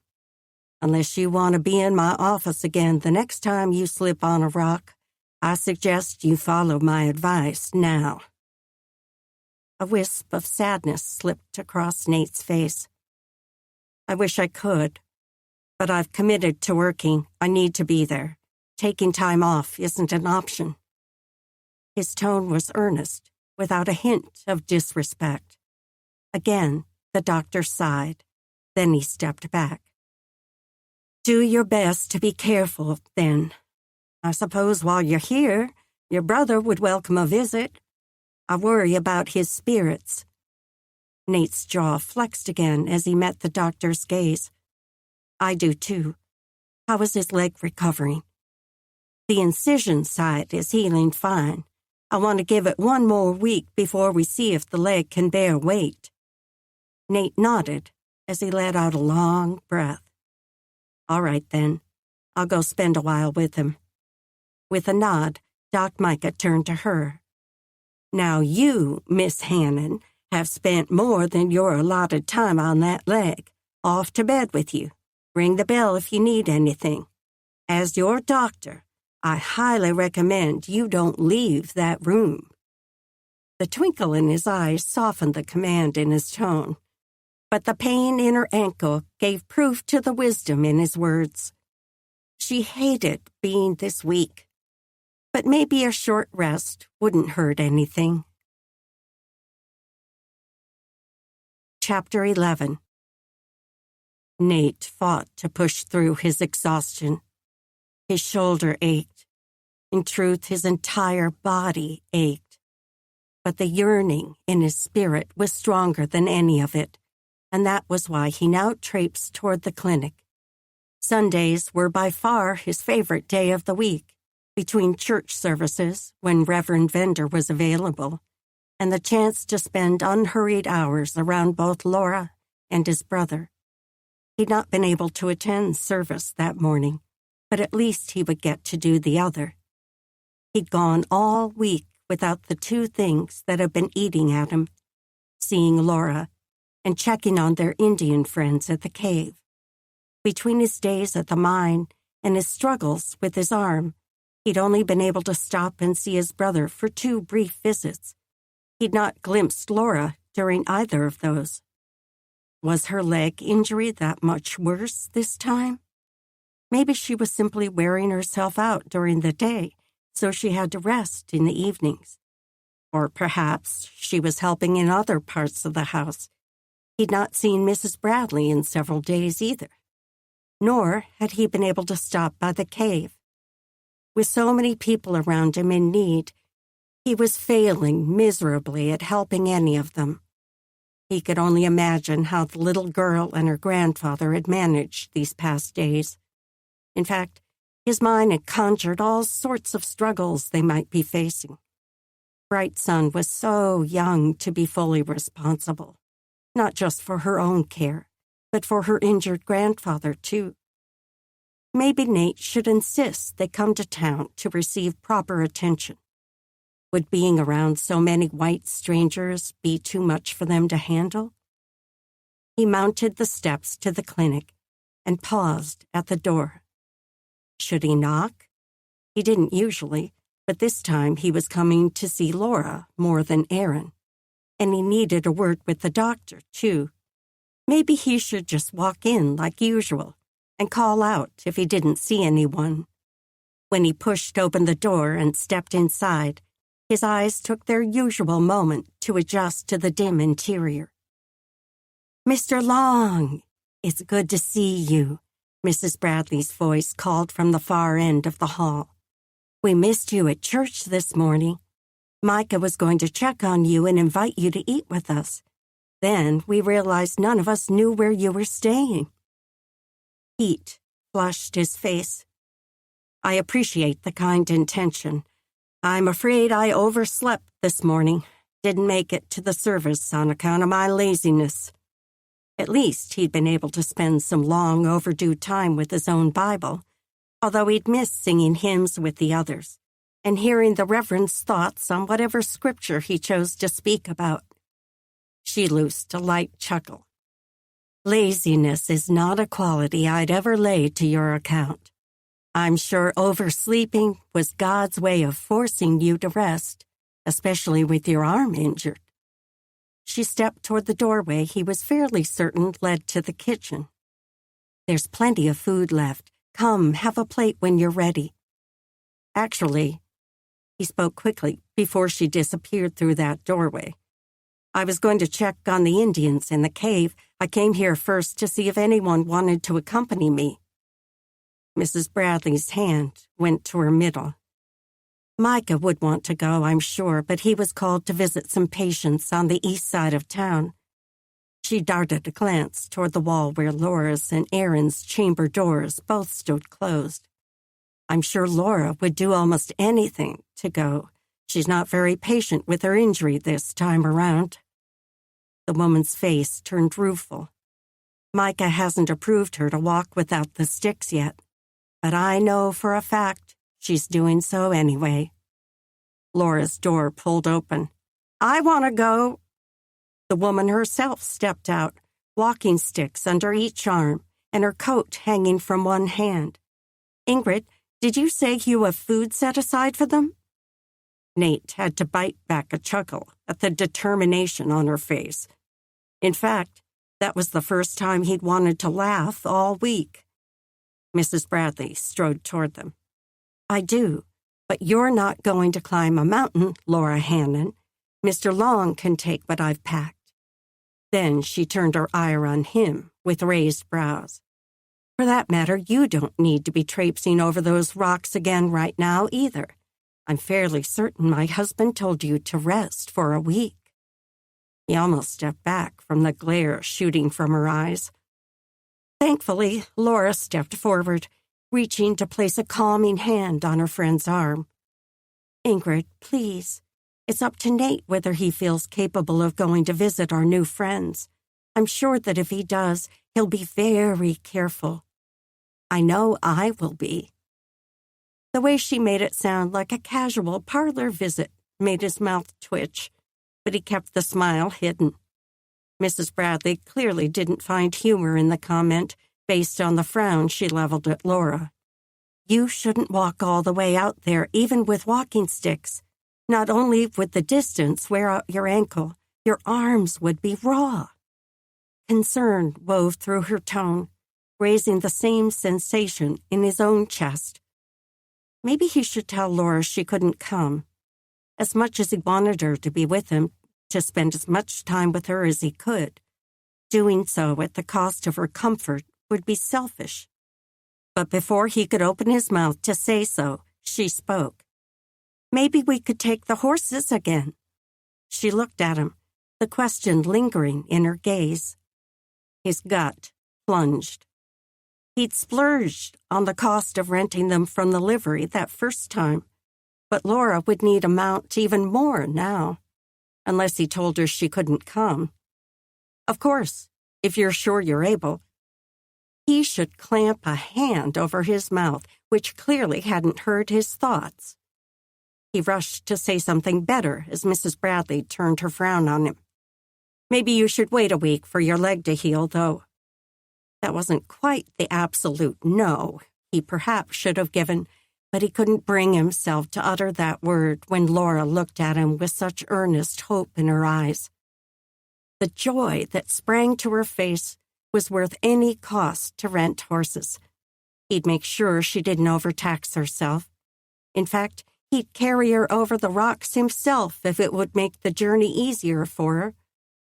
Speaker 1: Unless you want to be in my office again the next time you slip on a rock, I suggest you follow my advice now. A wisp of sadness slipped across Nate's face. I wish I could, but I've committed to working. I need to be there. Taking time off isn't an option. His tone was earnest, without a hint of disrespect. Again, the doctor sighed. Then he stepped back. Do your best to be careful, then. I suppose while you're here, your brother would welcome a visit. I worry about his spirits. Nate's jaw flexed again as he met the doctor's gaze. I do too. How is his leg recovering? The incision site is healing fine. I want to give it one more week before we see if the leg can bear weight. Nate nodded as he let out a long breath. All right, then. I'll go spend a while with him. With a nod, Doc Micah turned to her. Now you, Miss Hannon, have spent more than your allotted time on that leg. Off to bed with you. Ring the bell if you need anything. As your doctor, I highly recommend you don't leave that room. The twinkle in his eyes softened the command in his tone, but the pain in her ankle gave proof to the wisdom in his words. She hated being this weak, but maybe a short rest wouldn't hurt anything. Chapter 11. Nate fought to push through his exhaustion. His shoulder ached. In truth, his entire body ached. But the yearning in his spirit was stronger than any of it, and that was why he now traipsed toward the clinic. Sundays were by far his favorite day of the week, between church services, when Reverend Vender was available, and the chance to spend unhurried hours around both Laura and his brother. He'd not been able to attend service that morning, but at least he would get to do the other. He'd gone all week without the two things that had been eating at him, seeing Laura and checking on their Indian friends at the cave. Between his days at the mine and his struggles with his arm, he'd only been able to stop and see his brother for 2 brief visits. He'd not glimpsed Laura during either of those. Was her leg injury that much worse this time? Maybe she was simply wearing herself out during the day, so she had to rest in the evenings. Or perhaps she was helping in other parts of the house. He'd not seen Mrs. Bradley in several days either. Nor had he been able to stop by the cave. With so many people around him in need, he was failing miserably at helping any of them. He could only imagine how the little girl and her grandfather had managed these past days. In fact, his mind had conjured all sorts of struggles they might be facing. Bright Sun was so young to be fully responsible, not just for her own care, but for her injured grandfather, too. Maybe Nate should insist they come to town to receive proper attention. Would being around so many white strangers be too much for them to handle? He mounted the steps to the clinic and paused at the door. Should he knock? He didn't usually, but this time he was coming to see Laura more than Aaron. and he needed a word with the doctor, too. Maybe he should just walk in like usual and call out if he didn't see anyone. When he pushed open the door and stepped inside, his eyes took their usual moment to adjust to the dim interior. "Mr. Long, it's good to see you," Mrs. Bradley's voice called from the far end of the hall. "We missed you at church this morning. Micah was going to check on you and invite you to eat with us. Then we realized none of us knew where you were staying." Heat flushed his face. "I appreciate the kind intention. I'm afraid I overslept this morning. Didn't make it to the service on account of my laziness." At least he'd been able to spend some long overdue time with his own Bible, although he'd missed singing hymns with the others and hearing the Reverend's thoughts on whatever scripture he chose to speak about. She loosed a light chuckle. "Laziness is not a quality I'd ever lay to your account. I'm sure oversleeping was God's way of forcing you to rest, especially with your arm injured." She stepped toward the doorway he was fairly certain led to the kitchen. "There's plenty of food left. Come, have a plate when you're ready." "Actually," he spoke quickly before she disappeared through that doorway, "I was going to check on the Indians in the cave. I came here first to see if anyone wanted to accompany me." Mrs. Bradley's hand went to her middle. "Micah would want to go, I'm sure, but he was called to visit some patients on the east side of town." She darted a glance toward the wall where Laura's and Aaron's chamber doors both stood closed. "I'm sure Laura would do almost anything to go. She's not very patient with her injury this time around." The woman's face turned rueful. "Micah hasn't approved her to walk without the sticks yet, but I know for a fact she's doing so anyway." Laura's door pulled open. "I want to go." The woman herself stepped out, walking sticks under each arm and her coat hanging from one hand. "Ingrid, did you say you have food set aside for them?" Nate had to bite back a chuckle at the determination on her face. In fact, that was the first time he'd wanted to laugh all week. Mrs. Bradley strode toward them. "I do, but you're not going to climb a mountain, Laura Hannon. Mr. Long can take what I've packed." Then she turned her ire on him with raised brows. "For that matter, you don't need to be traipsing over those rocks again right now either. I'm fairly certain my husband told you to rest for a week." He almost stepped back from the glare shooting from her eyes. Thankfully, Laura stepped forward, reaching to place a calming hand on her friend's arm. "Ingrid, please. It's up to Nate whether he feels capable of going to visit our new friends. I'm sure that if he does, he'll be very careful. I know I will be." The way she made it sound like a casual parlor visit made his mouth twitch, but he kept the smile hidden. Mrs. Bradley clearly didn't find humor in the comment based on the frown she leveled at Laura. "You shouldn't walk all the way out there, even with walking sticks. Not only would the distance wear out your ankle, your arms would be raw." Concern wove through her tone, raising the same sensation in his own chest. Maybe he should tell Laura she couldn't come. As much as he wanted her to be with him, to spend as much time with her as he could, doing so at the cost of her comfort would be selfish. But before he could open his mouth to say so, she spoke. "Maybe we could take the horses again." She looked at him, the question lingering in her gaze. His gut plunged. He'd splurged on the cost of renting them from the livery that first time, but Laura would need a mount even more now, unless he told her she couldn't come. "Of course, if you're sure you're able." He should clamp a hand over his mouth, which clearly hadn't heard his thoughts. He rushed to say something better as Mrs. Bradley turned her frown on him. "Maybe you should wait a week for your leg to heal, though." That wasn't quite the absolute no he perhaps should have given, but he couldn't bring himself to utter that word when Laura looked at him with such earnest hope in her eyes. The joy that sprang to her face was worth any cost to rent horses. He'd make sure she didn't overtax herself. In fact, he'd carry her over the rocks himself if it would make the journey easier for her,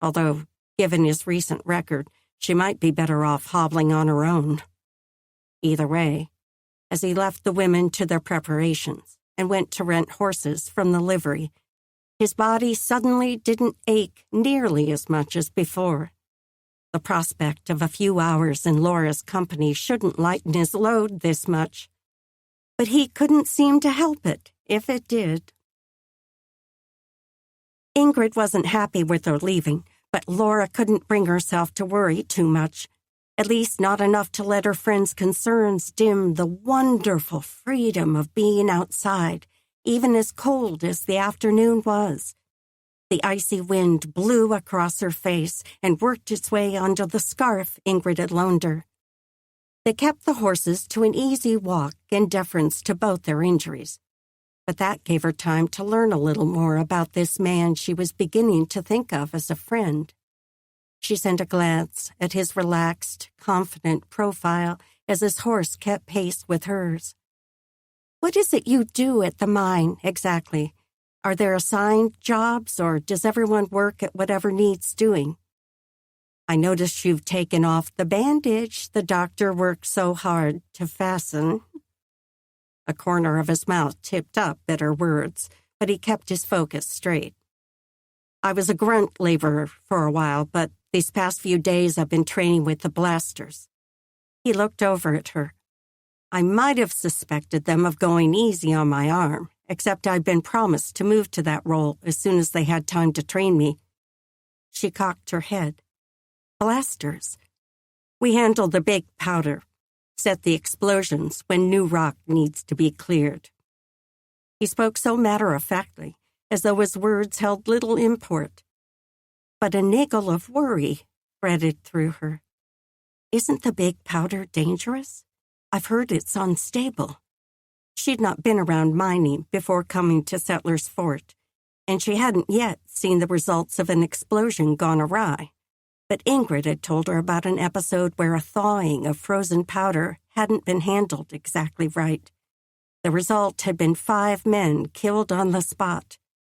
Speaker 1: although, given his recent record, she might be better off hobbling on her own. Either way, as he left the women to their preparations and went to rent horses from the livery, his body suddenly didn't ache nearly as much as before. The prospect of a few hours in Laura's company shouldn't lighten his load this much, but he couldn't seem to help it if it did. Ingrid wasn't happy with her leaving, but Laura couldn't bring herself to worry too much, at least not enough to let her friend's concerns dim the wonderful freedom of being outside, even as cold as the afternoon was. The icy wind blew across her face and worked its way under the scarf Ingrid had loaned her. They kept the horses to an easy walk in deference to both their injuries, but that gave her time to learn a little more about this man she was beginning to think of as a friend. She sent a glance at his relaxed, confident profile as his horse kept pace with hers. "What is it you do at the mine, exactly? Are there assigned jobs, or does everyone work at whatever needs doing? I notice you've taken off the bandage the doctor worked so hard to fasten." A corner of his mouth tipped up at her words, but he kept his focus straight. "I was a grunt laborer for a while, but these past few days I've been training with the blasters." He looked over at her. "I might have suspected them of going easy on my arm, except I'd been promised to move to that role as soon as they had time to train me." She cocked her head. "Blasters? We handle the big powder, set the explosions when new rock needs to be cleared." He spoke so matter-of-factly, as though his words held little import. But a niggle of worry threaded through her. "Isn't the big powder dangerous? I've heard it's unstable." She'd not been around mining before coming to Settler's Fort, and she hadn't yet seen the results of an explosion gone awry. But Ingrid had told her about an episode where a thawing of frozen powder hadn't been handled exactly right. The result had been 5 men killed on the spot,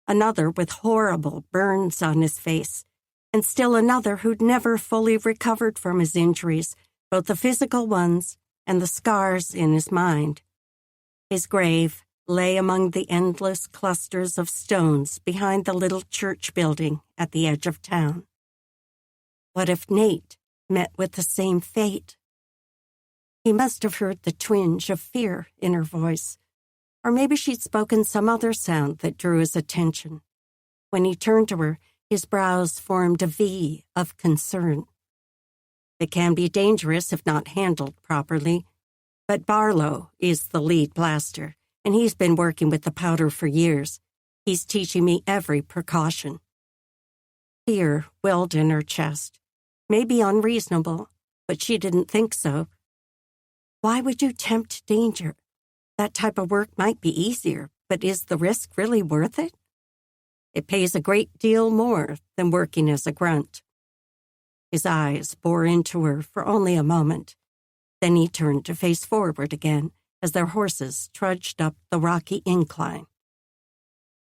Speaker 1: another with horrible burns on his face, and still another who'd never fully recovered from his injuries, both the physical ones and the scars in his mind. His grave lay among the endless clusters of stones behind the little church building at the edge of town. What if Nate met with the same fate? He must have heard the twinge of fear in her voice, or maybe she'd spoken some other sound that drew his attention. When he turned to her, his brows formed a V of concern. "It can be dangerous if not handled properly, but Barlow is the lead blaster, and he's been working with the powder for years. He's teaching me every precaution." Fear welled in her chest. Maybe unreasonable, but she didn't think so. Why would you tempt danger? That type of work might be easier, but is the risk really worth it? It pays a great deal more than working as a grunt. His eyes bore into her for only a moment. Then he turned to face forward again as their horses trudged up the rocky incline.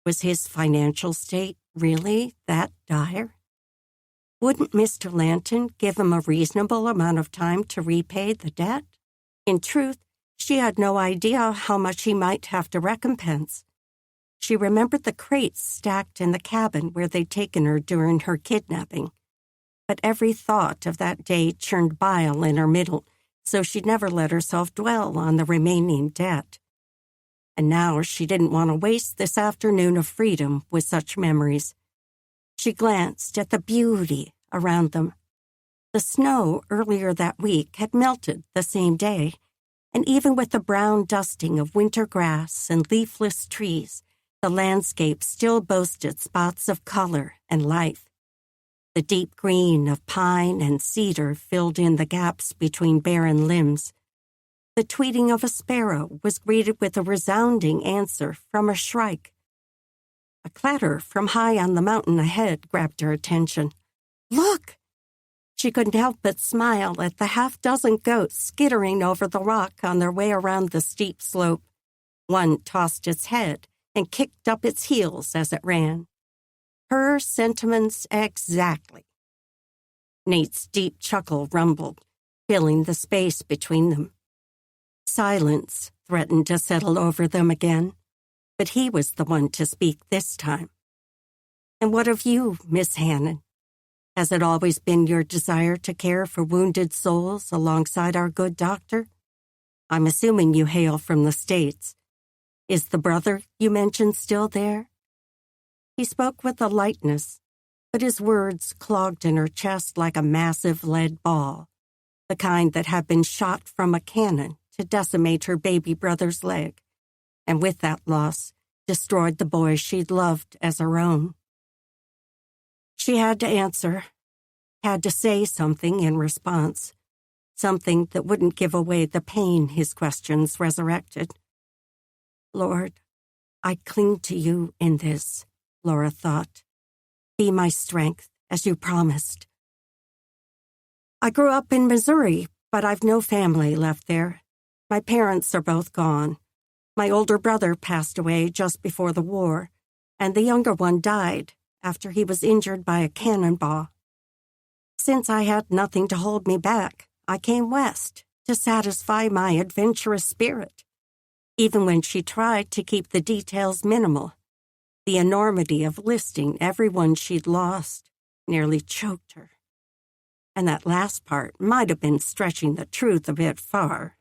Speaker 1: Was his financial state really that dire? Wouldn't Mr. Lanton give him a reasonable amount of time to repay the debt? In truth, she had no idea how much he might have to recompense. She remembered the crates stacked in the cabin where they'd taken her during her kidnapping. But every thought of that day churned bile in her middle, so she never let herself dwell on the remaining debt. And now she didn't want to waste this afternoon of freedom with such memories. She glanced at the beauty around them. The snow earlier that week had melted the same day, and even with the brown dusting of winter grass and leafless trees, the landscape still boasted spots of color and life. The deep green of pine and cedar filled in the gaps between barren limbs. The tweeting of a sparrow was greeted with a resounding answer from a shrike. A clatter from high on the mountain ahead grabbed her attention. Look! She couldn't help but smile at the half-dozen goats skittering over the rock on their way around the steep slope. One tossed its head and kicked up its heels as it ran. Her sentiments exactly. Nate's deep chuckle rumbled, filling the space between them. Silence threatened to settle over them again, but he was the one to speak this time. "And what of you, Miss Hannon? Has it always been your desire to care for wounded souls alongside our good doctor? I'm assuming you hail from the States. Is the brother you mentioned still there?" He spoke with a lightness, but his words clogged in her chest like a massive lead ball, the kind that had been shot from a cannon to decimate her baby brother's leg, and with that loss, destroyed the boy she'd loved as her own. She had to answer, had to say something in response, something that wouldn't give away the pain his questions resurrected. "Lord, I cling to you in this," Laura thought. "Be my strength, as you promised." "I grew up in Missouri, but I've no family left there. My parents are both gone. My older brother passed away just before the war, and the younger one died after he was injured by a cannonball. Since I had nothing to hold me back, I came west to satisfy my adventurous spirit. Even when she tried to keep the details minimal, the enormity of listing everyone she'd lost nearly choked her. And that last part might have been stretching the truth a bit far.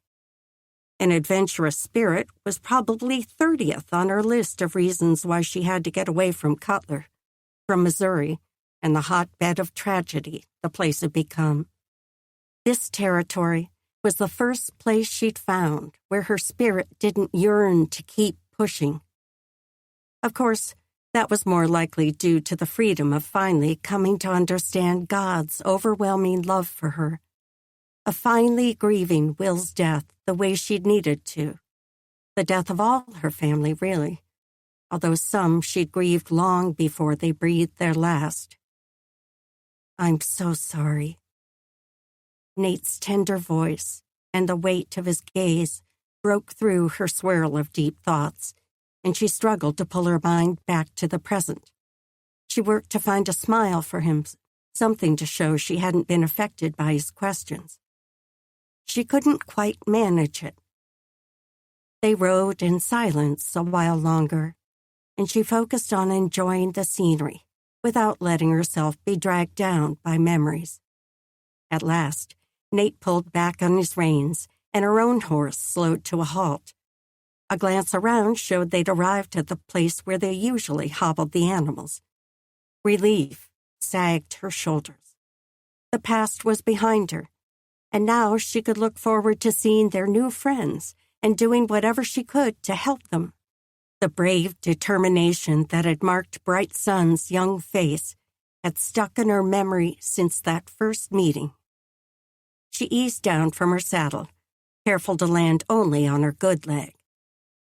Speaker 1: An adventurous spirit was probably 30th on her list of reasons why she had to get away from Cutler, from Missouri, and the hotbed of tragedy the place had become. This territory was the first place she'd found where her spirit didn't yearn to keep pushing. Of course, that was more likely due to the freedom of finally coming to understand God's overwhelming love for her, of finally grieving Will's death the way she'd needed to, the death of all her family, really, although some she'd grieved long before they breathed their last. "I'm so sorry." Nate's tender voice and the weight of his gaze broke through her swirl of deep thoughts, and she struggled to pull her mind back to the present. She worked to find a smile for him, something to show she hadn't been affected by his questions. She couldn't quite manage it. They rode in silence a while longer, and she focused on enjoying the scenery without letting herself be dragged down by memories. At last, Nate pulled back on his reins, and her own horse slowed to a halt. A glance around showed they'd arrived at the place where they usually hobbled the animals. Relief sagged her shoulders. The past was behind her, and now she could look forward to seeing their new friends and doing whatever she could to help them. The brave determination that had marked Bright Sun's young face had stuck in her memory since that first meeting. She eased down from her saddle, careful to land only on her good leg.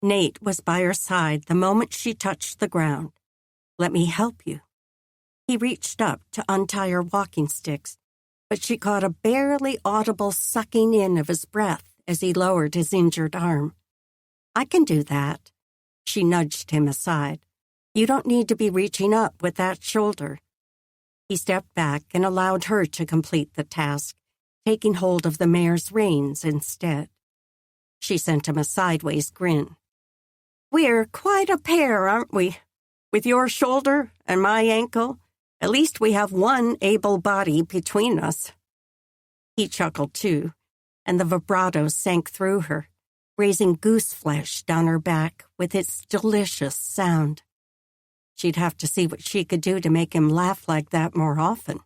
Speaker 1: Nate was by her side the moment she touched the ground. "Let me help you." He reached up to untie her walking sticks, but she caught a barely audible sucking in of his breath as he lowered his injured arm. "I can do that." She nudged him aside. "You don't need to be reaching up with that shoulder." He stepped back and allowed her to complete the task, taking hold of the mare's reins instead. She sent him a sideways grin. "We're quite a pair, aren't we? With your shoulder and my ankle, at least we have one able body between us." He chuckled too, and the vibrato sank through her, raising goose flesh down her back with its delicious sound. She'd have to see what she could do to make him laugh like that more often.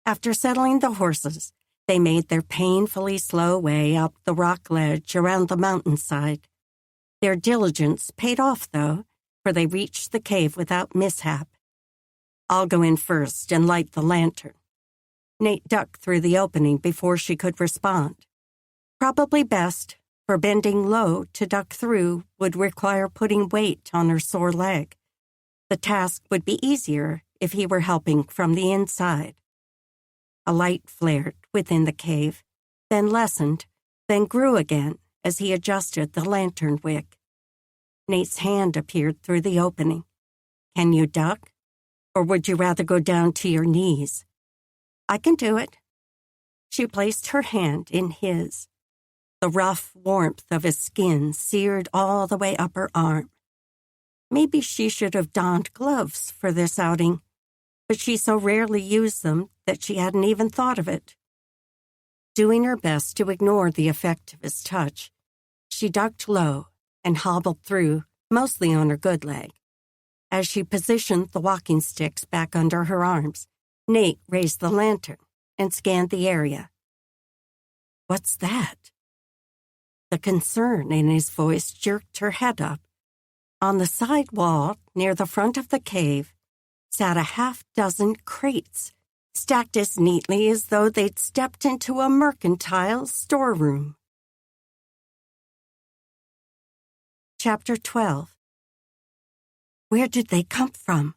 Speaker 1: After settling the horses, they made their painfully slow way up the rock ledge around the mountainside. Their diligence paid off, though, for they reached the cave without mishap. "I'll go in first and light the lantern." Nate ducked through the opening before she could respond. Probably best, for bending low to duck through would require putting weight on her sore leg. The task would be easier if he were helping from the inside. A light flared within the cave, then lessened, then grew again as he adjusted the lantern wick. Nate's hand appeared through the opening. "Can you duck? Or would you rather go down to your knees?" "I can do it." She placed her hand in his. The rough warmth of his skin seared all the way up her arm. Maybe she should have donned gloves for this outing, but she so rarely used them that she hadn't even thought of it. Doing her best to ignore the effect of his touch, she ducked low and hobbled through, mostly on her good leg. As she positioned the walking sticks back under her arms, Nate raised the lantern and scanned the area. "What's that?" The concern in his voice jerked her head up. On the side wall, near the front of the cave, sat a half-dozen crates, stacked as neatly as though they'd stepped into a mercantile storeroom. Chapter 12. Where did they come from?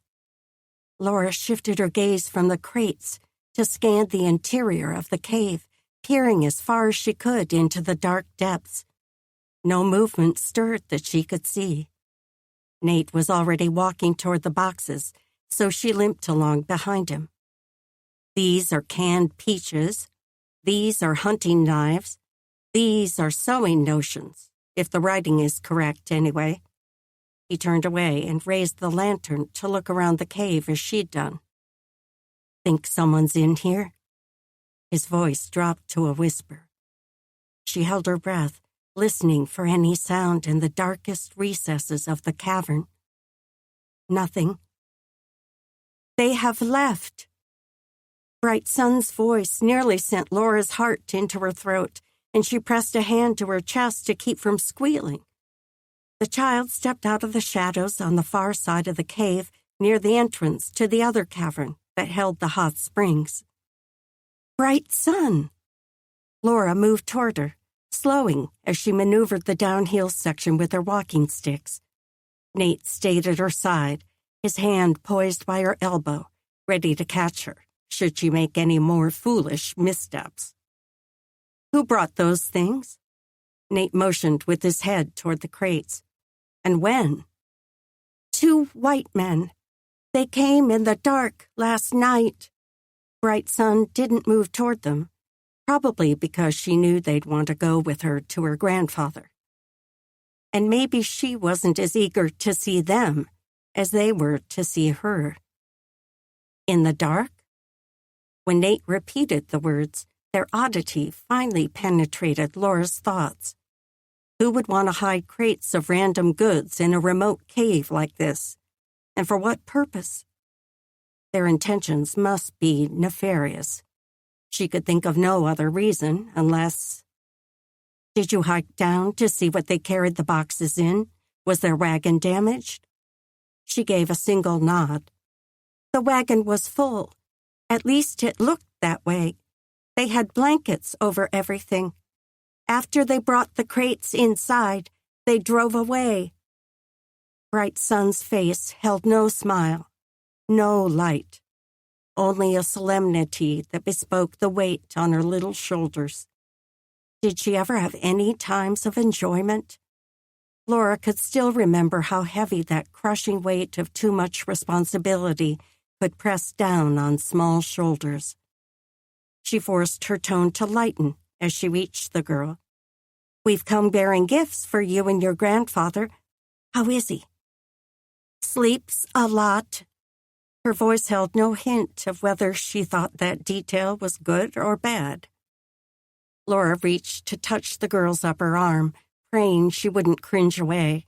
Speaker 1: Laura shifted her gaze from the crates to scan the interior of the cave, peering as far as she could into the dark depths. No movement stirred that she could see. Nate was already walking toward the boxes, so she limped along behind him. These are canned peaches. These are hunting knives. These are sewing notions, if the writing is correct anyway. He turned away and raised the lantern to look around the cave as she'd done. "Think someone's in here?" His voice dropped to a whisper. She held her breath, listening for any sound in the darkest recesses of the cavern. Nothing. "They have left." Bright Sun's voice nearly sent Laura's heart into her throat, and she pressed a hand to her chest to keep from squealing. The child stepped out of the shadows on the far side of the cave near the entrance to the other cavern that held the hot springs. "Bright Sun!" Laura moved toward her, slowing as she maneuvered the downhill section with her walking sticks. Nate stayed at her side, his hand poised by her elbow, ready to catch her, should she make any more foolish missteps. "Who brought those things?" Nate motioned with his head toward the crates. "And when?" "Two white men. They came in the dark last night." Bright Sun didn't move toward them, probably because she knew they'd want to go with her to her grandfather. And maybe she wasn't as eager to see them as they were to see her. "In the dark?" When Nate repeated the words, their oddity finally penetrated Laura's thoughts. Who would want to hide crates of random goods in a remote cave like this? And for what purpose? Their intentions must be nefarious. She could think of no other reason unless... "Did you hike down to see what they carried the boxes in? Was their wagon damaged?" She gave a single nod. "The wagon was full. At least it looked that way. They had blankets over everything. After they brought the crates inside, they drove away." Bright Sun's face held no smile, no light, only a solemnity that bespoke the weight on her little shoulders. Did she ever have any times of enjoyment? Laura could still remember how heavy that crushing weight of too much responsibility could press down on small shoulders. She forced her tone to lighten as she reached the girl. "We've come bearing gifts for you and your grandfather. How is he?" "Sleeps a lot." Her voice held no hint of whether she thought that detail was good or bad. Laura reached to touch the girl's upper arm, praying she wouldn't cringe away.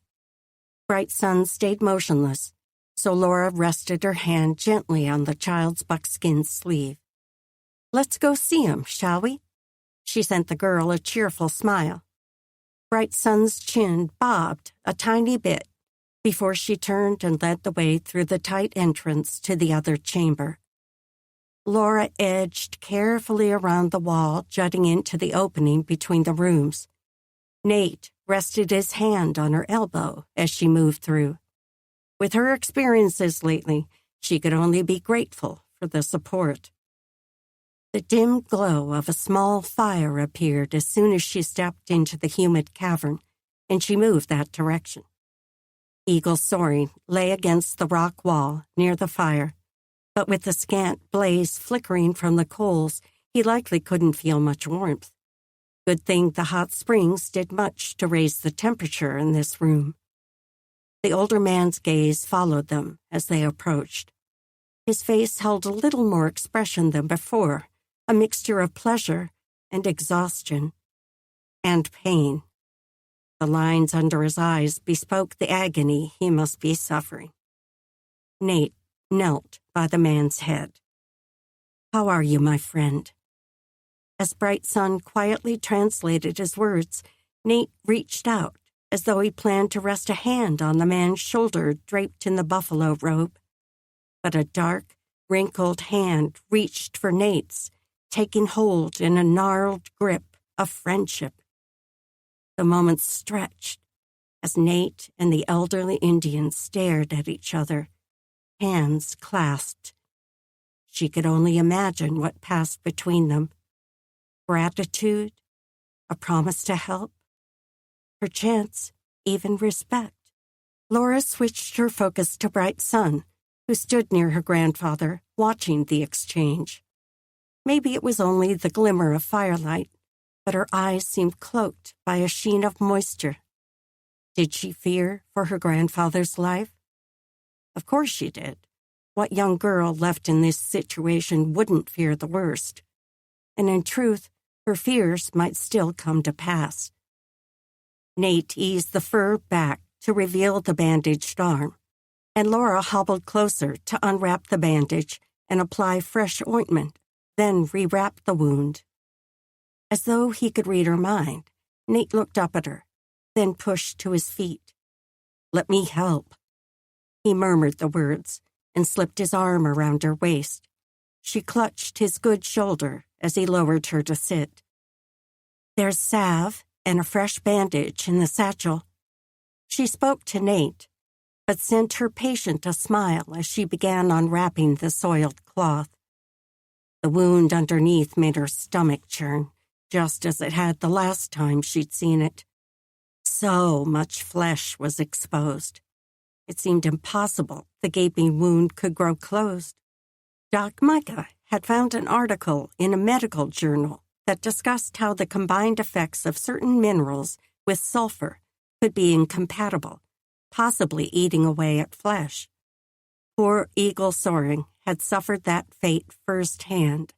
Speaker 1: Bright Sun stayed motionless, so Laura rested her hand gently on the child's buckskin sleeve. "Let's go see him, shall we?" She sent the girl a cheerful smile. Bright Sun's chin bobbed a tiny bit before she turned and led the way through the tight entrance to the other chamber. Laura edged carefully around the wall jutting into the opening between the rooms. Nate rested his hand on her elbow as she moved through. With her experiences lately, She could only be grateful for the support. The dim glow of a small fire appeared as soon as she stepped into the humid cavern, and she moved that direction. Eagle Soaring lay against the rock wall near the fire, but with the scant blaze flickering from the coals, he likely couldn't feel much warmth. Good thing the hot springs did much to raise the temperature in this room. The older man's gaze followed them as they approached. His face held a little more expression than before, a mixture of pleasure and exhaustion and pain. The lines under his eyes bespoke the agony he must be suffering. Nate knelt by the man's head. "How are you, my friend?" As Bright Sun quietly translated his words, Nate reached out as though he planned to rest a hand on the man's shoulder draped in the buffalo robe. But a dark, wrinkled hand reached for Nate's, taking hold in a gnarled grip of friendship. The moments stretched as Nate and the elderly Indian stared at each other, hands clasped. She could only imagine what passed between them. Gratitude, a promise to help, perchance even respect. Laura switched her focus to Bright Sun, who stood near her grandfather, watching the exchange. Maybe it was only the glimmer of firelight, but her eyes seemed cloaked by a sheen of moisture. Did she fear for her grandfather's life? Of course she did. What young girl left in this situation wouldn't fear the worst? And in truth, her fears might still come to pass. Nate eased the fur back to reveal the bandaged arm, and Laura hobbled closer to unwrap the bandage and apply fresh ointment, then rewrap the wound. As though he could read her mind, Nate looked up at her, then pushed to his feet. "Let me help." He murmured the words and slipped his arm around her waist. She clutched his good shoulder as he lowered her to sit. "There's salve and a fresh bandage in the satchel." She spoke to Nate, but sent her patient a smile as she began unwrapping the soiled cloth. The wound underneath made her stomach churn, just as it had the last time she'd seen it. So much flesh was exposed. It seemed impossible the gaping wound could grow closed. Doc Micah had found an article in a medical journal that discussed how the combined effects of certain minerals with sulfur could be incompatible, possibly eating away at flesh. Poor Eagle Soaring had suffered that fate firsthand.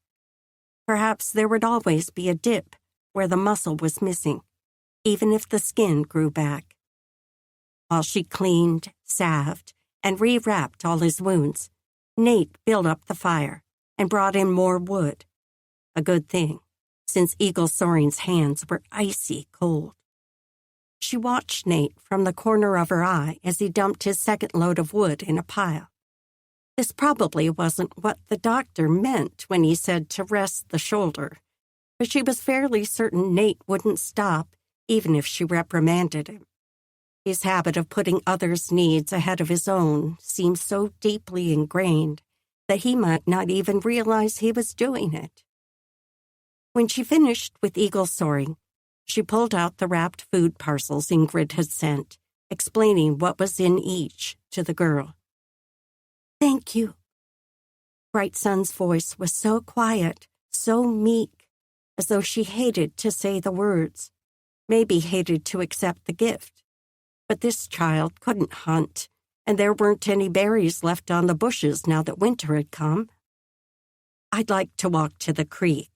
Speaker 1: Perhaps there would always be a dip where the muscle was missing, even if the skin grew back. While she cleaned, salved, and rewrapped all his wounds, Nate built up the fire and brought in more wood. A good thing, since Eagle Soaring's hands were icy cold. She watched Nate from the corner of her eye as he dumped his second load of wood in a pile. This probably wasn't what the doctor meant when he said to rest the shoulder, but she was fairly certain Nate wouldn't stop even if she reprimanded him. His habit of putting others' needs ahead of his own seemed so deeply ingrained that he might not even realize he was doing it. When she finished with Eagle Soaring, she pulled out the wrapped food parcels Ingrid had sent, explaining what was in each to the girl. "Thank you." Bright Sun's voice was so quiet, so meek, as though she hated to say the words, maybe hated to accept the gift. But this child couldn't hunt, and there weren't any berries left on the bushes now that winter had come. "I'd like to walk to the creek."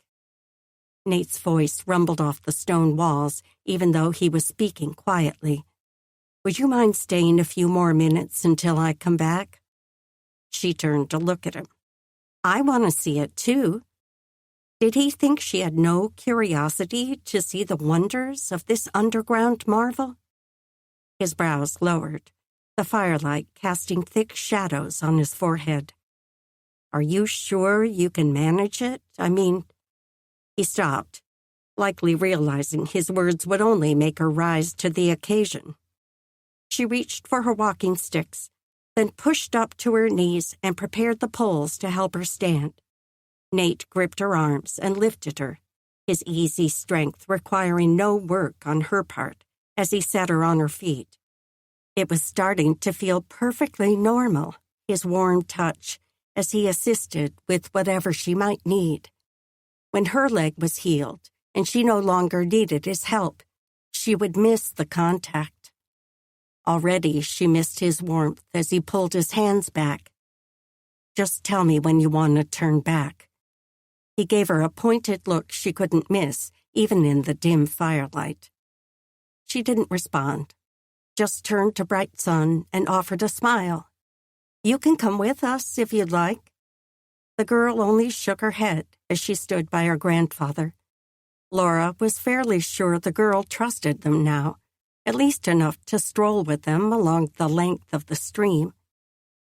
Speaker 1: Nate's voice rumbled off the stone walls, even though he was speaking quietly. "Would you mind staying a few more minutes until I come back?" She turned to look at him. "I want to see it, too." Did he think she had no curiosity to see the wonders of this underground marvel? His brows lowered, the firelight casting thick shadows on his forehead. "Are you sure you can manage it? He stopped, likely realizing his words would only make her rise to the occasion. She reached for her walking sticks, then pushed up to her knees and prepared the poles to help her stand. Nate gripped her arms and lifted her, his easy strength requiring no work on her part as he set her on her feet. It was starting to feel perfectly normal, his warm touch, as he assisted with whatever she might need. When her leg was healed and she no longer needed his help, she would miss the contact. Already she missed his warmth as he pulled his hands back. "Just tell me when you want to turn back." He gave her a pointed look she couldn't miss, even in the dim firelight. She didn't respond, just turned to Bright Sun and offered a smile. "You can come with us if you'd like." The girl only shook her head as she stood by her grandfather. Laura was fairly sure the girl trusted them now, at least enough to stroll with them along the length of the stream.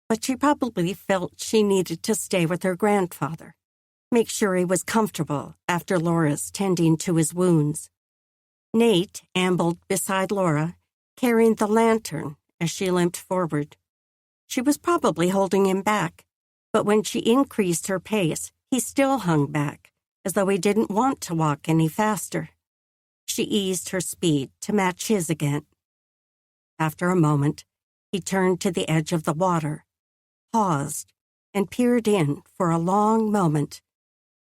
Speaker 1: But she probably felt she needed to stay with her grandfather, make sure he was comfortable after Laura's tending to his wounds. Nate ambled beside Laura, carrying the lantern as she limped forward. She was probably holding him back, but when she increased her pace, he still hung back, as though he didn't want to walk any faster. She eased her speed to match his again. After a moment, he turned to the edge of the water, paused, and peered in for a long moment,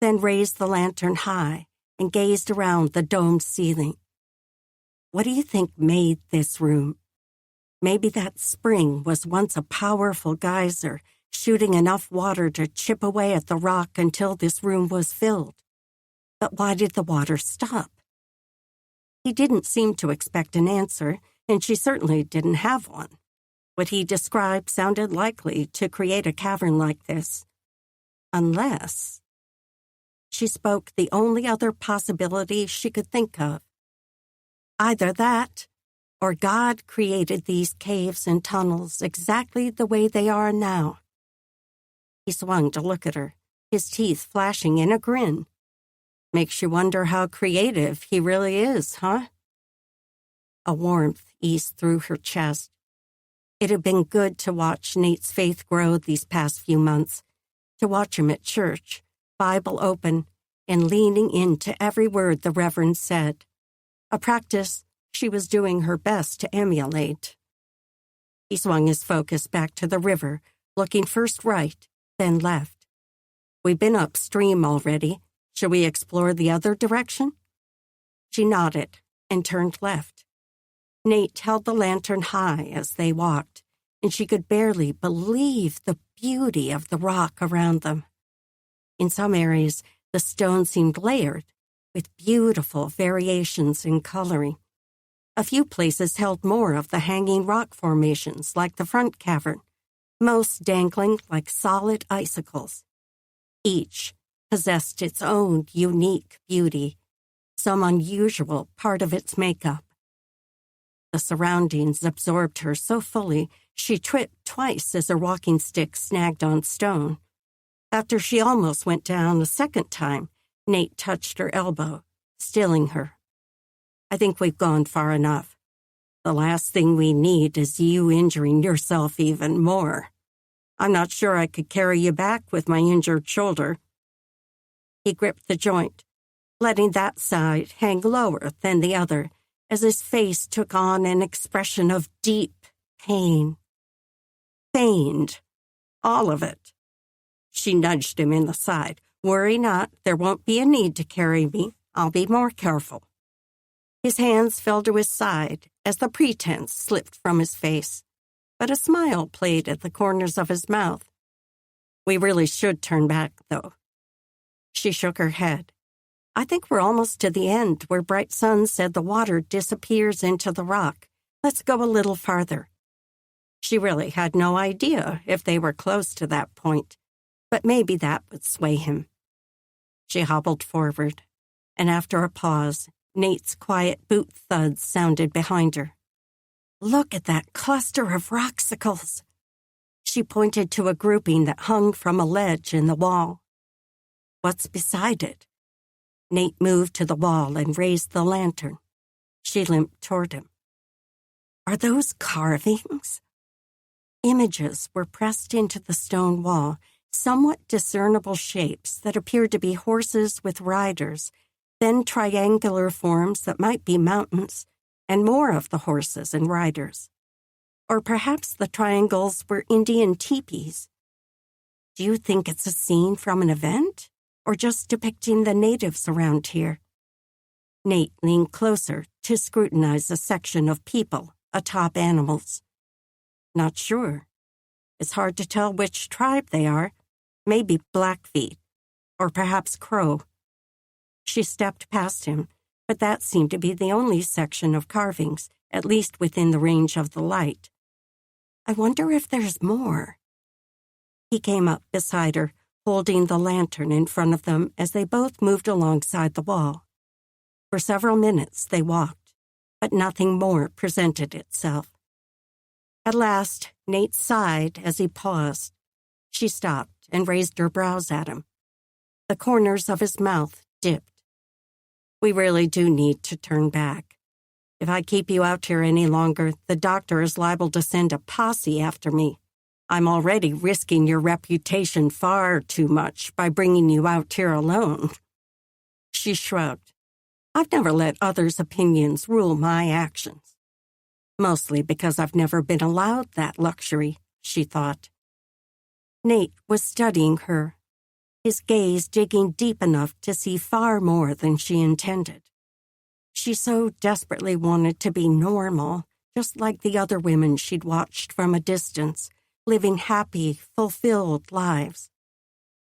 Speaker 1: then raised the lantern high and gazed around the domed ceiling. "What do you think made this room? Maybe that spring was once a powerful geyser, shooting enough water to chip away at the rock until this room was filled. But why did the water stop?" He didn't seem to expect an answer, and she certainly didn't have one. What he described sounded likely to create a cavern like this. Unless... She spoke the only other possibility she could think of. Either that, or God created these caves and tunnels exactly the way they are now. He swung to look at her, his teeth flashing in a grin. "Makes you wonder how creative he really is, huh?" A warmth eased through her chest. It had been good to watch Nate's faith grow these past few months, to watch him at church, Bible open, and leaning into every word the Reverend said, a practice she was doing her best to emulate. He swung his focus back to the river, looking first right, then left. "We've been upstream already. Shall we explore the other direction?" She nodded and turned left. Nate held the lantern high as they walked, and she could barely believe the beauty of the rock around them. In some areas, the stone seemed layered, with beautiful variations in coloring. A few places held more of the hanging rock formations like the front cavern, most dangling like solid icicles. Each possessed its own unique beauty, some unusual part of its makeup. The surroundings absorbed her so fully she tripped twice as her walking stick snagged on stone. After she almost went down a second time, Nate touched her elbow, stilling her. "I think we've gone far enough. The last thing we need is you injuring yourself even more. I'm not sure I could carry you back with my injured shoulder." He gripped the joint, letting that side hang lower than the other as his face took on an expression of deep pain. Feigned. All of it. She nudged him in the side. "Worry not, there won't be a need to carry me. I'll be more careful." His hands fell to his side as the pretense slipped from his face, but a smile played at the corners of his mouth. "We really should turn back, though." She shook her head. "I think we're almost to the end where Bright Sun said the water disappears into the rock. Let's go a little farther." She really had no idea if they were close to that point, but maybe that would sway him. She hobbled forward, and after a pause, Nate's quiet boot thuds sounded behind her. "Look at that cluster of rocksicles." She pointed to a grouping that hung from a ledge in the wall. "What's beside it?" Nate moved to the wall and raised the lantern. She limped toward him. "Are those carvings?" Images were pressed into the stone wall, somewhat discernible shapes that appeared to be horses with riders, then triangular forms that might be mountains, and more of the horses and riders. Or perhaps the triangles were Indian teepees. Do you think it's a scene from an event, or just depicting the natives around here? Nate leaned closer to scrutinize a section of people atop animals. Not sure. It's hard to tell which tribe they are. Maybe Blackfeet, or perhaps Crow. She stepped past him, but that seemed to be the only section of carvings, at least within the range of the light. I wonder if there's more. He came up beside her, holding the lantern in front of them as they both moved alongside the wall. For several minutes they walked, but nothing more presented itself. At last, Nate sighed as he paused. She stopped and raised her brows at him. The corners of his mouth dipped. We really do need to turn back. If I keep you out here any longer, the doctor is liable to send a posse after me. I'm already risking your reputation far too much by bringing you out here alone. She shrugged. I've never let others' opinions rule my actions. Mostly because I've never been allowed that luxury, she thought. Nate was studying her, his gaze digging deep enough to see far more than she intended. She so desperately wanted to be normal, just like the other women she'd watched from a distance, living happy, fulfilled lives.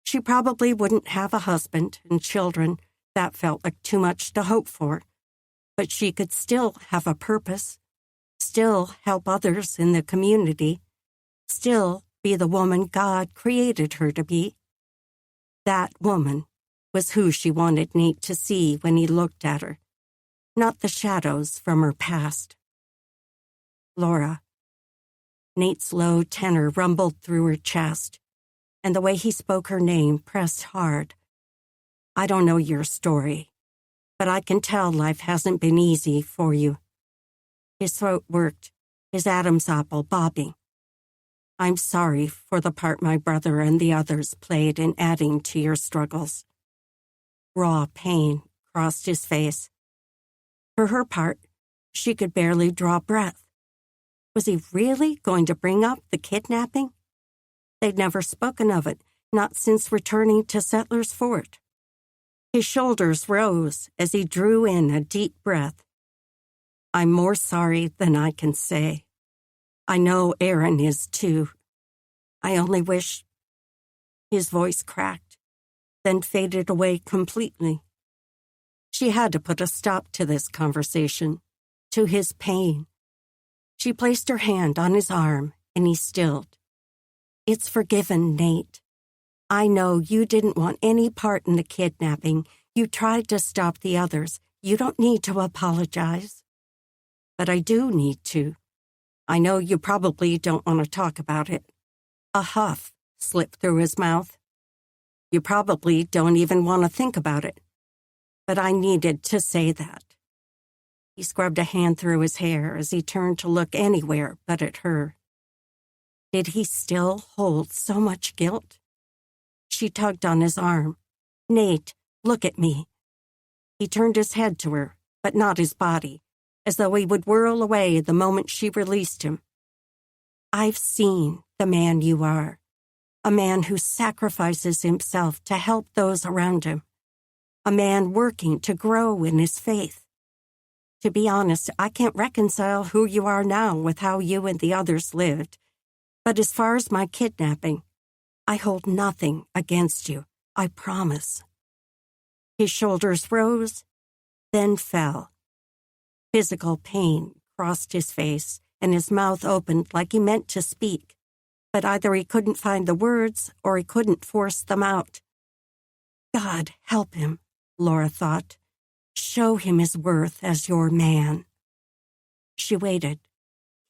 Speaker 1: She probably wouldn't have a husband and children. That felt like too much to hope for. But she could still have a purpose, still help others in the community, still be the woman God created her to be. That woman was who she wanted Nate to see when he looked at her, not the shadows from her past. Laura. Nate's low tenor rumbled through her chest, and the way he spoke her name pressed hard. I don't know your story, but I can tell life hasn't been easy for you. His throat worked, his Adam's apple bobbing. I'm sorry for the part my brother and the others played in adding to your struggles. Raw pain crossed his face. For her part, she could barely draw breath. Was he really going to bring up the kidnapping? They'd never spoken of it, not since returning to Settler's Fort. His shoulders rose as he drew in a deep breath. I'm more sorry than I can say. I know Aaron is too. I only wish... His voice cracked, then faded away completely. She had to put a stop to this conversation, to his pain. She placed her hand on his arm, and he stilled. It's forgiven, Nate. I know you didn't want any part in the kidnapping. You tried to stop the others. You don't need to apologize. But I do need to. I know you probably don't want to talk about it. A huff slipped through his mouth. You probably don't even want to think about it. But I needed to say that. He scrubbed a hand through his hair as he turned to look anywhere but at her. Did he still hold so much guilt? She tugged on his arm. Nate, look at me. He turned his head to her, but not his body, as though he would whirl away the moment she released him. I've seen the man you are, a man who sacrifices himself to help those around him, a man working to grow in his faith. To be honest, I can't reconcile who you are now with how you and the others lived. But as far as my kidnapping, I hold nothing against you, I promise. His shoulders rose, then fell. Physical pain crossed his face, and his mouth opened like he meant to speak. But either he couldn't find the words, or he couldn't force them out. God help him, Laura thought. Show him his worth as your man. She waited,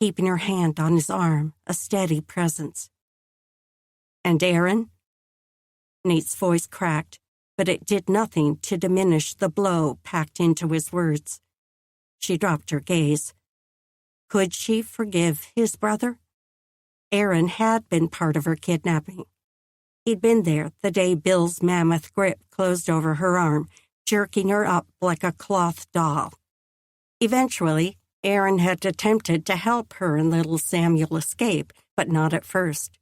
Speaker 1: keeping her hand on his arm, a steady presence. And Aaron? Nate's voice cracked, but it did nothing to diminish the blow packed into his words. She dropped her gaze. Could she forgive his brother? Aaron had been part of her kidnapping. He'd been there the day Bill's mammoth grip closed over her arm, jerking her up like a cloth doll. Eventually, Aaron had attempted to help her and little Samuel escape, but not at first.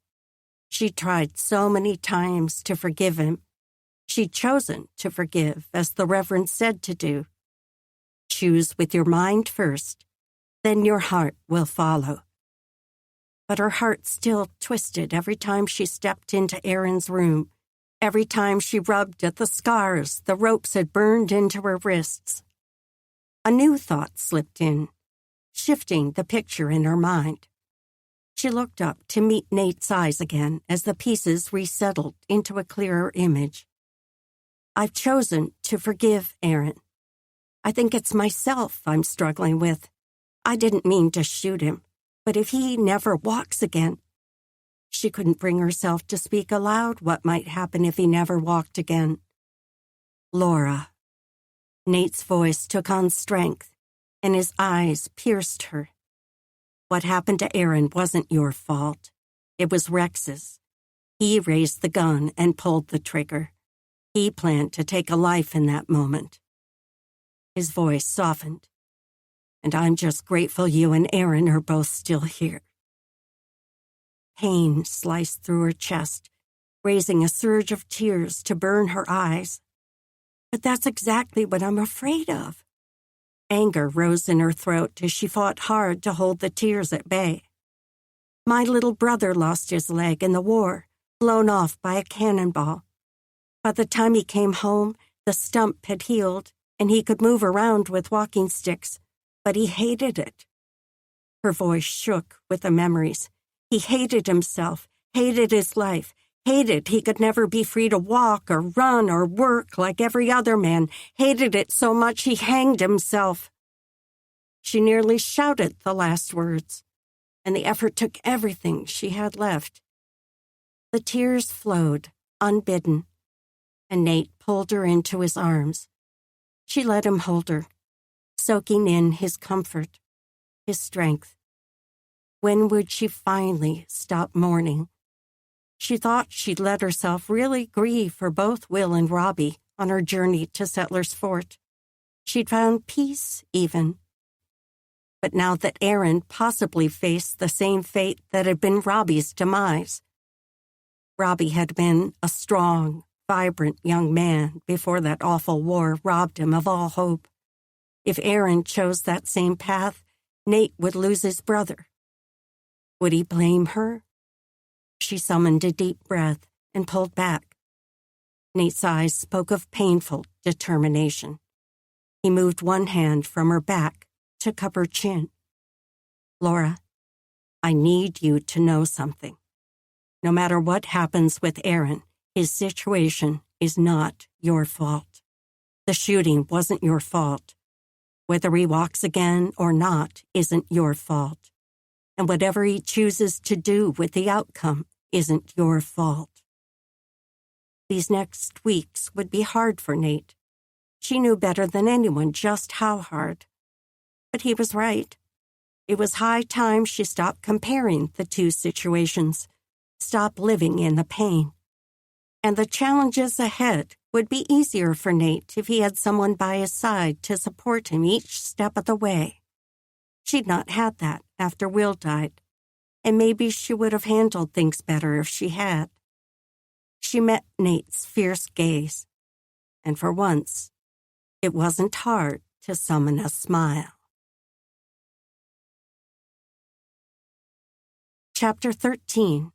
Speaker 1: She tried so many times to forgive him. She'd chosen to forgive, as the Reverend said to do. Choose with your mind first, then your heart will follow. But her heart still twisted every time she stepped into Aaron's room, every time she rubbed at the scars the ropes had burned into her wrists. A new thought slipped in, shifting the picture in her mind. She looked up to meet Nate's eyes again as the pieces resettled into a clearer image. I've chosen to forgive Aaron. I think it's myself I'm struggling with. I didn't mean to shoot him, but if he never walks again... She couldn't bring herself to speak aloud what might happen if he never walked again. Laura. Nate's voice took on strength, and his eyes pierced her. What happened to Aaron wasn't your fault. It was Rex's. He raised the gun and pulled the trigger. He planned to take a life in that moment. His voice softened. And I'm just grateful you and Aaron are both still here. Pain sliced through her chest, raising a surge of tears to burn her eyes. But that's exactly what I'm afraid of. Anger rose in her throat as she fought hard to hold the tears at bay. My little brother lost his leg in the war, blown off by a cannonball. By the time he came home, the stump had healed, and he could move around with walking sticks, but he hated it. Her voice shook with the memories. He hated himself, hated his life, hated he could never be free to walk or run or work like every other man, hated it so much he hanged himself. She nearly shouted the last words, and the effort took everything she had left. The tears flowed, unbidden, and Nate pulled her into his arms. She let him hold her, soaking in his comfort, his strength. When would she finally stop mourning? She thought she'd let herself really grieve for both Will and Robbie on her journey to Settler's Fort. She'd found peace, even. But now that Aaron possibly faced the same fate that had been Robbie's demise. Robbie had been a strong, vibrant young man before that awful war robbed him of all hope. If Aaron chose that same path, Nate would lose his brother. Would he blame her? She summoned a deep breath and pulled back. Nate's eyes spoke of painful determination. He moved one hand from her back to cup her chin. Laura, I need you to know something. No matter what happens with Aaron, his situation is not your fault. The shooting wasn't your fault. Whether he walks again or not isn't your fault. And whatever he chooses to do with the outcome isn't your fault. These next weeks would be hard for Nate. She knew better than anyone just how hard. But he was right. It was high time she stopped comparing the two situations, stop living in the pain. And the challenges ahead would be easier for Nate if he had someone by his side to support him each step of the way. She'd not had that after Will died, and maybe she would have handled things better if she had. She met Nate's fierce gaze, and for once, it wasn't hard to summon a smile. Chapter 13.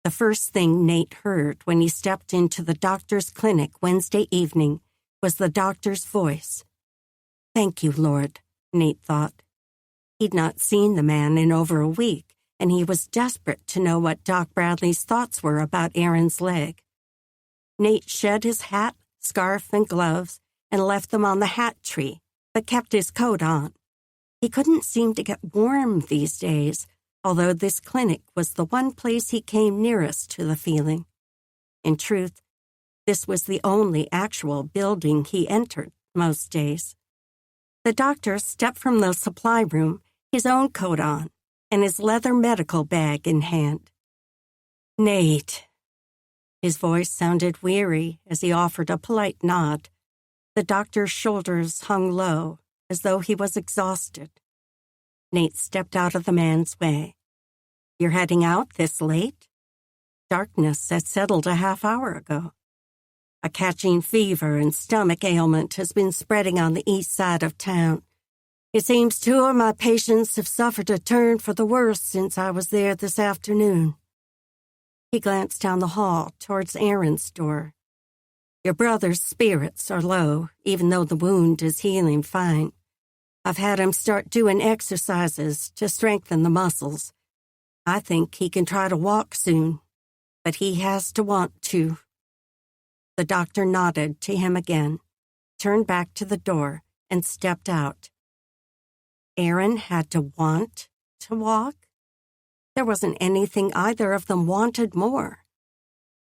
Speaker 1: The first thing Nate heard when he stepped into the doctor's clinic Wednesday evening was the doctor's voice. Thank you, Lord, Nate thought. He'd not seen the man in over a week, and he was desperate to know what Doc Bradley's thoughts were about Aaron's leg. Nate shed his hat, scarf, and gloves and left them on the hat tree, but kept his coat on. He couldn't seem to get warm these days, although this clinic was the one place he came nearest to the feeling. In truth, this was the only actual building he entered most days. The doctor stepped from the supply room, his own coat on, and his leather medical bag in hand. "Nate." His voice sounded weary as he offered a polite nod. The doctor's shoulders hung low, as though he was exhausted. Nate stepped out of the man's way. "You're heading out this late?" Darkness had settled a half-hour ago. "A catching fever and stomach ailment has been spreading on the east side of town. It seems 2 of my patients have suffered a turn for the worse since I was there this afternoon." He glanced down the hall towards Aaron's door. "Your brother's spirits are low, even though the wound is healing fine. I've had him start doing exercises to strengthen the muscles. I think he can try to walk soon, but he has to want to." The doctor nodded to him again, turned back to the door, and stepped out. Aaron had to want to walk? There wasn't anything either of them wanted more.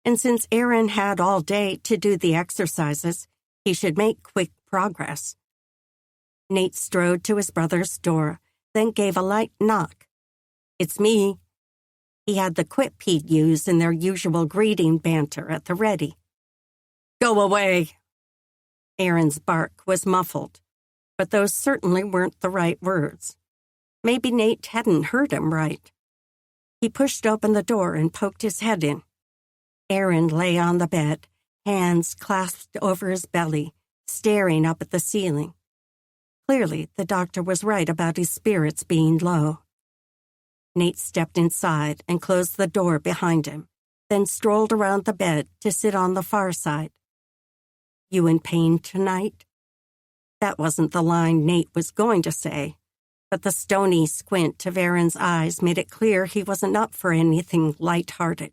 Speaker 1: And since Aaron had all day to do the exercises, he should make quick progress. Nate strode to his brother's door, then gave a light knock. "It's me." He had the quip he'd use in their usual greeting banter at the ready. "Go away." Aaron's bark was muffled, but those certainly weren't the right words. Maybe Nate hadn't heard him right. He pushed open the door and poked his head in. Aaron lay on the bed, hands clasped over his belly, staring up at the ceiling. Clearly, the doctor was right about his spirits being low. Nate stepped inside and closed the door behind him, then strolled around the bed to sit on the far side. "You in pain tonight?" That wasn't the line Nate was going to say, but the stony squint of Aaron's eyes made it clear he wasn't up for anything light-hearted.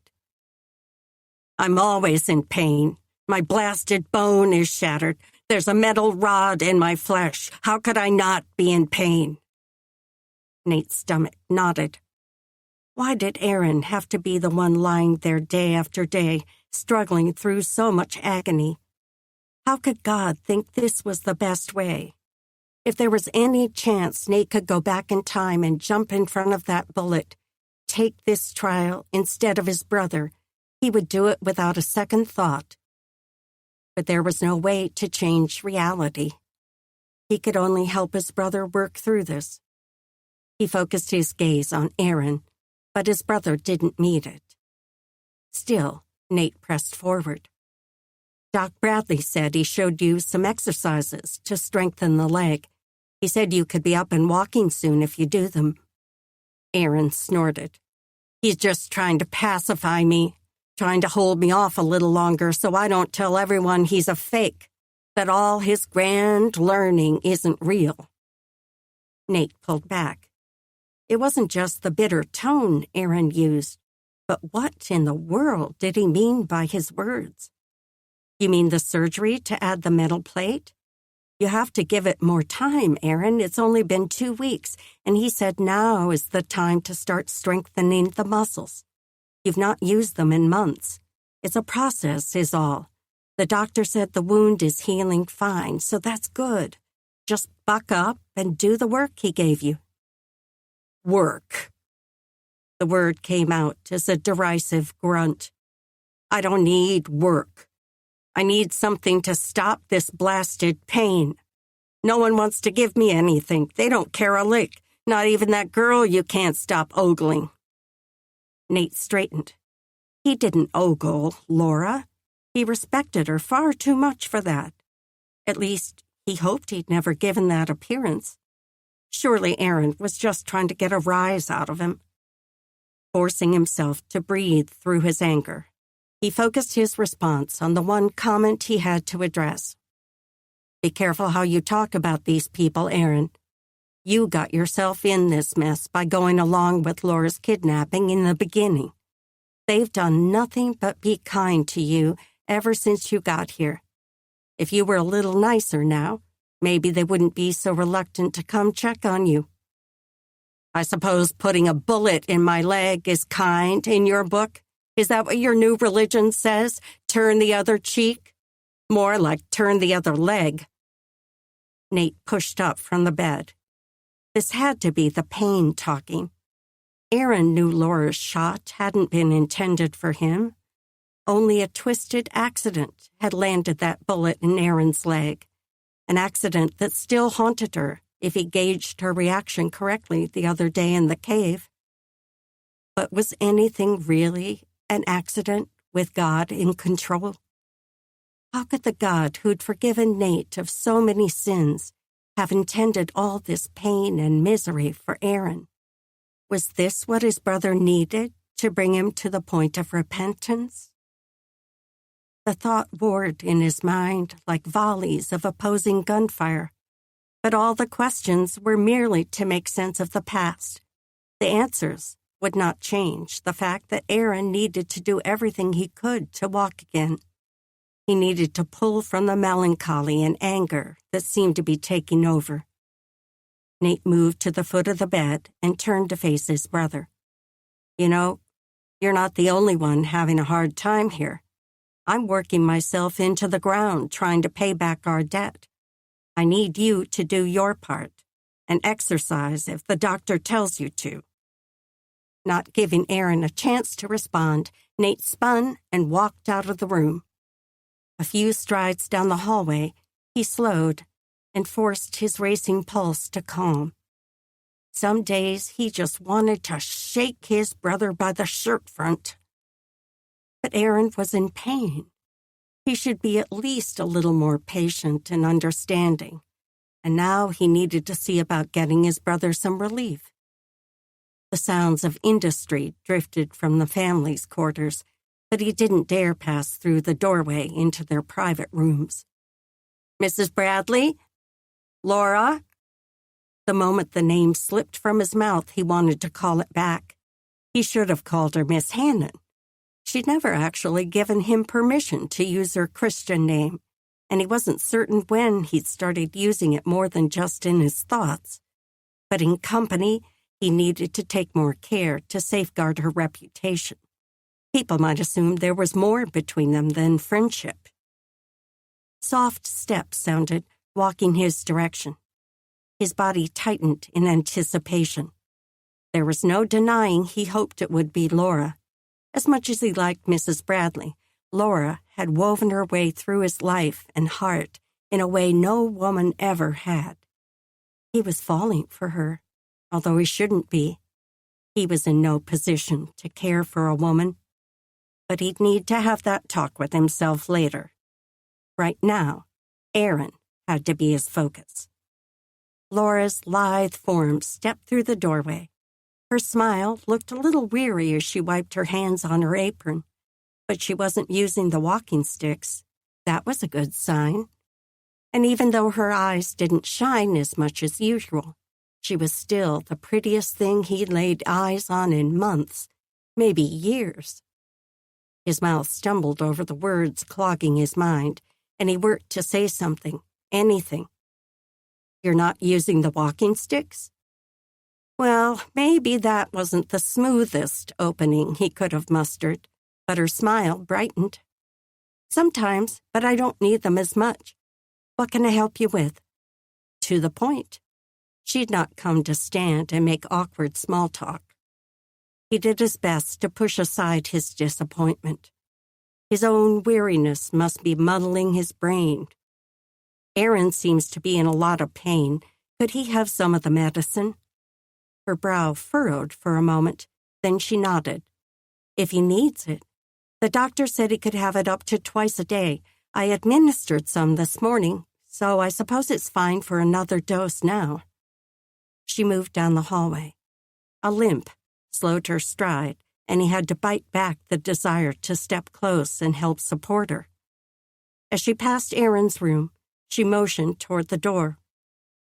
Speaker 1: "I'm always in pain. My blasted bone is shattered. There's a metal rod in my flesh. How could I not be in pain?" Nate's stomach nodded. Why did Aaron have to be the one lying there day after day, struggling through so much agony? How could God think this was the best way? If there was any chance Nate could go back in time and jump in front of that bullet, take this trial instead of his brother, he would do it without a second thought. But there was no way to change reality. He could only help his brother work through this. He focused his gaze on Aaron, but his brother didn't meet it. Still, Nate pressed forward. "Doc Bradley said he showed you some exercises to strengthen the leg. He said you could be up and walking soon if you do them." Aaron snorted. "He's just trying to pacify me, trying to hold me off a little longer so I don't tell everyone he's a fake, that all his grand learning isn't real." Nate pulled back. It wasn't just the bitter tone Aaron used, but what in the world did he mean by his words? "You mean the surgery to add the metal plate? You have to give it more time, Aaron. It's only been 2 weeks, and he said now is the time to start strengthening the muscles. You've not used them in months. It's a process, is all. The doctor said the wound is healing fine, so that's good. Just buck up and do the work he gave you." "Work." The word came out as a derisive grunt. "I don't need work. I need something to stop this blasted pain. No one wants to give me anything. They don't care a lick, not even that girl you can't stop ogling." Nate straightened. He didn't ogle Laura. He respected her far too much for that. At least, he hoped he'd never given that appearance. Surely Aaron was just trying to get a rise out of him. Forcing himself to breathe through his anger, he focused his response on the one comment he had to address. "Be careful how you talk about these people, Aaron. You got yourself in this mess by going along with Laura's kidnapping in the beginning. They've done nothing but be kind to you ever since you got here. If you were a little nicer now, maybe they wouldn't be so reluctant to come check on you. I suppose putting a bullet in my leg is kind in your book? Is that what your new religion says? Turn the other cheek? More like turn the other leg." Nate pushed up from the bed. This had to be the pain talking. Aaron knew Laura's shot hadn't been intended for him. Only a twisted accident had landed that bullet in Aaron's leg, an accident that still haunted her if he gauged her reaction correctly the other day in the cave. But was anything really an accident with God in control? How could the God who'd forgiven Nate of so many sins have intended all this pain and misery for Aaron? Was this what his brother needed to bring him to the point of repentance? The thought roared in his mind like volleys of opposing gunfire, but all the questions were merely to make sense of the past. The answers would not change the fact that Aaron needed to do everything he could to walk again. He needed to pull from the melancholy and anger that seemed to be taking over. Nate moved to the foot of the bed and turned to face his brother. "You know, you're not the only one having a hard time here. I'm working myself into the ground trying to pay back our debt. I need you to do your part and exercise if the doctor tells you to." Not giving Aaron a chance to respond, Nate spun and walked out of the room. A few strides down the hallway, he slowed and forced his racing pulse to calm. Some days he just wanted to shake his brother by the shirt front. But Aaron was in pain. He should be at least a little more patient and understanding, and now he needed to see about getting his brother some relief. The sounds of industry drifted from the family's quarters, but he didn't dare pass through the doorway into their private rooms. "Mrs. Bradley? Laura?" The moment the name slipped from his mouth, he wanted to call it back. He should have called her Miss Hannon. She'd never actually given him permission to use her Christian name, and he wasn't certain when he'd started using it more than just in his thoughts. But in company, he needed to take more care to safeguard her reputation. People might assume there was more between them than friendship. Soft steps sounded, walking his direction. His body tightened in anticipation. There was no denying he hoped it would be Laura. As much as he liked Mrs. Bradley, Laura had woven her way through his life and heart in a way no woman ever had. He was falling for her, although he shouldn't be. He was in no position to care for a woman, but he'd need to have that talk with himself later. Right now, Aaron had to be his focus. Laura's lithe form stepped through the doorway. Her smile looked a little weary as she wiped her hands on her apron, but she wasn't using the walking sticks. That was a good sign. And even though her eyes didn't shine as much as usual, she was still the prettiest thing he'd laid eyes on in months, maybe years. His mouth stumbled over the words clogging his mind, and he worked to say something, anything. "You're not using the walking sticks?" Well, maybe that wasn't the smoothest opening he could have mustered, but her smile brightened. "Sometimes, but I don't need them as much. What can I help you with?" To the point. She'd not come to stand and make awkward small talk. He did his best to push aside his disappointment. His own weariness must be muddling his brain. "Aaron seems to be in a lot of pain. Could he have some of the medicine?" Her brow furrowed for a moment, then she nodded. "If he needs it. The doctor said he could have it up to twice a day. I administered some this morning, so I suppose it's fine for another dose now." She moved down the hallway. A limp slowed her stride, and he had to bite back the desire to step close and help support her. As she passed Aaron's room, she motioned toward the door.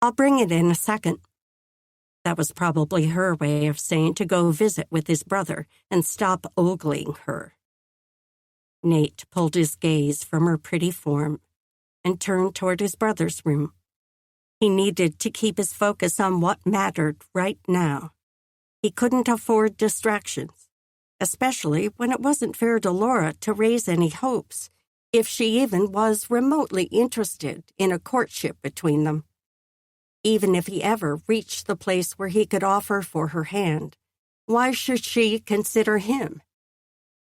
Speaker 1: "I'll bring it in a second." That was probably her way of saying to go visit with his brother and stop ogling her. Nate pulled his gaze from her pretty form and turned toward his brother's room. He needed to keep his focus on what mattered right now. He couldn't afford distractions, especially when it wasn't fair to Laura to raise any hopes, if she even was remotely interested in a courtship between them. Even if he ever reached the place where he could offer for her hand, Why should she consider him?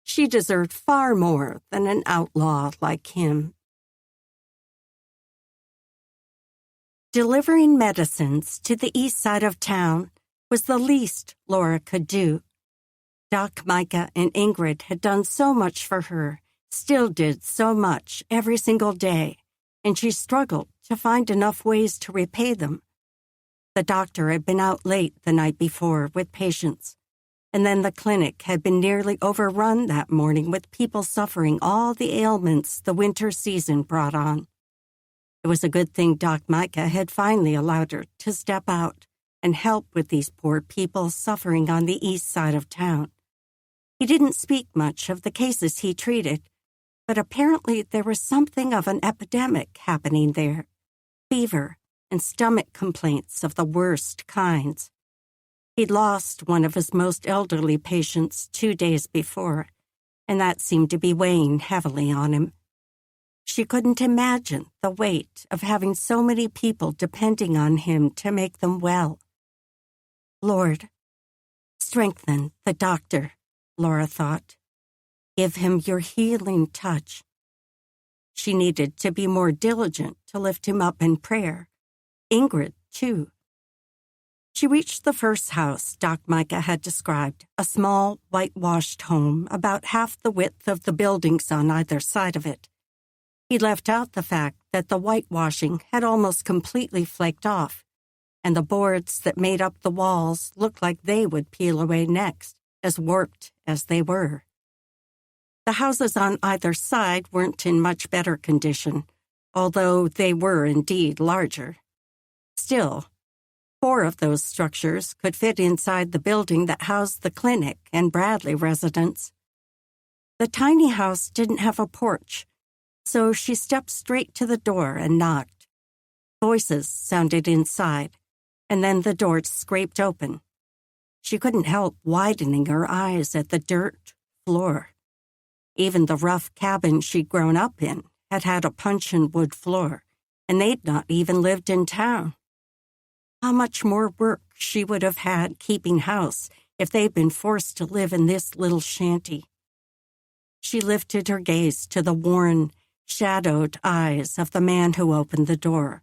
Speaker 1: She deserved far more than an outlaw like him. Delivering medicines to the east side of town was the least Laura could do. Doc Micah and Ingrid had done so much for her, still did so much every single day, and she struggled to find enough ways to repay them. The doctor had been out late the night before with patients, and then the clinic had been nearly overrun that morning with people suffering all the ailments the winter season brought on. It was a good thing Doc Micah had finally allowed her to step out and help with these poor people suffering on the east side of town. He didn't speak much of the cases he treated, but apparently there was something of an epidemic happening there. Fever and stomach complaints of the worst kinds. He'd lost one of his most elderly patients 2 days before, and that seemed to be weighing heavily on him. She couldn't imagine the weight of having so many people depending on him to make them well. Lord, strengthen the doctor, Laura thought. Give him your healing touch. She needed to be more diligent to lift him up in prayer. Ingrid, too. She reached the first house Doc Micah had described, a small, whitewashed home about half the width of the buildings on either side of it. He left out the fact that the whitewashing had almost completely flaked off, and the boards that made up the walls looked like they would peel away next, as warped as they were. The houses on either side weren't in much better condition, although they were indeed larger. Still, 4 of those structures could fit inside the building that housed the clinic and Bradley residence. The tiny house didn't have a porch, so she stepped straight to the door and knocked. Voices sounded inside, and then the door scraped open. She couldn't help widening her eyes at the dirt floor. Even the rough cabin she'd grown up in had had a puncheon wood floor, and they'd not even lived in town. How much more work she would have had keeping house if they'd been forced to live in this little shanty. She lifted her gaze to the worn, shadowed eyes of the man who opened the door.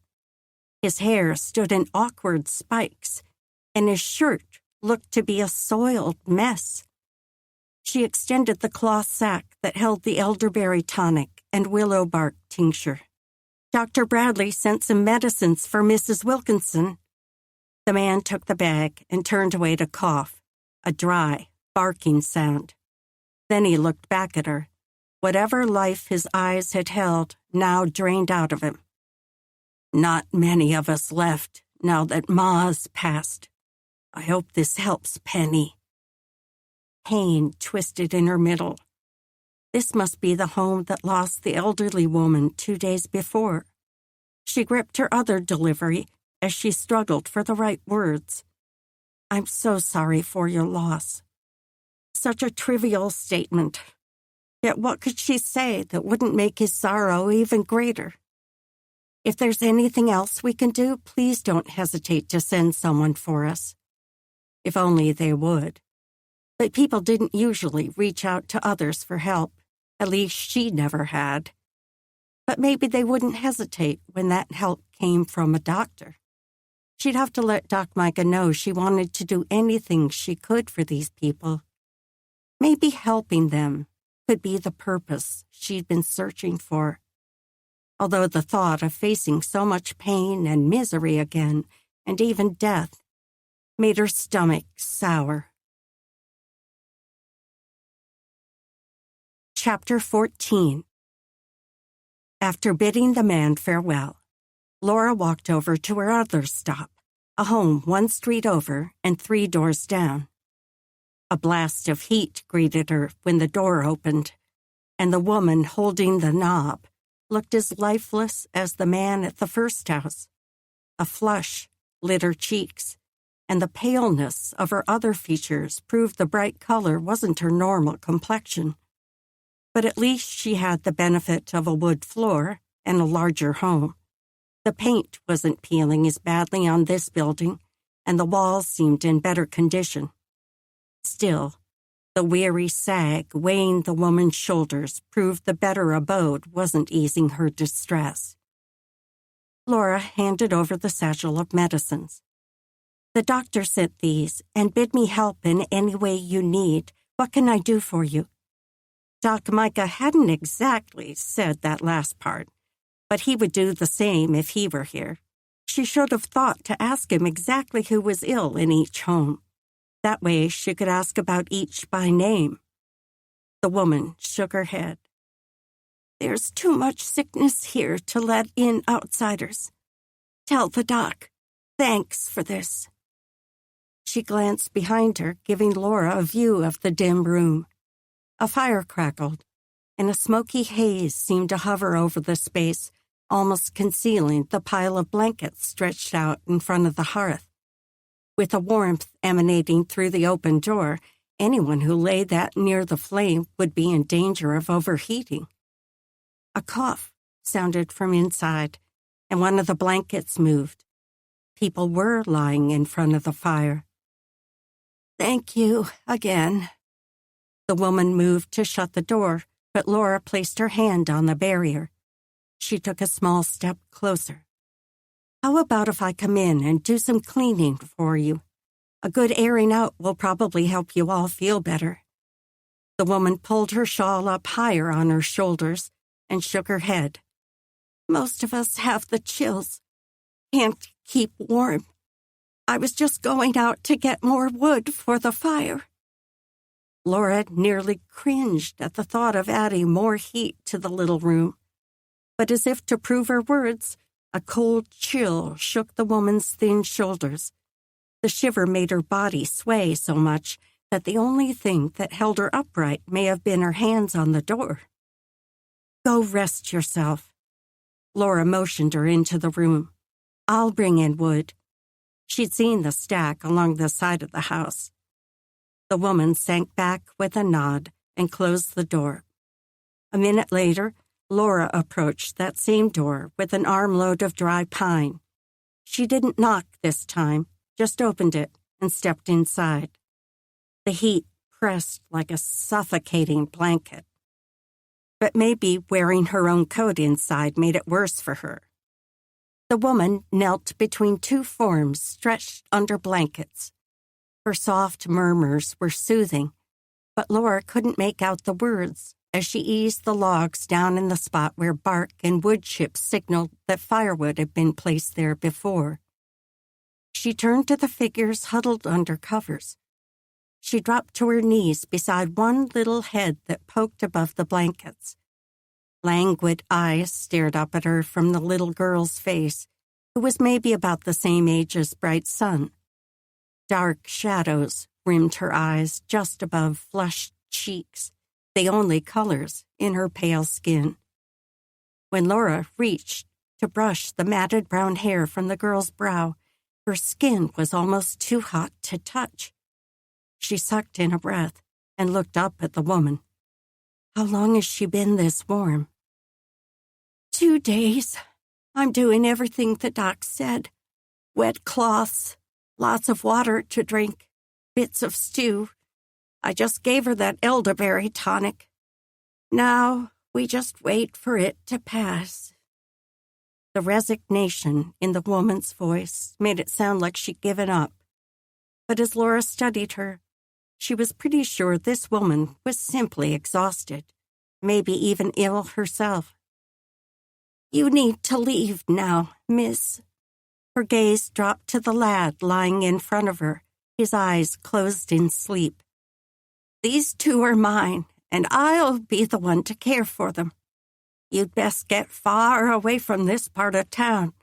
Speaker 1: His hair stood in awkward spikes, and his shirt looked to be a soiled mess. She extended the cloth sack that held the elderberry tonic and willow bark tincture. Dr. Bradley sent some medicines for Mrs. Wilkinson. The man took the bag and turned away to cough, a dry, barking sound. Then he looked back at her. Whatever life his eyes had held now drained out of him. Not many of us left now that Ma's passed. I hope this helps Penny. Pain twisted in her middle. This must be the home that lost the elderly woman 2 days before. She gripped her other delivery as she struggled for the right words. I'm so sorry for your loss. Such a trivial statement. Yet what could she say that wouldn't make his sorrow even greater? If there's anything else we can do, please don't hesitate to send someone for us. If only they would. But people didn't usually reach out to others for help. At least she never had. But maybe they wouldn't hesitate when that help came from a doctor. She'd have to let Doc Micah know she wanted to do anything she could for these people. Maybe helping them could be the purpose she'd been searching for. Although the thought of facing so much pain and misery again, and even death, made her stomach sour. Chapter 14. After bidding the man farewell, Laura walked over to her other stop, a home 1 street over and 3 doors down. A blast of heat greeted her when the door opened, and the woman holding the knob looked as lifeless as the man at the first house. A flush lit her cheeks, and the paleness of her other features proved the bright color wasn't her normal complexion. But at least she had the benefit of a wood floor and a larger home. The paint wasn't peeling as badly on this building, and the walls seemed in better condition. Still, the weary sag weighing the woman's shoulders proved the better abode wasn't easing her distress. Laura handed over the satchel of medicines. "The doctor sent these and bid me help in any way you need. What can I do for you?" Doc Micah hadn't exactly said that last part, but he would do the same if he were here. She should have thought to ask him exactly who was ill in each home. That way she could ask about each by name. The woman shook her head. "There's too much sickness here to let in outsiders. Tell the doc. Thanks for this." She glanced behind her, giving Laura a view of the dim room. A fire crackled, and a smoky haze seemed to hover over the space, almost concealing the pile of blankets stretched out in front of the hearth. With a warmth emanating through the open door, anyone who lay that near the flame would be in danger of overheating. A cough sounded from inside, and one of the blankets moved. People were lying in front of the fire. "Thank you again." The woman moved to shut the door, but Laura placed her hand on the barrier. She took a small step closer. "How about if I come in and do some cleaning for you? A good airing out will probably help you all feel better." The woman pulled her shawl up higher on her shoulders and shook her head. "Most of us have the chills. Can't keep warm. I was just going out to get more wood for the fire." Laura nearly cringed at the thought of adding more heat to the little room. But as if to prove her words, a cold chill shook the woman's thin shoulders. The shiver made her body sway so much that the only thing that held her upright may have been her hands on the door. "Go rest yourself." Laura motioned her into the room. "I'll bring in wood." She'd seen the stack along the side of the house. The woman sank back with a nod and closed the door. A minute later, Laura approached that same door with an armload of dry pine. She didn't knock this time, just opened it and stepped inside. The heat pressed like a suffocating blanket. But maybe wearing her own coat inside made it worse for her. The woman knelt between two forms stretched under blankets. Her soft murmurs were soothing, but Laura couldn't make out the words as she eased the logs down in the spot where bark and wood chips signaled that firewood had been placed there before. She turned to the figures huddled under covers. She dropped to her knees beside one little head that poked above the blankets. Languid eyes stared up at her from the little girl's face, who was maybe about the same age as Bright's son. Dark shadows rimmed her eyes just above flushed cheeks, the only colors in her pale skin. When Laura reached to brush the matted brown hair from the girl's brow, her skin was almost too hot to touch. She sucked in a breath and looked up at the woman. "How long has she been this warm?" 2 days. I'm doing everything the doc said. Wet cloths, lots of water to drink, bits of stew. I just gave her that elderberry tonic. Now we just wait for it to pass." The resignation in the woman's voice made it sound like she'd given up. But as Laura studied her, she was pretty sure this woman was simply exhausted, maybe even ill herself. "You need to leave now, miss." Her gaze dropped to the lad lying in front of her, his eyes closed in sleep. "These two are mine, and I'll be the one to care for them. You'd best get far away from this part of town.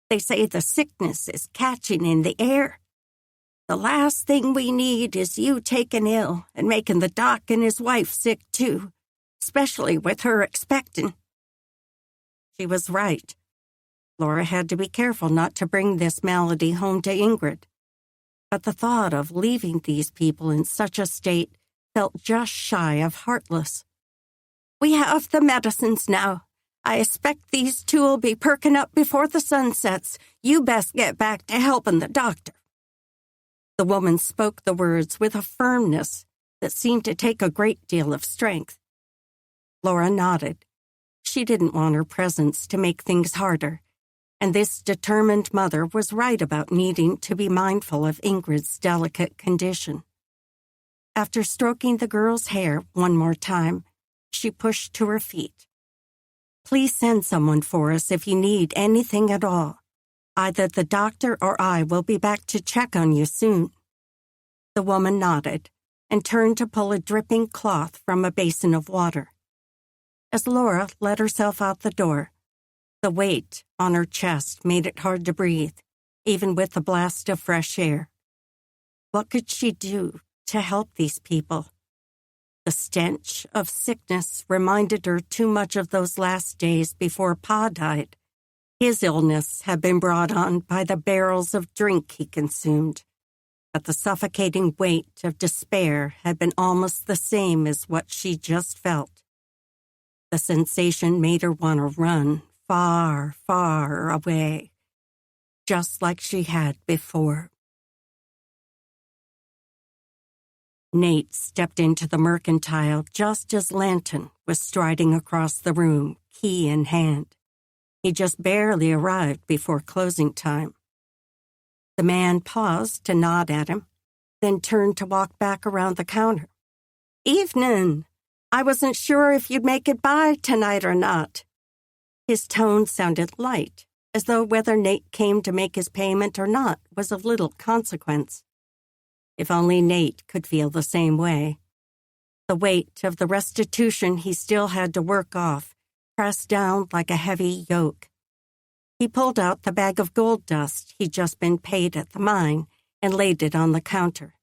Speaker 1: They say the sickness is catching in the air. The last thing we need is you taking ill and making the doc and his wife sick too, especially with her expecting." She was right. Laura had to be careful not to bring this malady home to Ingrid. But the thought of leaving these people in such a state felt just shy of heartless. "We have the medicines now. I expect these two will be perking up before the sun sets. You best get back to helping the doctor." The woman spoke the words with a firmness that seemed to take a great deal of strength. Laura nodded. She didn't want her presence to make things harder, and this determined mother was right about needing to be mindful of Ingrid's delicate condition. After stroking the girl's hair one more time, she pushed to her feet. "Please send someone for us if you need anything at all. Either the doctor or I will be back to check on you soon." The woman nodded and turned to pull a dripping cloth from a basin of water. As Laura let herself out the door, the weight on her chest made it hard to breathe, even with the blast of fresh air. What could she do to help these people? The stench of sickness reminded her too much of those last days before Pa died. His illness had been brought on by the barrels of drink he consumed, but the suffocating weight of despair had been almost the same as what she just felt. The sensation made her want to run far, far away, just like she had before. Nate stepped into the mercantile just as Lanton was striding across the room, key in hand. He just barely arrived before closing time. The man paused to nod at him, then turned to walk back around the counter. "Evening. I wasn't sure if you'd make it by tonight or not." His tone sounded light, as though whether Nate came to make his payment or not was of little consequence. If only Nate could feel the same way. The weight of the restitution he still had to work off pressed down like a heavy yoke. He pulled out the bag of gold dust he'd just been paid at the mine and laid it on the counter.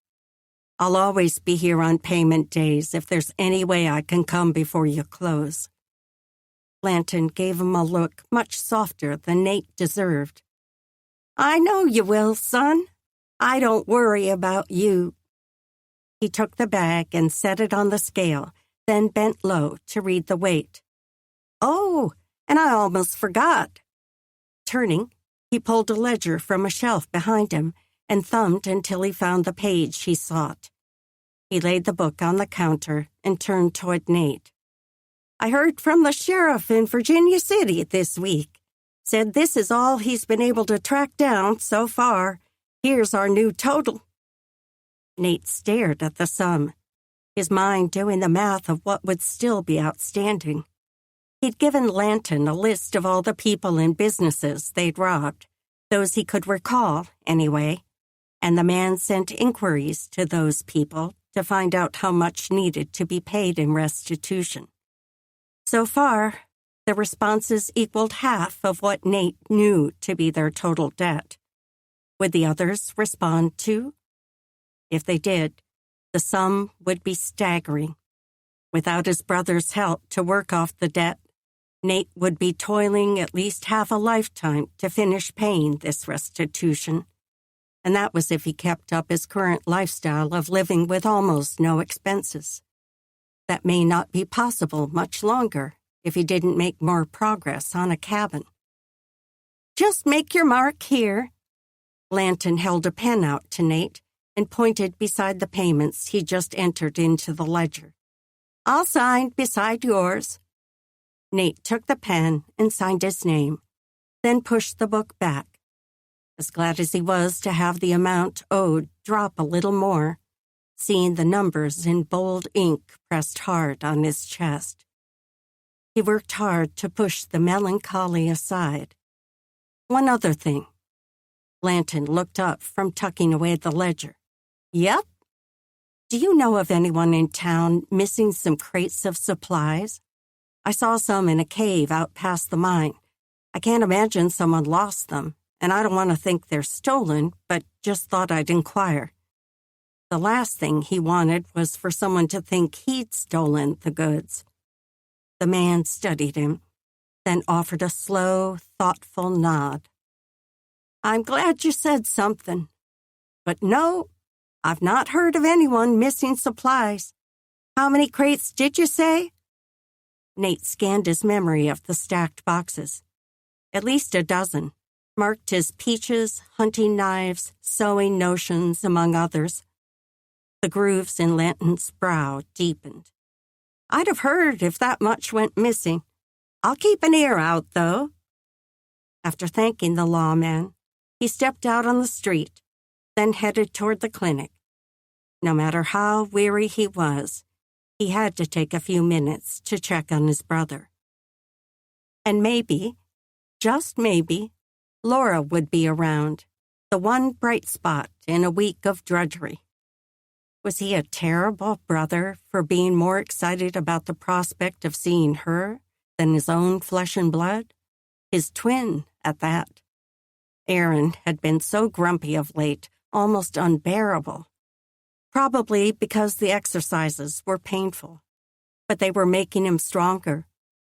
Speaker 1: "I'll always be here on payment days if there's any way I can come before you close." Lanton gave him a look much softer than Nate deserved. "I know you will, son. I don't worry about you." He took the bag and set it on the scale, then bent low to read the weight. "Oh, and I almost forgot." Turning, he pulled a ledger from a shelf behind him and thumbed until he found the page he sought. He laid the book on the counter and turned toward Nate. "I heard from the sheriff in Virginia City this week. Said this is all he's been able to track down so far. Here's our new total." Nate stared at the sum, his mind doing the math of what would still be outstanding. He'd given Lanton a list of all the people and businesses they'd robbed, those he could recall, anyway, and the man sent inquiries to those people to find out how much needed to be paid in restitution. So far, the responses equaled half of what Nate knew to be their total debt. Would the others respond too? If they did, the sum would be staggering. Without his brother's help to work off the debt, Nate would be toiling at least half a lifetime to finish paying this restitution. And that was if he kept up his current lifestyle of living with almost no expenses. That may not be possible much longer if he didn't make more progress on a cabin. "Just make your mark here." Lanton held a pen out to Nate and pointed beside the payments he just entered into the ledger. "I'll sign beside yours." Nate took the pen and signed his name, then pushed the book back. As glad as he was to have the amount owed drop a little more, seeing the numbers in bold ink pressed hard on his chest. He worked hard to push the melancholy aside. One other thing. Lanton looked up from tucking away the ledger. "Yep. Do you know of anyone in town missing some crates of supplies? I saw some in a cave out past the mine. I can't imagine someone lost them, and I don't want to think they're stolen, but just thought I'd inquire." The last thing he wanted was for someone to think he'd stolen the goods. The man studied him, then offered a slow, thoughtful nod. "I'm glad you said something. But no, I've not heard of anyone missing supplies. How many crates did you say?" Nate scanned his memory of the stacked boxes. At least a dozen, marked his peaches, hunting knives, sewing notions, among others. The grooves in Linton's brow deepened. I'd have heard if that much went missing. I'll keep an ear out, though. After thanking the lawman, he stepped out on the street, then headed toward the clinic. No matter how weary he was, he had to take a few minutes to check on his brother. And maybe, just maybe, Laura would be around, the one bright spot in a week of drudgery. Was he a terrible brother for being more excited about the prospect of seeing her than his own flesh and blood? His twin, at that. Aaron had been so grumpy of late, almost unbearable. Probably because the exercises were painful. But they were making him stronger.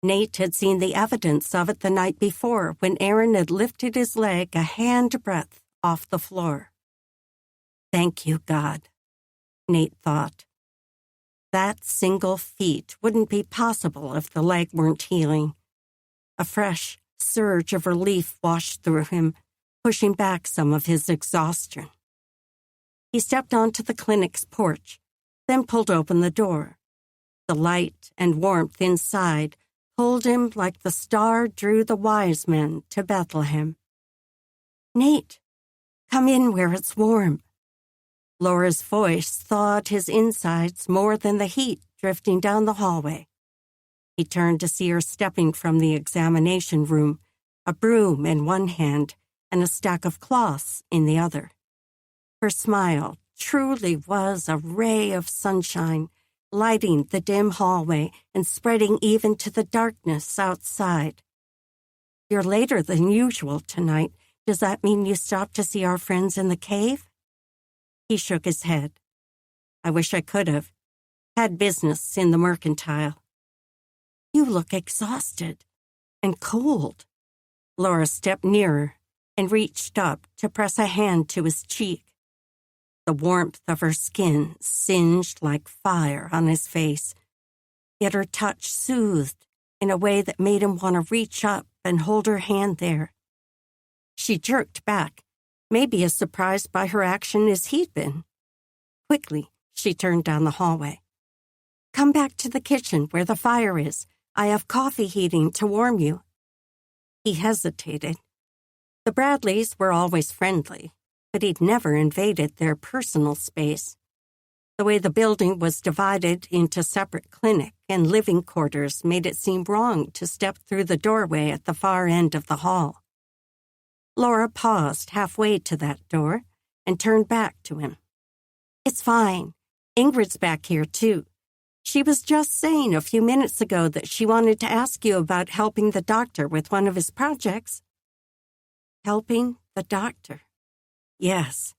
Speaker 1: Nate had seen the evidence of it the night before when Aaron had lifted his leg a handbreadth off the floor. Thank you, God, Nate thought. That single feat wouldn't be possible if the leg weren't healing. A fresh surge of relief washed through him, pushing back some of his exhaustion. He stepped onto the clinic's porch, then pulled open the door. The light and warmth inside pulled him like the star drew the wise men to Bethlehem. Nate, come in where it's warm. Laura's voice thawed his insides more than the heat drifting down the hallway. He turned to see her stepping from the examination room, a broom in one hand and a stack of cloths in the other. Her smile truly was a ray of sunshine, lighting the dim hallway and spreading even to the darkness outside. You're later than usual tonight. Does that mean you stopped to see our friends in the cave? He shook his head. I wish I could have. Had business in the mercantile. You look exhausted and cold. Laura stepped nearer and reached up to press a hand to his cheek. The warmth of her skin singed like fire on his face, yet her touch soothed in a way that made him want to reach up and hold her hand there. She jerked back, maybe as surprised by her action as he'd been. Quickly, she turned down the hallway. Come back to the kitchen where the fire is. I have coffee heating to warm you. He hesitated. The Bradleys were always friendly, but he'd never invaded their personal space. The way the building was divided into separate clinic and living quarters made it seem wrong to step through the doorway at the far end of the hall. Laura paused halfway to that door and turned back to him. It's fine. Ingrid's back here, too. She was just saying a few minutes ago that she wanted to ask you about helping the doctor with one of his projects. Helping the doctor? Yes.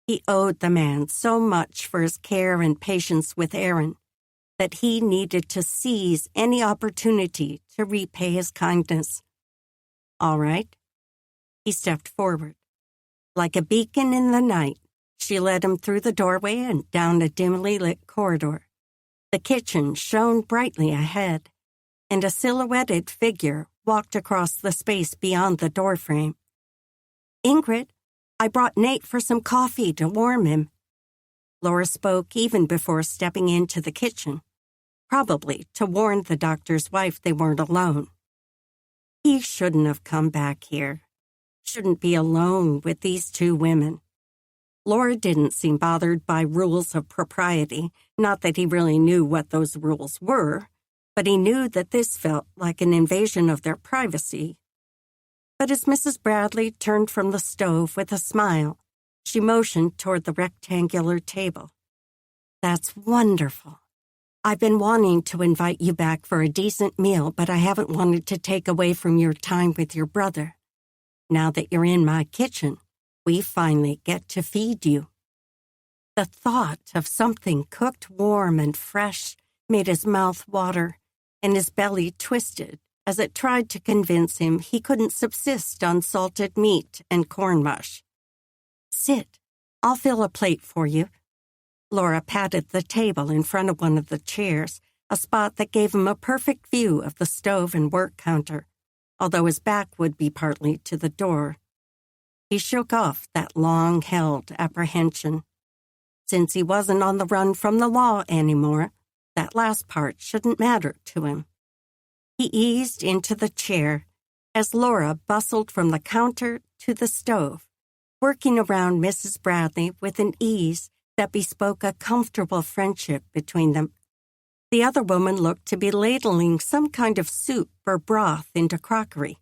Speaker 1: He owed the man so much for his care and patience with Aaron that he needed to seize any opportunity to repay his kindness. All right. He stepped forward. Like a beacon in the night, she led him through the doorway and down a dimly lit corridor. The kitchen shone brightly ahead, and a silhouetted figure walked across the space beyond the doorframe. Ingrid, I brought Nate for some coffee to warm him. Laura spoke even before stepping into the kitchen, probably to warn the doctor's wife they weren't alone. He shouldn't have come back here. Shouldn't be alone with these two women. Laura didn't seem bothered by rules of propriety, not that he really knew what those rules were, but he knew that this felt like an invasion of their privacy. But as Mrs. Bradley turned from the stove with a smile, she motioned toward the rectangular table. That's wonderful. I've been wanting to invite you back for a decent meal, but I haven't wanted to take away from your time with your brother. Now that you're in my kitchen, we finally get to feed you. The thought of something cooked warm and fresh made his mouth water, and his belly twisted as it tried to convince him he couldn't subsist on salted meat and corn mush. Sit. I'll fill a plate for you. Laura patted the table in front of one of the chairs, a spot that gave him a perfect view of the stove and work counter, although his back would be partly to the door He shook off that long-held apprehension. Since he wasn't on the run from the law anymore, that last part shouldn't matter to him. He eased into the chair as Laura bustled from the counter to the stove, working around Mrs. Bradley with an ease that bespoke a comfortable friendship between them. The other woman looked to be ladling some kind of soup or broth into crockery,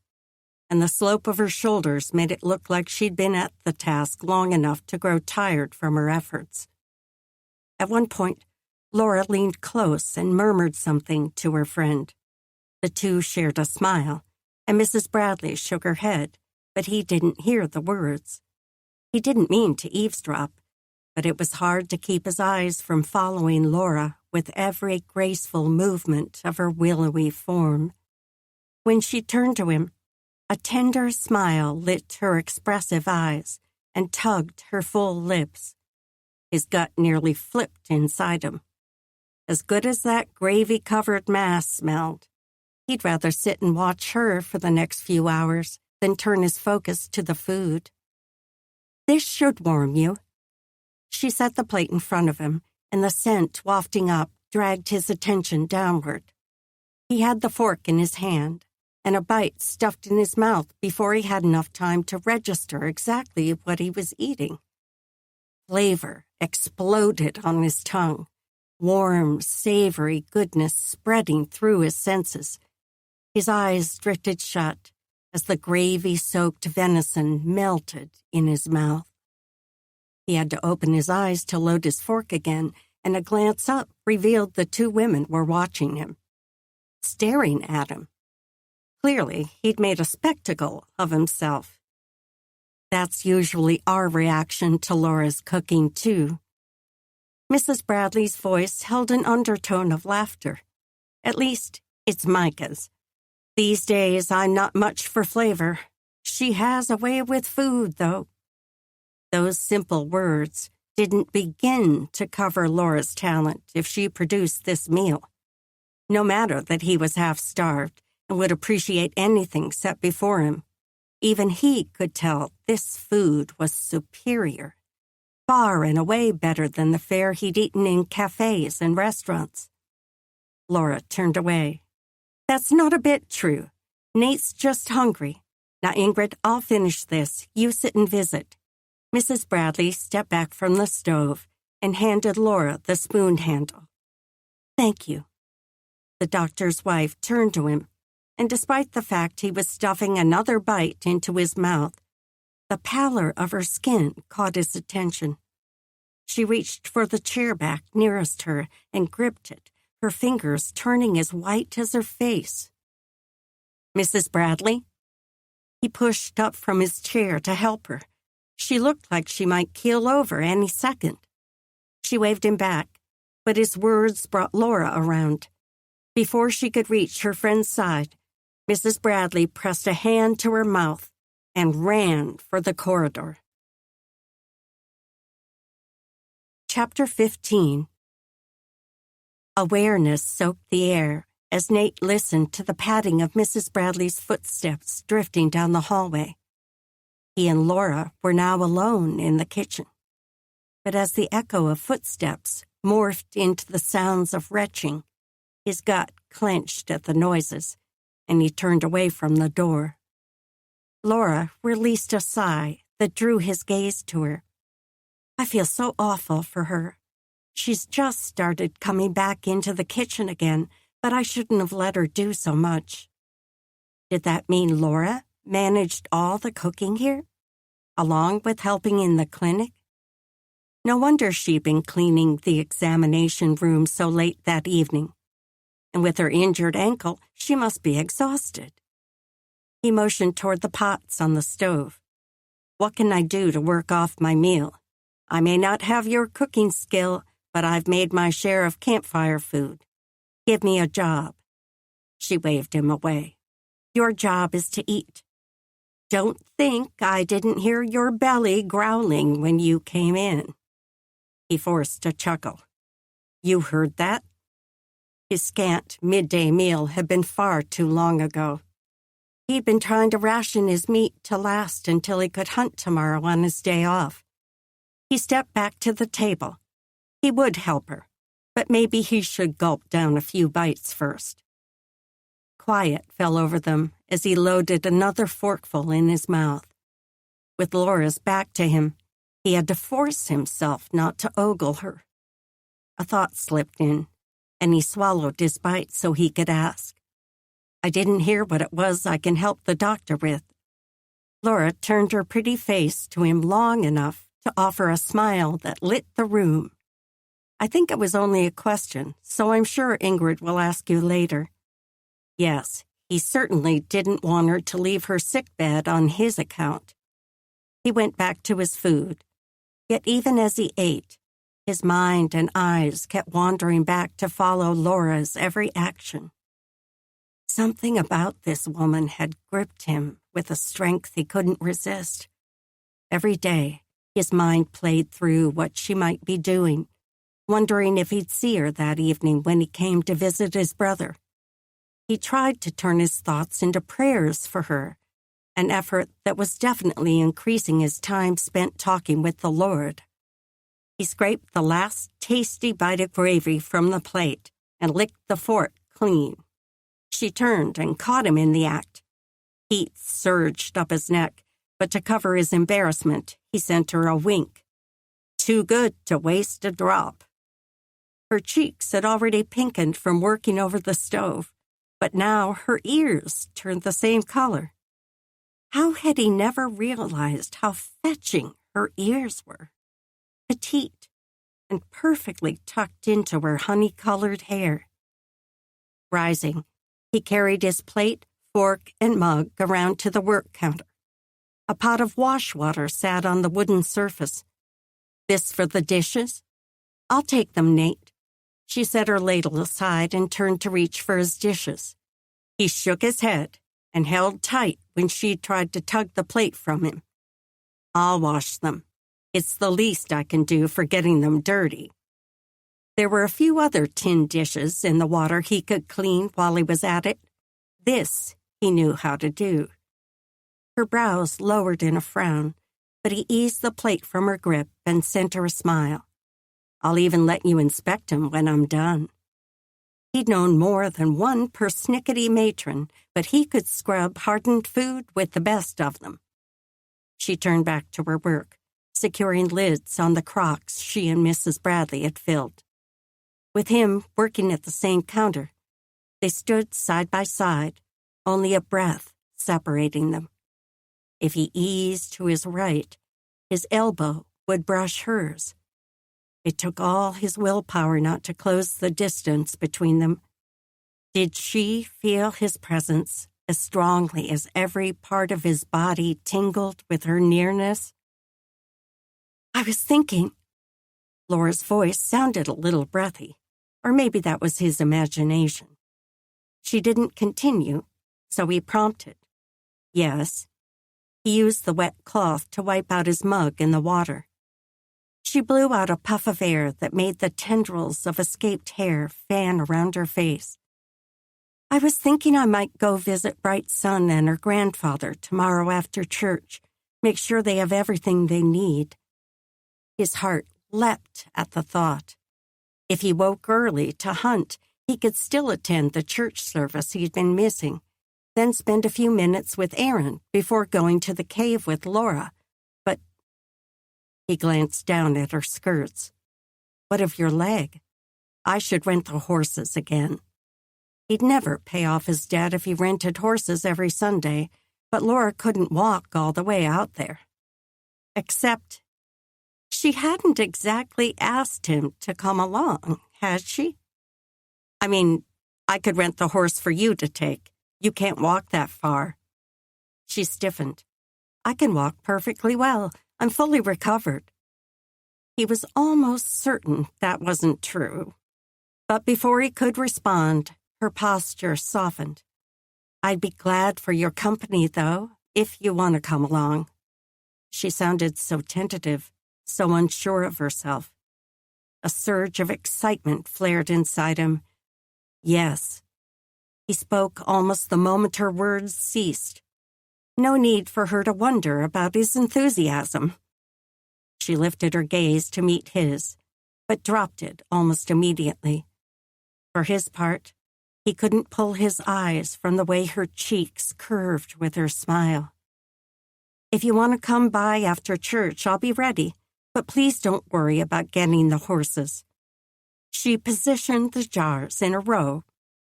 Speaker 1: and the slope of her shoulders made it look like she'd been at the task long enough to grow tired from her efforts. At one point, Laura leaned close and murmured something to her friend. The two shared a smile, and Mrs. Bradley shook her head, but he didn't hear the words. He didn't mean to eavesdrop, but it was hard to keep his eyes from following Laura with every graceful movement of her willowy form. When she turned to him, a tender smile lit her expressive eyes and tugged her full lips. His gut nearly flipped inside him. As good as that gravy-covered mass smelled, he'd rather sit and watch her for the next few hours than turn his focus to the food. "This should warm you." She set the plate in front of him, and the scent wafting up dragged his attention downward. He had the fork in his hand and a bite stuffed in his mouth before he had enough time to register exactly what he was eating. Flavor exploded on his tongue, warm, savory goodness spreading through his senses. His eyes drifted shut as the gravy-soaked venison melted in his mouth. He had to open his eyes to load his fork again, and a glance up revealed the two women were watching him, staring at him. Clearly, he'd made a spectacle of himself. That's usually our reaction to Laura's cooking, too. Mrs. Bradley's voice held an undertone of laughter. At least, it's Micah's. These days, I'm not much for flavor. She has a way with food, though. Those simple words didn't begin to cover Laura's talent if she produced this meal. No matter that he was half-starved and would appreciate anything set before him, even he could tell this food was superior, far and away better than the fare he'd eaten in cafes and restaurants. Laura turned away. "That's not a bit true. Nate's just hungry. Now, Ingrid, I'll finish this. You sit and visit." Mrs. Bradley stepped back from the stove and handed Laura the spoon handle. "Thank you." The doctor's wife turned to him, and despite the fact he was stuffing another bite into his mouth, the pallor of her skin caught his attention. She reached for the chair back nearest her and gripped it, her fingers turning as white as her face. "Mrs. Bradley?" He pushed up from his chair to help her. She looked like she might keel over any second. She waved him back, but his words brought Laura around. Before she could reach her friend's side, Mrs. Bradley pressed a hand to her mouth and ran for the corridor. Chapter 15. Awareness soaked the air as Nate listened to the padding of Mrs. Bradley's footsteps drifting down the hallway. He and Laura were now alone in the kitchen. But as the echo of footsteps morphed into the sounds of retching, his gut clenched at the noises, and he turned away from the door. Laura released a sigh that drew his gaze to her. "I feel so awful for her. She's just started coming back into the kitchen again, but I shouldn't have let her do so much." Did that mean Laura managed all the cooking here, along with helping in the clinic? No wonder she'd been cleaning the examination room so late that evening. And with her injured ankle, she must be exhausted. He motioned toward the pots on the stove. "What can I do to work off my meal? I may not have your cooking skill, but I've made my share of campfire food. Give me a job." She waved him away. "Your job is to eat. Don't think I didn't hear your belly growling when you came in." He forced a chuckle. "You heard that?" His scant midday meal had been far too long ago. He'd been trying to ration his meat to last until he could hunt tomorrow on his day off. He stepped back to the table. He would help her, but maybe he should gulp down a few bites first. Quiet fell over them as he loaded another forkful in his mouth. With Laura's back to him, he had to force himself not to ogle her. A thought slipped in, and he swallowed his bite so he could ask, "I didn't hear what it was I can help the doctor with." Laura turned her pretty face to him long enough to offer a smile that lit the room. "I think it was only a question, so I'm sure Ingrid will ask you later." Yes, he certainly didn't want her to leave her sickbed on his account. He went back to his food, yet even as he ate, his mind and eyes kept wandering back to follow Laura's every action. Something about this woman had gripped him with a strength he couldn't resist. Every day, his mind played through what she might be doing, wondering if he'd see her that evening when he came to visit his brother. He tried to turn his thoughts into prayers for her, an effort that was definitely increasing his time spent talking with the Lord. He scraped the last tasty bite of gravy from the plate and licked the fork clean. She turned and caught him in the act. Heat surged up his neck, but to cover his embarrassment, he sent her a wink. Too good to waste a drop. Her cheeks had already pinkened from working over the stove, but now her ears turned the same color. How had he never realized how fetching her ears were? Petite and perfectly tucked into her honey-colored hair. Rising, he carried his plate, fork, and mug around to the work counter. A pot of wash water sat on the wooden surface. "This for the dishes?" "I'll take them, Nate." She set her ladle aside and turned to reach for his dishes. He shook his head and held tight when she tried to tug the plate from him. "I'll wash them. It's the least I can do for getting them dirty." There were a few other tin dishes in the water he could clean while he was at it. This he knew how to do. Her brows lowered in a frown, but he eased the plate from her grip and sent her a smile. "I'll even let you inspect him when I'm done." He'd known more than one persnickety matron, but he could scrub hardened food with the best of them. She turned back to her work, securing lids on the crocks she and Mrs. Bradley had filled. With him working at the same counter, they stood side by side, only a breath separating them. If he eased to his right, his elbow would brush hers. It took all his willpower not to close the distance between them. Did she feel his presence as strongly as every part of his body tingled with her nearness? "I was thinking." Laura's voice sounded a little breathy, or maybe that was his imagination. She didn't continue, so he prompted. "Yes." He used the wet cloth to wipe out his mug in the water. She blew out a puff of air that made the tendrils of escaped hair fan around her face. "I was thinking I might go visit Bright's son and her grandfather tomorrow after church, make sure they have everything they need." His heart leapt at the thought. If he woke early to hunt, he could still attend the church service he'd been missing, then spend a few minutes with Aaron before going to the cave with Laura. But he glanced down at her skirts. "What of your leg? I should rent the horses again." He'd never pay off his debt if he rented horses every Sunday, but Laura couldn't walk all the way out there. Except she hadn't exactly asked him to come along, had she? "I mean, I could rent the horse for you to take. You can't walk that far." She stiffened. "I can walk perfectly well. I'm fully recovered." He was almost certain that wasn't true. But before he could respond, her posture softened. "I'd be glad for your company, though, if you want to come along." She sounded so tentative, so unsure of herself. A surge of excitement flared inside him. Yes. He spoke almost the moment her words ceased. No need for her to wonder about his enthusiasm. She lifted her gaze to meet his, but dropped it almost immediately. For his part, he couldn't pull his eyes from the way her cheeks curved with her smile. "If you want to come by after church, I'll be ready, but please don't worry about getting the horses." She positioned the jars in a row,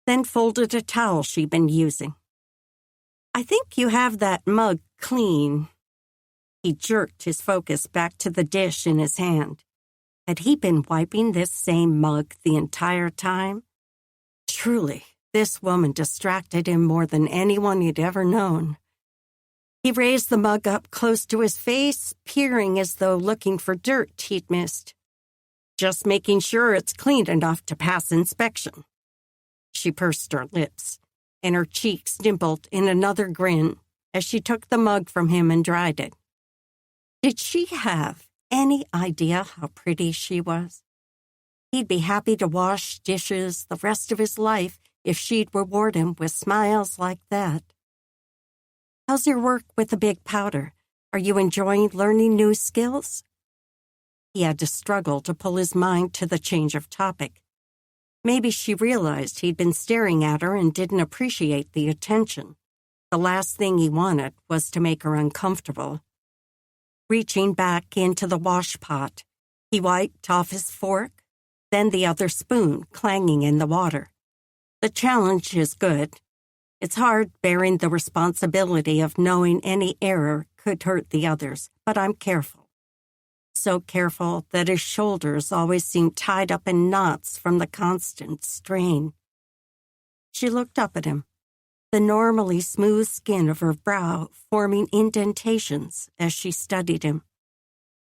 Speaker 1: then folded a towel she'd been using. "I think you have that mug clean." He jerked his focus back to the dish in his hand. Had he been wiping this same mug the entire time? Truly, this woman distracted him more than anyone he'd ever known. He raised the mug up close to his face, peering as though looking for dirt he'd missed. "Just making sure it's clean enough to pass inspection." She pursed her lips, and her cheeks dimpled in another grin as she took the mug from him and dried it. Did she have any idea how pretty she was? He'd be happy to wash dishes the rest of his life if she'd reward him with smiles like that. "How's your work with the big powder? Are you enjoying learning new skills?" He had to struggle to pull his mind to the change of topic. Maybe she realized he'd been staring at her and didn't appreciate the attention. The last thing he wanted was to make her uncomfortable. Reaching back into the wash pot, he wiped off his fork, then the other spoon clanging in the water. The challenge is good. It's hard bearing the responsibility of knowing any error could hurt the others, but I'm careful. So careful that his shoulders always seem tied up in knots from the constant strain. She looked up at him, the normally smooth skin of her brow forming indentations as she studied him.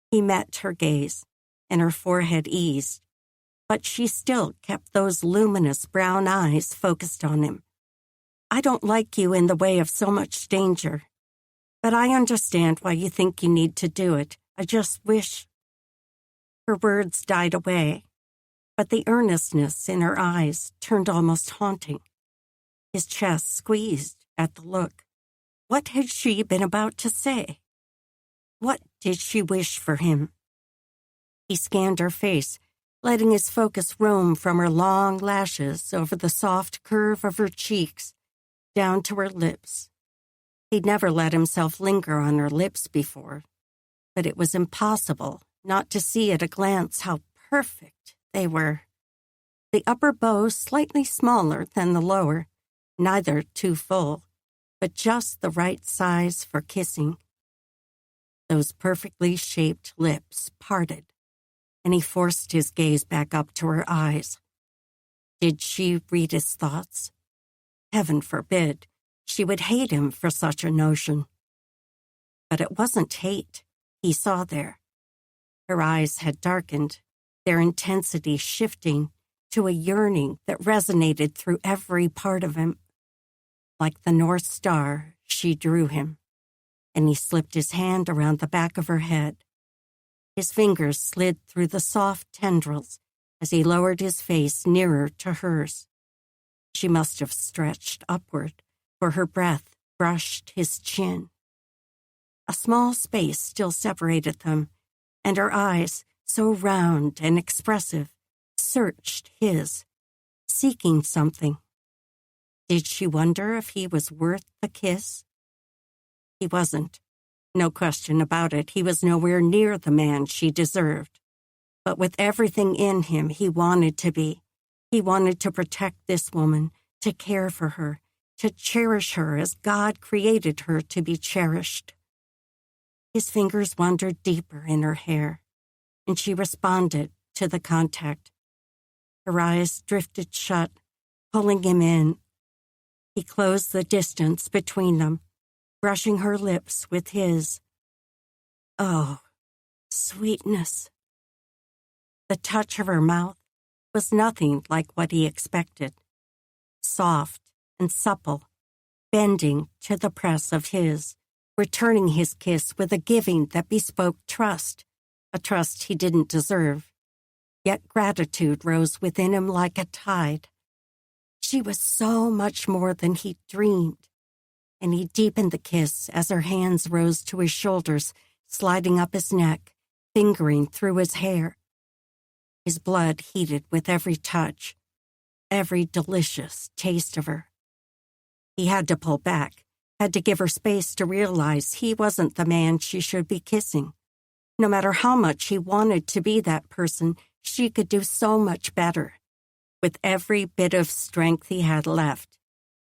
Speaker 1: He met her gaze, and her forehead eased, but she still kept those luminous brown eyes focused on him. "I don't like you in the way of so much danger, but I understand why you think you need to do it. I just wish—" Her words died away, but the earnestness in her eyes turned almost haunting. His chest squeezed at the look. What had she been about to say? What did she wish for him? He scanned her face, letting his focus roam from her long lashes over the soft curve of her cheeks, down to her lips. He'd never let himself linger on her lips before, but it was impossible not to see at a glance how perfect they were. The upper bow slightly smaller than the lower, neither too full, but just the right size for kissing. Those perfectly shaped lips parted, and he forced his gaze back up to her eyes. Did she read his thoughts? Heaven forbid, she would hate him for such a notion. But it wasn't hate he saw there. Her eyes had darkened, their intensity shifting to a yearning that resonated through every part of him. Like the North Star, she drew him, and he slipped his hand around the back of her head. His fingers slid through the soft tendrils as he lowered his face nearer to hers. She must have stretched upward, for her breath brushed his chin. A small space still separated them, and her eyes, so round and expressive, searched his, seeking something. Did she wonder if he was worth the kiss? He wasn't. No question about it, he was nowhere near the man she deserved. But with everything in him he wanted to be. He wanted to protect this woman, to care for her, to cherish her as God created her to be cherished. His fingers wandered deeper in her hair, and she responded to the contact. Her eyes drifted shut, pulling him in. He closed the distance between them, brushing her lips with his. Oh, sweetness. The touch of her mouth was nothing like what he expected. Soft and supple, bending to the press of his, returning his kiss with a giving that bespoke trust, a trust he didn't deserve. Yet gratitude rose within him like a tide. She was so much more than he dreamed, and he deepened the kiss as her hands rose to his shoulders, sliding up his neck, fingering through his hair. His blood heated with every touch, every delicious taste of her. He had to pull back, had to give her space to realize he wasn't the man she should be kissing. No matter how much he wanted to be that person, she could do so much better. With every bit of strength he had left,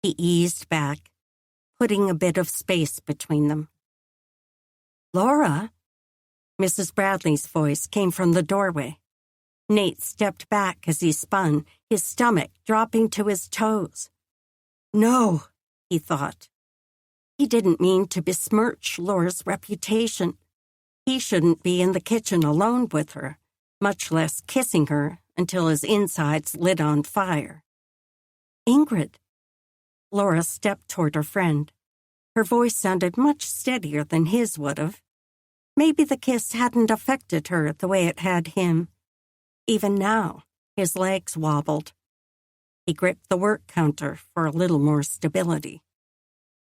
Speaker 1: he eased back, putting a bit of space between them. "Laura?" Mrs. Bradley's voice came from the doorway. Nate stepped back as he spun, his stomach dropping to his toes. No, he thought. He didn't mean to besmirch Laura's reputation. He shouldn't be in the kitchen alone with her, much less kissing her until his insides lit on fire. "Ingrid." Laura stepped toward her friend. Her voice sounded much steadier than his would have. Maybe the kiss hadn't affected her the way it had him. Even now, his legs wobbled. He gripped the work counter for a little more stability.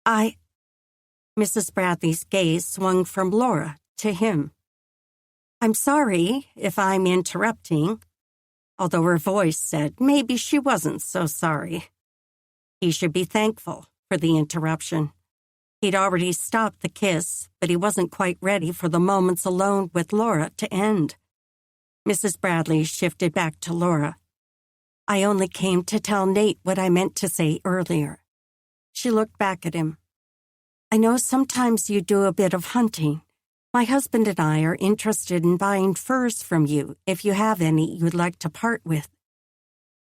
Speaker 1: Mrs. Bradley's gaze swung from Laura to him. "I'm sorry if I'm interrupting," although her voice said maybe she wasn't so sorry. He should be thankful for the interruption. He'd already stopped the kiss, but he wasn't quite ready for the moments alone with Laura to end. Mrs. Bradley shifted back to Laura. "I only came to tell Nate what I meant to say earlier." She looked back at him. "I know sometimes you do a bit of hunting. My husband and I are interested in buying furs from you if you have any you'd like to part with."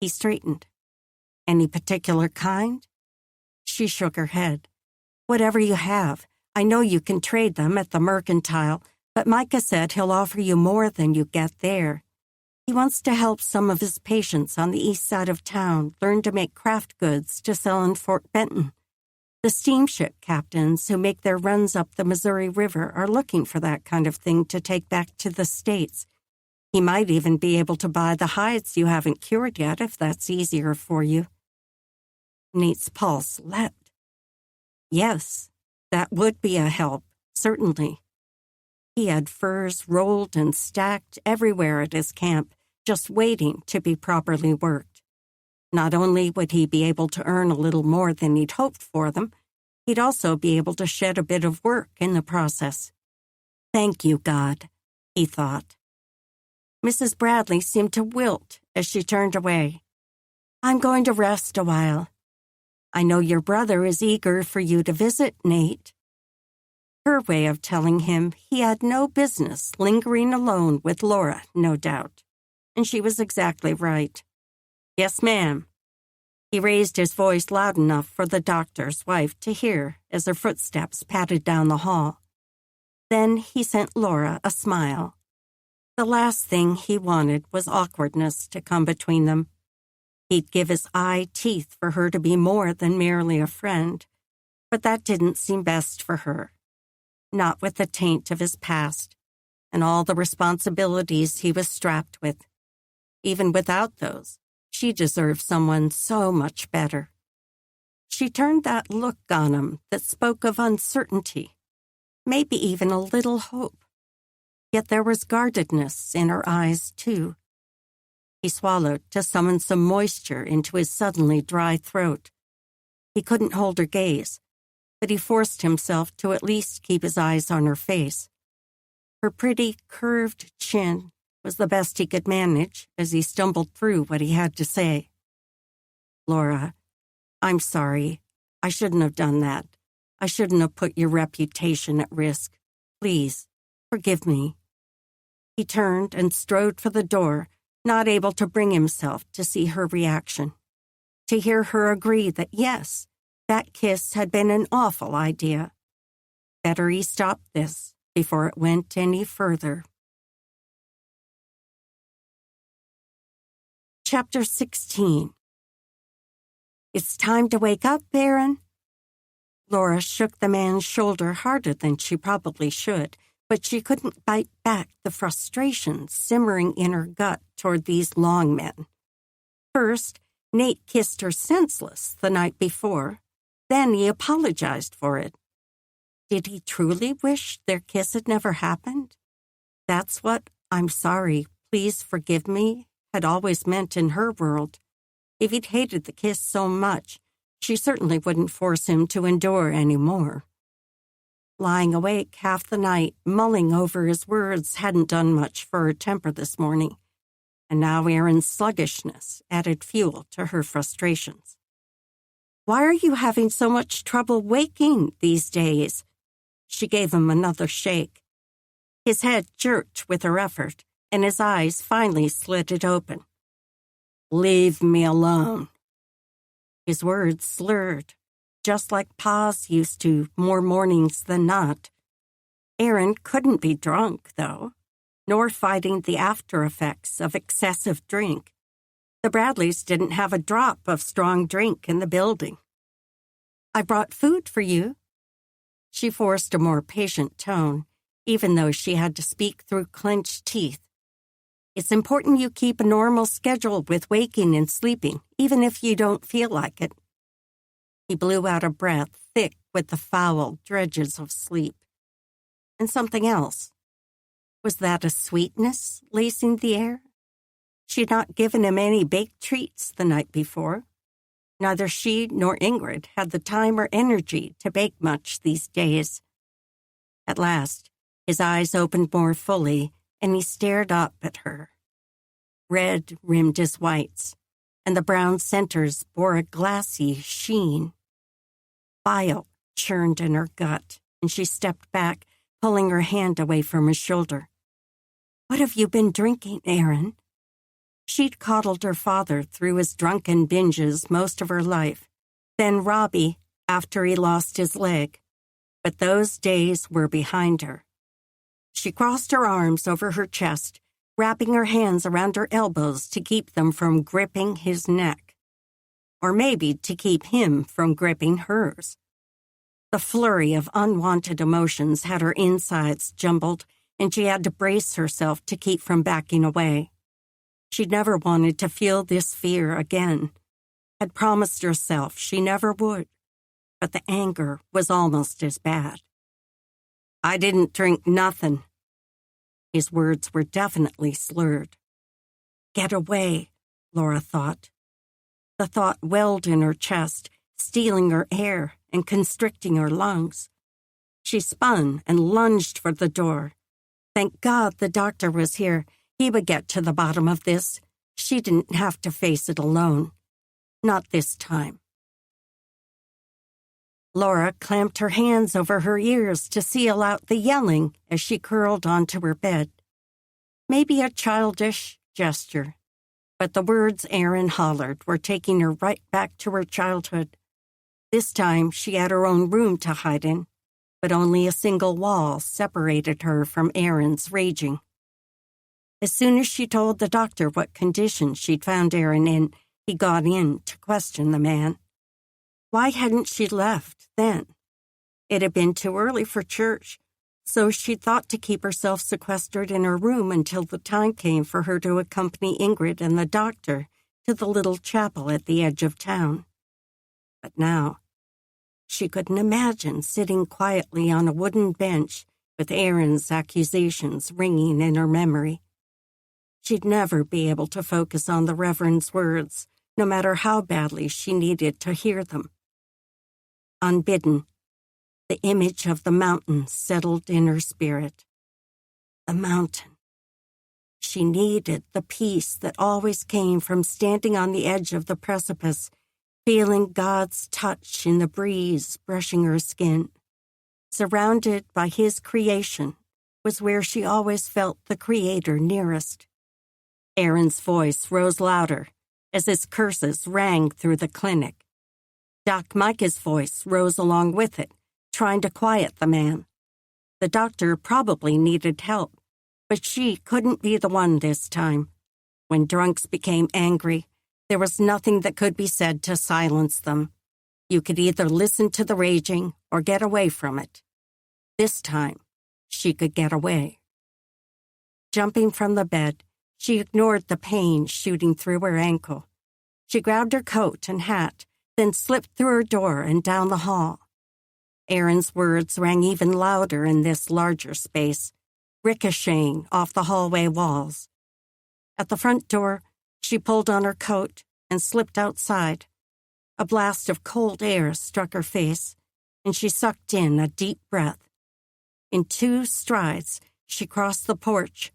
Speaker 1: He straightened. "Any particular kind?" She shook her head. "Whatever you have. I know you can trade them at the mercantile, but Micah said he'll offer you more than you get there. He wants to help some of his patients on the east side of town learn to make craft goods to sell in Fort Benton. The steamship captains who make their runs up the Missouri River are looking for that kind of thing to take back to the States. He might even be able to buy the hides you haven't cured yet if that's easier for you." Nate's pulse leapt. Yes, that would be a help, certainly. He had furs rolled and stacked everywhere at his camp, just waiting to be properly worked. Not only would he be able to earn a little more than he'd hoped for them, he'd also be able to shed a bit of work in the process. "Thank you, God," he thought. Mrs. Bradley seemed to wilt as she turned away. "I'm going to rest a while. I know your brother is eager for you to visit, Nate." Her way of telling him he had no business lingering alone with Laura, no doubt. And she was exactly right. "Yes, ma'am." He raised his voice loud enough for the doctor's wife to hear as her footsteps pattered down the hall. Then he sent Laura a smile. The last thing he wanted was awkwardness to come between them. He'd give his eye teeth for her to be more than merely a friend, but that didn't seem best for her. Not with the taint of his past and all the responsibilities he was strapped with. Even without those, she deserved someone so much better. She turned that look on him that spoke of uncertainty, maybe even a little hope. Yet there was guardedness in her eyes, too. He swallowed to summon some moisture into his suddenly dry throat. He couldn't hold her gaze, but he forced himself to at least keep his eyes on her face. Her pretty, curved chin was the best he could manage as he stumbled through what he had to say. "Laura, I'm sorry. I shouldn't have done that. I shouldn't have put your reputation at risk. Please, forgive me." He turned and strode for the door, not able to bring himself to see her reaction, to hear her agree that yes, that kiss had been an awful idea. Better he stop this before it went any further. Chapter 16. "It's time to wake up, Baron." Laura shook the man's shoulder harder than she probably should, but she couldn't bite back the frustration simmering in her gut toward these long men. First, Nate kissed her senseless the night before. Then he apologized for it. Did he truly wish their kiss had never happened? That's what "I'm sorry, please forgive me" had always meant in her world. If he'd hated the kiss so much, she certainly wouldn't force him to endure any more. Lying awake half the night, mulling over his words hadn't done much for her temper this morning, and now Erin's sluggishness added fuel to her frustrations. "Why are you having so much trouble waking these days?" She gave him another shake. His head jerked with her effort, and his eyes finally slitted open. "Leave me alone." His words slurred, just like Pa's used to more mornings than not. Erin couldn't be drunk, though, nor fighting the after effects of excessive drink. The Bradleys didn't have a drop of strong drink in the building. "I brought food for you." She forced a more patient tone, even though she had to speak through clenched teeth. "It's important you keep a normal schedule with waking and sleeping, even if you don't feel like it." He blew out a breath thick with the foul dredges of sleep. And something else. Was that a sweetness lacing the air? She had not given him any baked treats the night before. Neither she nor Ingrid had the time or energy to bake much these days. At last, his eyes opened more fully, and he stared up at her. Red rimmed his whites, and the brown centers bore a glassy sheen. Bile churned in her gut, and she stepped back, pulling her hand away from his shoulder. "What have you been drinking, Erin?" She'd coddled her father through his drunken binges most of her life, then Robbie after he lost his leg. But those days were behind her. She crossed her arms over her chest, wrapping her hands around her elbows to keep them from gripping his neck. Or maybe to keep him from gripping hers. The flurry of unwanted emotions had her insides jumbled, and she had to brace herself to keep from backing away. She'd never wanted to feel this fear again, had promised herself she never would, but the anger was almost as bad. "I didn't drink nothing." His words were definitely slurred. Get away, Laura thought. The thought welled in her chest, stealing her air and constricting her lungs. She spun and lunged for the door. Thank God the doctor was here. He would get to the bottom of this. She didn't have to face it alone. Not this time. Laura clamped her hands over her ears to seal out the yelling as she curled onto her bed. Maybe a childish gesture, but the words Erin hollered were taking her right back to her childhood. This time she had her own room to hide in, but only a single wall separated her from Erin's raging. As soon as she told the doctor what condition she'd found Erin in, he got in to question the man. Why hadn't she left then? It had been too early for church, so she'd thought to keep herself sequestered in her room until the time came for her to accompany Ingrid and the doctor to the little chapel at the edge of town. But now, she couldn't imagine sitting quietly on a wooden bench with Erin's accusations ringing in her memory. She'd never be able to focus on the Reverend's words, no matter how badly she needed to hear them. Unbidden, the image of the mountain settled in her spirit. The mountain. She needed the peace that always came from standing on the edge of the precipice, feeling God's touch in the breeze brushing her skin. Surrounded by His creation was where she always felt the Creator nearest. Erin's voice rose louder as his curses rang through the clinic. Doc Micah's voice rose along with it, trying to quiet the man. The doctor probably needed help, but she couldn't be the one this time. When drunks became angry, there was nothing that could be said to silence them. You could either listen to the raging or get away from it. This time, she could get away. Jumping from the bed, she ignored the pain shooting through her ankle. She grabbed her coat and hat, then slipped through her door and down the hall. Aaron's words rang even louder in this larger space, ricocheting off the hallway walls. At the front door, she pulled on her coat and slipped outside. A blast of cold air struck her face, and she sucked in a deep breath. In 2 strides, she crossed the porch,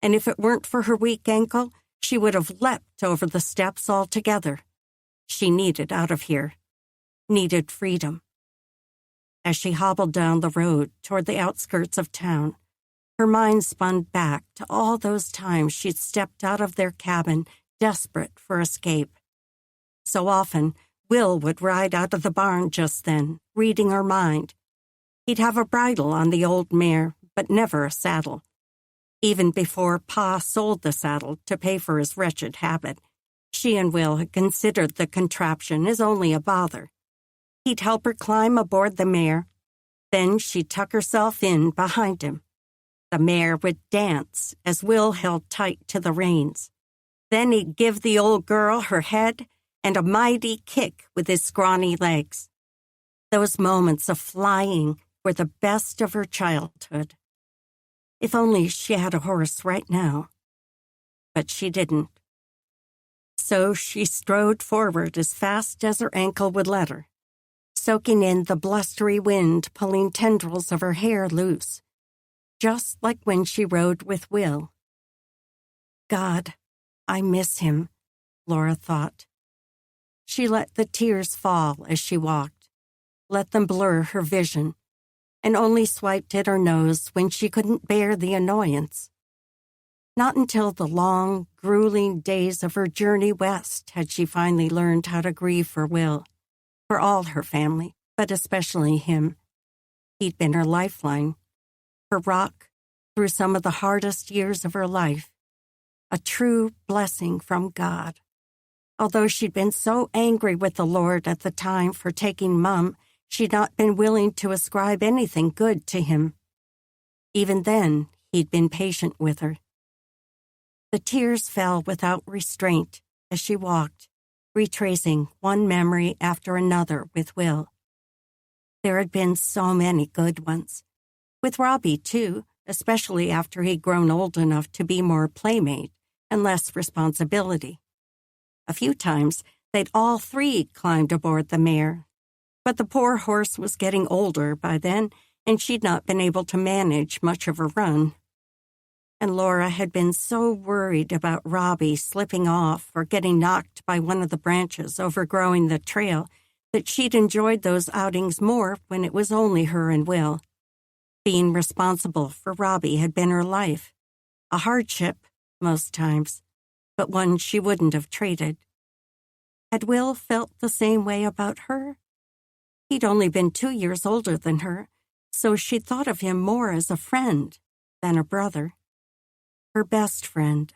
Speaker 1: and if it weren't for her weak ankle, she would have leapt over the steps altogether. She needed out of here, needed freedom. As she hobbled down the road toward the outskirts of town, her mind spun back to all those times she'd stepped out of their cabin, desperate for escape. So often, Will would ride out of the barn just then, reading her mind. He'd have a bridle on the old mare, but never a saddle. Even before Pa sold the saddle to pay for his wretched habit, she and Will had considered the contraption as only a bother. He'd help her climb aboard the mare. Then she'd tuck herself in behind him. The mare would dance as Will held tight to the reins. Then he'd give the old girl her head and a mighty kick with his scrawny legs. Those moments of flying were the best of her childhood. If only she had a horse right now. But she didn't. So she strode forward as fast as her ankle would let her, soaking in the blustery wind pulling tendrils of her hair loose, just like when she rode with Will. God, I miss him, Laura thought. She let the tears fall as she walked, let them blur her vision, and only swiped at her nose when she couldn't bear the annoyance. Not until the long, grueling days of her journey west had she finally learned how to grieve for Will, for all her family, but especially him. He'd been her lifeline, her rock through some of the hardest years of her life, a true blessing from God. Although she'd been so angry with the Lord at the time for taking Mum, she'd not been willing to ascribe anything good to him. Even then, he'd been patient with her. The tears fell without restraint as she walked, retracing one memory after another with Will. There had been so many good ones. With Robbie, too, especially after he'd grown old enough to be more playmate and less responsibility. A few times, they'd all 3 climbed aboard the mare, but the poor horse was getting older by then, and she'd not been able to manage much of a run. And Laura had been so worried about Robbie slipping off or getting knocked by one of the branches overgrowing the trail that she'd enjoyed those outings more when it was only her and Will. Being responsible for Robbie had been her life, a hardship most times, but one she wouldn't have traded. Had Will felt the same way about her? He'd only been 2 years older than her, so she thought of him more as a friend than a brother. Her best friend.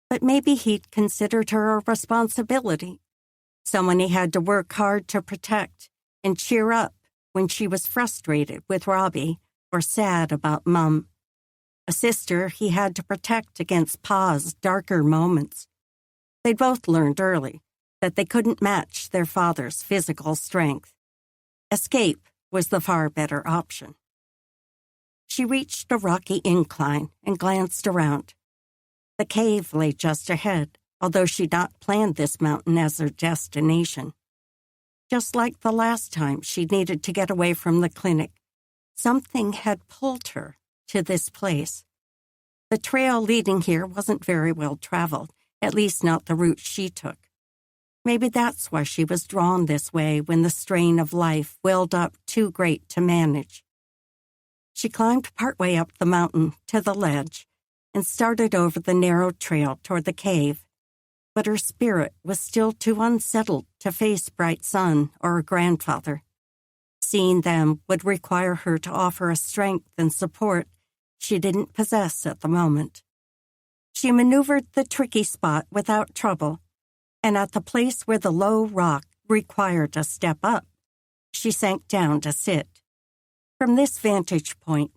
Speaker 1: But maybe he'd considered her a responsibility, someone he had to work hard to protect and cheer up when she was frustrated with Robbie or sad about Mum. A sister he had to protect against Pa's darker moments. They'd both learned early that they couldn't match their father's physical strength. Escape was the far better option. She reached a rocky incline and glanced around. The cave lay just ahead, although she'd not planned this mountain as her destination. Just like the last time she needed to get away from the clinic, something had pulled her to this place. The trail leading here wasn't very well traveled, at least not the route she took. Maybe that's why she was drawn this way when the strain of life welled up too great to manage. She climbed partway up the mountain to the ledge and started over the narrow trail toward the cave, but her spirit was still too unsettled to face bright sun or her grandfather. Seeing them would require her to offer a strength and support she didn't possess at the moment. She maneuvered the tricky spot without trouble, and at the place where the low rock required a step up, she sank down to sit. From this vantage point,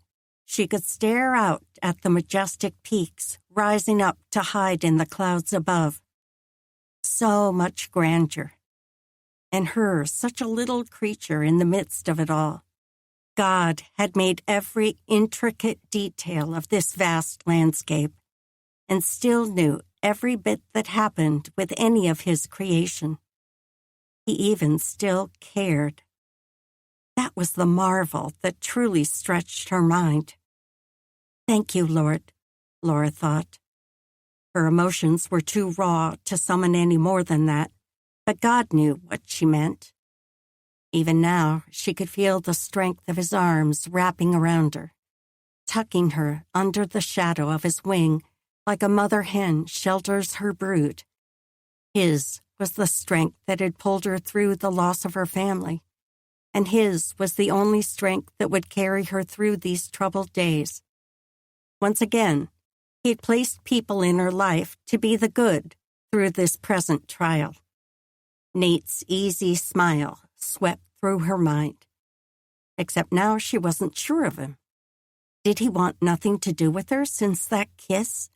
Speaker 1: she could stare out at the majestic peaks rising up to hide in the clouds above. So much grandeur. And her, such a little creature in the midst of it all. God had made every intricate detail of this vast landscape, and still knew every bit that happened with any of his creation. He even still cared. That was the marvel that truly stretched her mind. Thank you, Lord, Laura thought. Her emotions were too raw to summon any more than that, but God knew what she meant. Even now, she could feel the strength of his arms wrapping around her, tucking her under the shadow of his wing like a mother hen shelters her brood. His was the strength that had pulled her through the loss of her family, and his was the only strength that would carry her through these troubled days. Once again, he had placed people in her life to be the good through this present trial. Nate's easy smile swept through her mind. Except now she wasn't sure of him. Did he want nothing to do with her since that kiss?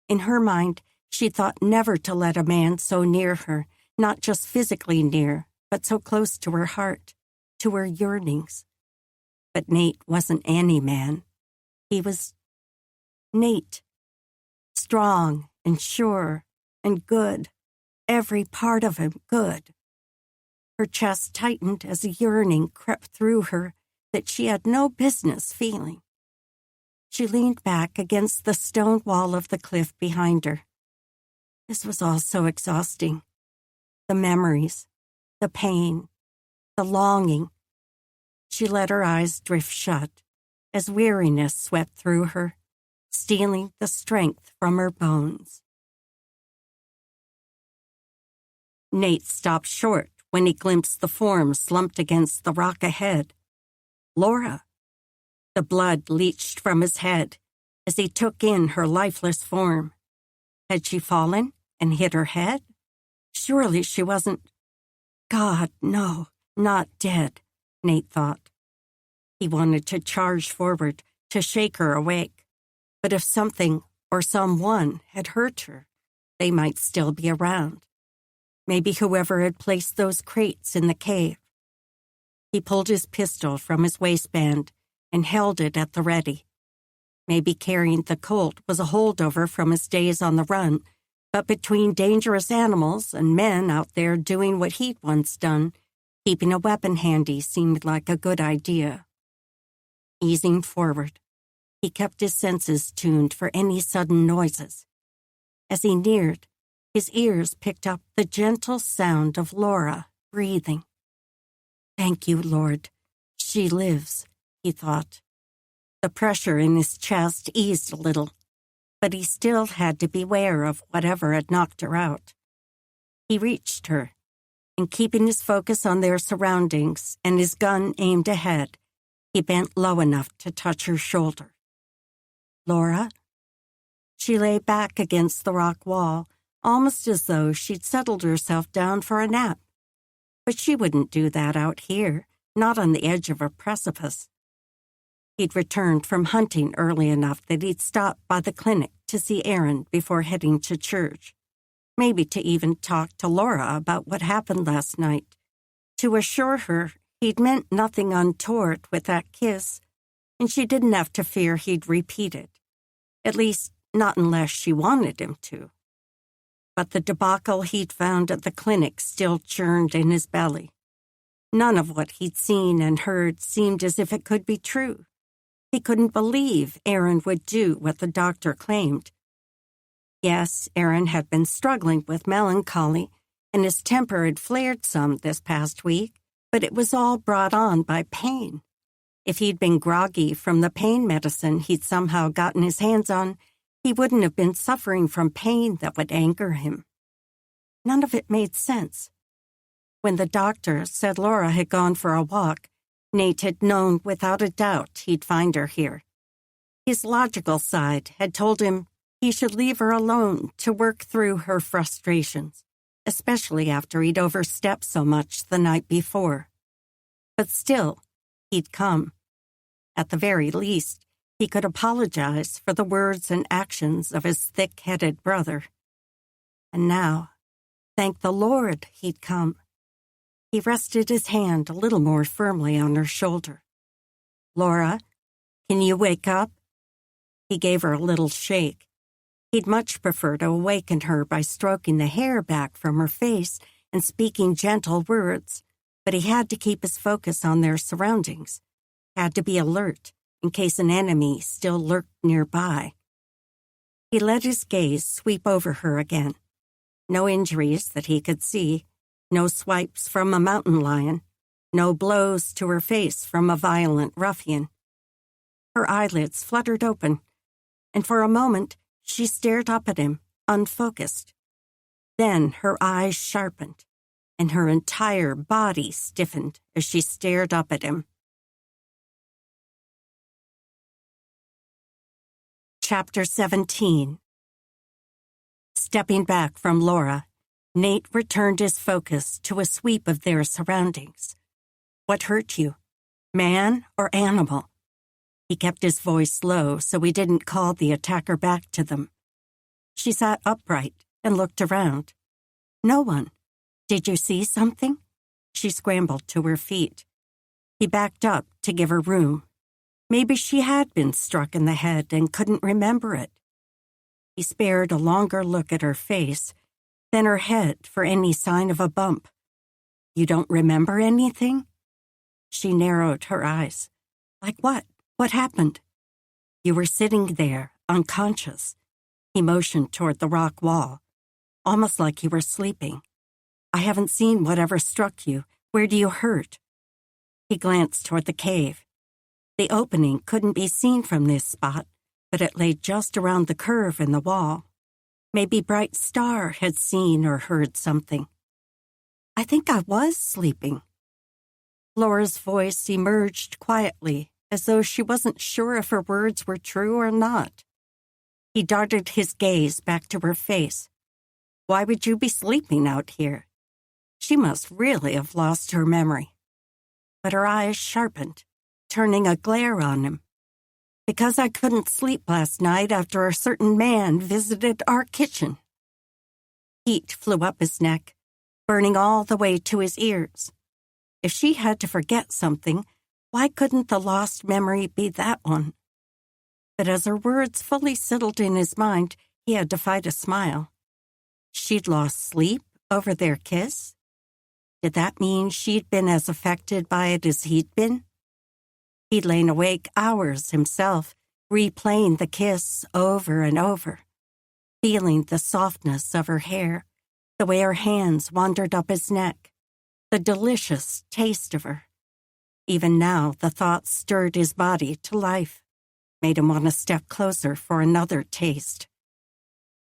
Speaker 1: In her mind, she thought never to let a man so near her, not just physically near, but so close to her heart, to her yearnings. But Nate wasn't any man. He was Nate. Strong and sure and good. Every part of him good. Her chest tightened as a yearning crept through her that she had no business feeling. She leaned back against the stone wall of the cliff behind her. This was all so exhausting. The memories, the pain, the longing. She let her eyes drift shut as weariness swept through her, stealing the strength from her bones. Nate stopped short when he glimpsed the form slumped against the rock ahead. Laura. The blood leached from his head as he took in her lifeless form. Had she fallen and hit her head? Surely she wasn't. God, no, not dead, Nate thought. He wanted to charge forward, to shake her awake. But if something or someone had hurt her, they might still be around. Maybe whoever had placed those crates in the cave. He pulled his pistol from his waistband and held it at the ready. Maybe carrying the Colt was a holdover from his days on the run, but between dangerous animals and men out there doing what he'd once done, keeping a weapon handy seemed like a good idea. Easing forward, he kept his senses tuned for any sudden noises. As he neared, his ears picked up the gentle sound of Laura breathing. Thank you, Lord. She lives, he thought. The pressure in his chest eased a little, but he still had to beware of whatever had knocked her out. He reached her, and keeping his focus on their surroundings and his gun aimed ahead, he bent low enough to touch her shoulder. Laura? She lay back against the rock wall, almost as though she'd settled herself down for a nap. But she wouldn't do that out here, not on the edge of a precipice. He'd returned from hunting early enough that he'd stop by the clinic to see Aaron before heading to church. Maybe to even talk to Laura about what happened last night, to assure her he'd meant nothing untoward with that kiss, and she didn't have to fear he'd repeat it. At least, not unless she wanted him to. But the debacle he'd found at the clinic still churned in his belly. None of what he'd seen and heard seemed as if it could be true. He couldn't believe Aaron would do what the doctor claimed. Yes, Aaron had been struggling with melancholy, and his temper had flared some this past week, but it was all brought on by pain. If he'd been groggy from the pain medicine he'd somehow gotten his hands on, he wouldn't have been suffering from pain that would anger him. None of it made sense. When the doctor said Laura had gone for a walk, Nate had known without a doubt he'd find her here. His logical side had told him he should leave her alone to work through her frustrations, especially after he'd overstepped so much the night before. But still, he'd come. At the very least, he could apologize for the words and actions of his thick-headed brother. And now, Thank the Lord he'd come. He rested his hand a little more firmly on her shoulder. "Laura, can you wake up?" He gave her a little shake. He'd much prefer to awaken her by stroking the hair back from her face and speaking gentle words, but he had to keep his focus on their surroundings, had to be alert in case an enemy still lurked nearby. He let his gaze sweep over her again. No injuries that he could see, no swipes from a mountain lion, no blows to her face from a violent ruffian. Her eyelids fluttered open, and for a moment she stared up at him, unfocused. Then her eyes sharpened, and her entire body stiffened as she stared up at him. Chapter 17. Stepping back from Laura, Nate returned his focus to a sweep of their surroundings. What hurt you, man or animal? He kept his voice low so he didn't call the attacker back to them. She sat upright and looked around. No one. Did you see something? She scrambled to her feet. He backed up to give her room. Maybe she had been struck in the head and couldn't remember it. He spared a longer look at her face, then her head for any sign of a bump. You don't remember anything? She narrowed her eyes. Like what? What happened? You were sitting there, unconscious. He motioned toward the rock wall, almost like you were sleeping. I haven't seen whatever struck you. Where do you hurt? He glanced toward the cave. The opening couldn't be seen from this spot, but it lay just around the curve in the wall. Maybe Bright Star had seen or heard something. I think I was sleeping. Laura's voice emerged quietly, as though she wasn't sure if her words were true or not. He darted his gaze back to her face. Why would you be sleeping out here? She must really have lost her memory. But her eyes sharpened, turning a glare on him. Because I couldn't sleep last night after a certain man visited our kitchen. Heat flew up his neck, burning all the way to his ears. If she had to forget something, why couldn't the lost memory be that one? But as her words fully settled in his mind, he had to fight a smile. She'd lost sleep over their kiss? Did that mean she'd been as affected by it as he'd been? He'd lain awake hours himself, replaying the kiss over and over, feeling the softness of her hair, the way her hands wandered up his neck, the delicious taste of her. Even now, the thought stirred his body to life, made him want to step closer for another taste.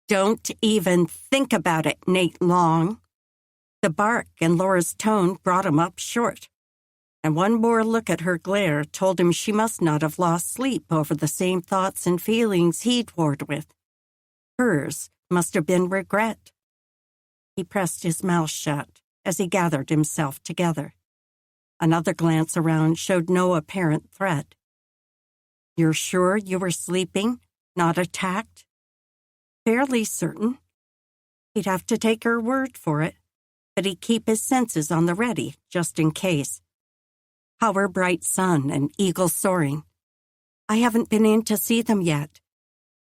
Speaker 1: Don't even think about it, Nate Long. The bark and Laura's tone brought him up short, and one more look at her glare told him she must not have lost sleep over the same thoughts and feelings he'd warred with. Hers must have been regret. He pressed his mouth shut as he gathered himself together. Another glance around showed no apparent threat. You're sure you were sleeping, not attacked? Fairly certain. He'd have to take her word for it, but he'd keep his senses on the ready just in case. How are Bright Sun and Eagle soaring? I haven't been in to see them yet.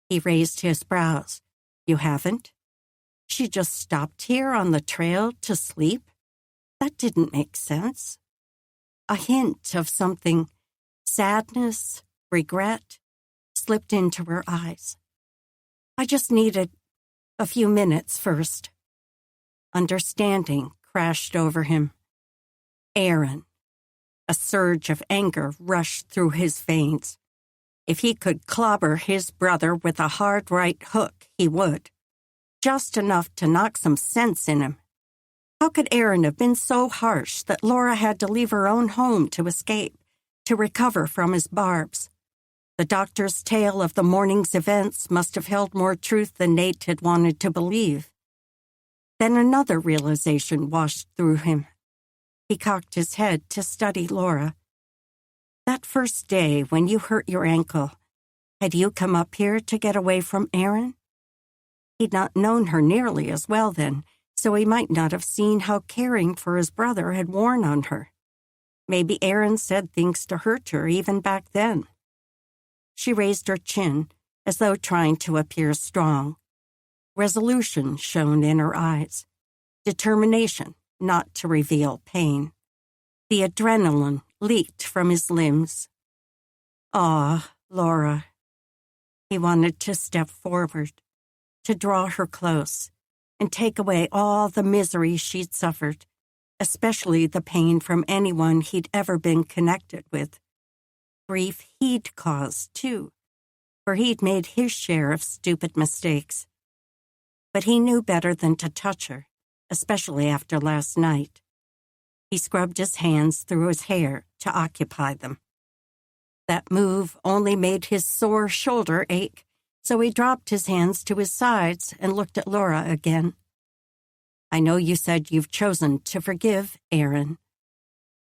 Speaker 1: He raised his brows. You haven't? She just stopped here on the trail to sleep? That didn't make sense. A hint of something, sadness, regret, slipped into her eyes. I just needed a few minutes first. Understanding crashed over him. Aaron. A surge of anger rushed through his veins. If he could clobber his brother with a hard right hook, he would. Just enough to knock some sense in him. How could Aaron have been so harsh that Laura had to leave her own home to escape, to recover from his barbs? The doctor's tale of the morning's events must have held more truth than Nate had wanted to believe. Then another realization washed through him. He cocked his head to study Laura. That first day when you hurt your ankle, had you come up here to get away from Aaron? He'd not known her nearly as well then, so he might not have seen how caring for his brother had worn on her. Maybe Aaron said things to hurt her even back then. She raised her chin, as though trying to appear strong. Resolution shone in her eyes. Determination not to reveal pain. The adrenaline leaked from his limbs. Ah, Laura. He wanted to step forward, to draw her close, and take away all the misery she'd suffered, especially the pain from anyone he'd ever been connected with. Grief he'd caused, too, for he'd made his share of stupid mistakes. But he knew better than to touch her, especially after last night. He scrubbed his hands through his hair to occupy them. That move only made his sore shoulder ache, so he dropped his hands to his sides and looked at Laura again. I know you said you've chosen to forgive, Aaron.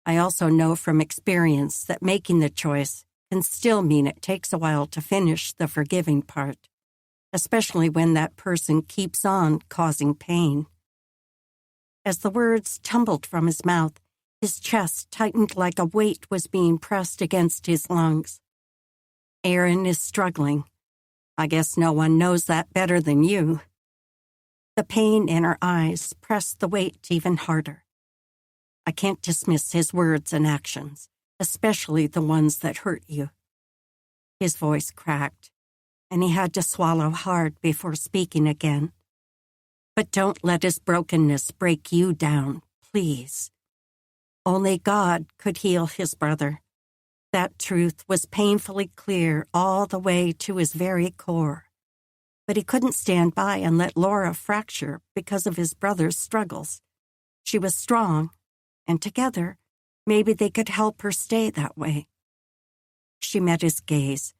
Speaker 1: I also know from experience that making the choice can still mean it takes a while to finish the forgiving part, especially when that person keeps on causing pain. As the words tumbled from his mouth, his chest tightened like a weight was being pressed against his lungs. Aaron is struggling. I guess no one knows that better than you. The pain in her eyes pressed the weight even harder. I can't dismiss his words and actions, especially the ones that hurt you. His voice cracked, and he had to swallow hard before speaking again. But don't let his brokenness break you down, please. Only God could heal his brother. That truth was painfully clear all the way to his very core. But he couldn't stand by and let Laura fracture because of his brother's struggles. She was strong, and together, maybe they could help her stay that way. She met his gaze,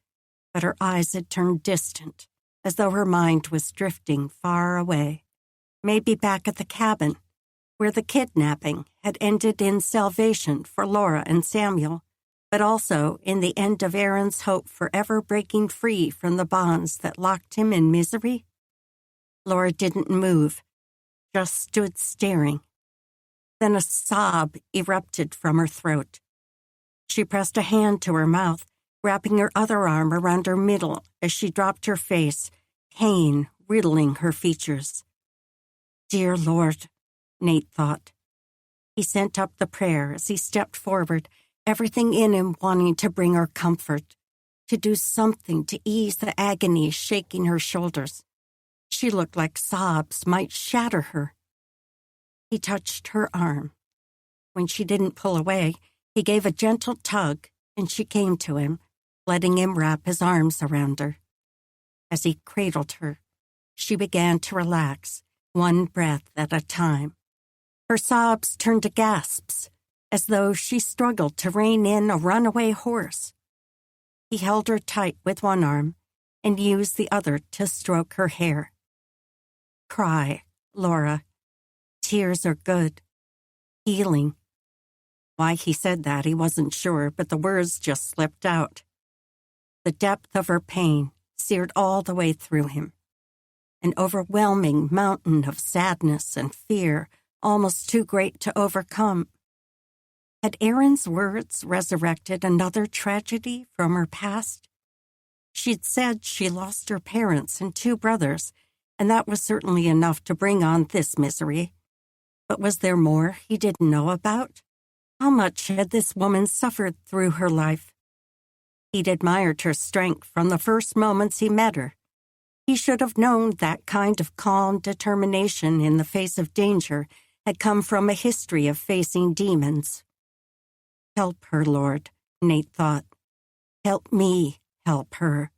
Speaker 1: but her eyes had turned distant, as though her mind was drifting far away. Maybe back at the cabin, where the kidnapping had ended in salvation for Laura and Samuel, but also in the end of Aaron's hope for ever breaking free from the bonds that locked him in misery. Laura didn't move, just stood staring. Then a sob erupted from her throat. She pressed a hand to her mouth, wrapping her other arm around her middle as she dropped her face, pain riddling her features. Dear Lord, Nate thought. He sent up the prayer as he stepped forward, everything in him wanting to bring her comfort, to do something to ease the agony shaking her shoulders. She looked like sobs might shatter her. He touched her arm. When she didn't pull away, he gave a gentle tug, and she came to him, letting him wrap his arms around her. As he cradled her, she began to relax, one breath at a time. Her sobs turned to gasps, as though she struggled to rein in a runaway horse. He held her tight with one arm and used the other to stroke her hair. Cry, Laura. Tears are good. Healing. Why he said that, he wasn't sure, but the words just slipped out. The depth of her pain seared all the way through him. An overwhelming mountain of sadness and fear, almost too great to overcome. Had Aaron's words resurrected another tragedy from her past? She'd said she lost her parents and 2 brothers, and that was certainly enough to bring on this misery. But was there more he didn't know about? How much had this woman suffered through her life? He'd admired her strength from the first moments he met her. He should have known that kind of calm determination in the face of danger had come from a history of facing demons. Help her, Lord, Nate thought. Help me help her.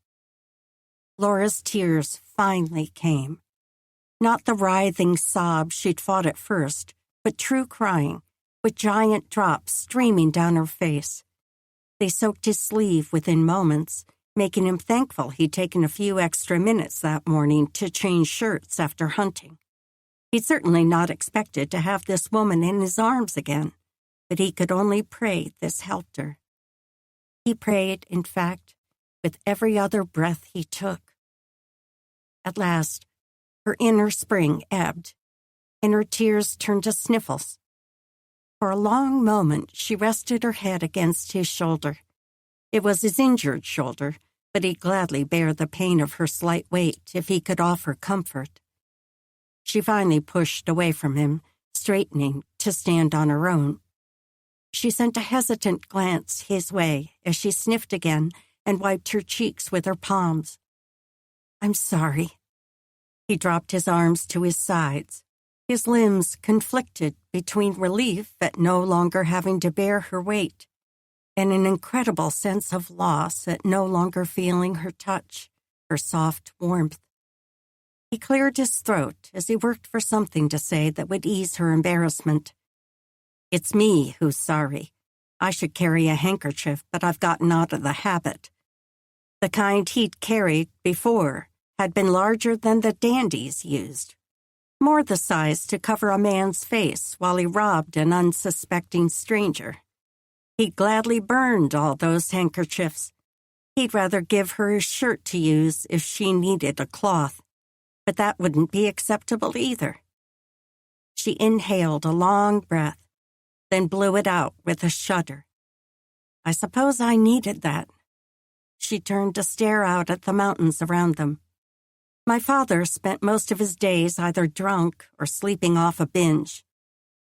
Speaker 1: Laura's tears finally came. Not the writhing sobs she'd fought at first, but true crying, with giant drops streaming down her face. They soaked his sleeve within moments, making him thankful he'd taken a few extra minutes that morning to change shirts after hunting. He'd certainly not expected to have this woman in his arms again, but he could only pray this helped her. He prayed, in fact, with every other breath he took. At last, her inner spring ebbed, and her tears turned to sniffles. For a long moment, she rested her head against his shoulder. It was his injured shoulder, but he'd gladly bear the pain of her slight weight if he could offer comfort. She finally pushed away from him, straightening to stand on her own. She sent a hesitant glance his way as she sniffed again and wiped her cheeks with her palms. "I'm sorry." He dropped his arms to his sides. His limbs conflicted between relief at no longer having to bear her weight and an incredible sense of loss at no longer feeling her touch, her soft warmth. He cleared his throat as he worked for something to say that would ease her embarrassment. "It's me who's sorry. I should carry a handkerchief, but I've gotten out of the habit." The kind he'd carried before had been larger than the dandies used, more the size to cover a man's face while he robbed an unsuspecting stranger. He'd gladly burned all those handkerchiefs. He'd rather give her his shirt to use if she needed a cloth, but that wouldn't be acceptable either. She inhaled a long breath, then blew it out with a shudder. "I suppose I needed that." She turned to stare out at the mountains around them. "My father spent most of his days either drunk or sleeping off a binge.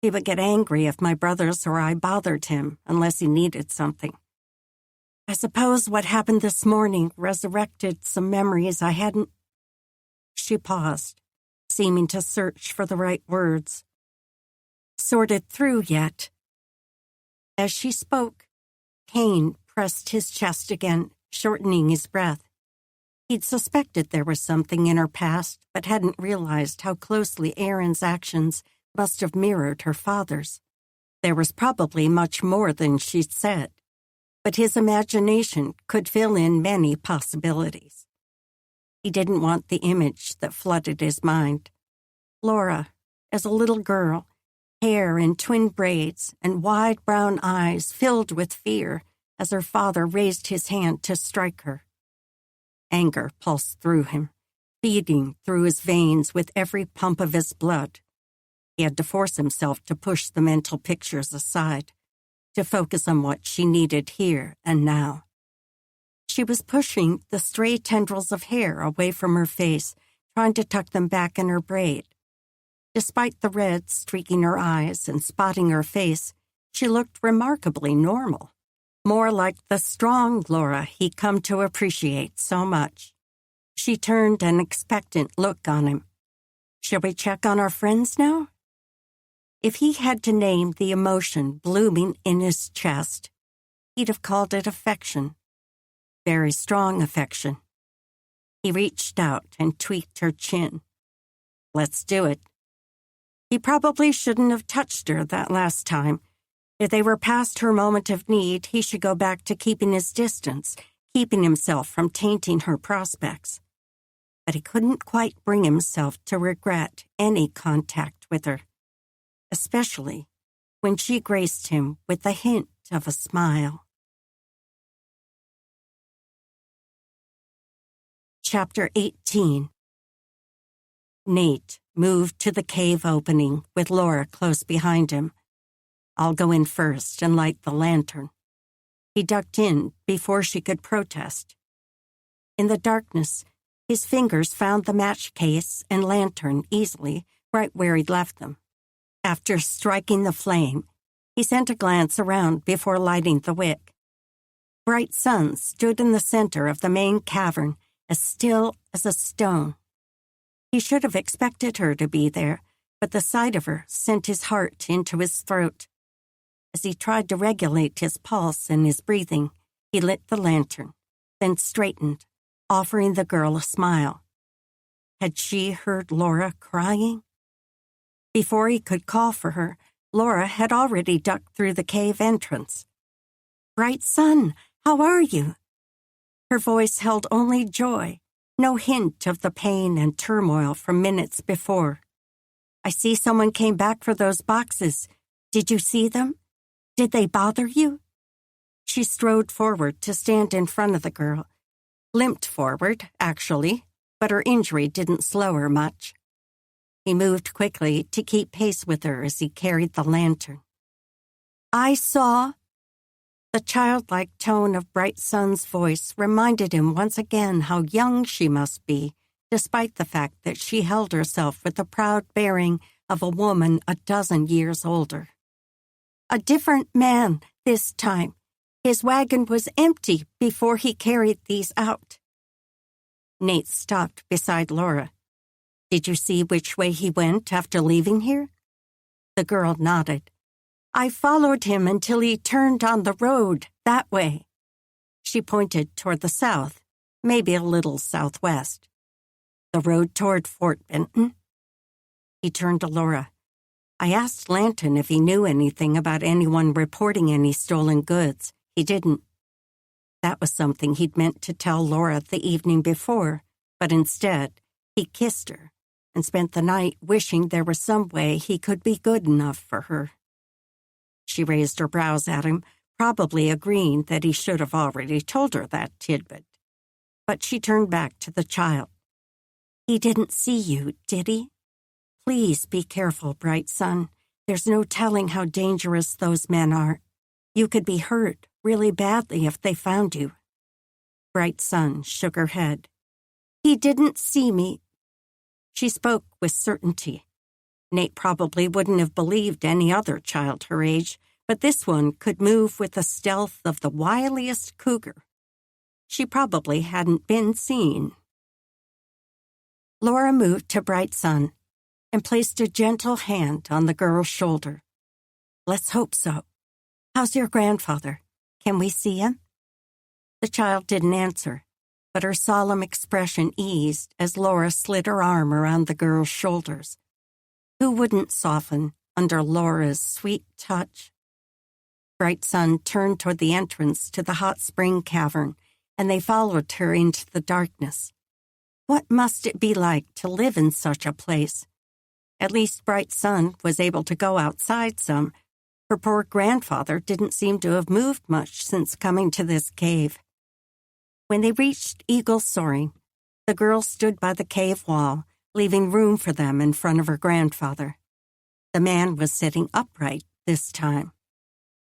Speaker 1: He would get angry if my brothers or I bothered him unless he needed something. I suppose what happened this morning resurrected some memories I hadn't—" She paused, seeming to search for the right words. "Sorted through yet." As she spoke, pain pressed his chest again, shortening his breath. He'd suspected there was something in her past, but hadn't realized how closely Erin's actions must have mirrored her father's. There was probably much more than she'd said, but his imagination could fill in many possibilities. He didn't want the image that flooded his mind. Laura, as a little girl, hair in twin braids and wide brown eyes filled with fear as her father raised his hand to strike her. Anger pulsed through him, feeding through his veins with every pump of his blood. He had to force himself to push the mental pictures aside, to focus on what she needed here and now. She was pushing the stray tendrils of hair away from her face, trying to tuck them back in her braid. Despite the red streaking her eyes and spotting her face, she looked remarkably normal, more like the strong Laura he'd come to appreciate so much. She turned an expectant look on him. "Shall we check on our friends now?" If he had to name the emotion blooming in his chest, he'd have called it affection. Very strong affection. He reached out and tweaked her chin. "Let's do it." He probably shouldn't have touched her that last time. If they were past her moment of need, he should go back to keeping his distance, keeping himself from tainting her prospects. But he couldn't quite bring himself to regret any contact with her, especially when she graced him with the hint of a smile. Chapter 18. Nate moved to the cave opening with Laura close behind him. "I'll go in first and light the lantern." He ducked in before she could protest. In the darkness, his fingers found the match case and lantern easily, right where he'd left them. After striking the flame, he sent a glance around before lighting the wick. Bright Sun stood in the center of the main cavern, as still as a stone. He should have expected her to be there, but the sight of her sent his heart into his throat. As he tried to regulate his pulse and his breathing, he lit the lantern, then straightened, offering the girl a smile. Had she heard Laura crying? Before he could call for her, Laura had already ducked through the cave entrance. "Bright Sun, how are you?" Her voice held only joy, no hint of the pain and turmoil from minutes before. "I see someone came back for those boxes. Did you see them? Did they bother you?" She strode forward to stand in front of the girl. Limped forward, actually, but her injury didn't slow her much. He moved quickly to keep pace with her as he carried the lantern. I saw. The childlike tone of Bright Sun's voice reminded him once again how young she must be, despite the fact that she held herself with the proud bearing of a woman a dozen years older. A different man this time. His wagon was empty before he carried these out. Nate stopped beside Laura. Did you see which way he went after leaving here? The girl nodded. I followed him until he turned on the road that way. She pointed toward the south, maybe a little southwest. The road toward Fort Benton? He turned to Laura. I asked Lanton if he knew anything about anyone reporting any stolen goods. He didn't. That was something he'd meant to tell Laura the evening before, but instead, he kissed her and spent the night wishing there was some way he could be good enough for her. She raised her brows at him, probably agreeing that he should have already told her that tidbit. But she turned back to the child. He didn't see you, did he? Please be careful, Bright Sun. There's no telling how dangerous those men are. You could be hurt really badly if they found you. Bright Sun shook her head. He didn't see me. She spoke with certainty. Nate probably wouldn't have believed any other child her age, but this one could move with the stealth of the wiliest cougar. She probably hadn't been seen. Laura moved to Bright Sun and placed a gentle hand on the girl's shoulder. Let's hope so. How's your grandfather? Can we see him? The child didn't answer, but her solemn expression eased as Laura slid her arm around the girl's shoulders. Who wouldn't soften under Laura's sweet touch? Bright Sun turned toward the entrance to the hot spring cavern, and they followed her into the darkness. What must it be like to live in such a place? At least Bright Sun was able to go outside some. Her poor grandfather didn't seem to have moved much since coming to this cave. When they reached Eagle Soaring, the girl stood by the cave wall, leaving room for them in front of her grandfather. The man was sitting upright this time.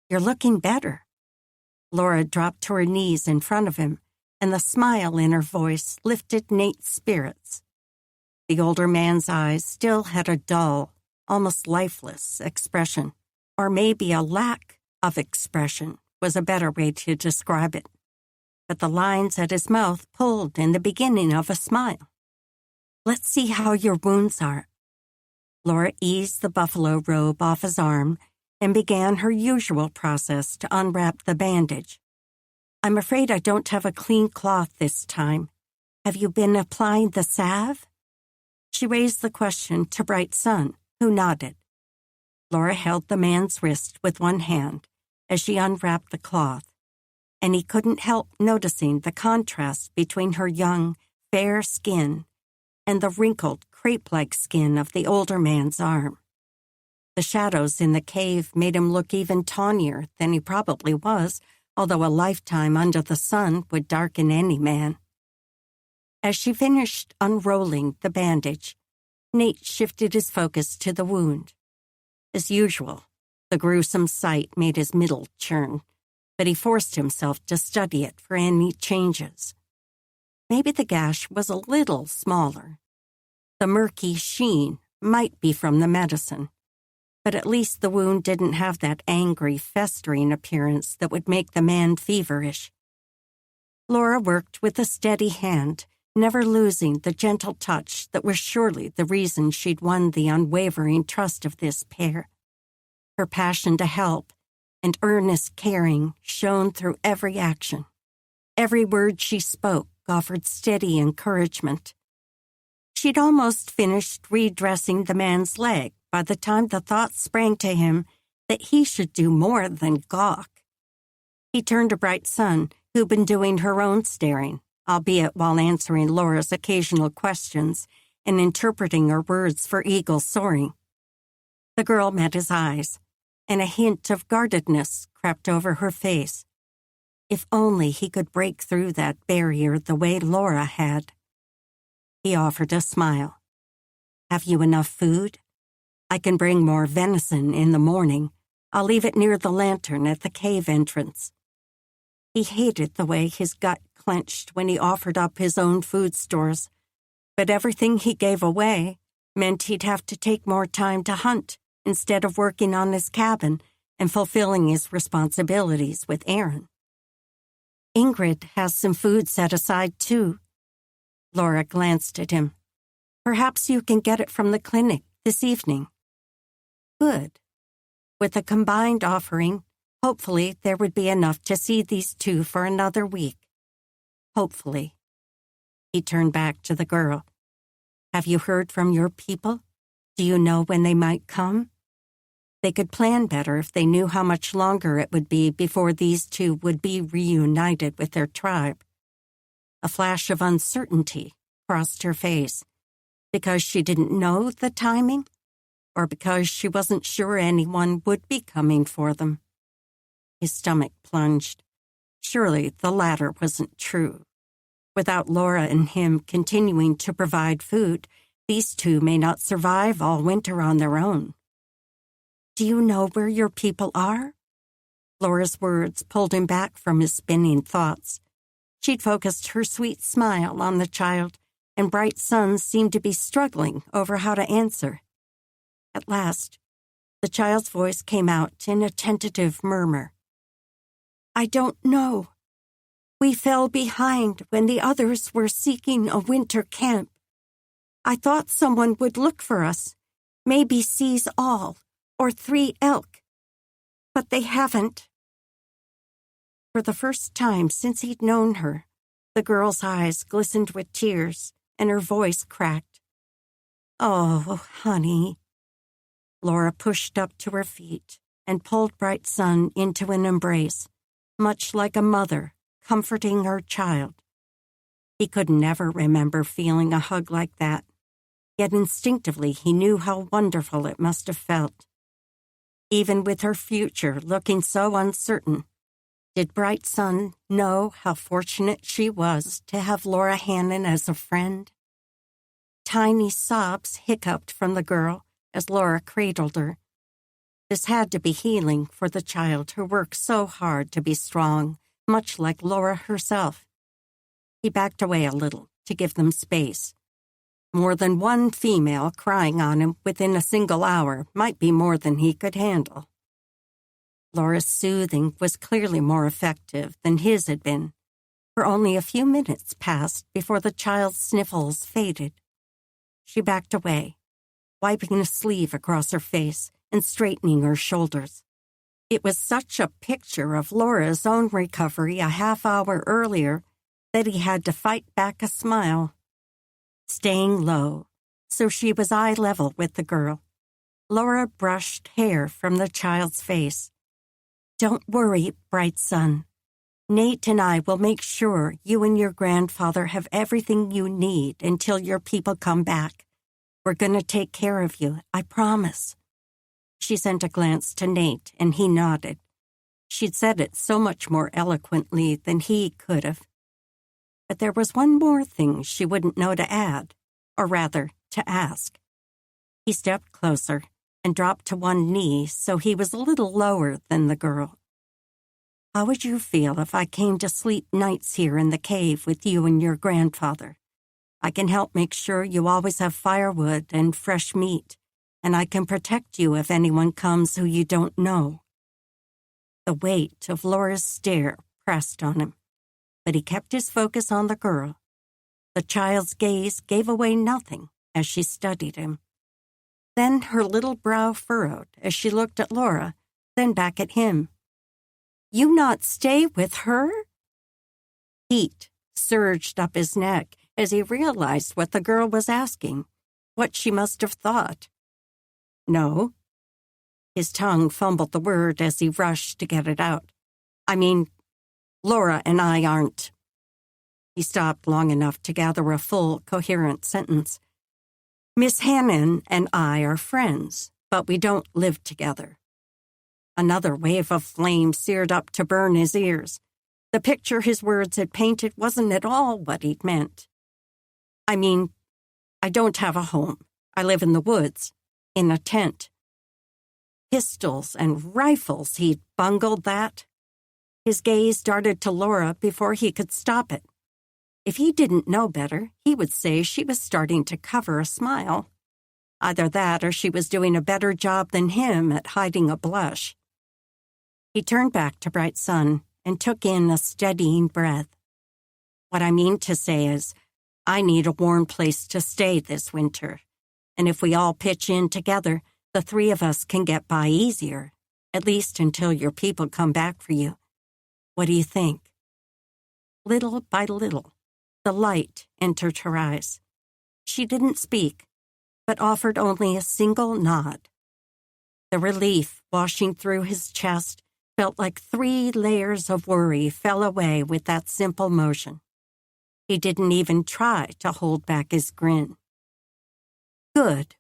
Speaker 1: You're looking better. Laura dropped to her knees in front of him, and the smile in her voice lifted Nate's spirits. The older man's eyes still had a dull, almost lifeless expression, or maybe a lack of expression was a better way to describe it. But the lines at his mouth pulled in the beginning of a smile. Let's see how your wounds are. Laura eased the buffalo robe off his arm and began her usual process to unwrap the bandage. I'm afraid I don't have a clean cloth this time. Have you been applying the salve? She raised the question to Bright Sun, who nodded. Laura held the man's wrist with one hand as she unwrapped the cloth, and he couldn't help noticing the contrast between her young, fair skin and the wrinkled, crepe-like skin of the older man's arm. The shadows in the cave made him look even tawnier than he probably was, although a lifetime under the sun would darken any man. As she finished unrolling the bandage, Nate shifted his focus to the wound. As usual, the gruesome sight made his middle churn, but he forced himself to study it for any changes. Maybe the gash was a little smaller. The murky sheen might be from the medicine, but at least the wound didn't have that angry, festering appearance that would make the man feverish. Laura worked with a steady hand, never losing the gentle touch that was surely the reason she'd won the unwavering trust of this pair. Her passion to help and earnest caring shone through every action. Every word she spoke offered steady encouragement. She'd almost finished redressing the man's leg by the time the thought sprang to him that he should do more than gawk. He turned to Bright Sun, who'd been doing her own staring, albeit while answering Laura's occasional questions and interpreting her words for Eagle Soaring. The girl met his eyes, and a hint of guardedness crept over her face. If only he could break through that barrier the way Laura had. He offered a smile. Have you enough food? I can bring more venison in the morning. I'll leave it near the lantern at the cave entrance. He hated the way his gut clenched when he offered up his own food stores, but everything he gave away meant he'd have to take more time to hunt instead of working on his cabin and fulfilling his responsibilities with Aaron. Ingrid has some food set aside, too. Laura glanced at him. Perhaps you can get it from the clinic this evening. Good. With a combined offering, hopefully there would be enough to see these two for another week. Hopefully. He turned back to the girl. Have you heard from your people? Do you know when they might come? They could plan better if they knew how much longer it would be before these two would be reunited with their tribe. A flash of uncertainty crossed her face. Because she didn't know the timing? Or because she wasn't sure anyone would be coming for them? His stomach plunged. Surely the latter wasn't true. Without Laura and him continuing to provide food, these two may not survive all winter on their own. Do you know where your people are? Laura's words pulled him back from his spinning thoughts. She'd focused her sweet smile on the child, and Bright Sun seemed to be struggling over how to answer. At last, the child's voice came out in a tentative murmur. I don't know. We fell behind when the others were seeking a winter camp. I thought someone would look for us, maybe seize all, or 3 elk. But they haven't. For the first time since he'd known her, the girl's eyes glistened with tears, and her voice cracked. Oh, honey. Laura pushed up to her feet and pulled Bright Sun into an embrace, much like a mother comforting her child. He could never remember feeling a hug like that, yet instinctively he knew how wonderful it must have felt. Even with her future looking so uncertain, did Bright Sun know how fortunate she was to have Laura Hannon as a friend? Tiny sobs hiccuped from the girl as Laura cradled her. This had to be healing for the child who worked so hard to be strong, much like Laura herself. He backed away a little to give them space. More than one female crying on him within a single hour might be more than he could handle. Laura's soothing was clearly more effective than his had been, for only a few minutes passed before the child's sniffles faded. She backed away, wiping a sleeve across her face and straightening her shoulders. It was such a picture of Laura's own recovery a half hour earlier that he had to fight back a smile. Staying low, so she was eye level with the girl, Laura brushed hair from the child's face. Don't worry, Bright Sun. Nate and I will make sure you and your grandfather have everything you need until your people come back. We're going to take care of you, I promise. She sent a glance to Nate, and he nodded. She'd said it so much more eloquently than he could have. But there was one more thing she wouldn't know to add, or rather, to ask. He stepped closer and dropped to one knee so he was a little lower than the girl. How would you feel if I came to sleep nights here in the cave with you and your grandfather? I can help make sure you always have firewood and fresh meat, and I can protect you if anyone comes who you don't know. The weight of Laura's stare pressed on him, but he kept his focus on the girl. The child's gaze gave away nothing as she studied him. Then her little brow furrowed as she looked at Laura, then back at him. You not stay with her? Heat surged up his neck as he realized what the girl was asking, what she must have thought. No. His tongue fumbled the word as he rushed to get it out. I mean, Laura and I aren't. He stopped long enough to gather a full, coherent sentence. Miss Hannon and I are friends, but we don't live together. Another wave of flame seared up to burn his ears. The picture his words had painted wasn't at all what he'd meant. I mean, I don't have a home. I live in the woods, in a tent. Pistols and rifles, he'd bungled that. His gaze darted to Laura before he could stop it. If he didn't know better, he would say she was starting to cover a smile. Either that or she was doing a better job than him at hiding a blush. He turned back to bright sun and took in a steadying breath. What I mean to say is, I need a warm place to stay this winter. And if we all pitch in together, the three of us can get by easier, at least until your people come back for you. What do you think? Little by little, the light entered her eyes. She didn't speak, but offered only a single nod. The relief washing through his chest felt like 3 layers of worry fell away with that simple motion. He didn't even try to hold back his grin. Good.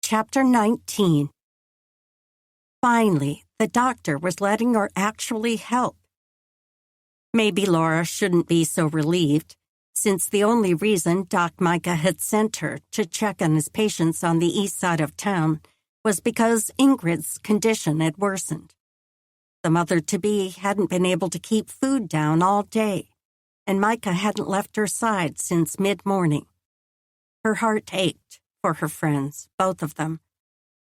Speaker 1: Chapter 19. Finally, the doctor was letting her actually help. Maybe Laura shouldn't be so relieved, since the only reason Doc Micah had sent her to check on his patients on the east side of town was because Ingrid's condition had worsened. The mother-to-be hadn't been able to keep food down all day, and Micah hadn't left her side since mid-morning. Her heart ached for her friends, both of them.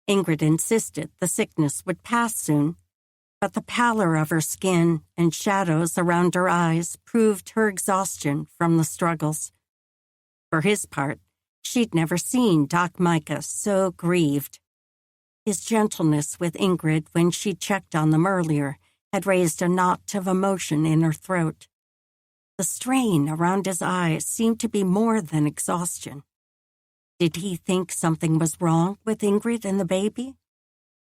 Speaker 1: Ingrid insisted the sickness would pass soon, but the pallor of her skin and shadows around her eyes proved her exhaustion from the struggles. For his part, she'd never seen Doc Micah so grieved. His gentleness with Ingrid when she checked on them earlier had raised a knot of emotion in her throat. The strain around his eyes seemed to be more than exhaustion. Did he think something was wrong with Ingrid and the baby?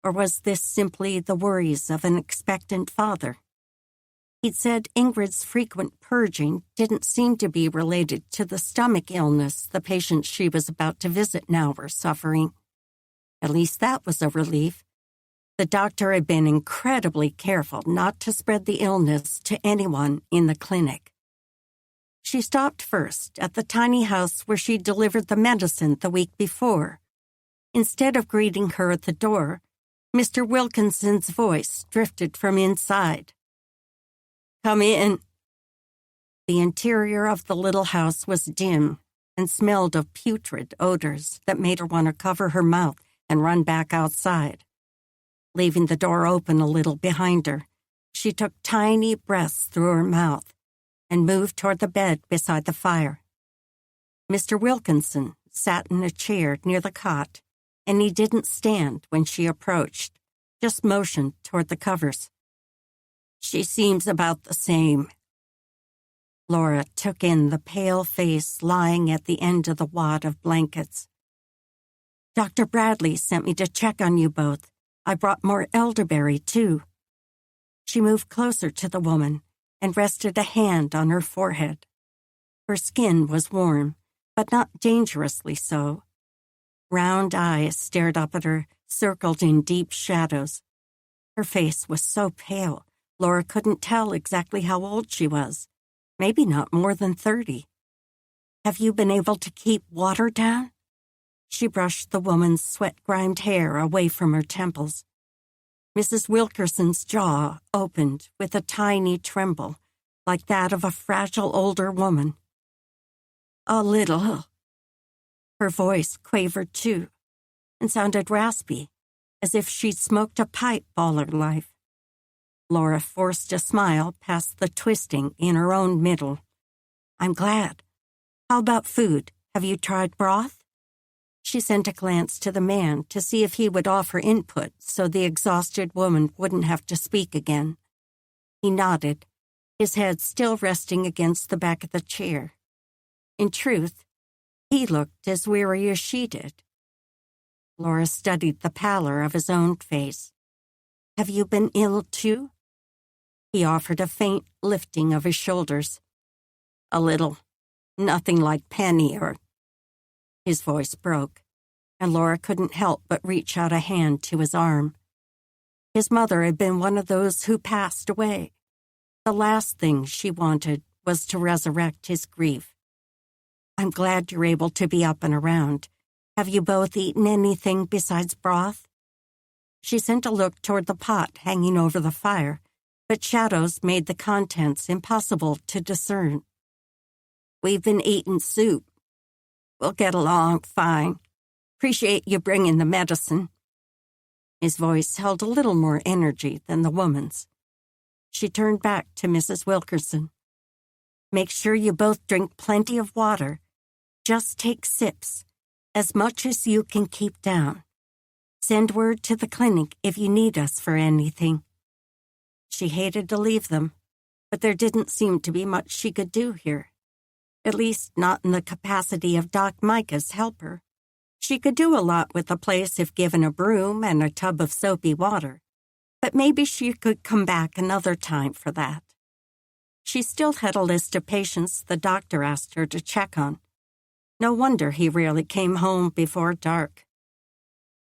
Speaker 1: Or was this simply the worries of an expectant father? He'd said Ingrid's frequent purging didn't seem to be related to the stomach illness the patients she was about to visit now were suffering. At least that was a relief. The doctor had been incredibly careful not to spread the illness to anyone in the clinic. She stopped first at the tiny house where she delivered the medicine the week before. Instead of greeting her at the door, Mr. Wilkinson's voice drifted from inside. "Come in." The interior of the little house was dim and smelled of putrid odors that made her want to cover her mouth and run back outside. Leaving the door open a little behind her, she took tiny breaths through her mouth and moved toward the bed beside the fire. Mr. Wilkinson sat in a chair near the cot, and he didn't stand when she approached, just motioned toward the covers. "She seems about the same." Laura took in the pale face lying at the end of the wad of blankets. "Dr. Bradley sent me to check on you both. I brought more elderberry, too." She moved closer to the woman and rested a hand on her forehead. Her skin was warm, but not dangerously so. Round eyes stared up at her, circled in deep shadows. Her face was so pale, Laura couldn't tell exactly how old she was. Maybe not more than 30. "Have you been able to keep water down?" She brushed the woman's sweat-grimed hair away from her temples. Mrs. Wilkerson's jaw opened with a tiny tremble, like that of a fragile older woman. "A little." Her voice quavered too, and sounded raspy, as if she'd smoked a pipe all her life. Laura forced a smile past the twisting in her own middle. "I'm glad. How about food? Have you tried broth?" She sent a glance to the man to see if he would offer input so the exhausted woman wouldn't have to speak again. He nodded, his head still resting against the back of the chair. In truth, he looked as weary as she did. Laura studied the pallor of his own face. "Have you been ill too?" He offered a faint lifting of his shoulders. "A little. Nothing like Penny or—" His voice broke, and Laura couldn't help but reach out a hand to his arm. His mother had been one of those who passed away. The last thing she wanted was to resurrect his grief. I'm glad you're able to be up and around. Have you both eaten anything besides broth?" She sent a look toward the pot hanging over the fire, but shadows made the contents impossible to discern. "We've been eating soup. We'll get along fine. Appreciate you bringing the medicine." His voice held a little more energy than the woman's. She turned back to Mrs. Wilkerson. "Make sure you both drink plenty of water. Just take sips, as much as you can keep down. Send word to the clinic if you need us for anything." She hated to leave them, but there didn't seem to be much she could do here, at least not in the capacity of Doc Micah's helper. She could do a lot with the place if given a broom and a tub of soapy water, but maybe she could come back another time for that. She still had a list of patients the doctor asked her to check on. No wonder he rarely came home before dark.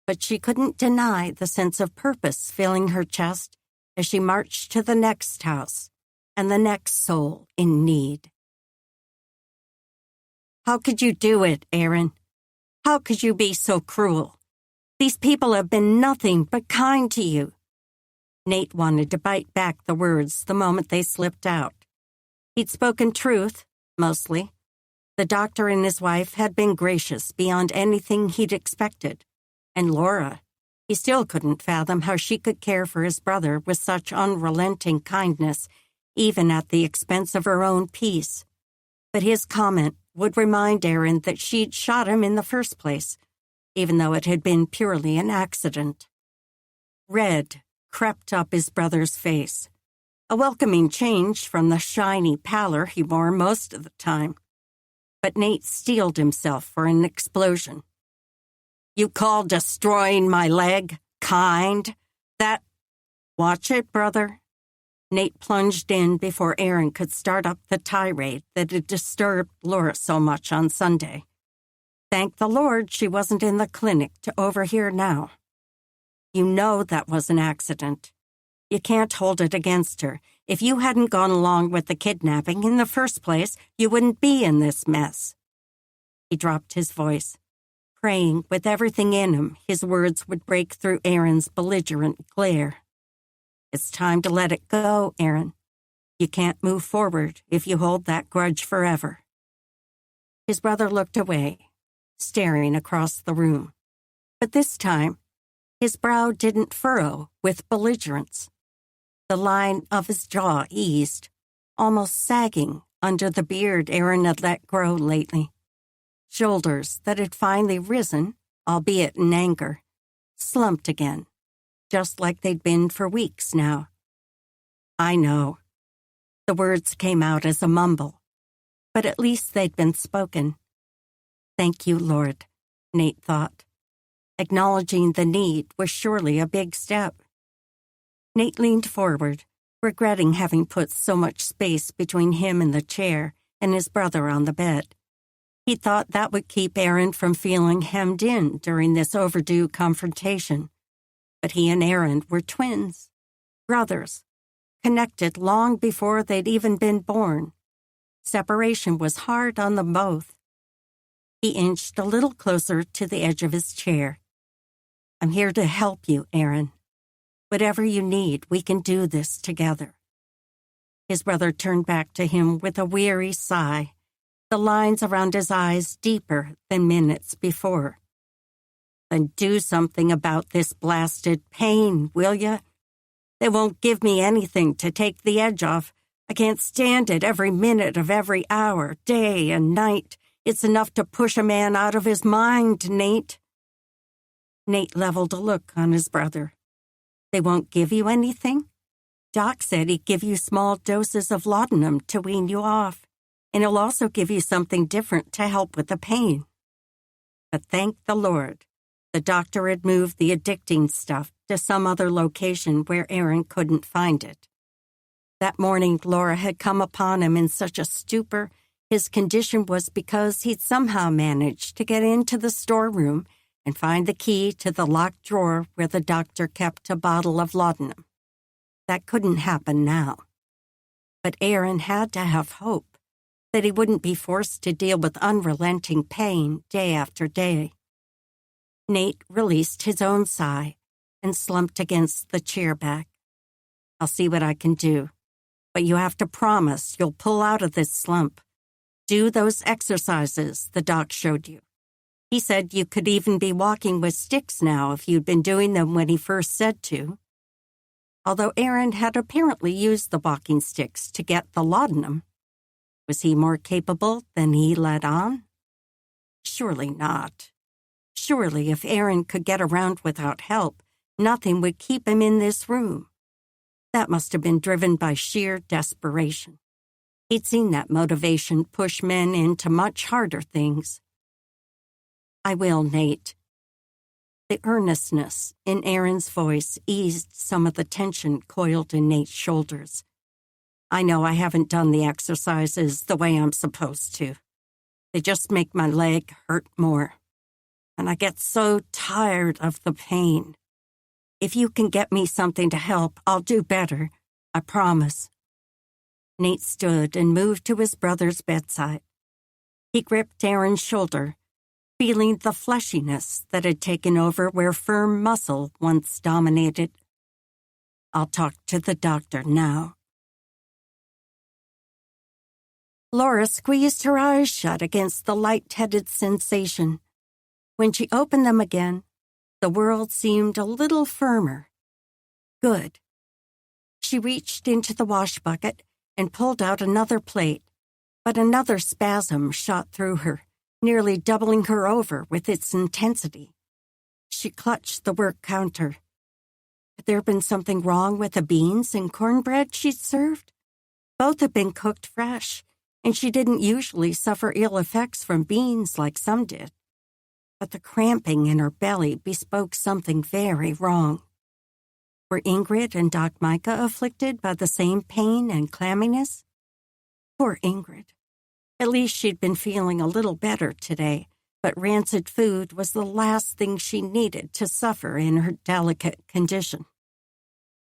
Speaker 1: But she couldn't deny the sense of purpose filling her chest as she marched to the next house and the next soul in need. "How could you do it, Aaron? How could you be so cruel? These people have been nothing but kind to you." Nate wanted to bite back the words the moment they slipped out. He'd spoken truth, mostly. The doctor and his wife had been gracious beyond anything he'd expected. And Laura, he still couldn't fathom how she could care for his brother with such unrelenting kindness, even at the expense of her own peace. But his comment would remind Aaron that she'd shot him in the first place, even though it had been purely an accident. Red crept up his brother's face, a welcoming change from the shiny pallor he wore most of the time. But Nate steeled himself for an explosion. "You call destroying my leg kind? That—" "Watch it, brother." Nate plunged in before Aaron could start up the tirade that had disturbed Laura so much on Sunday. Thank the Lord she wasn't in the clinic to overhear now. "You know that was an accident. You can't hold it against her. If you hadn't gone along with the kidnapping in the first place, you wouldn't be in this mess." He dropped his voice, praying with everything in him his words would break through Aaron's belligerent glare. "It's time to let it go, Aaron. You can't move forward if you hold that grudge forever." His brother looked away, staring across the room. But this time, his brow didn't furrow with belligerence. The line of his jaw eased, almost sagging under the beard Aaron had let grow lately. Shoulders that had finally risen, albeit in anger, slumped again, just like they'd been for weeks now. "I know." The words came out as a mumble, but at least they'd been spoken. Thank you, Lord, Nate thought. Acknowledging the need was surely a big step. Nate leaned forward, regretting having put so much space between him and the chair and his brother on the bed. He thought that would keep Aaron from feeling hemmed in during this overdue confrontation. But he and Aaron were twins, brothers, connected long before they'd even been born. Separation was hard on them both. He inched a little closer to the edge of his chair. "I'm here to help you, Aaron. Whatever you need, we can do this together." His brother turned back to him with a weary sigh, the lines around his eyes deeper than minutes before. "Then do something about this blasted pain, will ya? They won't give me anything to take the edge off. I can't stand it every minute of every hour, day and night. It's enough to push a man out of his mind, Nate." Nate leveled a look on his brother. "They won't give you anything? Doc said he'd give you small doses of laudanum to wean you off, and he'll also give you something different to help with the pain." But thank the Lord, the doctor had moved the addicting stuff to some other location where Aaron couldn't find it. That morning, Laura had come upon him in such a stupor his condition was because he'd somehow managed to get into the storeroom and find the key to the locked drawer where the doctor kept a bottle of laudanum. That couldn't happen now. But Aaron had to have hope. that he wouldn't be forced to deal with unrelenting pain day after day. Nate released his own sigh and slumped against the chair back. I'll see what I can do, but you have to promise you'll pull out of this slump. Do those exercises the doc showed you. He said you could even be walking with sticks now if you'd been doing them when he first said to. Although Aaron had apparently used the walking sticks to get the laudanum, was he more capable than he let on? Surely not. Surely if Aaron could get around without help, nothing would keep him in this room. That must have been driven by sheer desperation. He'd seen that motivation push men into much harder things. I will, Nate. The earnestness in Aaron's voice eased some of the tension coiled in Nate's shoulders. I know I haven't done the exercises the way I'm supposed to. They just make my leg hurt more. And I get so tired of the pain. If you can get me something to help, I'll do better. I promise. Nate stood and moved to his brother's bedside. He gripped Aaron's shoulder, feeling the fleshiness that had taken over where firm muscle once dominated. I'll talk to the doctor now. Laura squeezed her eyes shut against the light-headed sensation. When she opened them again, the world seemed a little firmer. Good. She reached into the wash bucket and pulled out another plate, but another spasm shot through her, nearly doubling her over with its intensity. She clutched the work counter. Had there been something wrong with the beans and cornbread she'd served? Both had been cooked fresh, and she didn't usually suffer ill effects from beans like some did. But the cramping in her belly bespoke something very wrong. Were Ingrid and Doc Micah afflicted by the same pain and clamminess? Poor Ingrid. At least she'd been feeling a little better today, but rancid food was the last thing she needed to suffer in her delicate condition.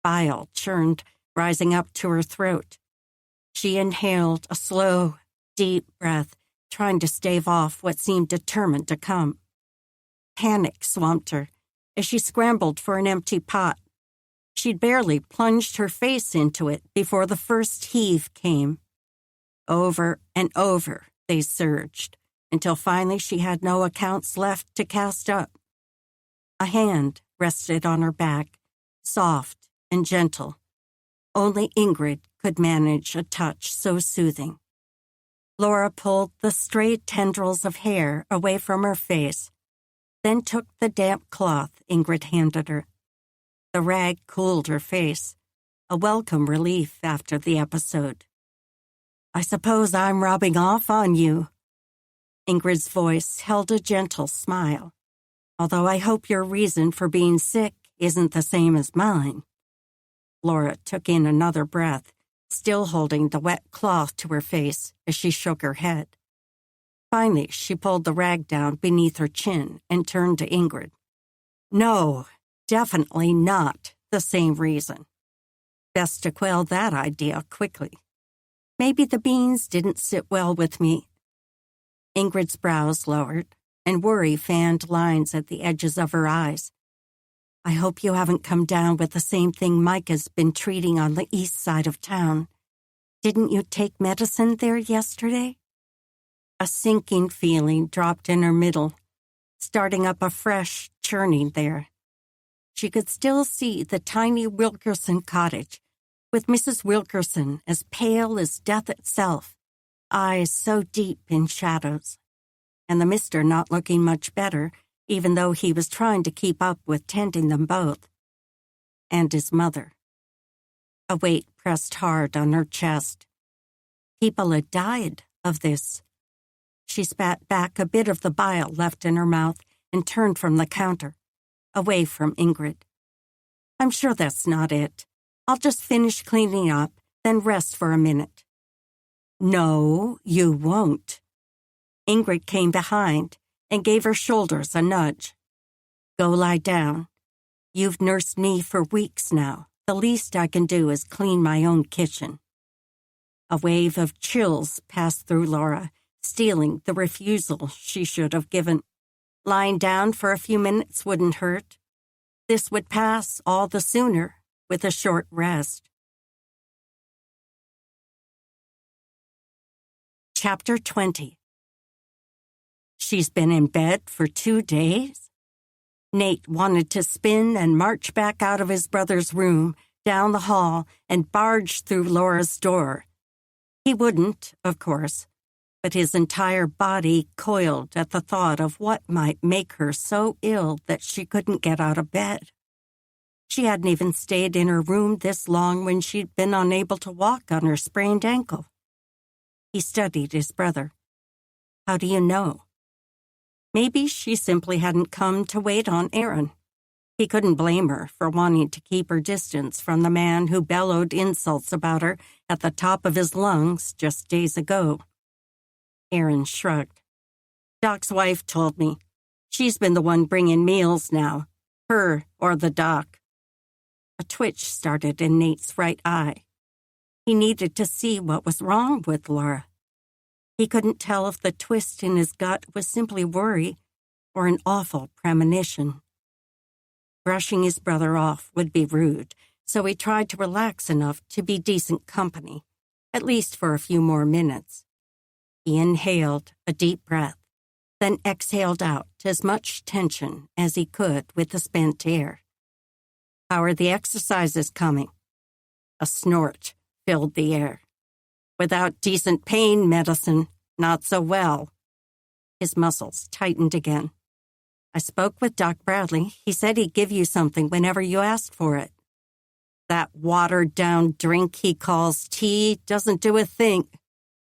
Speaker 1: Bile churned, rising up to her throat. She inhaled a slow, deep breath, trying to stave off what seemed determined to come. Panic swamped her as she scrambled for an empty pot. She'd barely plunged her face into it before the first heave came. Over and over they surged, until finally she had no accounts left to cast up. A hand rested on her back, soft and gentle. Only Ingrid could manage a touch so soothing. Laura pulled the stray tendrils of hair away from her face, then took the damp cloth Ingrid handed her. The rag cooled her face, a welcome relief after the episode. I suppose I'm rubbing off on you. Ingrid's voice held a gentle smile, although I hope your reason for being sick isn't the same as mine. Laura took in another breath, still holding the wet cloth to her face as she shook her head. Finally, she pulled the rag down beneath her chin and turned to Ingrid. No, definitely not the same reason. Best to quell that idea quickly. Maybe the beans didn't sit well with me. Ingrid's brows lowered, and worry fanned lines at the edges of her eyes. I hope you haven't come down with the same thing Micah's been treating on the east side of town. Didn't you take medicine there yesterday? A sinking feeling dropped in her middle, starting up a fresh churning there. She could still see the tiny Wilkerson cottage, with Mrs. Wilkerson as pale as death itself, eyes so deep in shadows, and the mister not looking much better, even though he was trying to keep up with tending them both. And his mother. A weight pressed hard on her chest. People had died of this. She spat back a bit of the bile left in her mouth and turned from the counter, away from Ingrid. I'm sure that's not it. I'll just finish cleaning up, then rest for a minute. No, you won't. Ingrid came behind and gave her shoulders a nudge. Go lie down. You've nursed me for weeks now. The least I can do is clean my own kitchen. A wave of chills passed through Laura, stealing the refusal she should have given. Lying down for a few minutes wouldn't hurt. This would pass all the sooner with a short rest. Chapter 20. She's been in bed for 2 days? Nate wanted to spin and march back out of his brother's room, down the hall, and barge through Laura's door. He wouldn't, of course, but his entire body coiled at the thought of what might make her so ill that she couldn't get out of bed. She hadn't even stayed in her room this long when she'd been unable to walk on her sprained ankle. He studied his brother. How do you know? Maybe she simply hadn't come to wait on Aaron. He couldn't blame her for wanting to keep her distance from the man who bellowed insults about her at the top of his lungs just days ago. Aaron shrugged. Doc's wife told me. She's been the one bringing meals now. Her or the doc. A twitch started in Nate's right eye. He needed to see what was wrong with Laura. He couldn't tell if the twist in his gut was simply worry or an awful premonition. Brushing his brother off would be rude, so he tried to relax enough to be decent company, at least for a few more minutes. He inhaled a deep breath, then exhaled out as much tension as he could with the spent air. How are the exercises coming? A snort filled the air. Without decent pain medicine, not so well. His muscles tightened again. I spoke with Doc Bradley. He said he'd give you something whenever you asked for it. That watered-down drink he calls tea doesn't do a thing,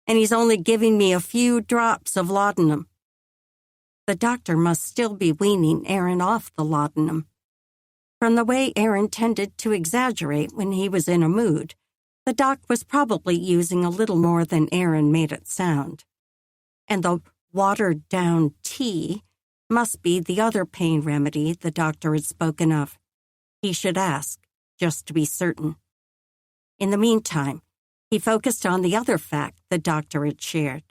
Speaker 1: and he's only giving me a few drops of laudanum. The doctor must still be weaning Aaron off the laudanum. From the way Aaron tended to exaggerate when he was in a mood, the doc was probably using a little more than Aaron made it sound. And the watered-down tea must be the other pain remedy the doctor had spoken of. He should ask, just to be certain. In the meantime, he focused on the other fact the doctor had shared.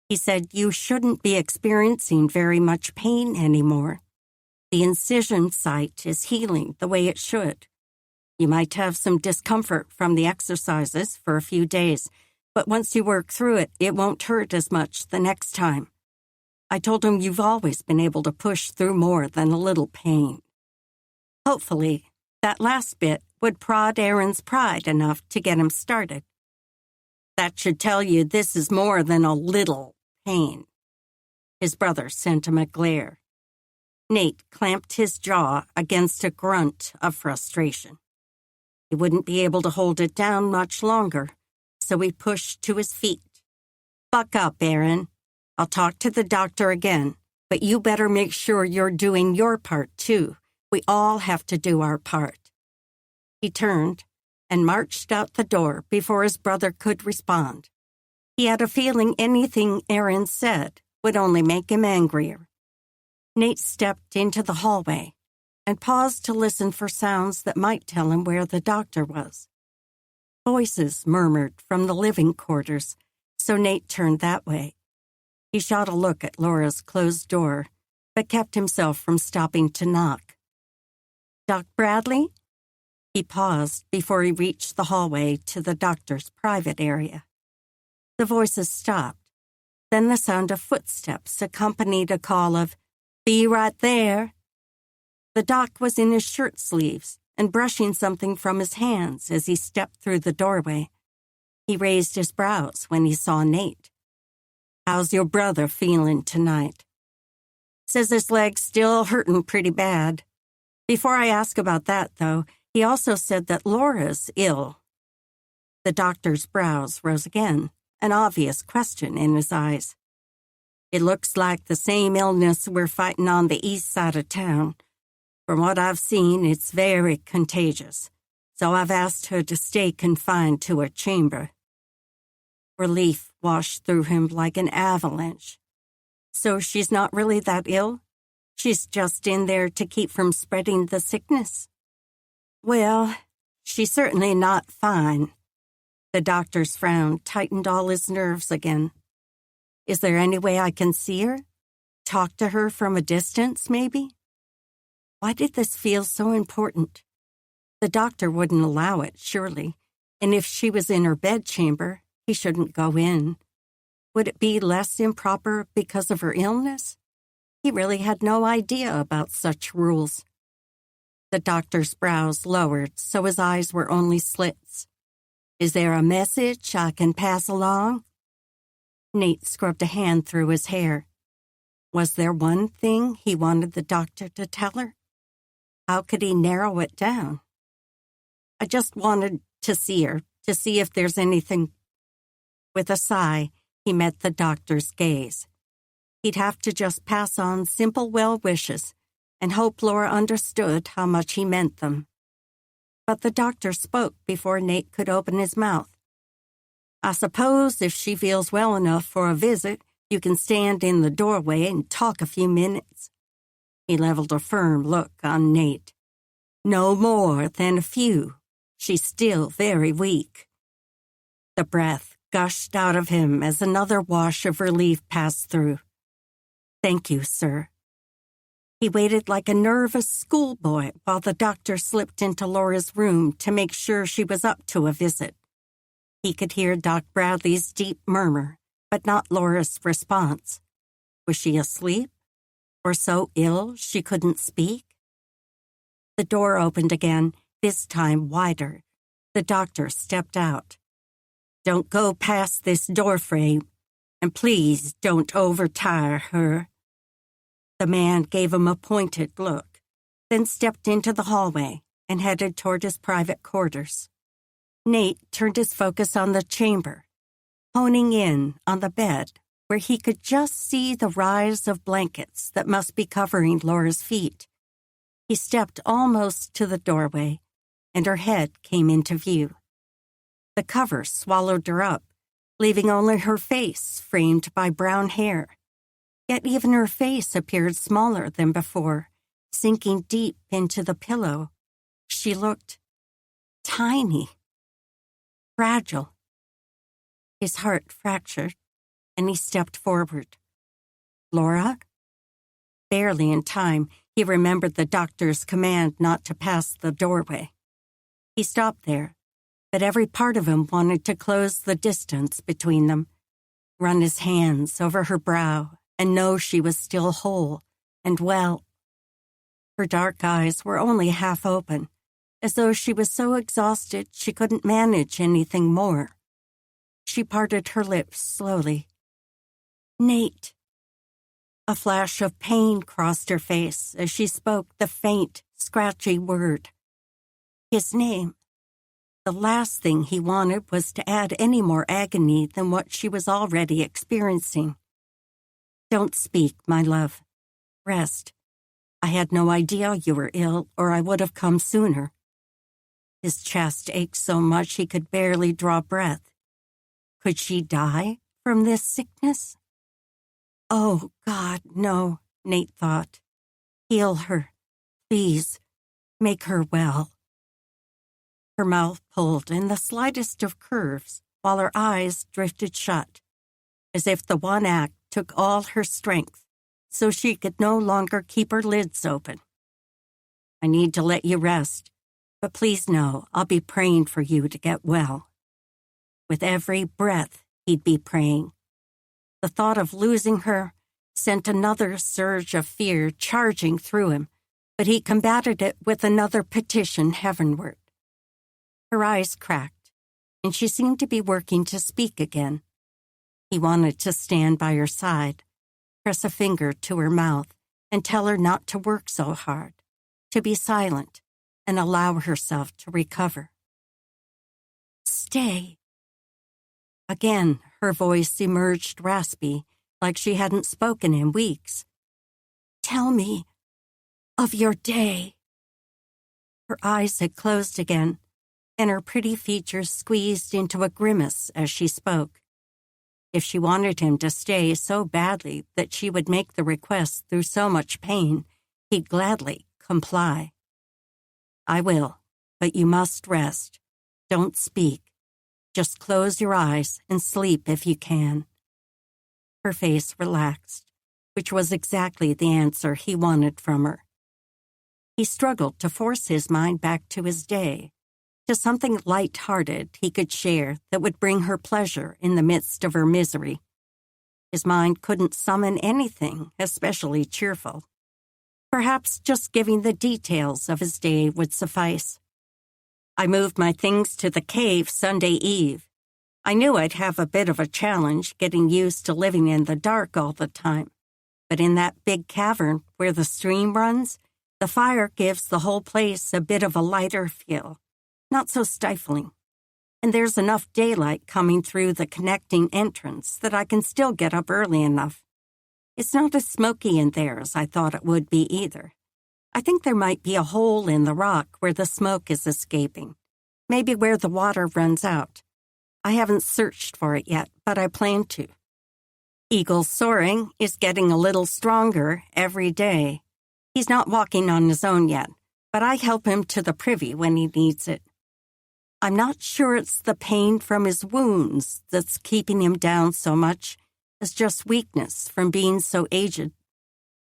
Speaker 1: He said you shouldn't be experiencing very much pain anymore. The incision site is healing the way it should. You might have some discomfort from the exercises for a few days, but once you work through it, it won't hurt as much the next time. I told him you've always been able to push through more than a little pain. Hopefully, that last bit would prod Aaron's pride enough to get him started. That should tell you this is more than a little pain. His brother sent him a glare. Nate clamped his jaw against a grunt of frustration. He wouldn't be able to hold it down much longer, so he pushed to his feet. Buck up, Aaron. I'll talk to the doctor again, but you better make sure you're doing your part, too. We all have to do our part. He turned and marched out the door before his brother could respond. He had a feeling anything Aaron said would only make him angrier. Nate stepped into the hallway and paused to listen for sounds that might tell him where the doctor was. Voices murmured from the living quarters, so Nate turned that way. He shot a look at Laura's closed door, but kept himself from stopping to knock. Doc Bradley? He paused before he reached the hallway to the doctor's private area. The voices stopped. Then the sound of footsteps accompanied a call of, "Be right there." The doc was in his shirt sleeves and brushing something from his hands as he stepped through the doorway. He raised his brows when he saw Nate. "How's your brother feeling tonight?" "Says his leg's still hurting pretty bad. Before I ask about that, though, he also said that Laura's ill." The doctor's brows rose again, an obvious question in his eyes. "It looks like the same illness we're fighting on the east side of town. From what I've seen, it's very contagious, so I've asked her to stay confined to her chamber." Relief washed through him like an avalanche. So she's not really that ill? She's just in there to keep from spreading the sickness? Well, she's certainly not fine. The doctor's frown tightened all his nerves again. Is there any way I can see her? Talk to her from a distance, maybe? Why did this feel so important? The doctor wouldn't allow it, surely, and if she was in her bedchamber, he shouldn't go in. Would it be less improper because of her illness? He really had no idea about such rules. The doctor's brows lowered, so his eyes were only slits. Is there a message I can pass along? Nate scrubbed a hand through his hair. Was there one thing he wanted the doctor to tell her? How could he narrow it down? I just wanted to see her, to see if there's anything. With a sigh, he met the doctor's gaze. He'd have to just pass on simple well wishes and hope Laura understood how much he meant them. But the doctor spoke before Nate could open his mouth. I suppose if she feels well enough for a visit, you can stand in the doorway and talk a few minutes. He leveled a firm look on Nate. No more than a few. She's still very weak. The breath gushed out of him as another wash of relief passed through. Thank you, sir. He waited like a nervous schoolboy while the doctor slipped into Laura's room to make sure she was up to a visit. He could hear Doc Bradley's deep murmur, but not Laura's response. Was she asleep? Or so ill she couldn't speak? The door opened again, this time wider. The doctor stepped out. Don't go past this doorframe, and please don't overtire her. The man gave him a pointed look, then stepped into the hallway and headed toward his private quarters. Nate turned his focus on the chamber, honing in on the bed where he could just see the rise of blankets that must be covering Laura's feet. He stepped almost to the doorway, and her head came into view. The cover swallowed her up, leaving only her face framed by brown hair. Yet even her face appeared smaller than before, sinking deep into the pillow. She looked tiny, fragile. His heart fractured, and he stepped forward. Laura? Barely in time, he remembered the doctor's command not to pass the doorway. He stopped there, but every part of him wanted to close the distance between them, run his hands over her brow, and know she was still whole and well. Her dark eyes were only half open, as though she was so exhausted she couldn't manage anything more. She parted her lips slowly. Nate. A flash of pain crossed her face as she spoke the faint, scratchy word. His name. The last thing he wanted was to add any more agony than what she was already experiencing. Don't speak, my love. Rest. I had no idea you were ill, or I would have come sooner. His chest ached so much he could barely draw breath. Could she die from this sickness? Oh, God, no, Nate thought. Heal her. Please, make her well. Her mouth pulled in the slightest of curves, while her eyes drifted shut, as if the one act took all her strength, so she could no longer keep her lids open. I need to let you rest, but please know I'll be praying for you to get well. With every breath, he'd be praying. The thought of losing her sent another surge of fear charging through him, but he combated it with another petition heavenward. Her eyes cracked, and she seemed to be working to speak again. He wanted to stand by her side, press a finger to her mouth, and tell her not to work so hard, to be silent, and allow herself to recover. Stay. Again, her voice emerged raspy, like she hadn't spoken in weeks. Tell me of your day. Her eyes had closed again, and her pretty features squeezed into a grimace as she spoke. If she wanted him to stay so badly that she would make the request through so much pain, he'd gladly comply. I will, but you must rest. Don't speak. Just close your eyes and sleep if you can." Her face relaxed, which was exactly the answer he wanted from her. He struggled to force his mind back to his day, to something light-hearted he could share that would bring her pleasure in the midst of her misery. His mind couldn't summon anything especially cheerful. Perhaps just giving the details of his day would suffice. "I moved my things to the cave Sunday Eve. I knew I'd have a bit of a challenge getting used to living in the dark all the time. But in that big cavern where the stream runs, the fire gives the whole place a bit of a lighter feel, not so stifling. And there's enough daylight coming through the connecting entrance that I can still get up early enough. It's not as smoky in there as I thought it would be either. I think there might be a hole in the rock where the smoke is escaping, maybe where the water runs out. I haven't searched for it yet, but I plan to. Eagle soaring is getting a little stronger every day. He's not walking on his own yet, but I help him to the privy when he needs it. I'm not sure it's the pain from his wounds that's keeping him down so much as just weakness from being so aged.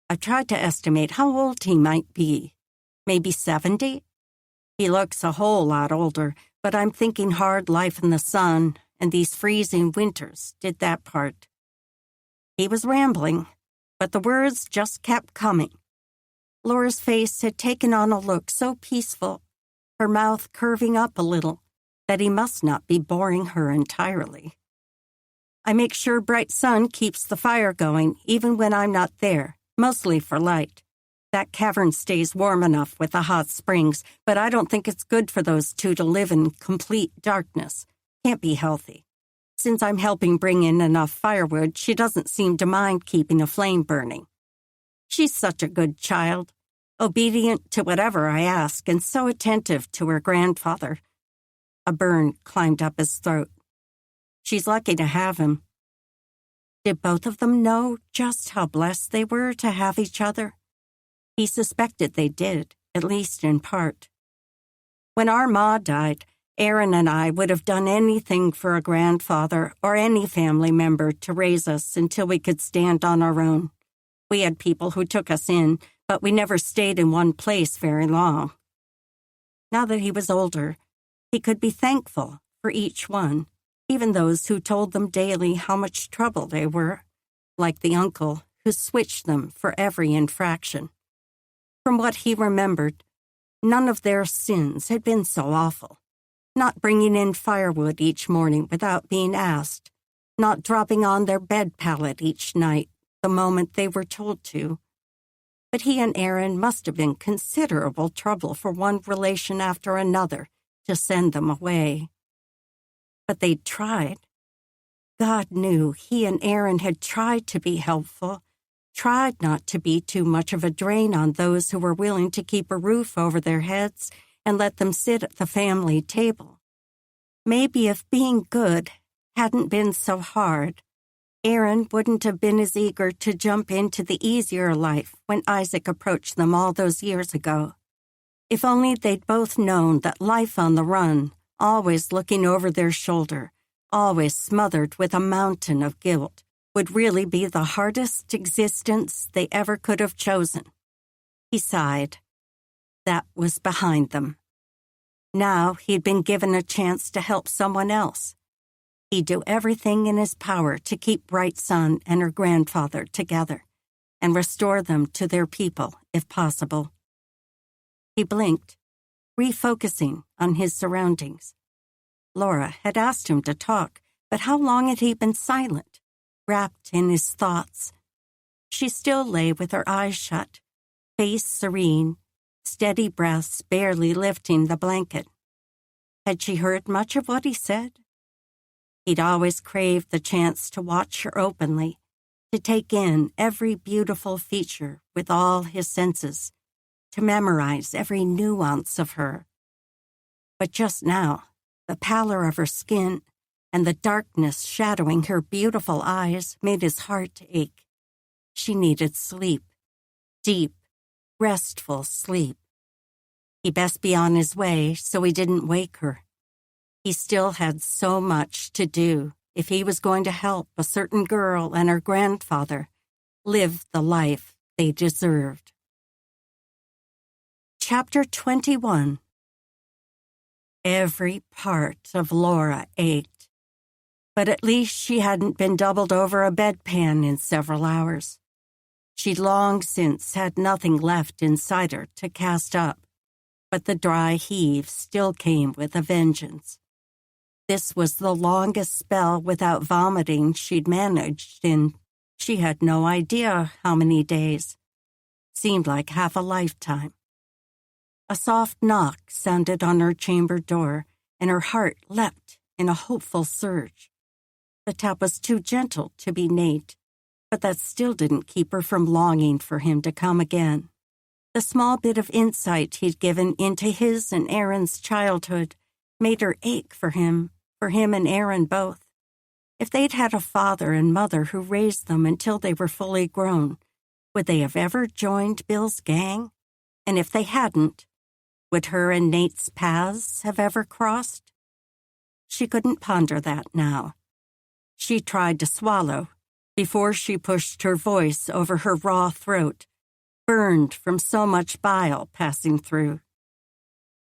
Speaker 1: I've tried to estimate how old he might be. Maybe 70? He looks a whole lot older, but I'm thinking hard life in the sun and these freezing winters did that part." He was rambling, but the words just kept coming. Laura's face had taken on a look so peaceful, her mouth curving up a little, that he must not be boring her entirely. "I make sure bright sun keeps the fire going even when I'm not there, mostly for light. That cavern stays warm enough with the hot springs, but I don't think it's good for those two to live in complete darkness. Can't be healthy. Since I'm helping bring in enough firewood, she doesn't seem to mind keeping a flame burning. She's such a good child, obedient to whatever I ask and so attentive to her grandfather." A burn climbed up his throat. She's lucky to have him. Did both of them know just how blessed they were to have each other? He suspected they did, at least in part. When our ma died, Aaron and I would have done anything for a grandfather or any family member to raise us until we could stand on our own. We had people who took us in, but we never stayed in one place very long. Now that he was older, he could be thankful for each one, even those who told them daily how much trouble they were, like the uncle who switched them for every infraction. From what he remembered, none of their sins had been so awful. Not bringing in firewood each morning without being asked, not dropping on their bed pallet each night the moment they were told to. But he and Aaron must have been considerable trouble for one relation after another to send them away. But they'd tried. God knew he and Aaron had tried to be helpful, tried not to be too much of a drain on those who were willing to keep a roof over their heads and let them sit at the family table. Maybe if being good hadn't been so hard, Aaron wouldn't have been as eager to jump into the easier life when Isaac approached them all those years ago. If only they'd both known that life on the run, always looking over their shoulder, always smothered with a mountain of guilt, would really be the hardest existence they ever could have chosen. He sighed. That was behind them. Now he'd been given a chance to help someone else. He'd do everything in his power to keep Bright Sun and her grandfather together and restore them to their people, if possible. He blinked, refocusing on his surroundings. Laura had asked him to talk, but how long had he been silent, wrapped in his thoughts? She still lay with her eyes shut, face serene, steady breaths barely lifting the blanket. Had she heard much of what he said? He'd always craved the chance to watch her openly, to take in every beautiful feature with all his senses, to memorize every nuance of her. But just now, the pallor of her skin and the darkness shadowing her beautiful eyes made his heart ache. She needed sleep, deep, restful sleep. He best be on his way so he didn't wake her. He still had so much to do if he was going to help a certain girl and her grandfather live the life they deserved. Chapter 21. Every part of Laura ached, but at least she hadn't been doubled over a bedpan in several hours. She'd long since had nothing left inside her to cast up, but the dry heave still came with a vengeance. This was the longest spell without vomiting she'd managed in, she had no idea how many days. Seemed like half a lifetime. A soft knock sounded on her chamber door, and her heart leapt in a hopeful surge. The tap was too gentle to be Nate, but that still didn't keep her from longing for him to come again. The small bit of insight he'd given into his and Aaron's childhood made her ache for him and Aaron both. If they'd had a father and mother who raised them until they were fully grown, would they have ever joined Bill's gang? And if they hadn't, would her and Nate's paths have ever crossed? She couldn't ponder that now. She tried to swallow before she pushed her voice over her raw throat, burned from so much bile passing through.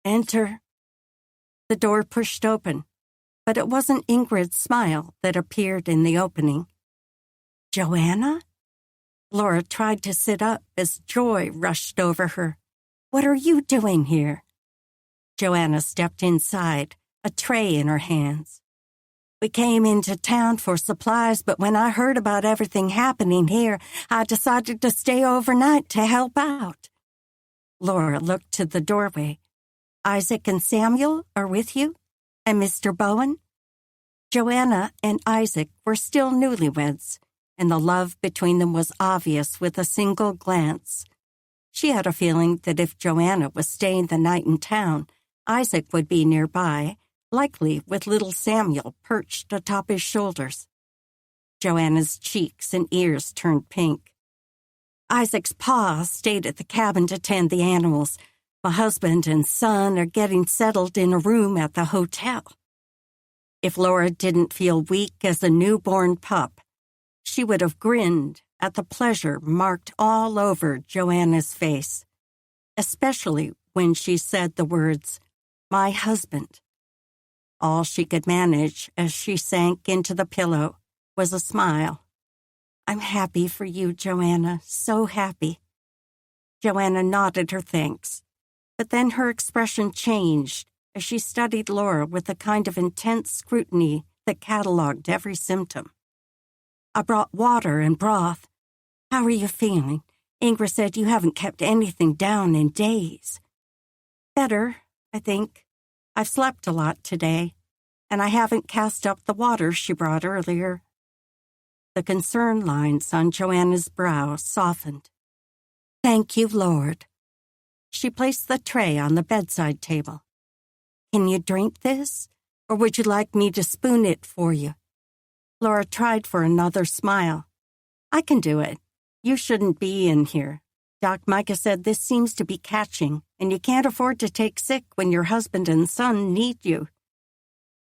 Speaker 1: Enter. The door pushed open, but it wasn't Ingrid's smile that appeared in the opening. Joanna? Laura tried to sit up as joy rushed over her. What are you doing here? Joanna stepped inside, a tray in her hands. We came into town for supplies, but when I heard about everything happening here, I decided to stay overnight to help out. Laura looked to the doorway. Isaac and Samuel are with you? And Mr. Bowen? Joanna and Isaac were still newlyweds, and the love between them was obvious with a single glance. She had a feeling that if Joanna was staying the night in town, Isaac would be nearby, likely with little Samuel perched atop his shoulders. Joanna's cheeks and ears turned pink. Isaac's pa stayed at the cabin to tend the animals. My husband and son are getting settled in a room at the hotel. If Laura didn't feel weak as a newborn pup, she would have grinned at the pleasure marked all over Joanna's face, especially when she said the words, my husband. All she could manage as she sank into the pillow was a smile. I'm happy for you, Joanna, so happy. Joanna nodded her thanks, but then her expression changed as she studied Laura with a kind of intense scrutiny that cataloged every symptom. I brought water and broth. How are you feeling? Ingrid said you haven't kept anything down in days. Better, I think. I've slept a lot today, and I haven't cast up the water she brought earlier. The concern lines on Joanna's brow softened. Thank you, Lord. She placed the tray on the bedside table. Can you drink this, or would you like me to spoon it for you? Laura tried for another smile. I can do it. You shouldn't be in here. Doc Micah said this seems to be catching, and you can't afford to take sick when your husband and son need you.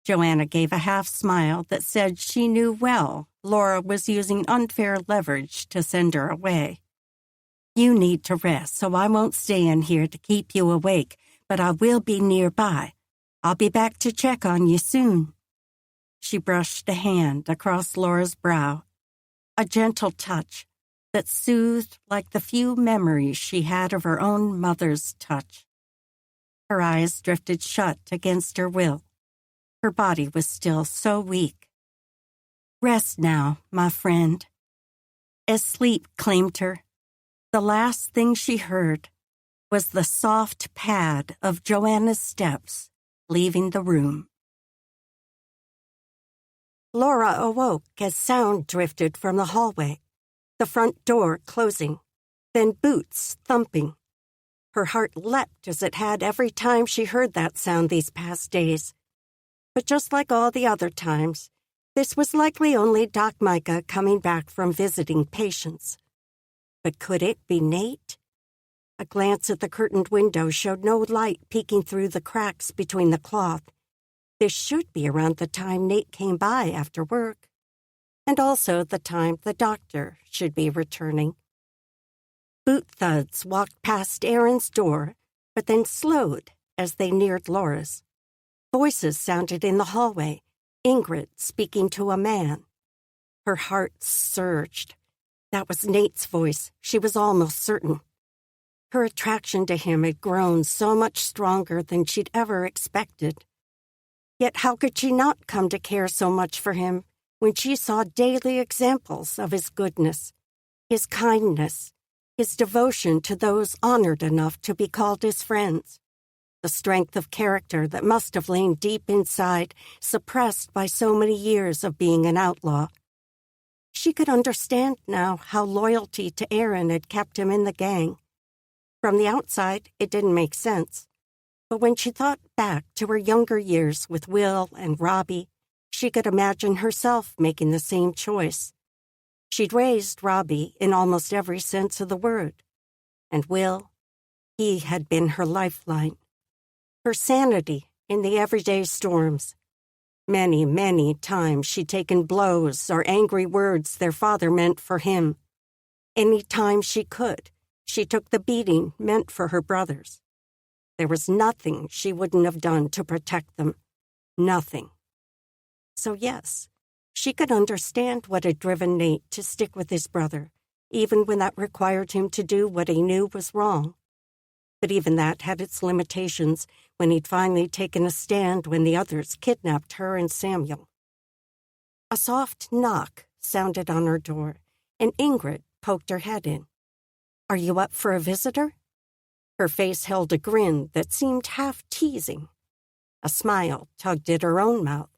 Speaker 1: Joanna gave a half smile that said she knew well Laura was using unfair leverage to send her away. You need to rest, so I won't stay in here to keep you awake, but I will be nearby. I'll be back to check on you soon. She brushed a hand across Laura's brow, a gentle touch that soothed like the few memories she had of her own mother's touch. Her eyes drifted shut against her will. Her body was still so weak. Rest now, my friend. As sleep claimed her, the last thing she heard was the soft pad of Joanna's steps leaving the room. Laura awoke as sound drifted from the hallway, the front door closing, then boots thumping. Her heart leapt as it had every time she heard that sound these past days. But just like all the other times, this was likely only Doc Micah coming back from visiting patients. But could it be Nate? A glance at the curtained window showed no light peeking through the cracks between the cloth, This should be around the time Nate came by after work, and also the time the doctor should be returning. Boot thuds walked past Aaron's door, but then slowed as they neared Laura's. Voices sounded in the hallway, Ingrid speaking to a man. Her heart surged. That was Nate's voice, she was almost certain. Her attraction to him had grown so much stronger than she'd ever expected. Yet how could she not come to care so much for him when she saw daily examples of his goodness, his kindness, his devotion to those honored enough to be called his friends, the strength of character that must have lain deep inside, suppressed by so many years of being an outlaw. She could understand now how loyalty to Aaron had kept him in the gang. From the outside, it didn't make sense. But when she thought back to her younger years with Will and Robbie, she could imagine herself making the same choice. She'd raised Robbie in almost every sense of the word. And Will, he had been her lifeline, her sanity in the everyday storms. Many, many times she'd taken blows or angry words their father meant for him. Any time she could, she took the beating meant for her brothers. There was nothing she wouldn't have done to protect them. Nothing. So yes, she could understand what had driven Nate to stick with his brother, even when that required him to do what he knew was wrong. But even that had its limitations when he'd finally taken a stand when the others kidnapped her and Samuel. A soft knock sounded on her door, and Ingrid poked her head in. "Are you up for a visitor?" Her face held a grin that seemed half teasing. A smile tugged at her own mouth.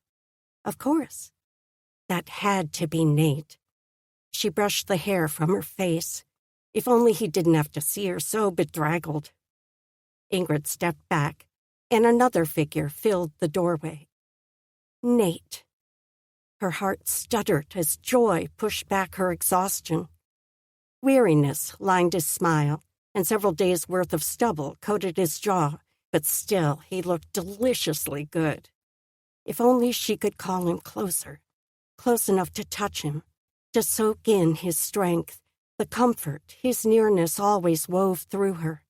Speaker 1: Of course. That had to be Nate. She brushed the hair from her face. If only he didn't have to see her so bedraggled. Ingrid stepped back, and another figure filled the doorway. Nate. Her heart stuttered as joy pushed back her exhaustion. Weariness lined his smile, and several days' worth of stubble coated his jaw, but still he looked deliciously good. If only she could call him closer, close enough to touch him, to soak in his strength, the comfort his nearness always wove through her.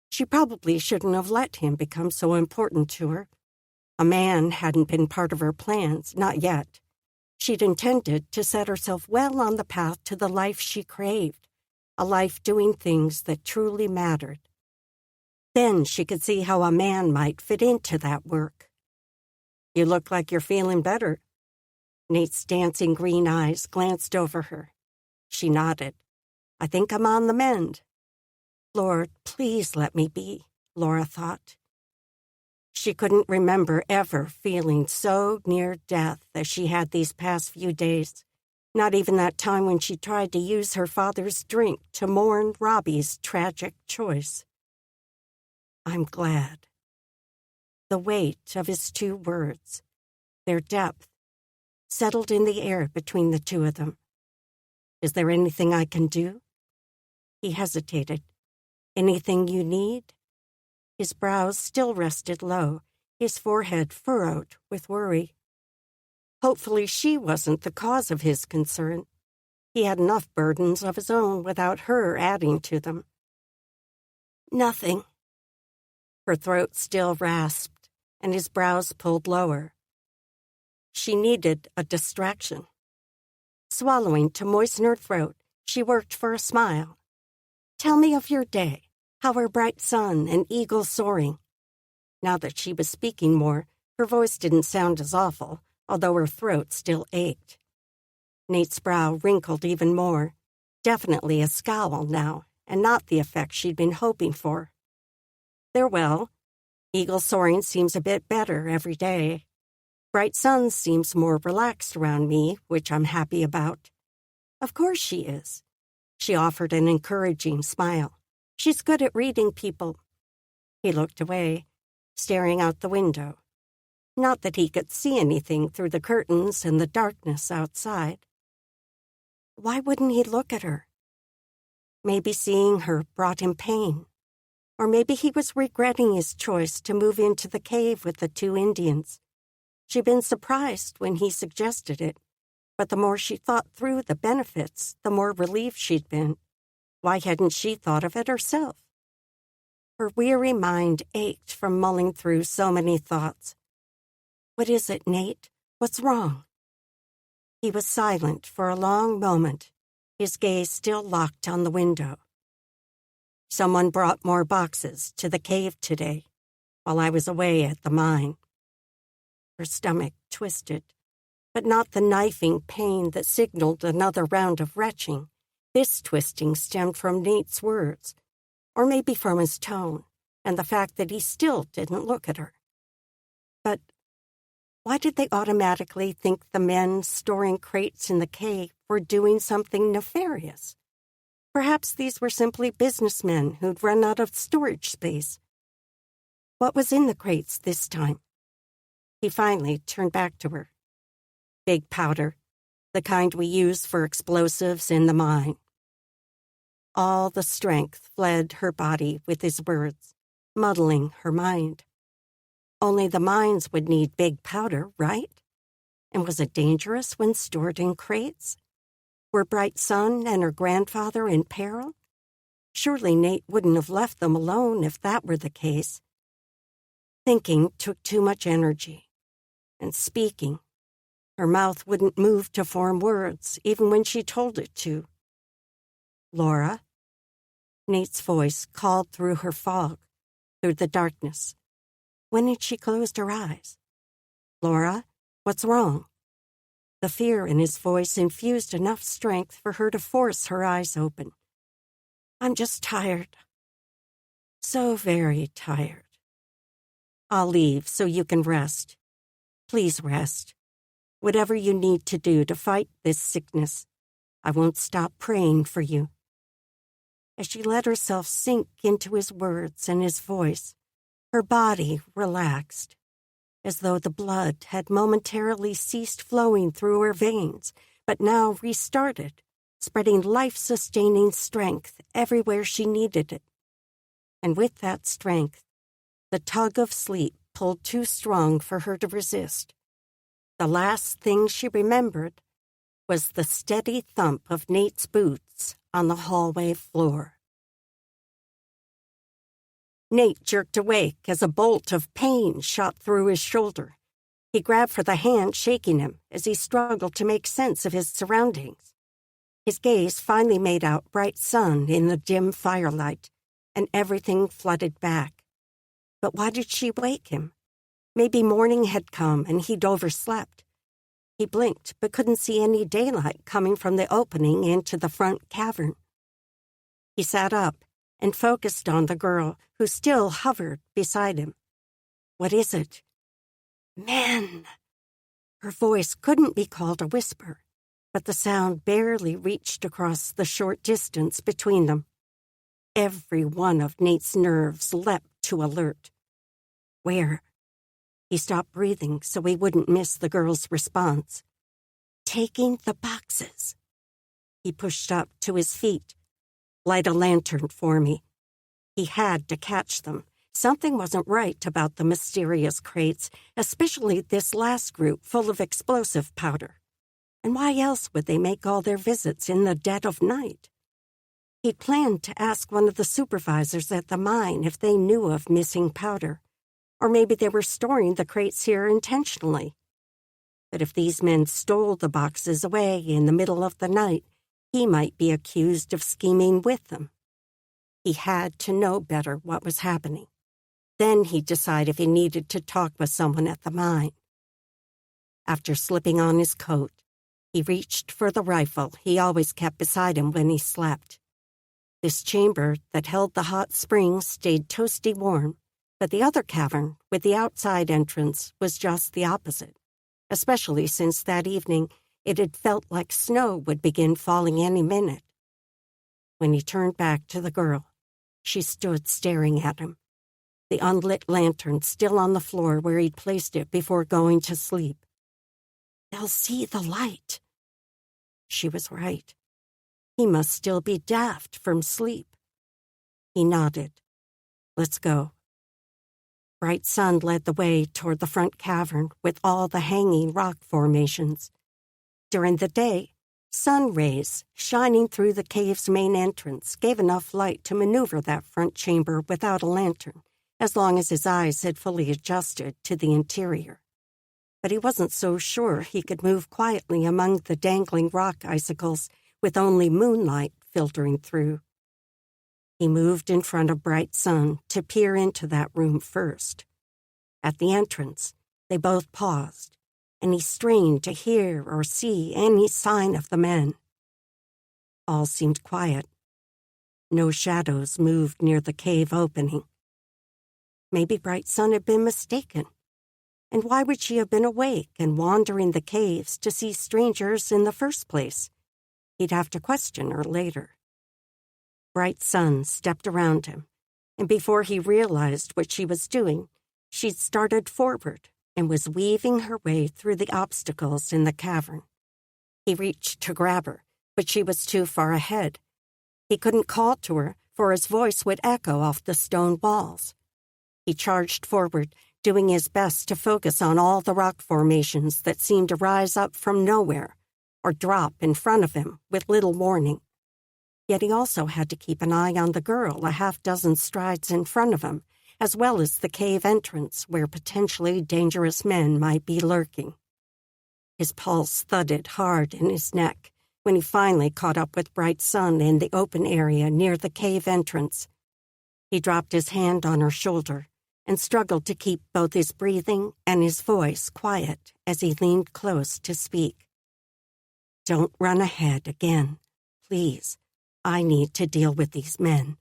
Speaker 1: She probably shouldn't have let him become so important to her. A man hadn't been part of her plans, not yet. She'd intended to set herself well on the path to the life she craved, a life doing things that truly mattered. Then she could see how a man might fit into that work. "You look like you're feeling better." Nate's dancing green eyes glanced over her. She nodded. "I think I'm on the mend." Lord, please let me be, Laura thought. She couldn't remember ever feeling so near death as she had these past few days, not even that time when she tried to use her father's drink to mourn Robbie's tragic choice. I'm glad. The weight of his two words, their depth, settled in the air between the two of them. Is there anything I can do? He hesitated. Anything you need? His brows still rested low, his forehead furrowed with worry. Hopefully she wasn't the cause of his concern. He had enough burdens of his own without her adding to them. Nothing. Her throat still rasped, and his brows pulled lower. She needed a distraction. Swallowing to moisten her throat, she worked for a smile. Tell me of your day, how our bright sun and eagle soaring. Now that she was speaking more, her voice didn't sound as awful, although her throat still ached. Nate's brow wrinkled even more, definitely a scowl now, and not the effect she'd been hoping for. They're well. Eagle soaring seems a bit better every day. Bright sun seems more relaxed around me, which I'm happy about. Of course she is. She offered an encouraging smile. She's good at reading people. He looked away, staring out the window. Not that he could see anything through the curtains and the darkness outside. Why wouldn't he look at her? Maybe seeing her brought him pain. Or maybe he was regretting his choice to move into the cave with the two Indians, She'd been surprised when he suggested it, but the more she thought through the benefits, the more relieved she'd been. Why hadn't she thought of it herself? Her weary mind ached from mulling through so many thoughts. "What is it, Nate? What's wrong?" He was silent for a long moment, his gaze still locked on the window. "Someone brought more boxes to the cave today, while I was away at the mine." Her stomach twisted, but not the knifing pain that signaled another round of retching. This twisting stemmed from Nate's words, or maybe from his tone, and the fact that he still didn't look at her. But why did they automatically think the men storing crates in the cave were doing something nefarious? Perhaps these were simply businessmen who'd run out of storage space. What was in the crates this time? He finally turned back to her. "Big powder, the kind we use for explosives in the mine." All the strength fled her body with his words, muddling her mind. Only the mines would need big powder, right? And was it dangerous when stored in crates? Were Bright Sun and her grandfather in peril? Surely Nate wouldn't have left them alone if that were the case. Thinking took too much energy. And speaking, her mouth wouldn't move to form words, even when she told it to. "Laura?" Nate's voice called through her fog, through the darkness. When had she closed her eyes? "Laura, what's wrong?" The fear in his voice infused enough strength for her to force her eyes open. "I'm just tired. So very tired. I'll leave so you can rest. Please rest. Whatever you need to do to fight this sickness, I won't stop praying for you." As she let herself sink into his words and his voice, her body relaxed, as though the blood had momentarily ceased flowing through her veins, but now restarted, spreading life-sustaining strength everywhere she needed it. And with that strength, the tug of sleep pulled too strong for her to resist. The last thing she remembered was the steady thump of Nate's boots on the hallway floor. Nate jerked awake as a bolt of pain shot through his shoulder. He grabbed for the hand shaking him as he struggled to make sense of his surroundings. His gaze finally made out Bright Sun in the dim firelight, and everything flooded back. But why did she wake him? Maybe morning had come and he'd overslept. He blinked but couldn't see any daylight coming from the opening into the front cavern. He sat up and focused on the girl who still hovered beside him. "What is it?" "Men!" Her voice couldn't be called a whisper, but the sound barely reached across the short distance between them. Every one of Nate's nerves leapt to alert. "Where?" He stopped breathing so he wouldn't miss the girl's response. "Taking the boxes." He pushed up to his feet. "Light a lantern for me." He had to catch them. Something wasn't right about the mysterious crates, especially this last group full of explosive powder. And why else would they make all their visits in the dead of night? He'd planned to ask one of the supervisors at the mine if they knew of missing powder. Or maybe they were storing the crates here intentionally. But if these men stole the boxes away in the middle of the night, he might be accused of scheming with them. He had to know better what was happening. Then he'd decide if he needed to talk with someone at the mine. After slipping on his coat, he reached for the rifle he always kept beside him when he slept. This chamber that held the hot springs stayed toasty warm, but the other cavern, with the outside entrance, was just the opposite, especially since that evening it had felt like snow would begin falling any minute. When he turned back to the girl, she stood staring at him, the unlit lantern still on the floor where he'd placed it before going to sleep. "They'll see the light." She was right. He must still be daft from sleep. He nodded. "Let's go." Bright sun led the way toward the front cavern with all the hanging rock formations. During the day, sun rays shining through the cave's main entrance gave enough light to maneuver that front chamber without a lantern, as long as his eyes had fully adjusted to the interior. But he wasn't so sure he could move quietly among the dangling rock icicles with only moonlight filtering through. He moved in front of Bright Sun to peer into that room first. At the entrance, they both paused, and he strained to hear or see any sign of the men. All seemed quiet. No shadows moved near the cave opening. Maybe Bright Sun had been mistaken. And why would she have been awake and wandering the caves to see strangers in the first place? He'd have to question her later. Bright Sun stepped around him, and before he realized what she was doing, she'd started forward and was weaving her way through the obstacles in the cavern. He reached to grab her, but she was too far ahead. He couldn't call to her, for his voice would echo off the stone walls. He charged forward, doing his best to focus on all the rock formations that seemed to rise up from nowhere or drop in front of him with little warning. Yet he also had to keep an eye on the girl a half-dozen strides in front of him, as well as the cave entrance where potentially dangerous men might be lurking. His pulse thudded hard in his neck when he finally caught up with Bright Sun in the open area near the cave entrance. He dropped his hand on her shoulder and struggled to keep both his breathing and his voice quiet as he leaned close to speak. "Don't run ahead again, please. I need to deal with these men."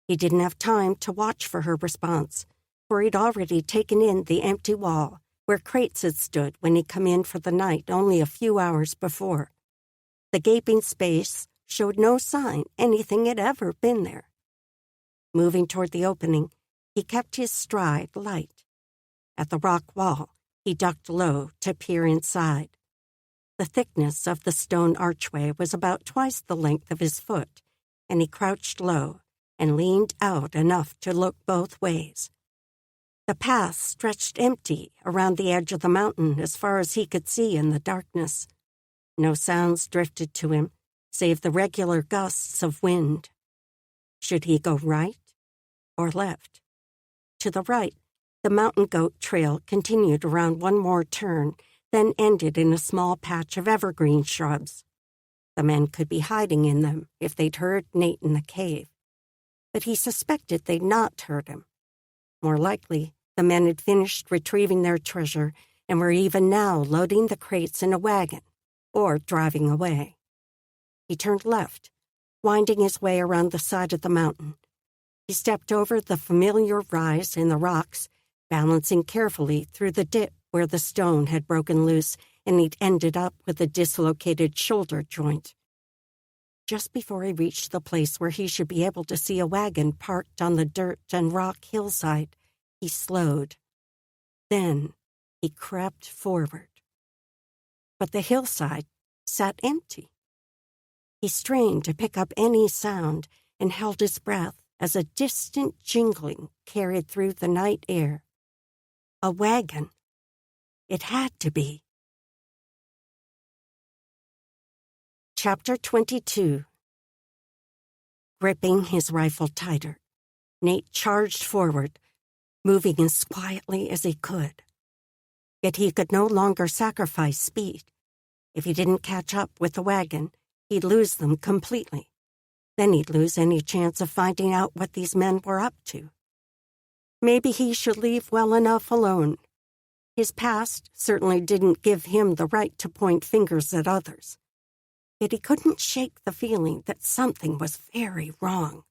Speaker 1: He didn't have time to watch for her response, for he'd already taken in the empty wall where crates had stood when he'd come in for the night only a few hours before. The gaping space showed no sign anything had ever been there. Moving toward the opening, he kept his stride light. At the rock wall, he ducked low to peer inside. The thickness of the stone archway was about twice the length of his foot, and he crouched low and leaned out enough to look both ways. The path stretched empty around the edge of the mountain as far as he could see in the darkness. No sounds drifted to him, save the regular gusts of wind. Should he go right or left? To the right, the mountain goat trail continued around one more turn, then ended in a small patch of evergreen shrubs. The men could be hiding in them if they'd heard Nate in the cave, but he suspected they'd not heard him. More likely, the men had finished retrieving their treasure and were even now loading the crates in a wagon or driving away. He turned left, winding his way around the side of the mountain. He stepped over the familiar rise in the rocks, balancing carefully through the dip where the stone had broken loose and he'd ended up with a dislocated shoulder joint. Just before he reached the place where he should be able to see a wagon parked on the dirt and rock hillside, he slowed. Then he crept forward. But the hillside sat empty. He strained to pick up any sound and held his breath as a distant jingling carried through the night air. A wagon. It had to be. Chapter 22. Gripping his rifle tighter, Nate charged forward, moving as quietly as he could. Yet he could no longer sacrifice speed. If he didn't catch up with the wagon, he'd lose them completely. Then he'd lose any chance of finding out what these men were up to. Maybe he should leave well enough alone. His past certainly didn't give him the right to point fingers at others. Yet he couldn't shake the feeling that something was very wrong.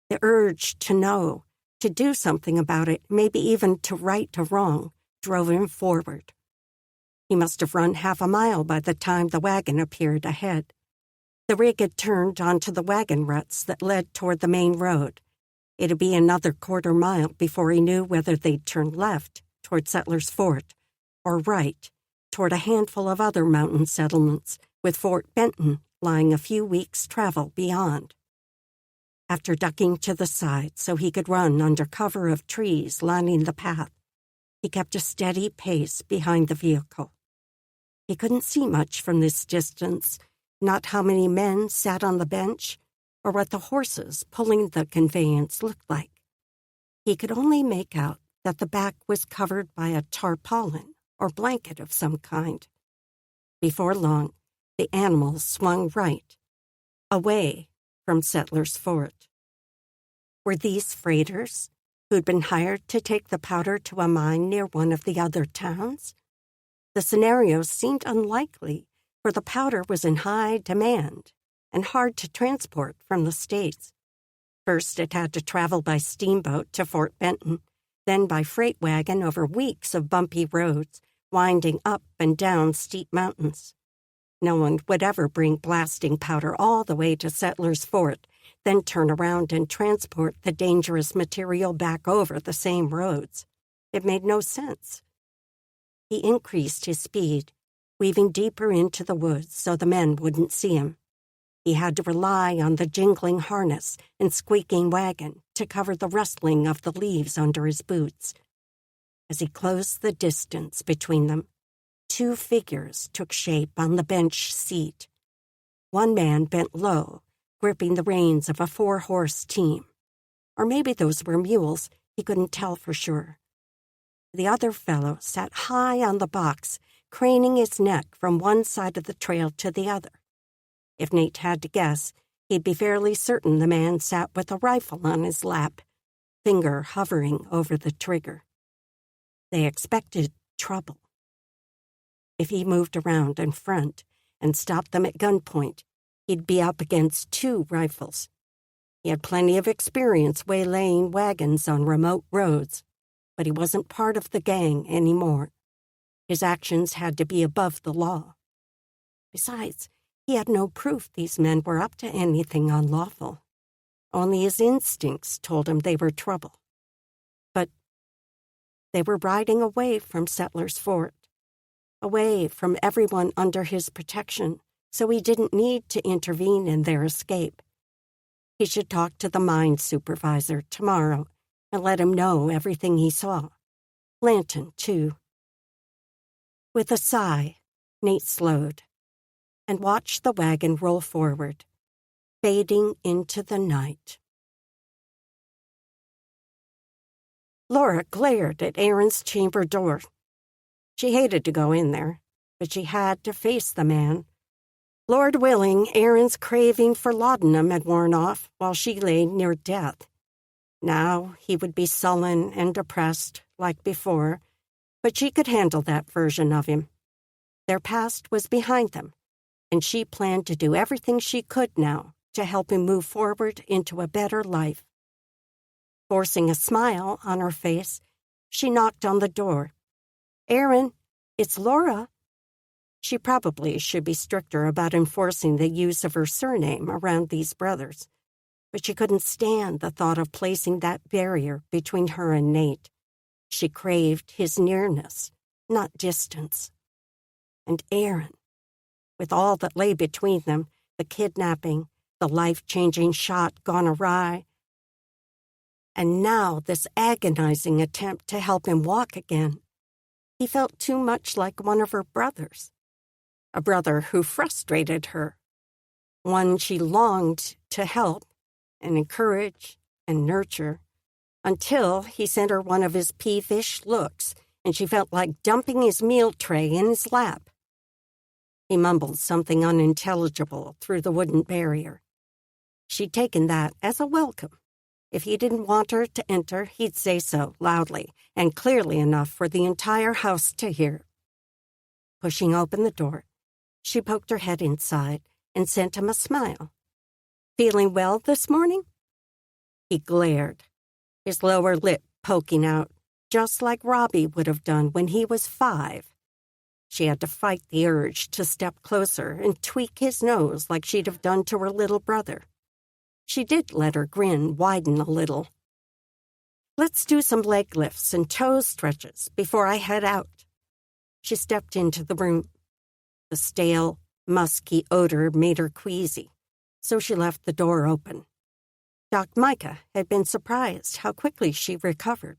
Speaker 1: The urge to know, to do something about it, maybe even to right a wrong, drove him forward. He must have run half a mile by the time the wagon appeared ahead. The rig had turned onto the wagon ruts that led toward the main road. It'd be another quarter mile before he knew whether they'd turn left toward Settler's Fort or right toward a handful of other mountain settlements, with Fort Benton lying a few weeks' travel beyond. After ducking to the side so he could run under cover of trees lining the path, he kept a steady pace behind the vehicle. He couldn't see much from this distance, not how many men sat on the bench or what the horses pulling the conveyance looked like. He could only make out that the back was covered by a tarpaulin or blanket of some kind. Before long, the animals swung right, away from Settlers Fort. Were these freighters who'd been hired to take the powder to a mine near one of the other towns? The scenario seemed unlikely, for the powder was in high demand and hard to transport from the States. First, it had to travel by steamboat to Fort Benton, then by freight wagon over weeks of bumpy roads, winding up and down steep mountains. No one would ever bring blasting powder all the way to Settlers Fort, then turn around and transport the dangerous material back over the same roads. It made no sense. He increased his speed, weaving deeper into the woods so the men wouldn't see him. He had to rely on the jingling harness and squeaking wagon to cover the rustling of the leaves under his boots. As he closed the distance between them, two figures took shape on the bench seat. One man bent low, gripping the reins of a 4-horse team. Or maybe those were mules, he couldn't tell for sure. The other fellow sat high on the box, craning his neck from one side of the trail to the other. If Nate had to guess, he'd be fairly certain the man sat with a rifle on his lap, finger hovering over the trigger. They expected trouble. If he moved around in front and stopped them at gunpoint, he'd be up against 2 rifles. He had plenty of experience waylaying wagons on remote roads, but he wasn't part of the gang anymore. His actions had to be above the law. Besides, he had no proof these men were up to anything unlawful. Only his instincts told him they were trouble. But they were riding away from Settlers Fort, away from everyone under his protection, so he didn't need to intervene in their escape. He should talk to the mine supervisor tomorrow and let him know everything he saw. Lanton, too. With a sigh, Nate slowed and watched the wagon roll forward, fading into the night. Laura glared at Aaron's chamber door. She hated to go in there, but she had to face the man. Lord willing, Aaron's craving for laudanum had worn off while she lay near death. Now he would be sullen and depressed like before, but she could handle that version of him. Their past was behind them, and she planned to do everything she could now to help him move forward into a better life. Forcing a smile on her face, she knocked on the door. "Aaron, it's Laura." She probably should be stricter about enforcing the use of her surname around these brothers, but she couldn't stand the thought of placing that barrier between her and Nate. She craved his nearness, not distance. And Aaron, with all that lay between them, the kidnapping, the life-changing shot gone awry, and now this agonizing attempt to help him walk again. He felt too much like one of her brothers, a brother who frustrated her, one she longed to help and encourage and nurture, until he sent her one of his peevish looks and she felt like dumping his meal tray in his lap. He mumbled something unintelligible through the wooden barrier. She'd taken that as a welcome. If he didn't want her to enter, he'd say so loudly and clearly enough for the entire house to hear. Pushing open the door, she poked her head inside and sent him a smile. "Feeling well this morning?" He glared, his lower lip poking out, just like Robbie would have done when he was 5. She had to fight the urge to step closer and tweak his nose like she'd have done to her little brother. She did let her grin widen a little. "Let's do some leg lifts and toe stretches before I head out." She stepped into the room. The stale, musky odor made her queasy, so she left the door open. Doc Micah had been surprised how quickly she recovered.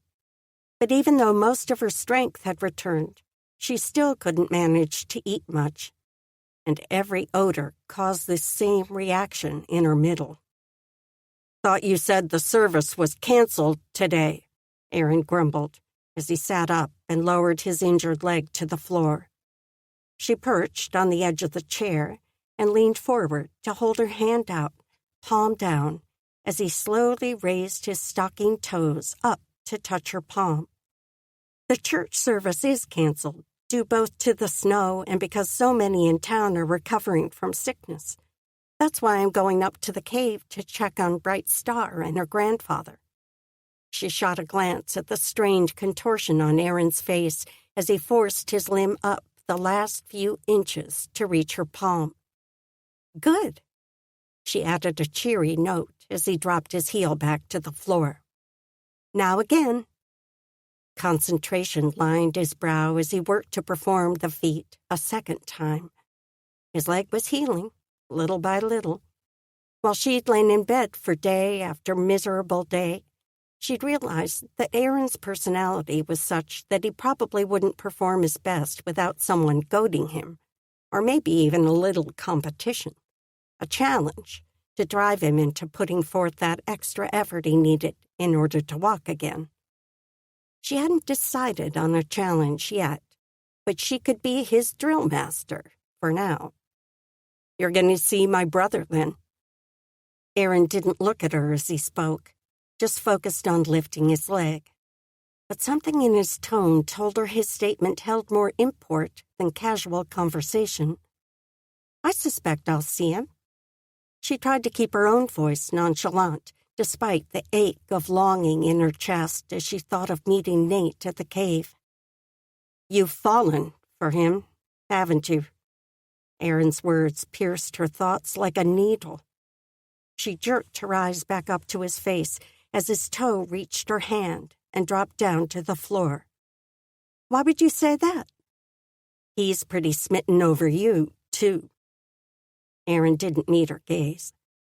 Speaker 1: But even though most of her strength had returned, she still couldn't manage to eat much, and every odor caused this same reaction in her middle. "Thought you said the service was canceled today," Aaron grumbled as he sat up and lowered his injured leg to the floor. She perched on the edge of the chair and leaned forward to hold her hand out, palm down, as he slowly raised his stocking toes up to touch her palm. "The church service is canceled, due both to the snow and because so many in town are recovering from sickness. That's why I'm going up to the cave to check on Bright Star and her grandfather." She shot a glance at the strange contortion on Aaron's face as he forced his limb up the last few inches to reach her palm. "Good." She added a cheery note as he dropped his heel back to the floor. "Now again." Concentration lined his brow as he worked to perform the feat a second time. His leg was healing, little by little. While she'd lain in bed for day after miserable day, she'd realized that Aaron's personality was such that he probably wouldn't perform his best without someone goading him, or maybe even a little competition, a challenge to drive him into putting forth that extra effort he needed in order to walk again. She hadn't decided on a challenge yet, but she could be his drill master for now. "You're going to see my brother, then?" Aaron didn't look at her as he spoke, just focused on lifting his leg. But something in his tone told her his statement held more import than casual conversation. "I suspect I'll see him." She tried to keep her own voice nonchalant, despite the ache of longing in her chest as she thought of meeting Nate at the cave. "You've fallen for him, haven't you?" Aaron's words pierced her thoughts like a needle. She jerked her eyes back up to his face as his toe reached her hand and dropped down to the floor. "Why would you say that?" "He's pretty smitten over you, too." Aaron didn't meet her gaze,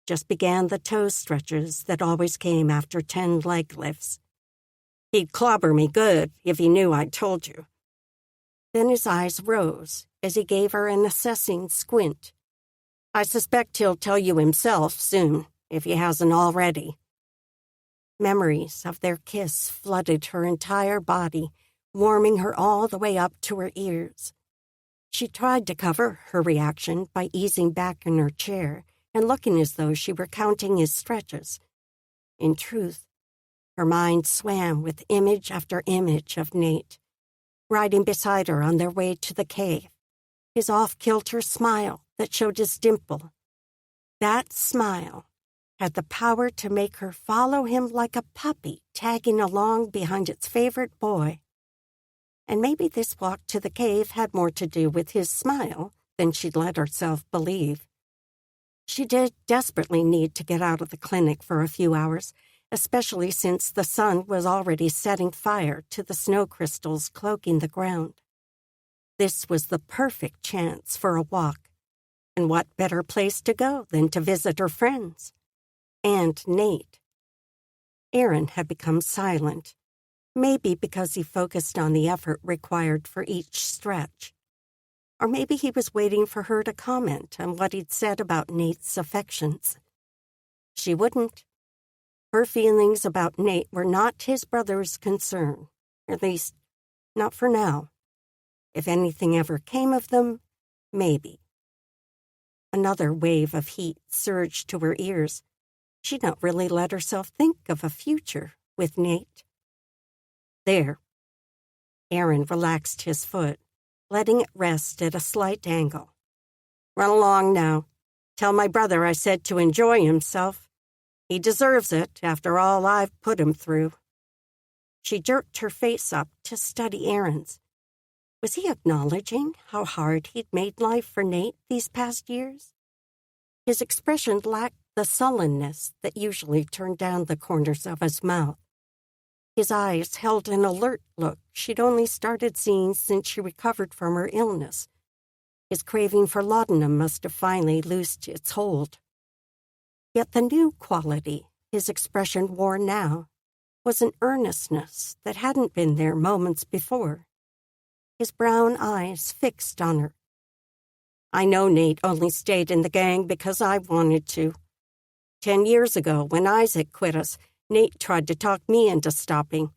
Speaker 1: just began the toe stretches that always came after 10 leg lifts. "He'd clobber me good if he knew I'd told you." Then his eyes rose as he gave her an assessing squint. "I suspect he'll tell you himself soon, if he hasn't already." Memories of their kiss flooded her entire body, warming her all the way up to her ears. She tried to cover her reaction by easing back in her chair and looking as though she were counting his stretches. In truth, her mind swam with image after image of Nate, riding beside her on their way to the cave, his off-kilter smile that showed his dimple. That smile had the power to make her follow him like a puppy tagging along behind its favorite boy. And maybe this walk to the cave had more to do with his smile than she'd let herself believe. She did desperately need to get out of the clinic for a few hours, especially since the sun was already setting fire to the snow crystals cloaking the ground. This was the perfect chance for a walk, and what better place to go than to visit her friends? And Nate. Aaron had become silent, maybe because he focused on the effort required for each stretch. Or maybe he was waiting for her to comment on what he'd said about Nate's affections. She wouldn't. Her feelings about Nate were not his brother's concern, at least not for now. If anything ever came of them, maybe. Another wave of heat surged to her ears. She'd not really let herself think of a future with Nate. There. Aaron relaxed his foot, letting it rest at a slight angle. "Run along now. Tell my brother I said to enjoy himself. He deserves it after all I've put him through." She jerked her face up to study Aaron's. Was he acknowledging how hard he'd made life for Nate these past years? His expression lacked the sullenness that usually turned down the corners of his mouth. His eyes held an alert look she'd only started seeing since she recovered from her illness. His craving for laudanum must have finally loosed its hold. Yet the new quality, his expression wore now was an earnestness that hadn't been there moments before. His brown eyes fixed on her. I know Nate only stayed in the gang because I wanted to. 10 years ago, when Isaac quit us, Nate tried to talk me into stopping.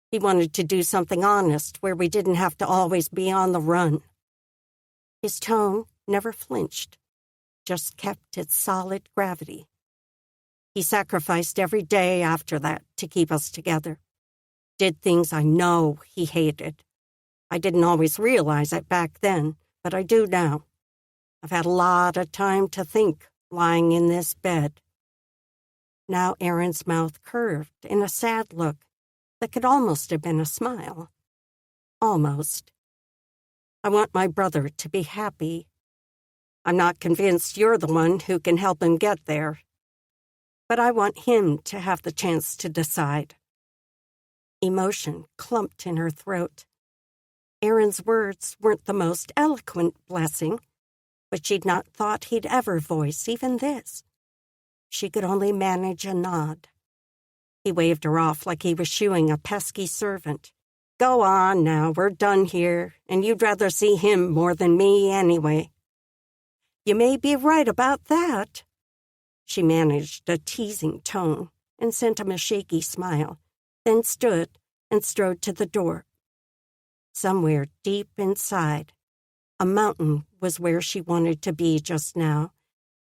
Speaker 1: He wanted to do something honest where we didn't have to always be on the run. His tone never flinched, just kept its solid gravity. He sacrificed every day after that to keep us together. Did things I know he hated. I didn't always realize it back then, but I do now. I've had a lot of time to think lying in this bed. Now Aaron's mouth curved in a sad look that could almost have been a smile. Almost. I want my brother to be happy. I'm not convinced you're the one who can help him get there. But I want him to have the chance to decide. Emotion clumped in her throat. Aaron's words weren't the most eloquent blessing, but she'd not thought he'd ever voice even this. She could only manage a nod. He waved her off like he was shooing a pesky servant. Go on now, we're done here, and you'd rather see him more than me anyway. You may be right about that. She managed a teasing tone and sent him a shaky smile, then stood and strode to the door. Somewhere deep inside, a mountain was where she wanted to be just now,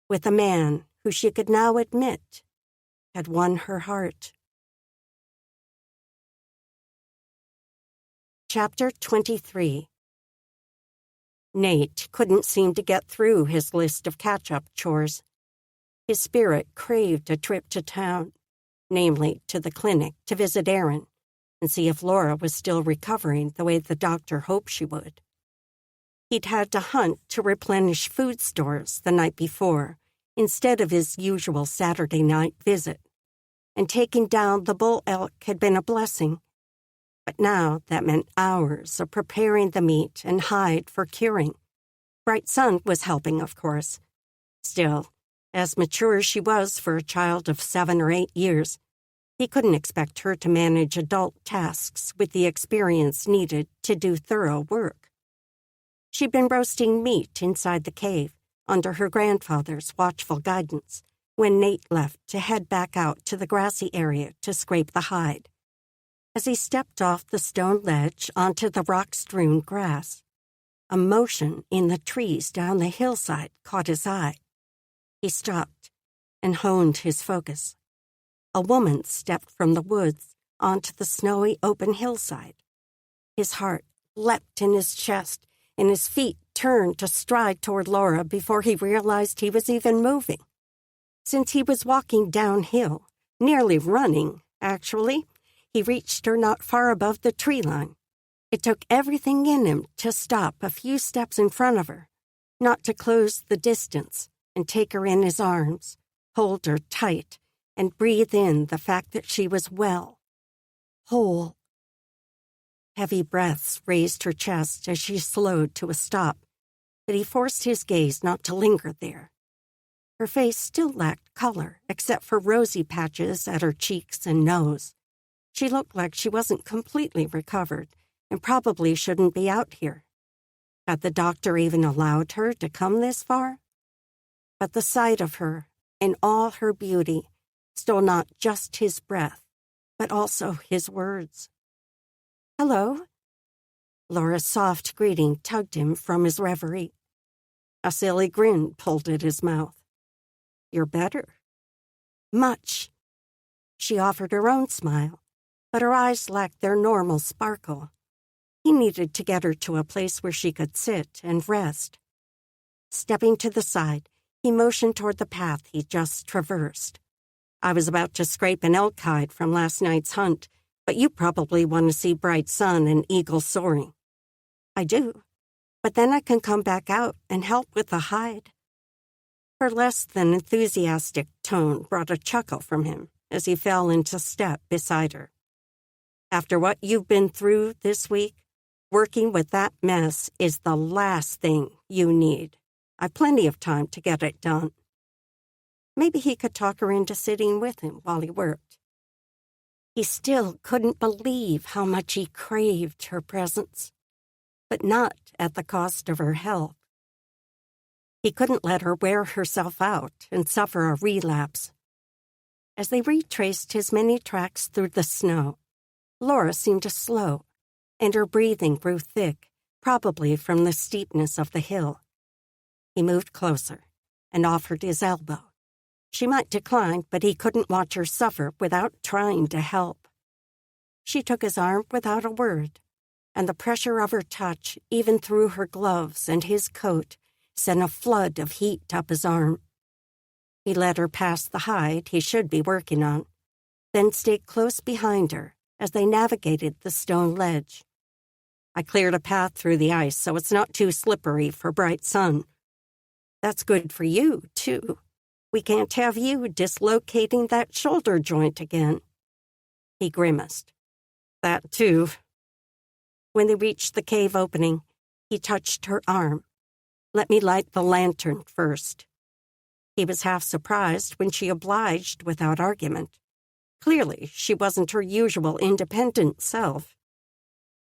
Speaker 1: with a man who she could now admit had won her heart. Chapter 23. Nate couldn't seem to get through his list of catch-up chores. His spirit craved a trip to town, namely to the clinic to visit Aaron and see if Laura was still recovering the way the doctor hoped she would. He'd had to hunt to replenish food stores the night before instead of his usual Saturday night visit, and taking down the bull elk had been a blessing. But now that meant hours of preparing the meat and hide for curing. Bright Sun was helping, of course. Still, as mature as she was for a child of 7 or 8 years, he couldn't expect her to manage adult tasks with the experience needed to do thorough work. She'd been roasting meat inside the cave under her grandfather's watchful guidance when Nate left to head back out to the grassy area to scrape the hide. As he stepped off the stone ledge onto the rock-strewn grass, a motion in the trees down the hillside caught his eye. He stopped and honed his focus. A woman stepped from the woods onto the snowy open hillside. His heart leapt in his chest, and his feet turned to stride toward Laura before he realized he was even moving. Since he was walking downhill, nearly running, actually, he reached her not far above the tree line. It took everything in him to stop a few steps in front of her, not to close the distance and take her in his arms, hold her tight, and breathe in the fact that she was well, whole. Heavy breaths raised her chest as she slowed to a stop, but he forced his gaze not to linger there. Her face still lacked color, except for rosy patches at her cheeks and nose. She looked like she wasn't completely recovered and probably shouldn't be out here. Had the doctor even allowed her to come this far? But the sight of her, in all her beauty, stole not just his breath, but also his words. "Hello?" Laura's soft greeting tugged him from his reverie. A silly grin pulled at his mouth. "You're better." "Much." She offered her own smile, but her eyes lacked their normal sparkle. He needed to get her to a place where she could sit and rest. Stepping to the side, he motioned toward the path he just traversed. "I was about to scrape an elk hide from last night's hunt, but you probably want to see Bright Sun and eagle soaring." "I do, but then I can come back out and help with the hide." Her less than enthusiastic tone brought a chuckle from him as he fell into step beside her. "After what you've been through this week, working with that mess is the last thing you need. I've plenty of time to get it done." Maybe he could talk her into sitting with him while he worked. He still couldn't believe how much he craved her presence, but not at the cost of her health. He couldn't let her wear herself out and suffer a relapse. As they retraced his many tracks through the snow, Laura seemed to slow, and her breathing grew thick, probably from the steepness of the hill. He moved closer and offered his elbow. She might decline, but he couldn't watch her suffer without trying to help. She took his arm without a word, and the pressure of her touch, even through her gloves and his coat, sent a flood of heat up his arm. He let her pass the hide he should be working on, then stayed close behind her as they navigated the stone ledge. I cleared a path through the ice so it's not too slippery for bright sun. That's good for you, too. We can't have you dislocating that shoulder joint again. He grimaced. That, too. When they reached the cave opening, he touched her arm. Let me light the lantern first. He was half surprised when she obliged without argument. Clearly, she wasn't her usual independent self.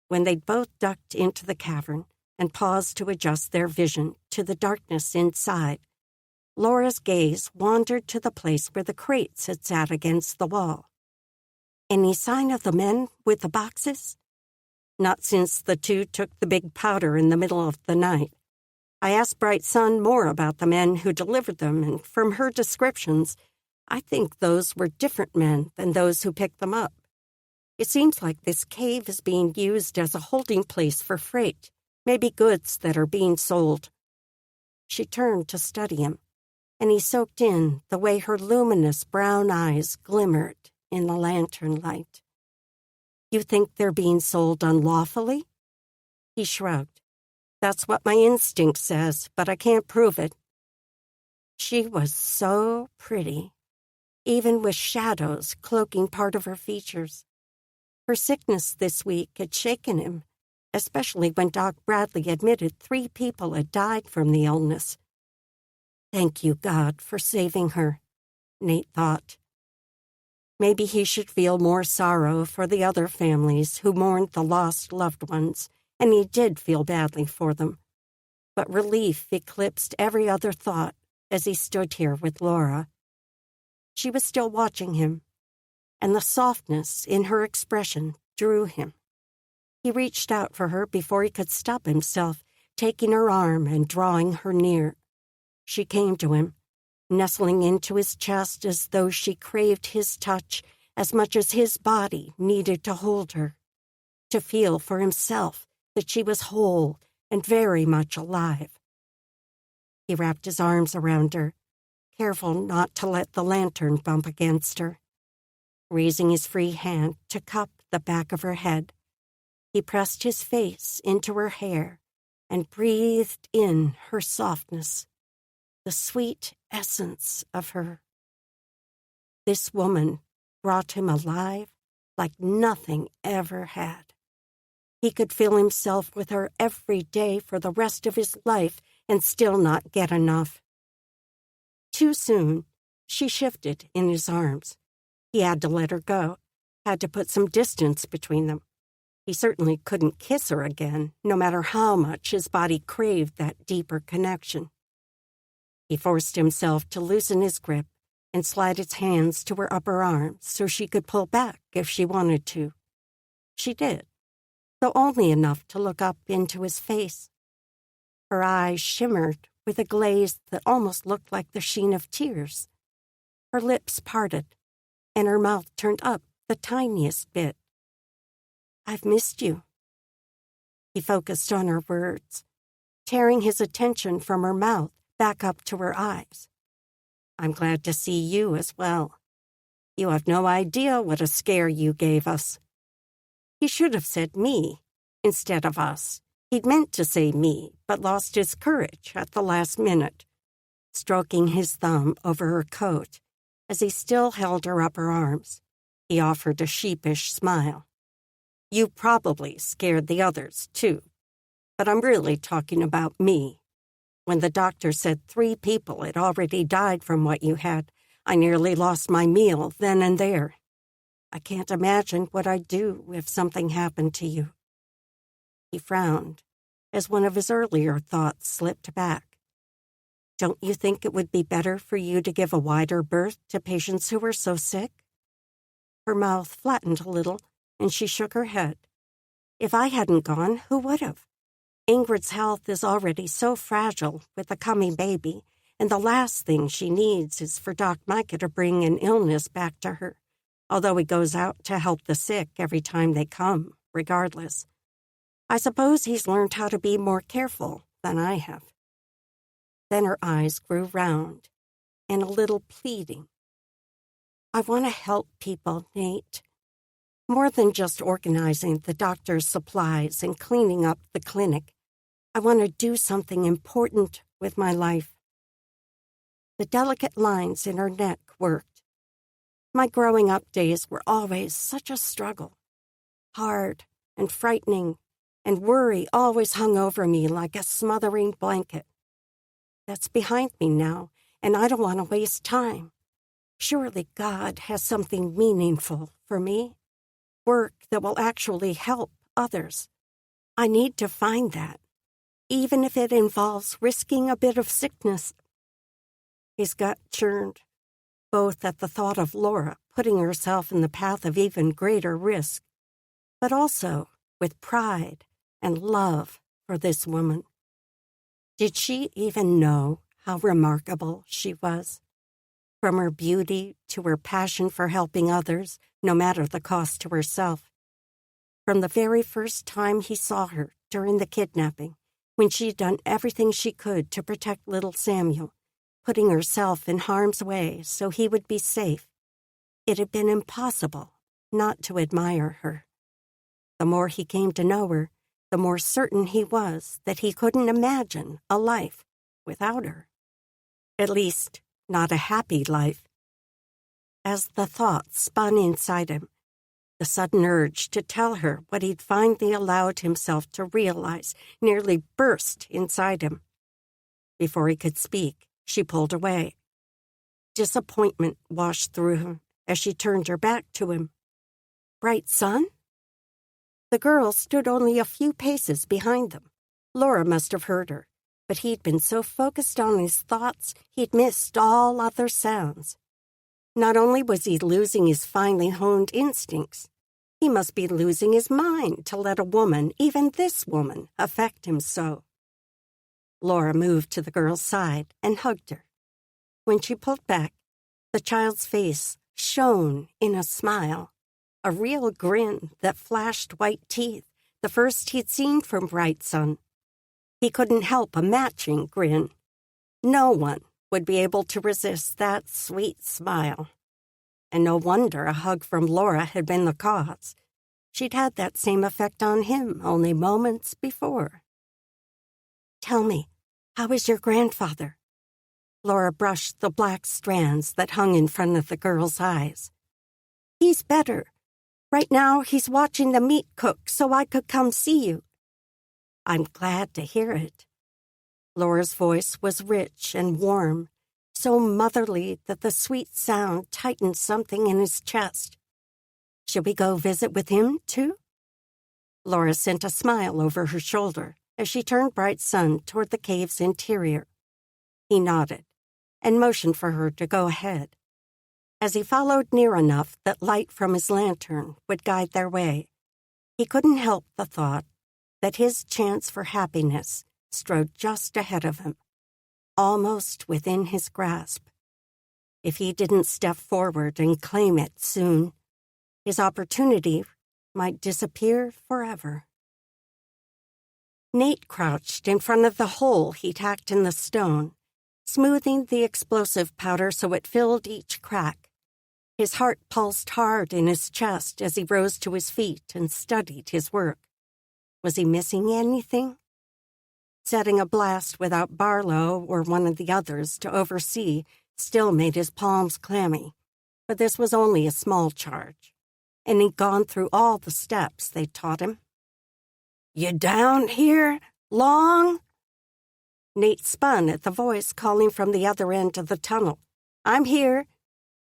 Speaker 1: When they'd both ducked into the cavern and paused to adjust their vision to the darkness inside, Laura's gaze wandered to the place where the crates had sat against the wall. Any sign of the men with the boxes? Not since the two took the big powder in the middle of the night. I asked Bright Sun more about the men who delivered them, and from her descriptions, I think those were different men than those who picked them up. It seems like this cave is being used as a holding place for freight, maybe goods that are being sold. She turned to study him, and he soaked in the way her luminous brown eyes glimmered in the lantern light. You think they're being sold unlawfully? He shrugged. That's what my instinct says, but I can't prove it. She was so pretty, even with shadows cloaking part of her features. Her sickness this week had shaken him, especially when Doc Bradley admitted 3 people had died from the illness. Thank you, God, for saving her, Nate thought. Maybe he should feel more sorrow for the other families who mourned the lost loved ones, and he did feel badly for them. But relief eclipsed every other thought as he stood here with Laura. She was still watching him, and the softness in her expression drew him. He reached out for her before he could stop himself, taking her arm and drawing her near. She came to him, nestling into his chest as though she craved his touch as much as his body needed to hold her, to feel for himself that she was whole and very much alive. He wrapped his arms around her, careful not to let the lantern bump against her. Raising his free hand to cup the back of her head, he pressed his face into her hair and breathed in her softness, the sweet essence of her. This woman brought him alive like nothing ever had. He could feel himself with her every day for the rest of his life and still not get enough. Too soon, she shifted in his arms. He had to let her go, had to put some distance between them. He certainly couldn't kiss her again, no matter how much his body craved that deeper connection. He forced himself to loosen his grip and slide his hands to her upper arm so she could pull back if she wanted to. She did, though only enough to look up into his face. Her eyes shimmered with a glaze that almost looked like the sheen of tears. Her lips parted, and her mouth turned up the tiniest bit. I've missed you. He focused on her words, tearing his attention from her mouth back up to her eyes. I'm glad to see you as well. You have no idea what a scare you gave us. He should have said me instead of us. He'd meant to say me, but lost his courage at the last minute, stroking his thumb over her coat as he still held her upper arms. He offered a sheepish smile. You probably scared the others, too, but I'm really talking about me. When the doctor said 3 people had already died from what you had, I nearly lost my meal then and there. I can't imagine what I'd do if something happened to you." He frowned as one of his earlier thoughts slipped back. "Don't you think it would be better for you to give a wider berth to patients who are so sick?" Her mouth flattened a little, and she shook her head. "If I hadn't gone, who would have? Ingrid's health is already so fragile with a coming baby, and the last thing she needs is for Doc Micah to bring an illness back to her, although he goes out to help the sick every time they come, regardless. I suppose he's learned how to be more careful than I have." Then her eyes grew round and a little pleading. "I want to help people, Nate. More than just organizing the doctor's supplies and cleaning up the clinic. I want to do something important with my life." The delicate lines in her neck worked. "My growing up days were always such a struggle. Hard and frightening, and worry always hung over me like a smothering blanket. That's behind me now, and I don't want to waste time. Surely God has something meaningful for me, work that will actually help others. I need to find that, even if it involves risking a bit of sickness." His gut churned, both at the thought of Laura putting herself in the path of even greater risk, but also with pride and love for this woman. Did she even know how remarkable she was? From her beauty to her passion for helping others, no matter the cost to herself. From the very first time he saw her during the kidnapping, when she'd done everything she could to protect little Samuel, putting herself in harm's way so he would be safe, it had been impossible not to admire her. The more he came to know her, the more certain he was that he couldn't imagine a life without her. At least, not a happy life. As the thought spun inside him, the sudden urge to tell her what he'd finally allowed himself to realize nearly burst inside him. Before he could speak, she pulled away. Disappointment washed through him as she turned her back to him. "Bright sun?" The girl stood only a few paces behind them. Laura must have heard her, but he'd been so focused on his thoughts he'd missed all other sounds. Not only was he losing his finely honed instincts, he must be losing his mind to let a woman, even this woman, affect him so. Laura moved to the girl's side and hugged her. When she pulled back, the child's face shone in a smile, a real grin that flashed white teeth, the first he'd seen from Bright Sun. He couldn't help a matching grin. No one would be able to resist that sweet smile. And no wonder a hug from Laura had been the cause. She'd had that same effect on him only moments before. "Tell me, how is your grandfather?" Laura brushed the black strands that hung in front of the girl's eyes. "He's better. Right now he's watching the meat cook so I could come see you." "I'm glad to hear it." Laura's voice was rich and warm, so motherly that the sweet sound tightened something in his chest. "Should we go visit with him, too?" Laura sent a smile over her shoulder as she turned Bright Sun toward the cave's interior. He nodded and motioned for her to go ahead. As he followed near enough that light from his lantern would guide their way, he couldn't help the thought that his chance for happiness strode just ahead of him, almost within his grasp. If he didn't step forward and claim it soon, his opportunity might disappear forever. Nate crouched in front of the hole he'd hacked in the stone, smoothing the explosive powder so it filled each crack. His heart pulsed hard in his chest as he rose to his feet and studied his work. Was he missing anything? Setting a blast without Barlow or one of the others to oversee still made his palms clammy, but this was only a small charge, and he'd gone through all the steps they taught him. "You down here, Long?" Nate spun at the voice calling from the other end of the tunnel. "I'm here.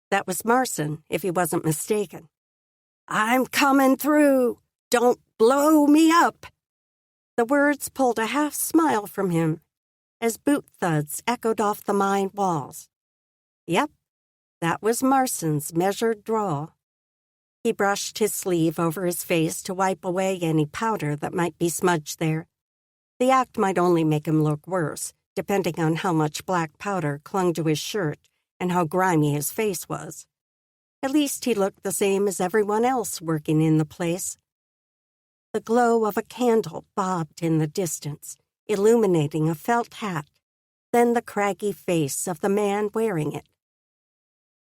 Speaker 1: That was Marson, if he wasn't mistaken. "I'm coming through. Don't blow me up." The words pulled a half smile from him as boot thuds echoed off the mine walls. Yep, that was Marson's measured drawl. He brushed his sleeve over his face to wipe away any powder that might be smudged there. The act might only make him look worse, depending on how much black powder clung to his shirt and how grimy his face was. At least he looked the same as everyone else working in the place. The glow of a candle bobbed in the distance, illuminating a felt hat, then the craggy face of the man wearing it.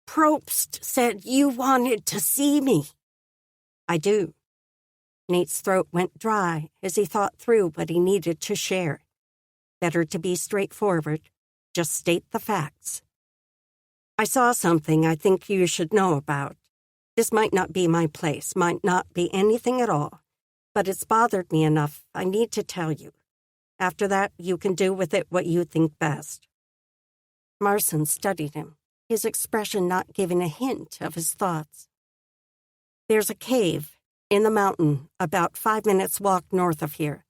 Speaker 1: "Probst said you wanted to see me." "I do." Nate's throat went dry as he thought through what he needed to share. Better to be straightforward. Just state the facts. "I saw something I think you should know about. This might not be my place, might not be anything at all, but it's bothered me enough I need to tell you. After that, you can do with it what you think best." Marson studied him, his expression not giving a hint of his thoughts. "There's a cave in the mountain about 5 minutes' walk north of here.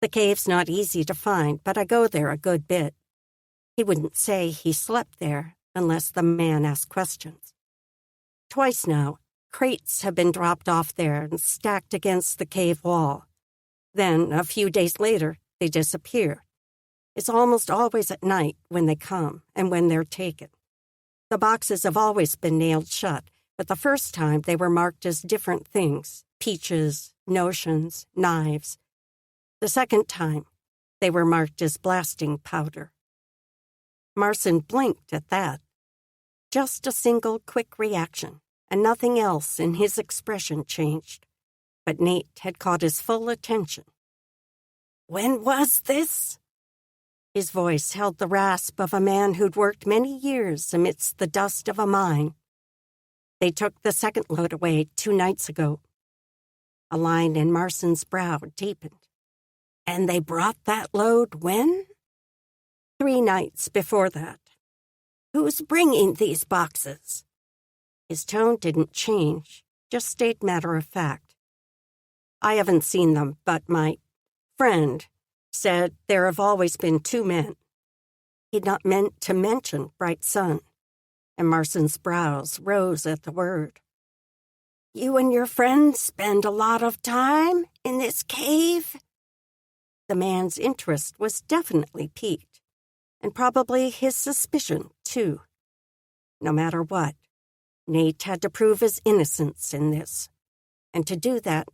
Speaker 1: The cave's not easy to find, but I go there a good bit." He wouldn't say he slept there unless the man asked questions. "Twice now, crates have been dropped off there and stacked against the cave wall. Then, a few days later, they disappear. It's almost always at night when they come and when they're taken. The boxes have always been nailed shut, but the first time they were marked as different things, peaches, notions, knives. The second time, they were marked as blasting powder." Marson blinked at that. Just a single quick reaction, and nothing else in his expression changed. But Nate had caught his full attention. "When was this?" His voice held the rasp of a man who'd worked many years amidst the dust of a mine. "They took the second load away 2 nights ago." A line in Marson's brow deepened. "And they brought that load when?" 3 nights before that." "Who's bringing these boxes?" His tone didn't change, just stayed matter of fact. "I haven't seen them, but my friend said there have always been 2 men." He'd not meant to mention Bright Sun, and Marson's brows rose at the word. "You and your friend spend a lot of time in this cave?" The man's interest was definitely piqued, and probably his suspicion, too. No matter what, Nate had to prove his innocence in this, and to do that,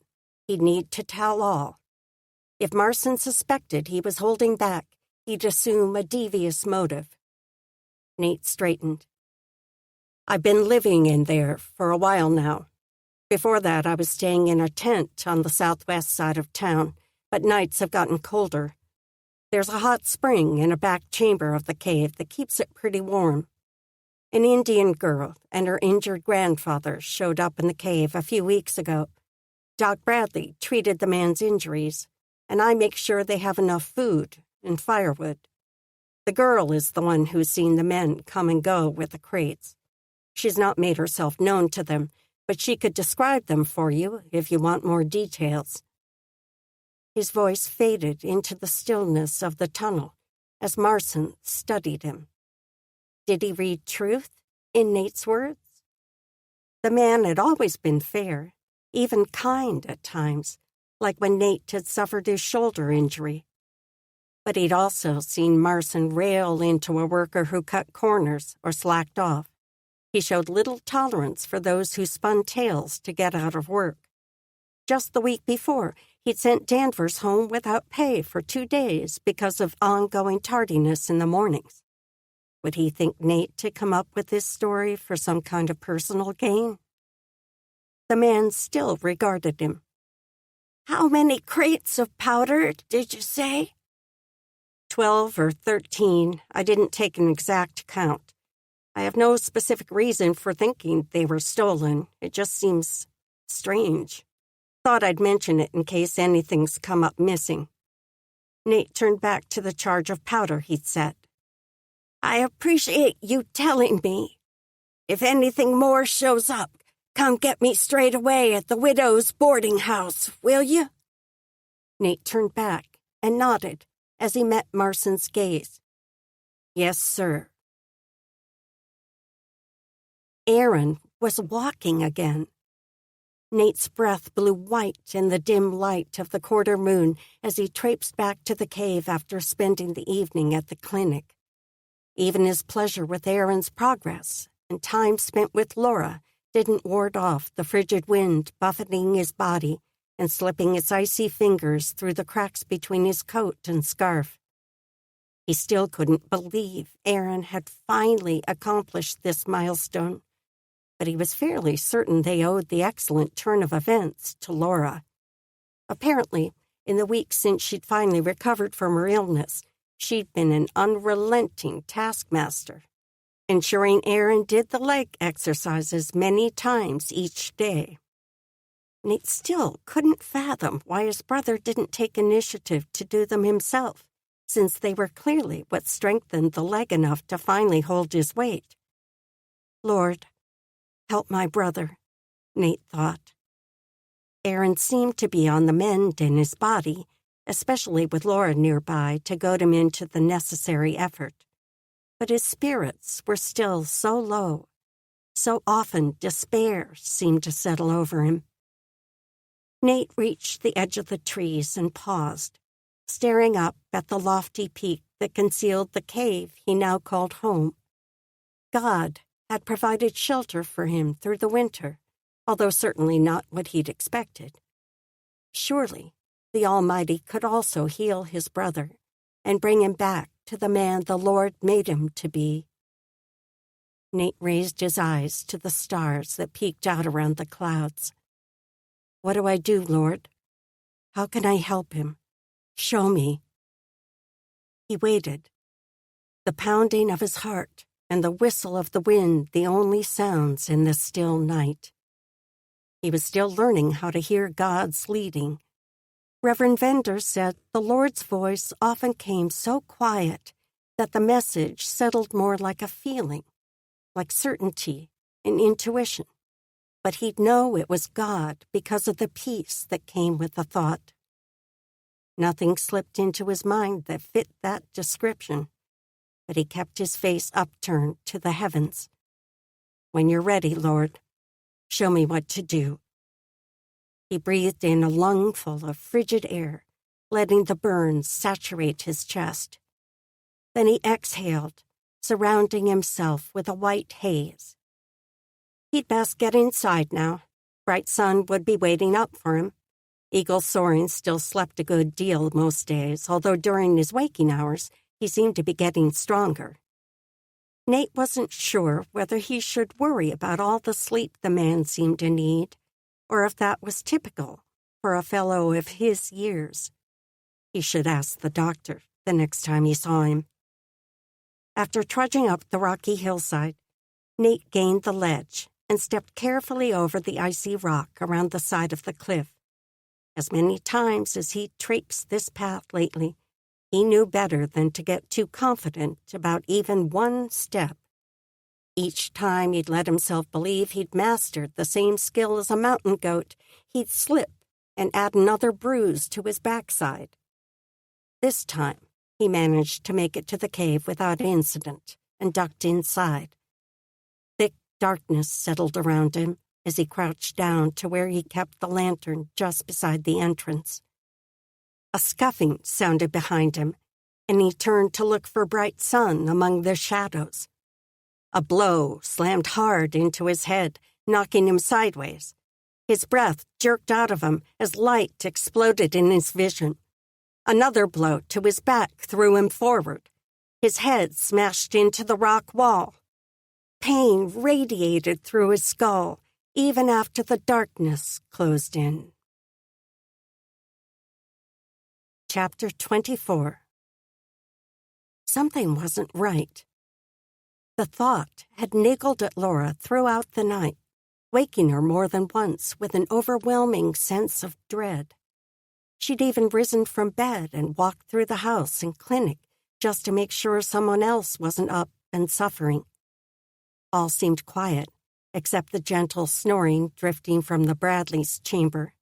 Speaker 1: he'd need to tell all. If Marson suspected he was holding back, he'd assume a devious motive. Nate straightened. "I've been living in there for a while now. Before that, I was staying in a tent on the southwest side of town, but nights have gotten colder. There's a hot spring in a back chamber of the cave that keeps it pretty warm. An Indian girl and her injured grandfather showed up in the cave a few weeks ago. Doc Bradley treated the man's injuries, and I make sure they have enough food and firewood. The girl is the one who's seen the men come and go with the crates. She's not made herself known to them, but she could describe them for you if you want more details." His voice faded into the stillness of the tunnel as Marson studied him. Did he read truth in Nate's words? The man had always been fair, even kind at times, like when Nate had suffered his shoulder injury. But he'd also seen Marson rail into a worker who cut corners or slacked off. He showed little tolerance for those who spun tales to get out of work. Just the week before, he'd sent Danvers home without pay for 2 days because of ongoing tardiness in the mornings. Would he think Nate to come up with this story for some kind of personal gain? The man still regarded him. "How many crates of powder did you say?" 12 or 13. I didn't take an exact count. I have no specific reason for thinking they were stolen. It just seems strange. Thought I'd mention it in case anything's come up missing. Nate turned back to the charge of powder he'd set. "I appreciate you telling me. If anything more shows up, come get me straight away at the widow's boarding house, will you?" Nate turned back and nodded as he met Marson's gaze. "Yes, sir." Aaron was walking again. Nate's breath blew white in the dim light of the quarter moon as he traipsed back to the cave after spending the evening at the clinic. Even his pleasure with Aaron's progress and time spent with Laura didn't ward off the frigid wind buffeting his body and slipping its icy fingers through the cracks between his coat and scarf. He still couldn't believe Aaron had finally accomplished this milestone, but he was fairly certain they owed the excellent turn of events to Laura. Apparently, in the weeks since she'd finally recovered from her illness, she'd been an unrelenting taskmaster, ensuring Aaron did the leg exercises many times each day. Nate still couldn't fathom why his brother didn't take initiative to do them himself, since they were clearly what strengthened the leg enough to finally hold his weight. "Lord, help my brother," Nate thought. Aaron seemed to be on the mend in his body, especially with Laura nearby to goad him into the necessary effort. But his spirits were still so low. So often despair seemed to settle over him. Nate reached the edge of the trees and paused, staring up at the lofty peak that concealed the cave he now called home. God had provided shelter for him through the winter, although certainly not what he'd expected. Surely the Almighty could also heal his brother and bring him back to the man the Lord made him to be. Nate raised his eyes to the stars that peeked out around the clouds. "What do I do, Lord? How can I help him? Show me." He waited, the pounding of his heart and the whistle of the wind the only sounds in the still night. He was still learning how to hear God's leading. Reverend Vender said the Lord's voice often came so quiet that the message settled more like a feeling, like certainty and intuition. But he'd know it was God because of the peace that came with the thought. Nothing slipped into his mind that fit that description, but he kept his face upturned to the heavens. "When you're ready, Lord, show me what to do." He breathed in a lungful of frigid air, letting the burns saturate his chest. Then he exhaled, surrounding himself with a white haze. He'd best get inside now. Bright sun would be waiting up for him. Eagle Soaring still slept a good deal most days, although during his waking hours, he seemed to be getting stronger. Nate wasn't sure whether he should worry about all the sleep the man seemed to need, or if that was typical for a fellow of his years. He should ask the doctor the next time he saw him. After trudging up the rocky hillside, Nate gained the ledge and stepped carefully over the icy rock around the side of the cliff. As many times as he'd traipsed this path lately, he knew better than to get too confident about even one step. Each time he'd let himself believe he'd mastered the same skill as a mountain goat, he'd slip and add another bruise to his backside. This time, he managed to make it to the cave without incident and ducked inside. Thick darkness settled around him as he crouched down to where he kept the lantern just beside the entrance. A scuffing sounded behind him, and he turned to look for bright sun among the shadows. A blow slammed hard into his head, knocking him sideways. His breath jerked out of him as light exploded in his vision. Another blow to his back threw him forward. His head smashed into the rock wall. Pain radiated through his skull, even after the darkness closed in. Chapter 24. Something wasn't right. The thought had niggled at Laura throughout the night, waking her more than once with an overwhelming sense of dread. She'd even risen from bed and walked through the house and clinic just to make sure someone else wasn't up and suffering. All seemed quiet, except the gentle snoring drifting from the Bradleys' chamber.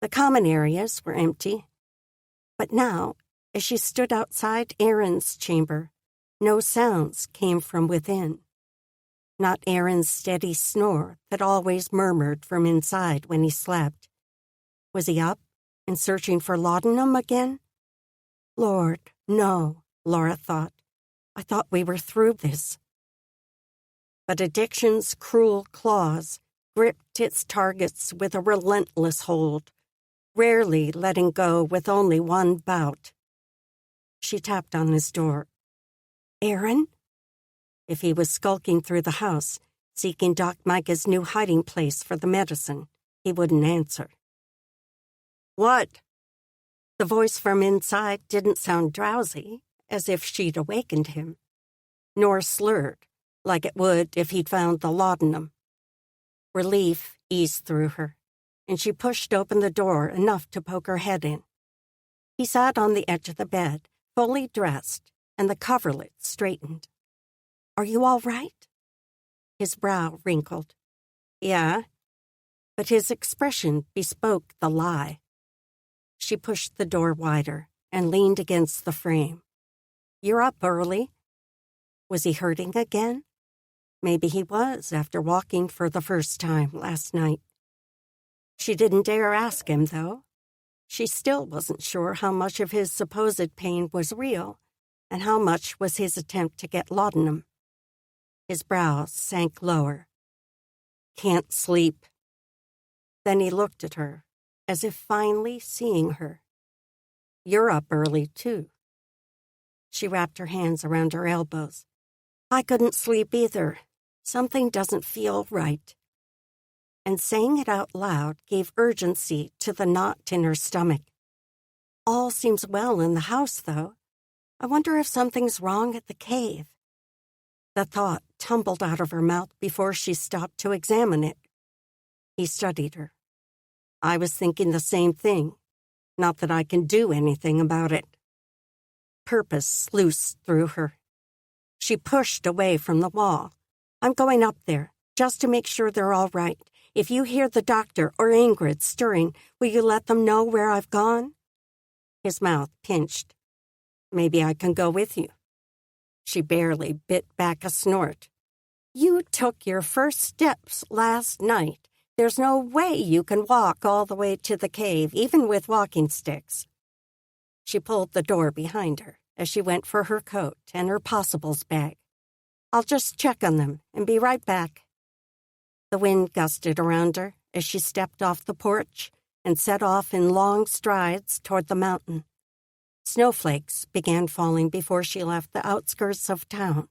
Speaker 1: The common areas were empty. But now, as she stood outside Aaron's chamber, no sounds came from within. Not Aaron's steady snore that always murmured from inside when he slept. Was he up and searching for laudanum again? Lord, no, Laura thought. I thought we were through this. But addiction's cruel claws gripped its targets with a relentless hold, rarely letting go with only one bout. She tapped on his door. Aaron? If he was skulking through the house, seeking Doc Micah's new hiding place for the medicine, he wouldn't answer. What? The voice from inside didn't sound drowsy, as if she'd awakened him, nor slurred, like it would if he'd found the laudanum. Relief eased through her, and she pushed open the door enough to poke her head in. He sat on the edge of the bed, fully dressed, and the coverlet straightened. Are you all right? His brow wrinkled. Yeah, but his expression bespoke the lie. She pushed the door wider and leaned against the frame. You're up early. Was he hurting again? Maybe he was after walking for the first time last night. She didn't dare ask him, though. She still wasn't sure how much of his supposed pain was real and how much was his attempt to get laudanum. His brows sank lower. Can't sleep. Then he looked at her, as if finally seeing her. You're up early, too. She wrapped her hands around her elbows. I couldn't sleep either. Something doesn't feel right. And saying it out loud gave urgency to the knot in her stomach. All seems well in the house, though. I wonder if something's wrong at the cave. The thought tumbled out of her mouth before she stopped to examine it. He studied her. I was thinking the same thing. Not that I can do anything about it. Purpose sluiced through her. She pushed away from the wall. I'm going up there, just to make sure they're all right. If you hear the doctor or Ingrid stirring, will you let them know where I've gone? His mouth pinched. Maybe I can go with you. She barely bit back a snort. You took your first steps last night. There's no way you can walk all the way to the cave, even with walking sticks. She pulled the door behind her as she went for her coat and her possibles bag. I'll just check on them and be right back. The wind gusted around her as she stepped off the porch and set off in long strides toward the mountain. Snowflakes began falling before she left the outskirts of town.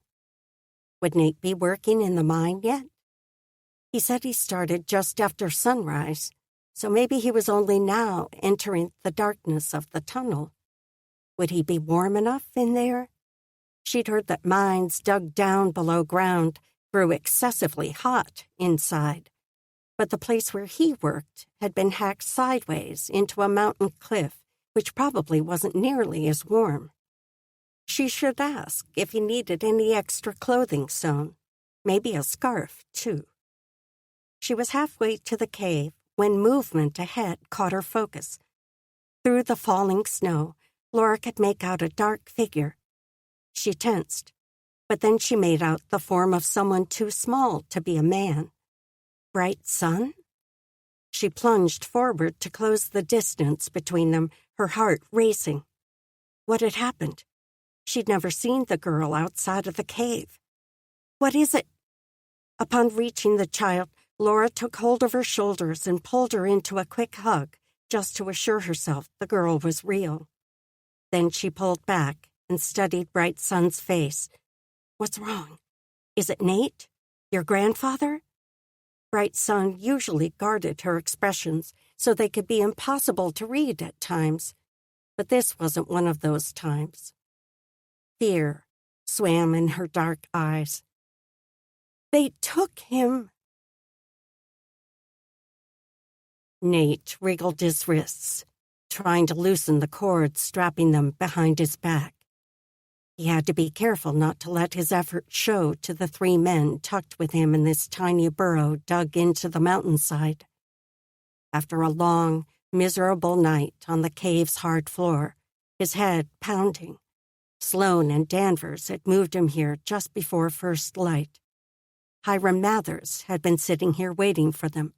Speaker 1: Would Nate be working in the mine yet? He said he started just after sunrise, so maybe he was only now entering the darkness of the tunnel. Would he be warm enough in there? She'd heard that mines dug down below ground grew excessively hot inside, but the place where he worked had been hacked sideways into a mountain cliff, which probably wasn't nearly as warm. She should ask if he needed any extra clothing sewn, maybe a scarf, too. She was halfway to the cave when movement ahead caught her focus. Through the falling snow, Laura could make out a dark figure. She tensed, but then she made out the form of someone too small to be a man. Bright sun? She plunged forward to close the distance between them, her heart racing. What had happened? She'd never seen the girl outside of the cave. What is it? Upon reaching the child, Laura took hold of her shoulders and pulled her into a quick hug, just to assure herself the girl was real. Then she pulled back and studied Bright Sun's face. What's wrong? Is it Nate? Your grandfather? Bright Sun usually guarded her expressions so they could be impossible to read at times, but this wasn't one of those times. Fear swam in her dark eyes. They took him. Nate wriggled his wrists, trying to loosen the cord strapping them behind his back. He had to be careful not to let his effort show to the 3 men tucked with him in this tiny burrow dug into the mountainside. After a long, miserable night on the cave's hard floor, his head pounding, Sloan and Danvers had moved him here just before first light. Hiram Mathers had been sitting here waiting for them,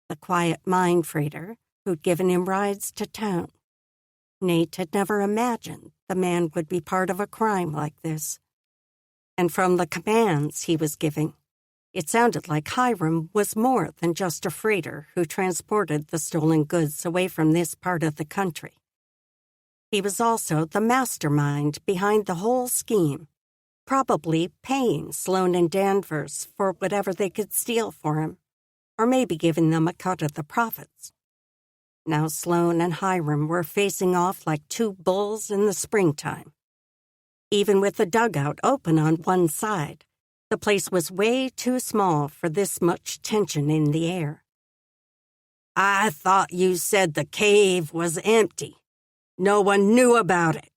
Speaker 1: the quiet mine freighter who'd given him rides to town. Nate had never imagined the man would be part of a crime like this. And from the commands he was giving, it sounded like Hiram was more than just a freighter who transported the stolen goods away from this part of the country. He was also the mastermind behind the whole scheme, probably paying Sloan and Danvers for whatever they could steal for him, or maybe giving them a cut of the profits. Now Sloan and Hiram were facing off like 2 bulls in the springtime. Even with the dugout open on one side, the place was way too small for this much tension in the air. "I thought you said the cave was empty. No one knew about it."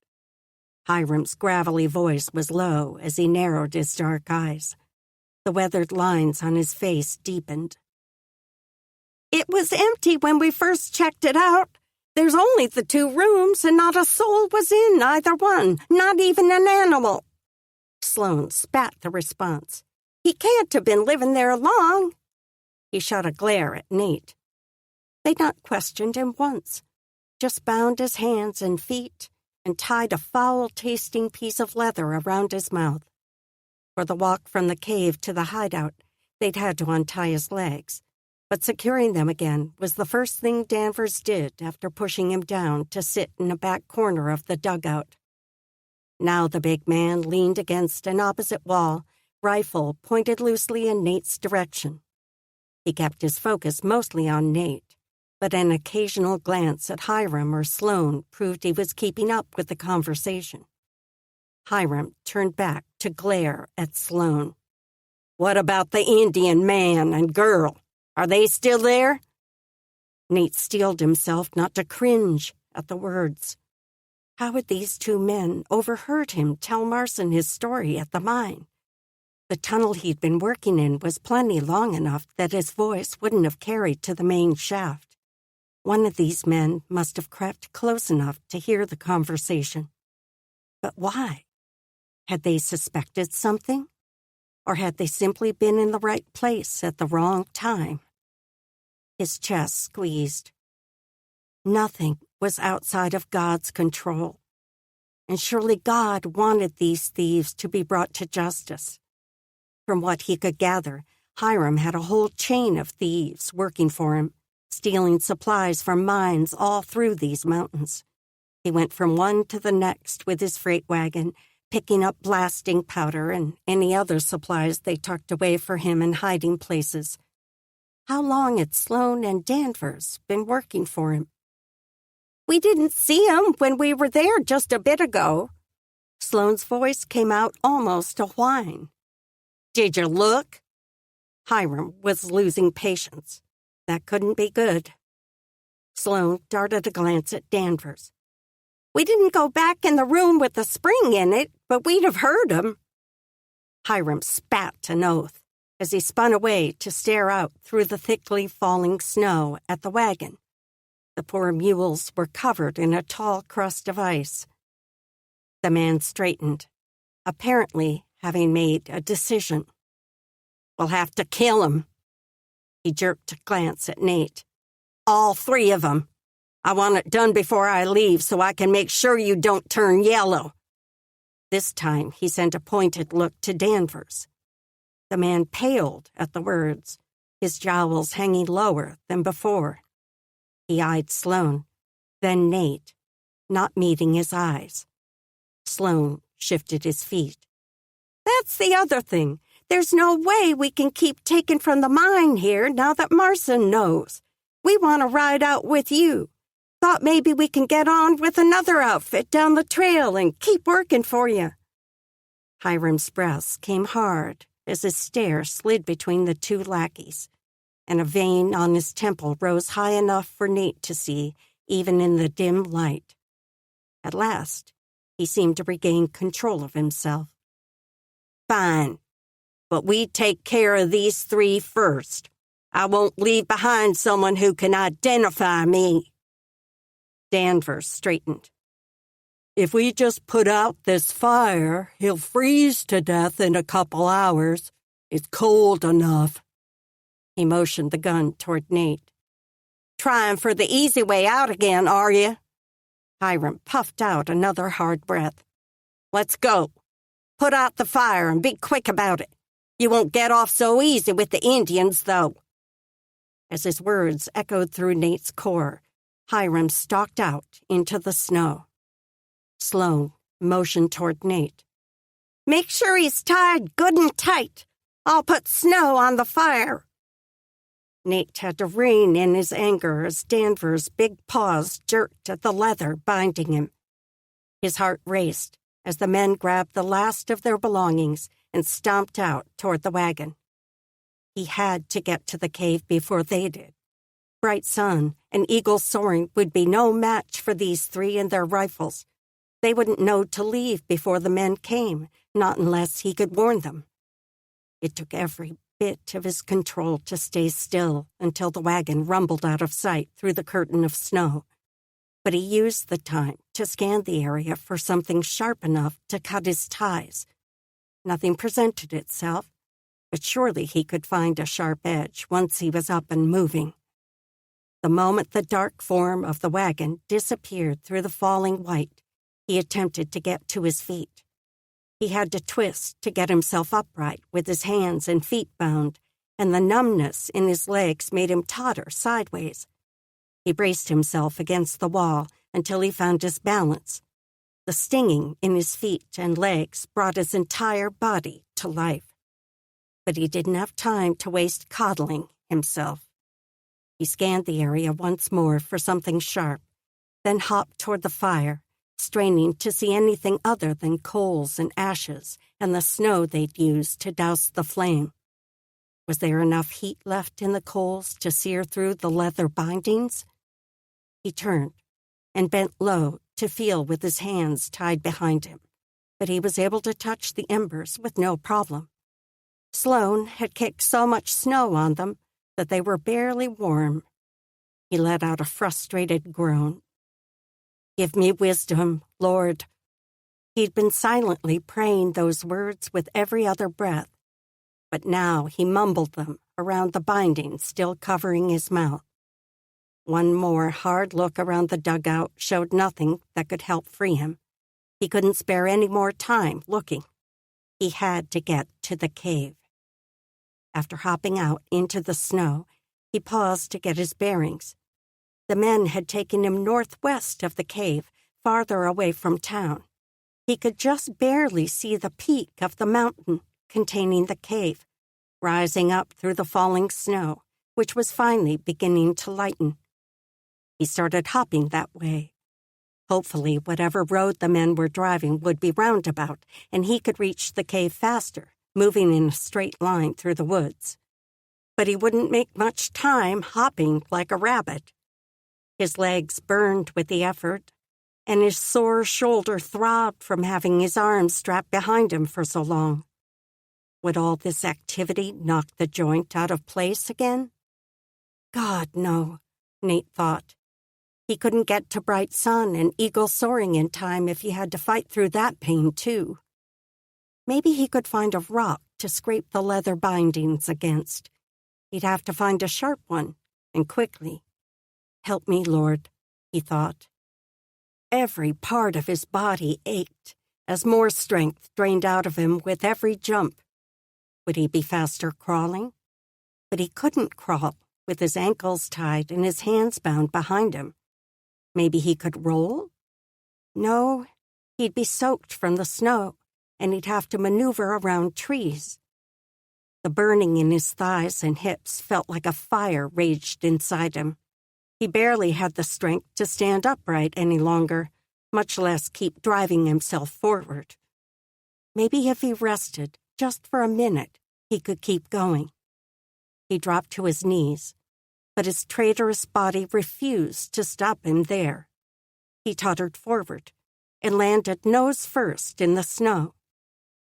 Speaker 1: Hiram's gravelly voice was low as he narrowed his dark eyes. The weathered lines on his face deepened. "It was empty when we first checked it out. There's only the 2 rooms, and not a soul was in either one, not even an animal." Sloan spat the response. "He can't have been living there long." He shot a glare at Nate. They'd not questioned him once, just bound his hands and feet and tied a foul-tasting piece of leather around his mouth. For the walk from the cave to the hideout, they'd had to untie his legs, but securing them again was the first thing Danvers did after pushing him down to sit in a back corner of the dugout. Now the big man leaned against an opposite wall, rifle pointed loosely in Nate's direction. He kept his focus mostly on Nate, but an occasional glance at Hiram or Sloan proved he was keeping up with the conversation. Hiram turned back to glare at Sloan. "What about the Indian man and girl? Are they still there?" Nate steeled himself not to cringe at the words. How had these 2 men overheard him tell Marson his story at the mine? The tunnel he'd been working in was plenty long enough that his voice wouldn't have carried to the main shaft. One of these men must have crept close enough to hear the conversation. But why? Had they suspected something? Or had they simply been in the right place at the wrong time? His chest squeezed. Nothing was outside of God's control, and surely God wanted these thieves to be brought to justice. From what he could gather, Hiram had a whole chain of thieves working for him, stealing supplies from mines all through these mountains. He went from one to the next with his freight wagon, picking up blasting powder and any other supplies they tucked away for him in hiding places. How long had Sloan and Danvers been working for him? "We didn't see him when we were there just a bit ago." Sloan's voice came out almost a whine. "Did you look?" Hiram was losing patience. That couldn't be good. Sloan darted a glance at Danvers. "We didn't go back in the room with the spring in it, but we'd have heard him." Hiram spat an oath as he spun away to stare out through the thickly falling snow at the wagon. The poor mules were covered in a tall crust of ice. The man straightened, apparently having made a decision. "We'll have to kill him." He jerked a glance at Nate. "All 3 of them. I want it done before I leave so I can make sure you don't turn yellow." This time he sent a pointed look to Danvers. The man paled at the words, his jowls hanging lower than before. He eyed Sloan, then Nate, not meeting his eyes. Sloan shifted his feet. "That's the other thing. There's no way we can keep taking from the mine here now that Marson knows. We want to ride out with you. Thought maybe we can get on with another outfit down the trail and keep working for you." Hiram's breath came hard as his stare slid between the 2 lackeys, and a vein on his temple rose high enough for Nate to see, even in the dim light. At last, He seemed to regain control of himself. Fine, but we take care of these three first. I won't leave behind someone who can identify me. Danvers straightened. If we just put out this fire, he'll freeze to death in a couple hours. It's cold enough. He motioned the gun toward Nate. Trying for the easy way out again, are you? Hiram puffed out another hard breath. Let's go. Put out the fire and be quick about it. You won't get off so easy with the Indians, though. As his words echoed through Nate's core, Hiram stalked out into the snow. Sloan motioned toward Nate. Make sure he's tied good and tight. I'll put snow on the fire. Nate had to rein in his anger as Danvers' big paws jerked at the leather binding him. His heart raced as the men grabbed the last of their belongings and stomped out toward the wagon. He had to get to the cave before they did. Bright Sun and Eagle Soaring would be no match for these three and their rifles. They wouldn't know to leave before the men came, not unless he could warn them. It took every bit of his control to stay still until the wagon rumbled out of sight through the curtain of snow. But he used the time to scan the area for something sharp enough to cut his ties. Nothing presented itself, but surely he could find a sharp edge once he was up and moving. The moment the dark form of the wagon disappeared through the falling white, he attempted to get to his feet. He had to twist to get himself upright with his hands and feet bound, and the numbness in his legs made him totter sideways. He braced himself against the wall until he found his balance. The stinging in his feet and legs brought his entire body to life. But he didn't have time to waste coddling himself. He scanned the area once more for something sharp, then hopped toward the fire, straining to see anything other than coals and ashes and the snow they'd used to douse the flame. Was there enough heat left in the coals to sear through the leather bindings? He turned and bent low to feel with his hands tied behind him, but he was able to touch the embers with no problem. Sloan had kicked so much snow on them that they were barely warm. He let out a frustrated groan. Give me wisdom, Lord. He'd been silently praying those words with every other breath, but now he mumbled them around the binding still covering his mouth. One more hard look around the dugout showed nothing that could help free him. He couldn't spare any more time looking. He had to get to the cave. After hopping out into the snow, he paused to get his bearings. The men had taken him northwest of the cave, farther away from town. He could just barely see the peak of the mountain containing the cave, rising up through the falling snow, which was finally beginning to lighten. He started hopping that way. Hopefully, whatever road the men were driving would be roundabout, and he could reach the cave faster, moving in a straight line through the woods. But he wouldn't make much time hopping like a rabbit. His legs burned with the effort, and his sore shoulder throbbed from having his arms strapped behind him for so long. Would all this activity knock the joint out of place again? God, no, Nate thought. He couldn't get to Bright Sun and Eagle Soaring in time if he had to fight through that pain, too. Maybe he could find a rock to scrape the leather bindings against. He'd have to find a sharp one, and quickly. Help me, Lord, he thought. Every part of his body ached as more strength drained out of him with every jump. Would he be faster crawling? But he couldn't crawl with his ankles tied and his hands bound behind him. Maybe he could roll? No, he'd be soaked from the snow, and he'd have to maneuver around trees. The burning in his thighs and hips felt like a fire raged inside him. He barely had the strength to stand upright any longer, much less keep driving himself forward. Maybe if he rested just for a minute, he could keep going. He dropped to his knees, but his traitorous body refused to stop him there. He tottered forward, and landed nose first in the snow.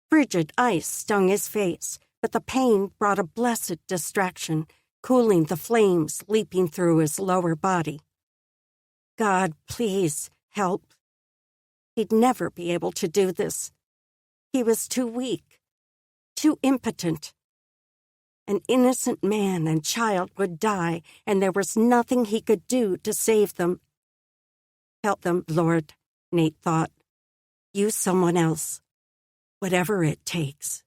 Speaker 1: Frigid ice stung his face, but the pain brought a blessed distraction, cooling the flames leaping through his lower body. God, please, help. He'd never be able to do this. He was too weak, too impotent. An innocent man and child would die, and there was nothing he could do to save them. Help them, Lord, Nate thought. Use someone else, whatever it takes.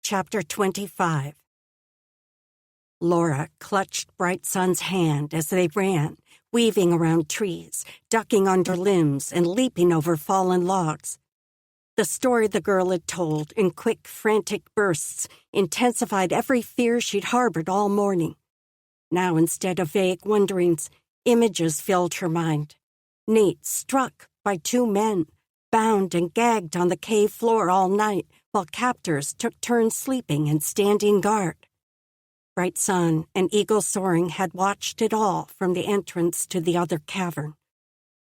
Speaker 1: Chapter 25. Laura clutched Bright Sun's hand as they ran, weaving around trees, ducking under limbs, and leaping over fallen logs. The story the girl had told in quick, frantic bursts intensified every fear she'd harbored all morning. Now, instead of vague wonderings, images filled her mind. Nate struck by two men, bound and gagged on the cave floor all night, while captors took turns sleeping and standing guard. Bright Sun and Eagle Soaring had watched it all from the entrance to the other cavern.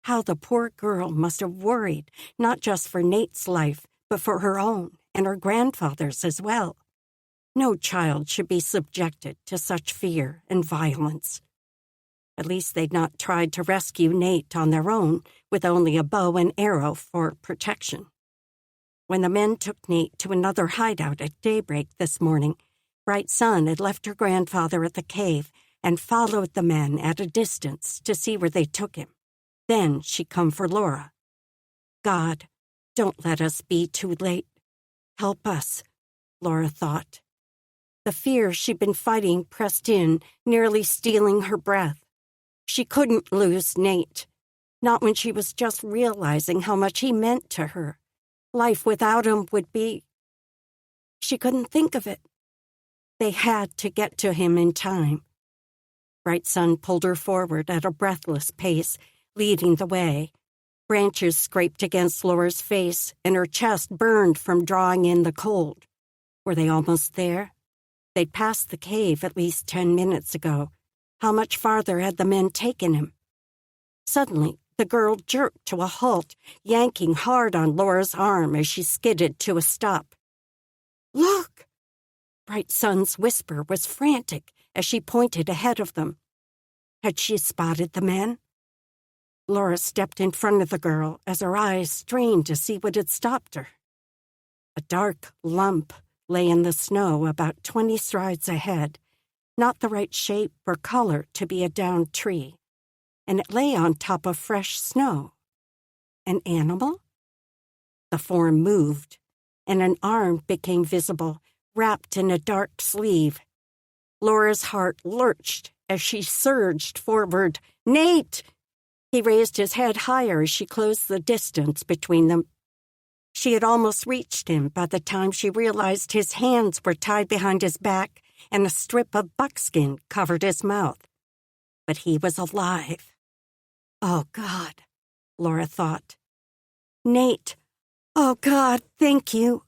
Speaker 1: How the poor girl must have worried, not just for Nate's life, but for her own and her grandfather's as well. No child should be subjected to such fear and violence. At least they'd not tried to rescue Nate on their own, with only a bow and arrow for protection. When the men took Nate to another hideout at daybreak this morning, Bright Sun had left her grandfather at the cave and followed the men at a distance to see where they took him. Then she'd come for Laura. God, don't let us be too late. Help us, Laura thought. The fear she'd been fighting pressed in, nearly stealing her breath. She couldn't lose Nate, not when she was just realizing how much he meant to her. Life without him would be... She couldn't think of it. They had to get to him in time. Bright Sun pulled her forward at a breathless pace, leading the way. Branches scraped against Laura's face, and her chest burned from drawing in the cold. Were they almost there? They'd passed the cave at least 10 minutes ago. How much farther had the men taken him? Suddenly, the girl jerked to a halt, yanking hard on Laura's arm as she skidded to a stop. Look! Bright Sun's whisper was frantic as she pointed ahead of them. Had she spotted the men? Laura stepped in front of the girl as her eyes strained to see what had stopped her. A dark lump lay in the snow about 20 strides ahead, not the right shape or color to be a downed tree, and it lay on top of fresh snow. An animal? The form moved, and an arm became visible, wrapped in a dark sleeve. Laura's heart lurched as she surged forward. Nate! He raised his head higher as she closed the distance between them. She had almost reached him by the time she realized his hands were tied behind his back and a strip of buckskin covered his mouth. But he was alive. Oh, God, Laura thought. Nate, oh, God, thank you.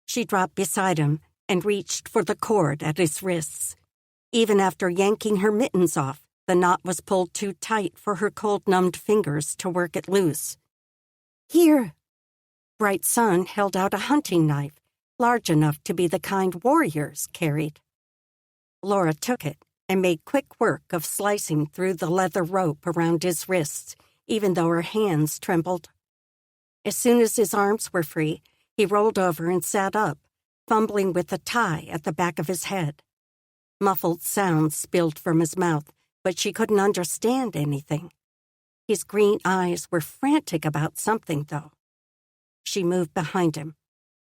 Speaker 1: She dropped beside him and reached for the cord at his wrists. Even after yanking her mittens off, the knot was pulled too tight for her cold-numbed fingers to work it loose. Here. Bright Sun held out a hunting knife, large enough to be the kind warriors carried. Laura took it and made quick work of slicing through the leather rope around his wrists, even though her hands trembled. As soon as his arms were free, he rolled over and sat up, fumbling with the tie at the back of his head. Muffled sounds spilled from his mouth, but she couldn't understand anything. His green eyes were frantic about something, though. She moved behind him.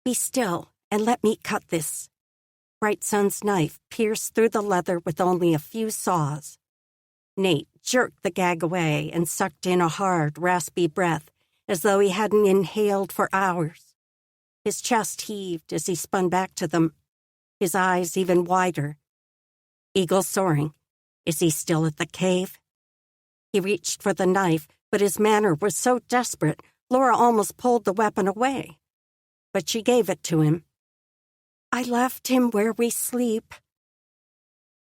Speaker 1: Be still and let me cut this. Bright Sun's knife pierced through the leather with only a few saws. Nate jerked the gag away and sucked in a hard, raspy breath, as though he hadn't inhaled for hours. His chest heaved as he spun back to them, his eyes even wider. Eagle Soaring, is he still at the cave? He reached for the knife, but his manner was so desperate, Laura almost pulled the weapon away. But she gave it to him. I left him where we sleep.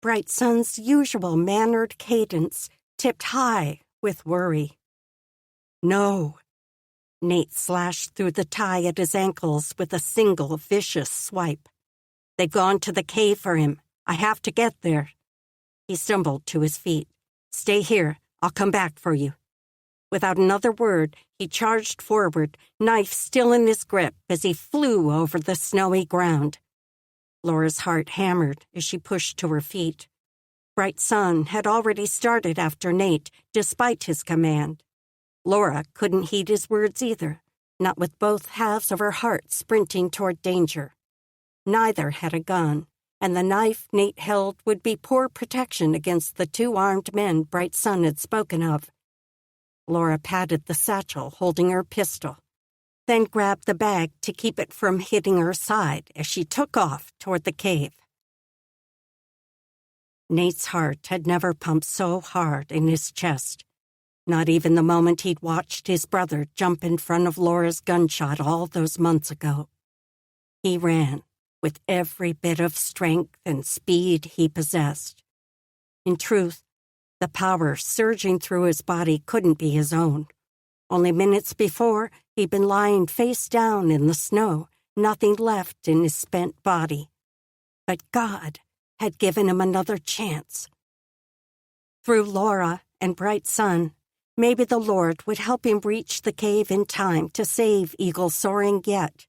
Speaker 1: Bright Sun's usual mannered cadence tipped high with worry. No. Nate slashed through the tie at his ankles with a single vicious swipe. They've gone to the cave for him. I have to get there. He stumbled to his feet. Stay here. I'll come back for you. Without another word, he charged forward, knife still in his grip, as he flew over the snowy ground. Laura's heart hammered as she pushed to her feet. Bright Sun had already started after Nate, despite his command. Laura couldn't heed his words either, not with both halves of her heart sprinting toward danger. Neither had a gun, and the knife Nate held would be poor protection against the two armed men Bright Sun had spoken of. Laura patted the satchel holding her pistol, then grabbed the bag to keep it from hitting her side as she took off toward the cave. Nate's heart had never pumped so hard in his chest, not even the moment he'd watched his brother jump in front of Laura's gunshot all those months ago. He ran with every bit of strength and speed he possessed. In truth, the power surging through his body couldn't be his own. Only minutes before, he'd been lying face down in the snow, nothing left in his spent body. But God had given him another chance. Through Laura and Bright Sun, maybe the Lord would help him reach the cave in time to save Eagle Soaring yet.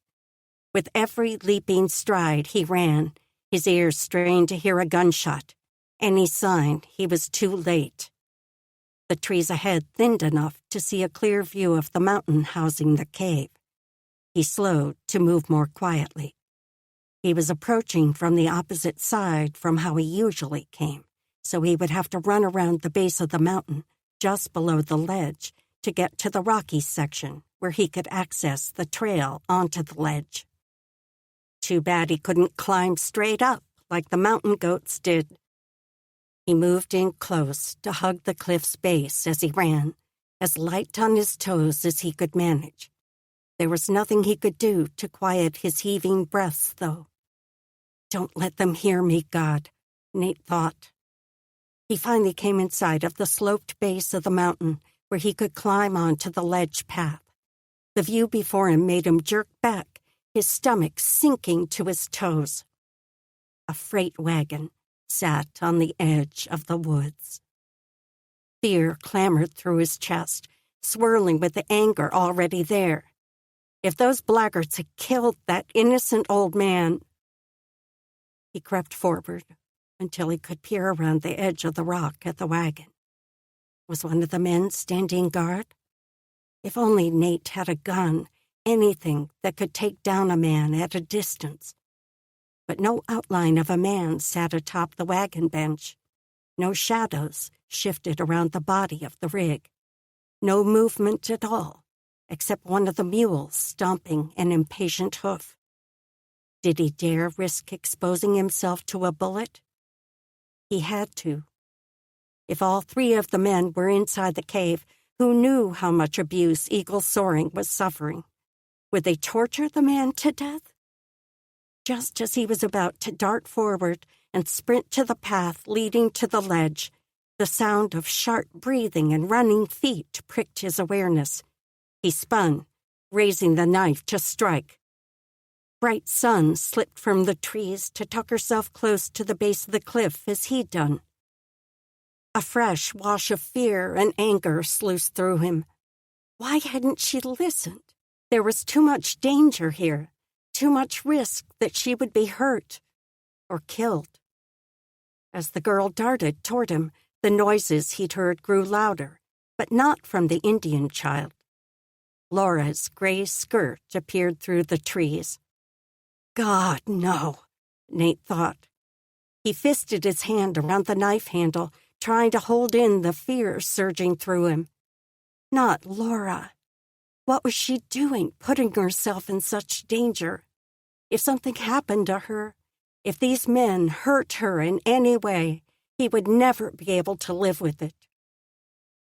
Speaker 1: With every leaping stride he ran, his ears strained to hear a gunshot. Any sign he was too late. The trees ahead thinned enough to see a clear view of the mountain housing the cave. He slowed to move more quietly. He was approaching from the opposite side from how he usually came, so he would have to run around the base of the mountain, just below the ledge, to get to the rocky section where he could access the trail onto the ledge. Too bad he couldn't climb straight up like the mountain goats did. He moved in close to hug the cliff's base as he ran, as light on his toes as he could manage. There was nothing he could do to quiet his heaving breaths, though. Don't let them hear me, God, Nate thought. He finally came in sight of the sloped base of the mountain where he could climb onto the ledge path. The view before him made him jerk back, his stomach sinking to his toes. A freight wagon sat on the edge of the woods. Fear clamored through his chest, swirling with the anger already there. If those blackguards had killed that innocent old man... He crept forward until he could peer around the edge of the rock at the wagon. Was one of the men standing guard? If only Nate had a gun, anything that could take down a man at a distance. But no outline of a man sat atop the wagon bench. No shadows shifted around the body of the rig. No movement at all, except one of the mules stomping an impatient hoof. Did he dare risk exposing himself to a bullet? He had to. If all three of the men were inside the cave, who knew how much abuse Eagle Soaring was suffering? Would they torture the man to death? Just as he was about to dart forward and sprint to the path leading to the ledge, the sound of sharp breathing and running feet pricked his awareness. He spun, raising the knife to strike. Bright Sun slipped from the trees to tuck herself close to the base of the cliff as he'd done. A fresh wash of fear and anger sluiced through him. Why hadn't she listened? There was too much danger here, too much risk that she would be hurt or killed. As the girl darted toward him, the noises he'd heard grew louder, but not from the Indian child. Laura's gray skirt appeared through the trees. God, no, Nate thought. He fisted his hand around the knife handle, trying to hold in the fear surging through him. Not Laura. What was she doing, putting herself in such danger? If something happened to her, if these men hurt her in any way, he would never be able to live with it.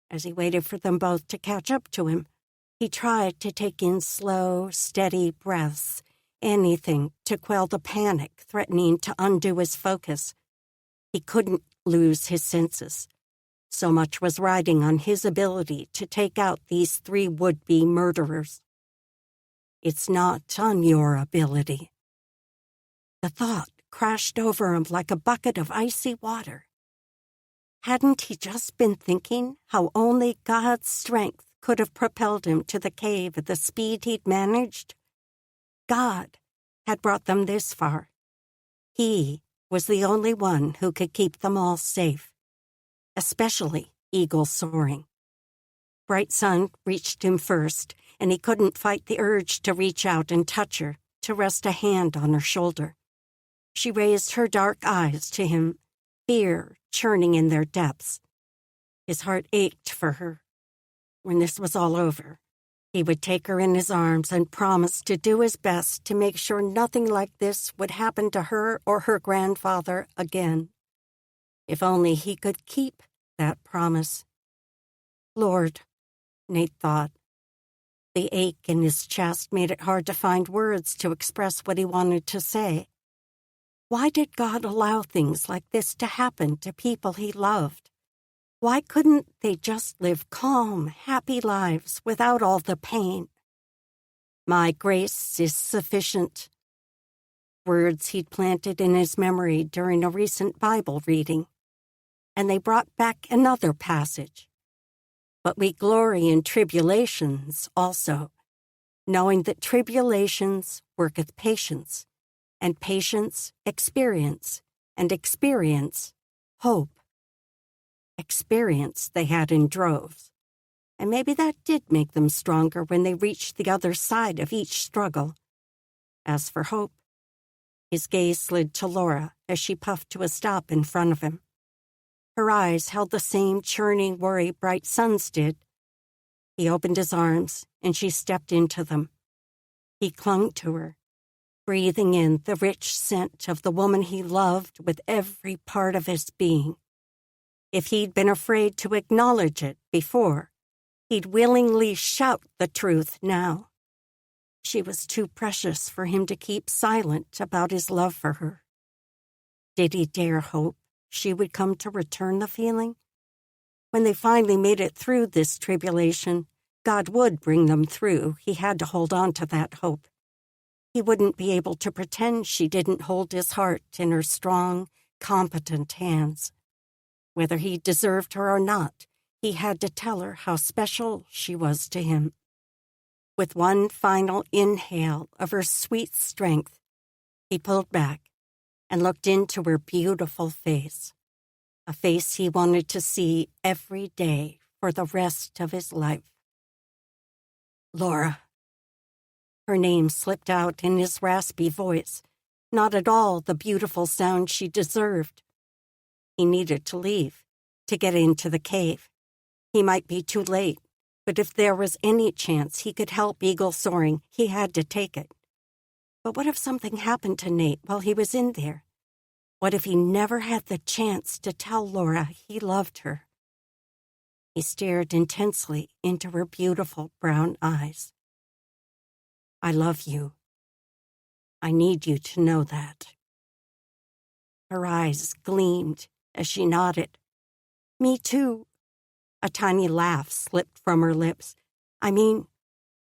Speaker 1: As he waited for them both to catch up to him, he tried to take in slow, steady breaths, anything to quell the panic threatening to undo his focus. He couldn't lose his senses. So much was riding on his ability to take out these 3 would-be murderers. It's not on your ability. The thought crashed over him like a bucket of icy water. Hadn't he just been thinking how only God's strength could have propelled him to the cave at the speed he'd managed? God had brought them this far. He was the only one who could keep them all safe, especially Eagle Soaring. Bright Sun reached him first, and he couldn't fight the urge to reach out and touch her, to rest a hand on her shoulder. She raised her dark eyes to him, fear churning in their depths. His heart ached for her. When this was all over, he would take her in his arms and promise to do his best to make sure nothing like this would happen to her or her grandfather again. If only he could keep that promise. Lord, Nate thought. The ache in his chest made it hard to find words to express what he wanted to say. Why did God allow things like this to happen to people he loved? Why couldn't they just live calm, happy lives without all the pain? My grace is sufficient. Words he'd planted in his memory during a recent Bible reading. And they brought back another passage. But we glory in tribulations also, knowing that tribulations worketh patience, and patience experience, and experience hope. Experience they had in droves, and maybe that did make them stronger when they reached the other side of each struggle. As for hope, his gaze slid to Laura as she puffed to a stop in front of him. Her eyes held the same churning worry Bright Sun's did. He opened his arms, and she stepped into them. He clung to her, breathing in the rich scent of the woman he loved with every part of his being. If he'd been afraid to acknowledge it before, he'd willingly shout the truth now. She was too precious for him to keep silent about his love for her. Did he dare hope she would come to return the feeling? When they finally made it through this tribulation, God would bring them through. He had to hold on to that hope. He wouldn't be able to pretend she didn't hold his heart in her strong, competent hands. Whether he deserved her or not, he had to tell her how special she was to him. With one final inhale of her sweet strength, he pulled back and looked into her beautiful face, a face he wanted to see every day for the rest of his life. Laura. Her name slipped out in his raspy voice, not at all the beautiful sound she deserved. He needed to leave, to get into the cave. He might be too late, but if there was any chance he could help Eagle Soaring, he had to take it. But what if something happened to Nate while he was in there? What if he never had the chance to tell Laura he loved her? He stared intensely into her beautiful brown eyes. I love you. I need you to know that. Her eyes gleamed as she nodded. Me too. A tiny laugh slipped from her lips. I mean,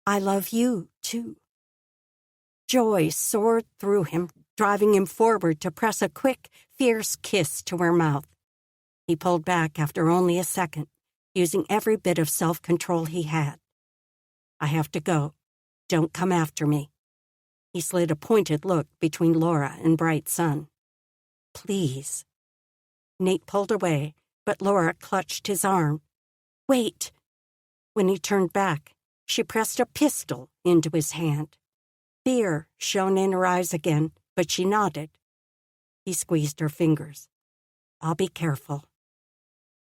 Speaker 1: I love you too. Joy soared through him, driving him forward to press a quick, fierce kiss to her mouth. He pulled back after only a second, using every bit of self-control he had. I have to go. Don't come after me. He slid a pointed look between Laura and Bright Sun. Please. Nate pulled away, but Laura clutched his arm. Wait. When he turned back, she pressed a pistol into his hand. Fear shone in her eyes again, but she nodded. He squeezed her fingers. I'll be careful.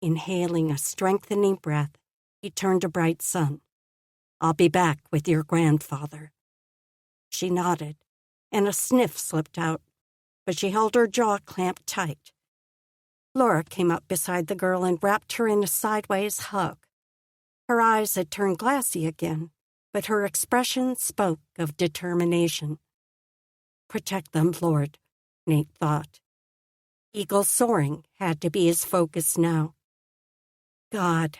Speaker 1: Inhaling a strengthening breath, he turned to Bright Sun. I'll be back with your grandfather. She nodded, and a sniff slipped out, but she held her jaw clamped tight. Laura came up beside the girl and wrapped her in a sideways hug. Her eyes had turned glassy again, but her expression spoke of determination. Protect them, Lord, Nate thought. Eagle Soaring had to be his focus now. God,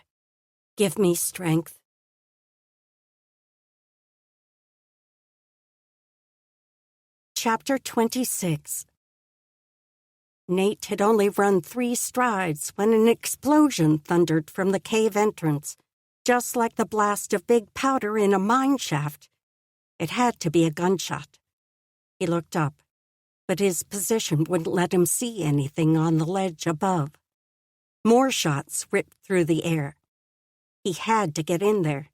Speaker 1: give me strength. Chapter 26. Nate had only run 3 strides when an explosion thundered from the cave entrance, just like the blast of big powder in a mine shaft. It had to be a gunshot. He looked up, but his position wouldn't let him see anything on the ledge above. More shots ripped through the air. He had to get in there.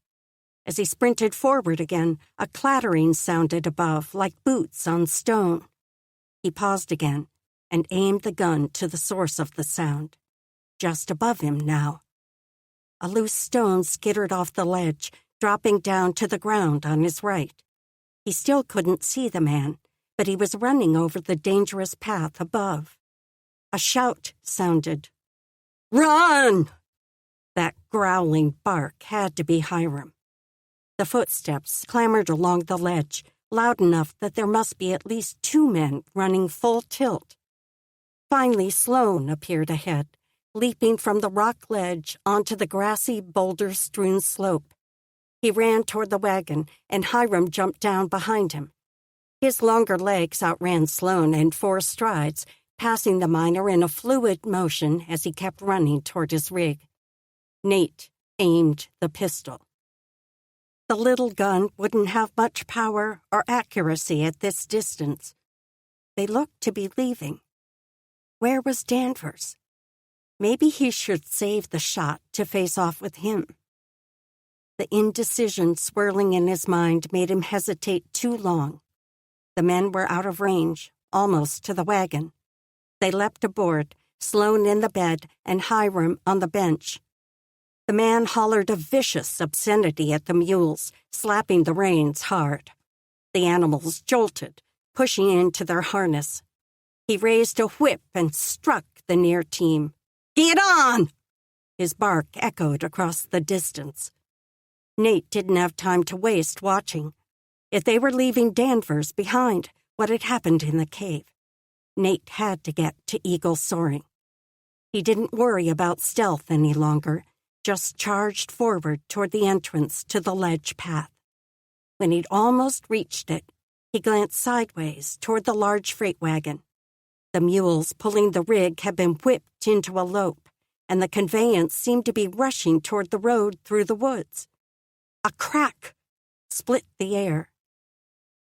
Speaker 1: As he sprinted forward again, a clattering sounded above, like boots on stone. He paused again and aimed the gun to the source of the sound, just above him now. A loose stone skittered off the ledge, dropping down to the ground on his right. He still couldn't see the man, but he was running over the dangerous path above. A shout sounded. "Run!" That growling bark had to be Hiram. The footsteps clambered along the ledge, loud enough that there must be at least 2 men running full tilt. Finally, Sloane appeared ahead, leaping from the rock ledge onto the grassy, boulder-strewn slope. He ran toward the wagon, and Hiram jumped down behind him. His longer legs outran Sloane in 4 strides, passing the miner in a fluid motion as he kept running toward his rig. Nate aimed the pistol. The little gun wouldn't have much power or accuracy at this distance. They looked to be leaving. Where was Danvers? Maybe he should save the shot to face off with him. The indecision swirling in his mind made him hesitate too long. The men were out of range, almost to the wagon. They leapt aboard, Sloane in the bed and Hiram on the bench. The man hollered a vicious obscenity at the mules, slapping the reins hard. The animals jolted, pushing into their harness. He raised a whip and struck the near team. "Get on!" His bark echoed across the distance. Nate didn't have time to waste watching. If they were leaving Danvers behind, what had happened in the cave? Nate had to get to Eagle Soaring. He didn't worry about stealth any longer, just charged forward toward the entrance to the ledge path. When he'd almost reached it, he glanced sideways toward the large freight wagon. The mules pulling the rig had been whipped into a lope, and the conveyance seemed to be rushing toward the road through the woods. A crack split the air.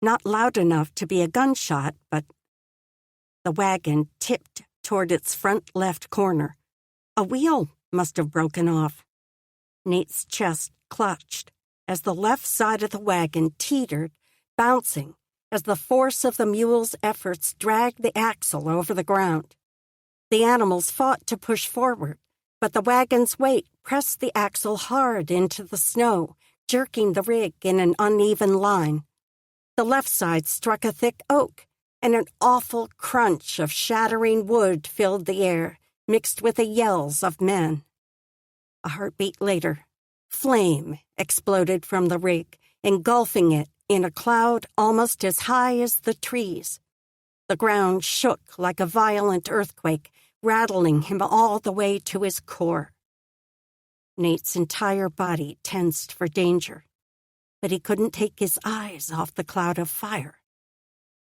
Speaker 1: Not loud enough to be a gunshot, but the wagon tipped toward its front left corner. A wheel must have broken off. Nate's chest clutched as the left side of the wagon teetered, bouncing as the force of the mule's efforts dragged the axle over the ground. The animals fought to push forward, but the wagon's weight pressed the axle hard into the snow, jerking the rig in an uneven line. The left side struck a thick oak, and an awful crunch of shattering wood filled the air, mixed with the yells of men. A heartbeat later, flame exploded from the rig, engulfing it in a cloud almost as high as the trees. The ground shook like a violent earthquake, rattling him all the way to his core. Nate's entire body tensed for danger, but he couldn't take his eyes off the cloud of fire.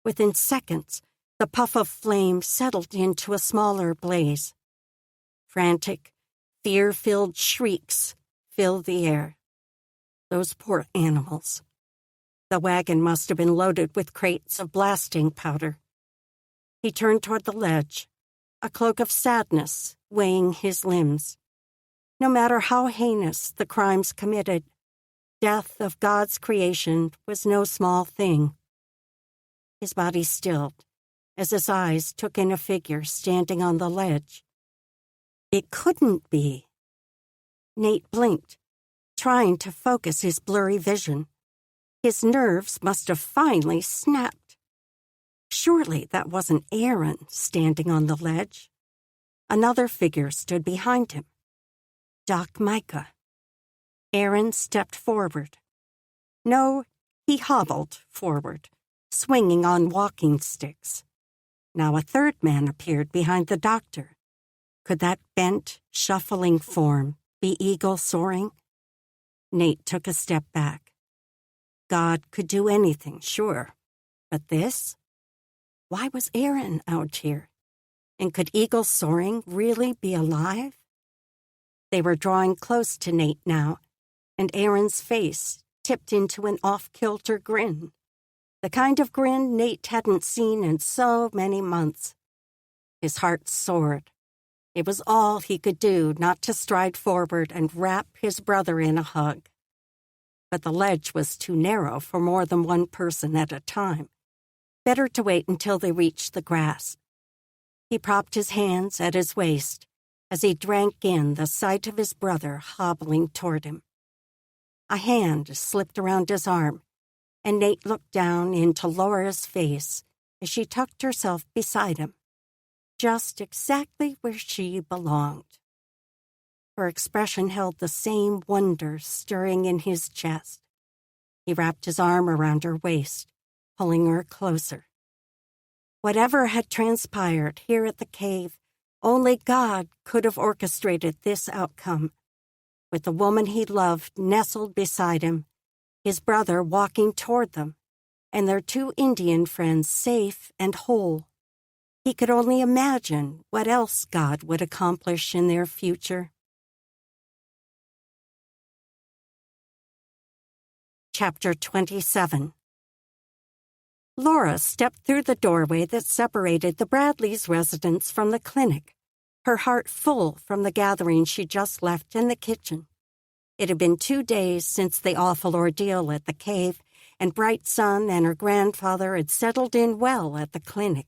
Speaker 1: Within seconds, the puff of flame settled into a smaller blaze. Frantic, fear-filled shrieks filled the air. Those poor animals. The wagon must have been loaded with crates of blasting powder. He turned toward the ledge, a cloak of sadness weighing his limbs. No matter how heinous the crimes committed, death of God's creation was no small thing. His body stilled as his eyes took in a figure standing on the ledge. It couldn't be. Nate blinked, trying to focus his blurry vision. His nerves must have finally snapped. Surely that wasn't Aaron standing on the ledge. Another figure stood behind him. Doc Micah. Aaron stepped forward. No, he hobbled forward, swinging on walking sticks. Now a third man appeared behind the doctor. Could that bent, shuffling form be eagle soaring? Nate took a step back. God could do anything, sure. But this? Why was Aaron out here? And could eagle soaring really be alive? They were drawing close to Nate now, and Aaron's face tipped into an off-kilter grin. The kind of grin Nate hadn't seen in so many months. His heart soared. It was all he could do not to stride forward and wrap his brother in a hug. But the ledge was too narrow for more than one person at a time. Better to wait until they reached the grass. He propped his hands at his waist as he drank in the sight of his brother hobbling toward him. A hand slipped around his arm, and Nate looked down into Laura's face as she tucked herself beside him, just exactly where she belonged. Her expression held the same wonder stirring in his chest. He wrapped his arm around her waist, pulling her closer. Whatever had transpired here at the cave, only God could have orchestrated this outcome. With the woman he loved nestled beside him, his brother walking toward them, and their 2 Indian friends safe and whole. He could only imagine what else God would accomplish in their future. Chapter 27. Laura stepped through the doorway that separated the Bradleys' residence from the clinic, her heart full from the gathering she just left in the kitchen. It had been 2 days since the awful ordeal at the cave, and Bright Sun and her grandfather had settled in well at the clinic.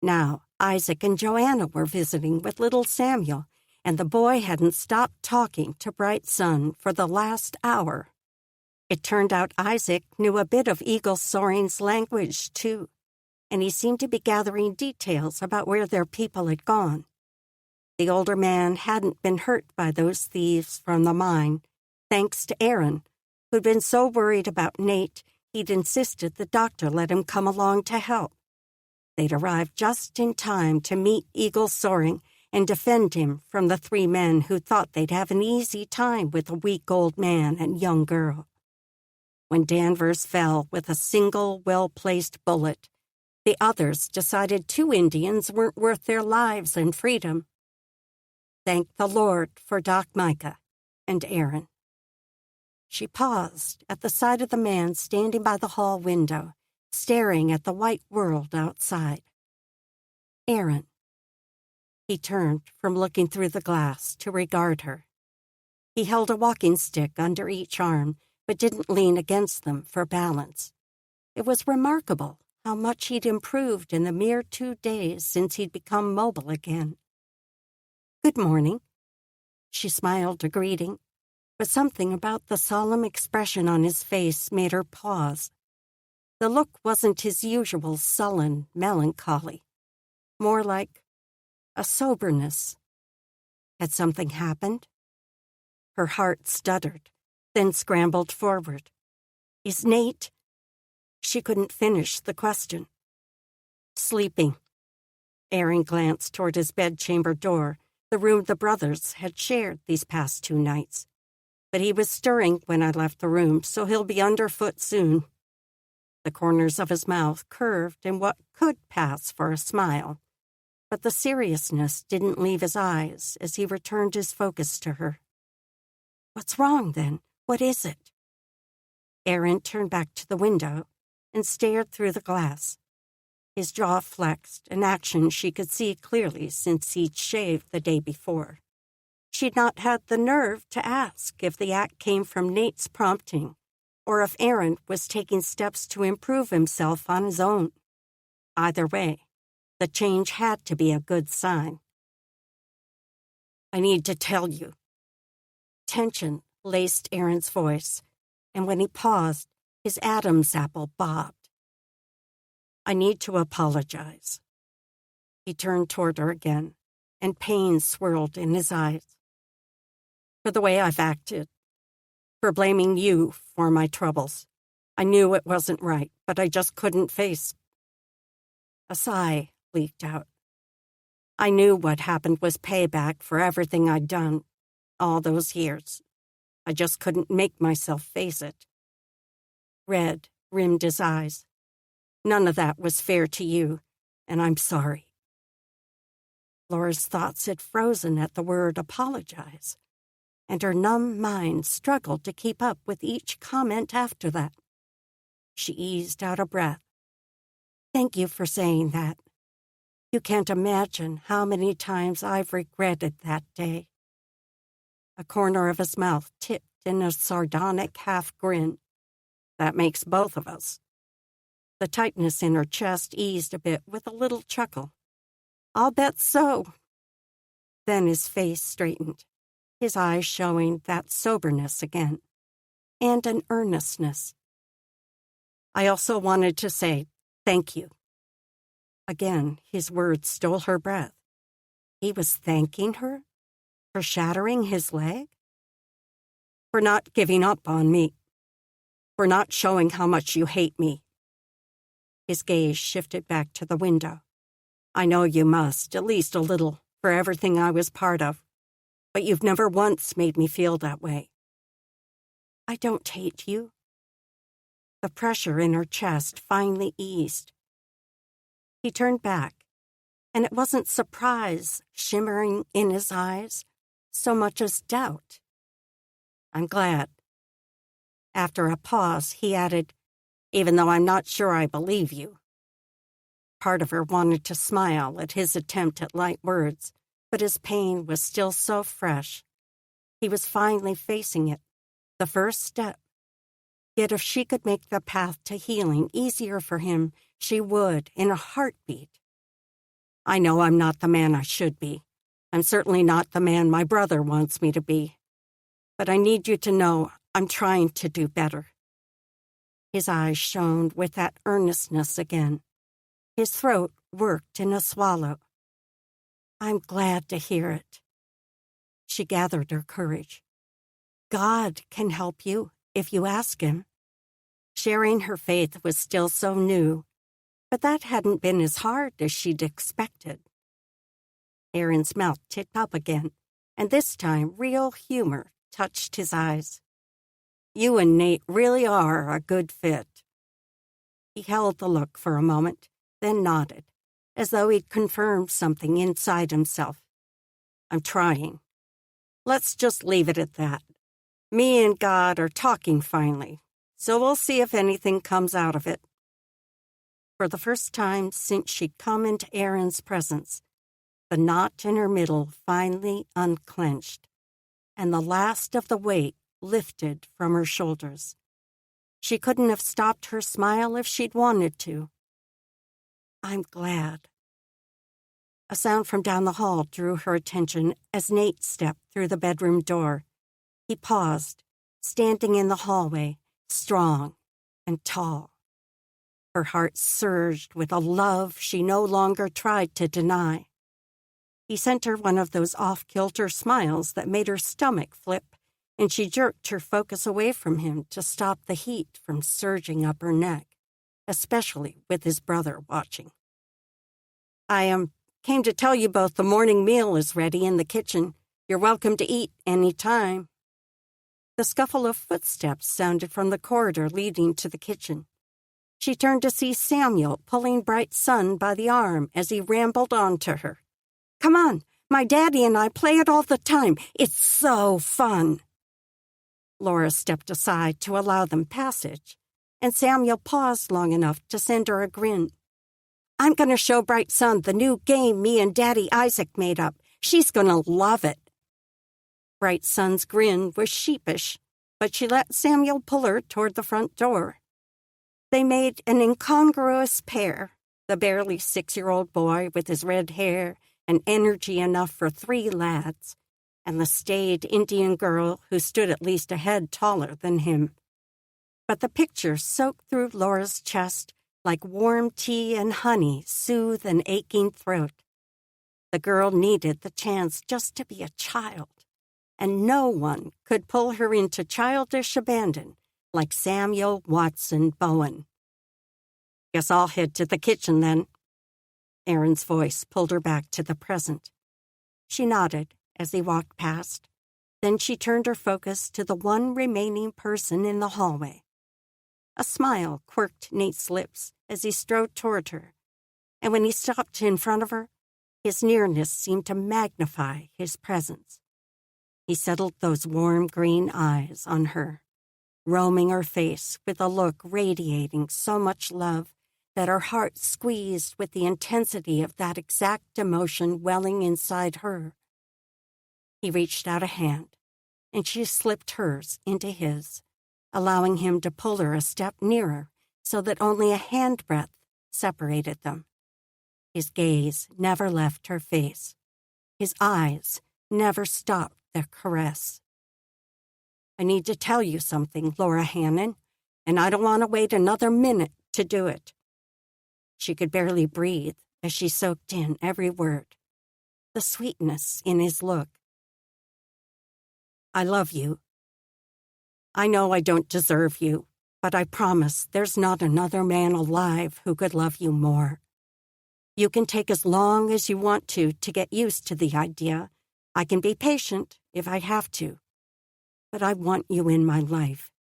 Speaker 1: Now, Isaac and Joanna were visiting with little Samuel, and the boy hadn't stopped talking to Bright Sun for the last hour. It turned out Isaac knew a bit of eagle soaring's language, too, and he seemed to be gathering details about where their people had gone. The older man hadn't been hurt by those thieves from the mine, thanks to Aaron, who'd been so worried about Nate he'd insisted the doctor let him come along to help. They'd arrived just in time to meet eagle soaring and defend him from the 3 men who thought they'd have an easy time with a weak old man and young girl. When Danvers fell with a single well-placed bullet, the others decided 2 Indians weren't worth their lives and freedom. Thank the Lord for Doc Micah and Aaron. She paused at the sight of the man standing by the hall window, staring at the white world outside. Aaron. He turned from looking through the glass to regard her. He held a walking stick under each arm, but didn't lean against them for balance. It was remarkable how much he'd improved in the mere 2 days since he'd become mobile again. Good morning. She smiled a greeting, but something about the solemn expression on his face made her pause. The look wasn't his usual sullen melancholy, more like a soberness. Had something happened? Her heart stuttered, then scrambled forward. Is Nate? She couldn't finish the question. Sleeping. Aaron glanced toward his bedchamber door, the room the brothers had shared these past 2 nights. But he was stirring when I left the room, so he'll be underfoot soon. The corners of his mouth curved in what could pass for a smile, but the seriousness didn't leave his eyes as he returned his focus to her. What's wrong, then? What is it? Aaron turned back to the window and stared through the glass. His jaw flexed, an action she could see clearly since he'd shaved the day before. She'd not had the nerve to ask if the act came from Nate's prompting, or if Aaron was taking steps to improve himself on his own. Either way, the change had to be a good sign. I need to tell you. Tension laced Aaron's voice, and when he paused, his Adam's apple bobbed. I need to apologize. He turned toward her again, and pain swirled in his eyes. For the way I've acted, for blaming you for my troubles. I knew it wasn't right, but I just couldn't face. A sigh leaked out. I knew what happened was payback for everything I'd done. all those years. I just couldn't make myself face it. Red rimmed his eyes. None of that was fair to you, and I'm sorry. Laura's thoughts had frozen at the word apologize, and her numb mind struggled to keep up with each comment after that. She eased out a breath. Thank you for saying that. You can't imagine how many times I've regretted that day. A corner of his mouth tipped in a sardonic half-grin. That makes both of us. The tightness in her chest eased a bit with a little chuckle. I'll bet so. Then his face straightened, his eyes showing that soberness again, and an earnestness. I also wanted to say thank you. Again, his words stole her breath. He was thanking her? For shattering his leg? For not giving up on me. For not showing how much you hate me. His gaze shifted back to the window. I know you must, at least a little, for everything I was part of. But you've never once made me feel that way. I don't hate you. The pressure in her chest finally eased. He turned back, and it wasn't surprise shimmering in his eyes, so much as doubt. I'm glad. After a pause, he added, even though I'm not sure I believe you. Part of her wanted to smile at his attempt at light words, but his pain was still so fresh. He was finally facing it, the first step. Yet if she could make the path to healing easier for him, she would, in a heartbeat. I know I'm not the man I should be. I'm certainly not the man my brother wants me to be. But I need you to know I'm trying to do better. His eyes shone with that earnestness again. His throat worked in a swallow. I'm glad to hear it. She gathered her courage. God can help you if you ask him. Sharing her faith was still so new, but that hadn't been as hard as she'd expected. Aaron's mouth ticked up again, and this time real humor touched his eyes. You and Nate really are a good fit. He held the look for a moment, then nodded, as though he'd confirmed something inside himself. I'm trying. Let's just leave it at that. Me and God are talking finally, so we'll see if anything comes out of it. For the first time since she'd come into Aaron's presence, the knot in her middle finally unclenched, and the last of the weight lifted from her shoulders. She couldn't have stopped her smile if she'd wanted to. I'm glad. A sound from down the hall drew her attention as Nate stepped through the bedroom door. He paused, standing in the hallway, strong and tall. Her heart surged with a love she no longer tried to deny. He sent her one of those off-kilter smiles that made her stomach flip, and she jerked her focus away from him to stop the heat from surging up her neck, especially with his brother watching. I came to tell you both the morning meal is ready in the kitchen. You're welcome to eat any time. The scuffle of footsteps sounded from the corridor leading to the kitchen. She turned to see Samuel pulling Bright's son by the arm as he rambled on to her. Come on, my daddy and I play it all the time. It's so fun. Laura stepped aside to allow them passage, and Samuel paused long enough to send her a grin. I'm going to show Bright's son the new game me and Daddy Isaac made up. She's going to love it. Bright's son's grin was sheepish, but she let Samuel pull her toward the front door. They made an incongruous pair, the barely 6-year-old boy with his red hair and energy enough for 3 lads, and the staid Indian girl who stood at least a head taller than him. But the picture soaked through Laura's chest like warm tea and honey soothe an aching throat. The girl needed the chance just to be a child, and no one could pull her into childish abandon like Samuel Watson Bowen. Guess I'll head to the kitchen then. Aaron's voice pulled her back to the present. She nodded as he walked past, Then she turned her focus to the one remaining person in the hallway. A smile quirked Nate's lips as he strode toward her, and when he stopped in front of her, his nearness seemed to magnify his presence. He settled those warm green eyes on her, roaming her face with a look radiating so much love that her heart squeezed with the intensity of that exact emotion welling inside her. He reached out a hand, and she slipped hers into his, allowing him to pull her a step nearer so that only a handbreadth separated them. His gaze never left her face. His eyes never stopped their caress. "I need to tell you something, Laura Hannon, and I don't want to wait another minute to do it." She could barely breathe as she soaked in every word, the sweetness in his look. "I love you. I know I don't deserve you, but I promise there's not another man alive who could love you more. You can take as long as you want to get used to the idea. I can be patient if I have to. But I want you in my life.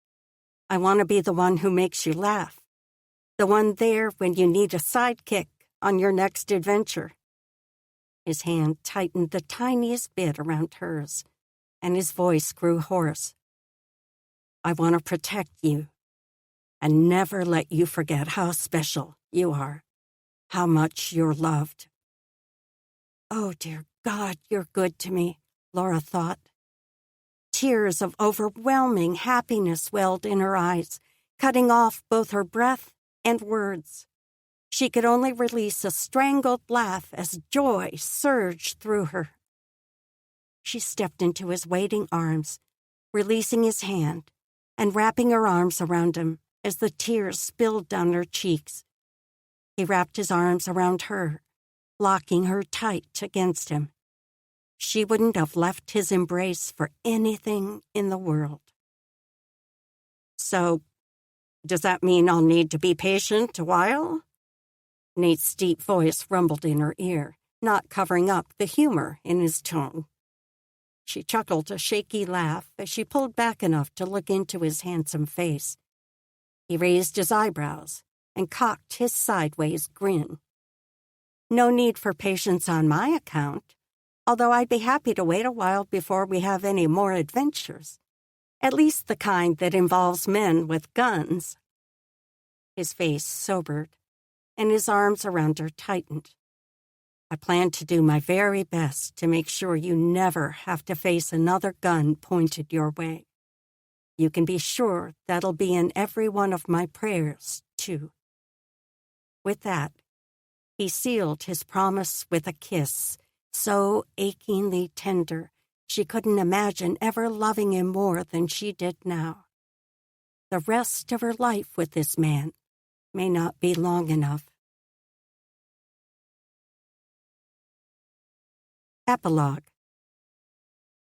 Speaker 1: I want to be the one who makes you laugh, the one there when you need a sidekick on your next adventure." His hand tightened the tiniest bit around hers, and his voice grew hoarse. "I want to protect you and never let you forget how special you are, how much you're loved." "Oh, dear God, you're good to me," Laura thought. Tears of overwhelming happiness welled in her eyes, cutting off both her breath and words. She could only release a strangled laugh as joy surged through her. She stepped into his waiting arms, releasing his hand and wrapping her arms around him as the tears spilled down her cheeks. He wrapped his arms around her, locking her tight against him. She wouldn't have left his embrace for anything in the world. "So, does that mean I'll need to be patient a while?" Nate's deep voice rumbled in her ear, not covering up the humor in his tone. She chuckled a shaky laugh as she pulled back enough to look into his handsome face. He raised his eyebrows and cocked his sideways grin. "No need for patience on my account, although I'd be happy to wait a while before we have any more adventures, at least the kind that involves men with guns." His face sobered, and his arms around her tightened. "I plan to do my very best to make sure you never have to face another gun pointed your way. You can be sure that'll be in every one of my prayers, too." With that, he sealed his promise with a kiss so achingly tender she couldn't imagine ever loving him more than she did now. The rest of her life with this man may not be long enough. Epilogue.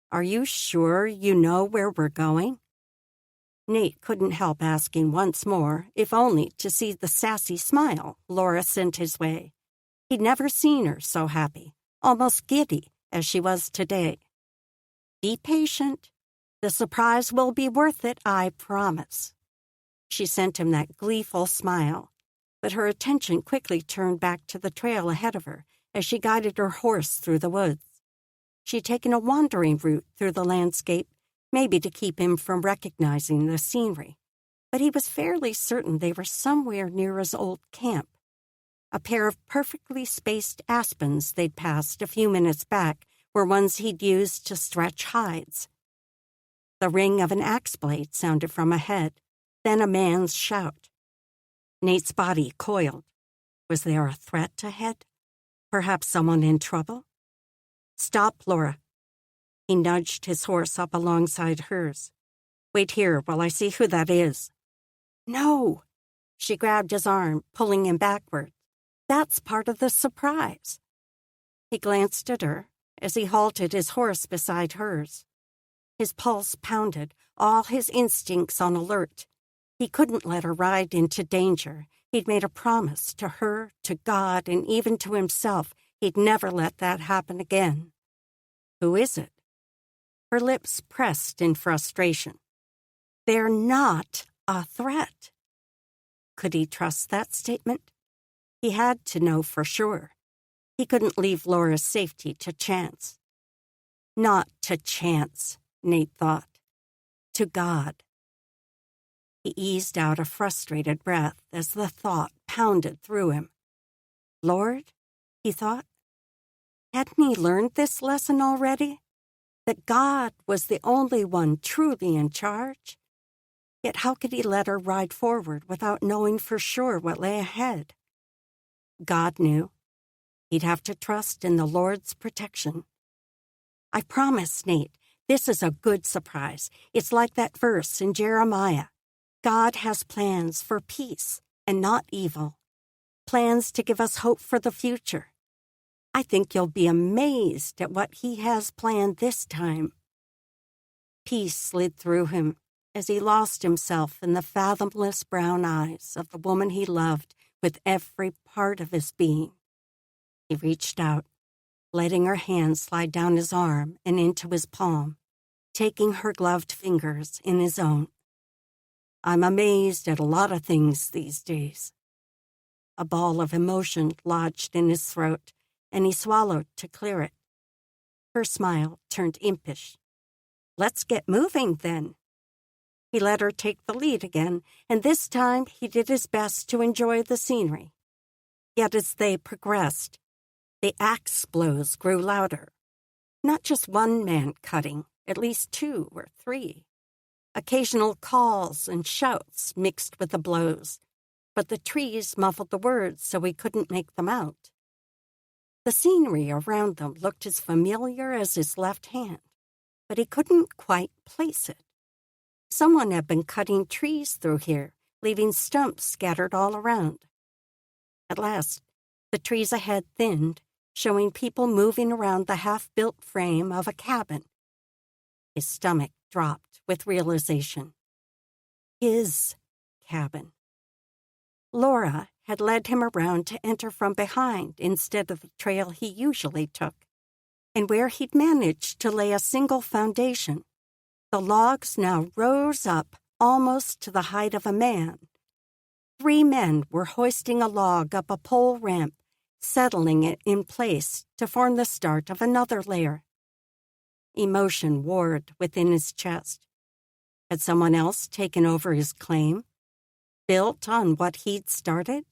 Speaker 1: "Are you sure you know where we're going?" Nate couldn't help asking once more, if only to see the sassy smile Laura sent his way. He'd never seen her so happy, almost giddy, as she was today. "Be patient. The surprise will be worth it, I promise." She sent him that gleeful smile, but her attention quickly turned back to the trail ahead of her as she guided her horse through the woods. She'd taken a wandering route through the landscape, maybe to keep him from recognizing the scenery, but he was fairly certain they were somewhere near his old camp. A pair of perfectly spaced aspens they'd passed a few minutes back were ones he'd used to stretch hides. The ring of an axe blade sounded from ahead, then a man's shout. Nate's body coiled. Was there a threat ahead? Perhaps someone in trouble? "Stop, Laura." He nudged his horse up alongside hers. "Wait here while I see who that is." "No!" She grabbed his arm, pulling him backward. "That's part of the surprise." He glanced at her as he halted his horse beside hers. His pulse pounded, all his instincts on alert. He couldn't let her ride into danger. He'd made a promise to her, to God, and even to himself. He'd never let that happen again. "Who is it?" her lips pressed in frustration. They're not a threat. Could he trust that statement? He had to know for sure. He couldn't leave Laura's safety to chance. Not to chance, Nate thought. To God. He eased out a frustrated breath as the thought pounded through him. Lord, he thought. Hadn't he learned this lesson already? That God was the only one truly in charge? Yet how could he let her ride forward without knowing for sure what lay ahead? God knew. He'd have to trust in the Lord's protection. I promise, Nate, this is a good surprise. It's like that verse in Jeremiah. God has plans for peace and not evil. Plans to give us hope for the future. I think you'll be amazed at what he has planned this time. Peace slid through him as he lost himself in the fathomless brown eyes of the woman he loved with every part of his being. He reached out, letting her hand slide down his arm and into his palm, taking her gloved fingers in his own. I'm amazed at a lot of things these days. A ball of emotion lodged in his throat, and he swallowed to clear it. Her smile turned impish. Let's get moving, then. He let her take the lead again, and this time he did his best to enjoy the scenery. Yet as they progressed, the axe blows grew louder. Not just one man cutting, at least 2 or 3. Occasional calls and shouts mixed with the blows, but the trees muffled the words so he couldn't make them out. The scenery around them looked as familiar as his left hand, but he couldn't quite place it. Someone had been cutting trees through here, leaving stumps scattered all around. At last, the trees ahead thinned, showing people moving around the half-built frame of a cabin. His stomach dropped with realization. His cabin. Laura had led him around to enter from behind instead of the trail he usually took, and where he'd managed to lay a single foundation, the logs now rose up almost to the height of a man. 3 men were hoisting a log up a pole ramp, settling it in place to form the start of another layer. Emotion warred within his chest. Had someone else taken over his claim? Built on what he'd started?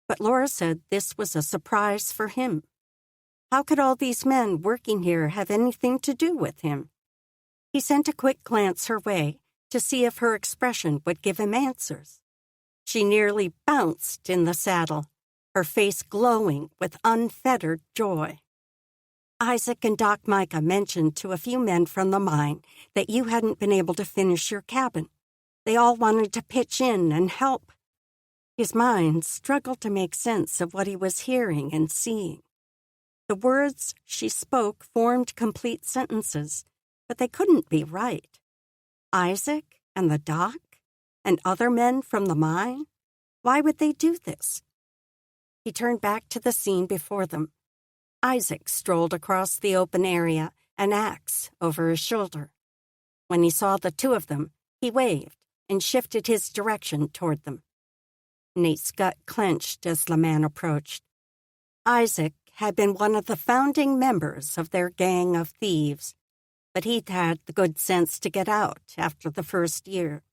Speaker 1: But Laura said this was a surprise for him. How could all these men working here have anything to do with him? He sent a quick glance her way to see if her expression would give him answers. She nearly bounced in the saddle, her face glowing with unfettered joy. Isaac and Doc Micah mentioned to a few men from the mine that you hadn't been able to finish your cabin. They all wanted to pitch in and help. His mind struggled to make sense of what he was hearing and seeing. The words she spoke formed complete sentences, but they couldn't be right. Isaac and the doc and other men from the mine? Why would they do this? He turned back to the scene before them. Isaac strolled across the open area, an axe over his shoulder. When he saw the 2 of them, he waved and shifted his direction toward them. Nate's gut clenched as the man approached. Isaac had been one of the founding members of their gang of thieves, but he'd had the good sense to get out after the first year.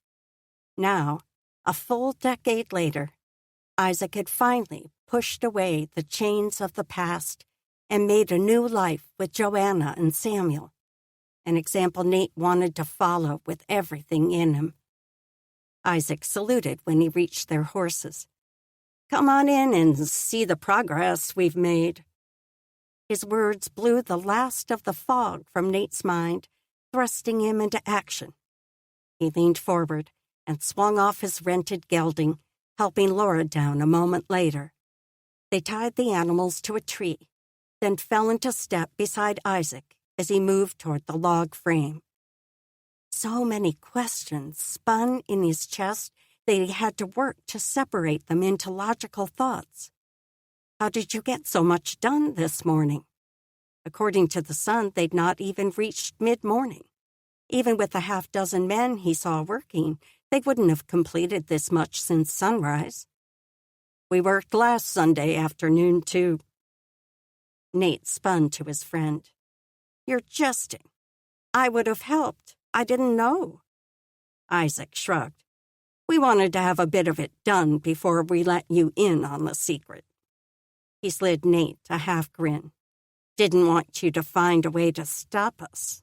Speaker 1: Now, a full decade later, Isaac had finally pushed away the chains of the past and made a new life with Joanna and Samuel, an example Nate wanted to follow with everything in him. Isaac saluted when he reached their horses. Come on in and see the progress we've made. His words blew the last of the fog from Nate's mind, thrusting him into action. He leaned forward and swung off his rented gelding, helping Laura down a moment later. They tied the animals to a tree, then fell into step beside Isaac as he moved toward the log frame. So many questions spun in his chest that he had to work to separate them into logical thoughts. How did you get so much done this morning? According to the sun, they'd not even reached mid-morning. Even with the half-dozen men he saw working, they wouldn't have completed this much since sunrise. We worked last Sunday afternoon too. Nate spun to his friend. You're jesting. I would have helped. I didn't know. Isaac shrugged. We wanted to have a bit of it done before we let you in on the secret. He slid Nate a half grin. Didn't want you to find a way to stop us.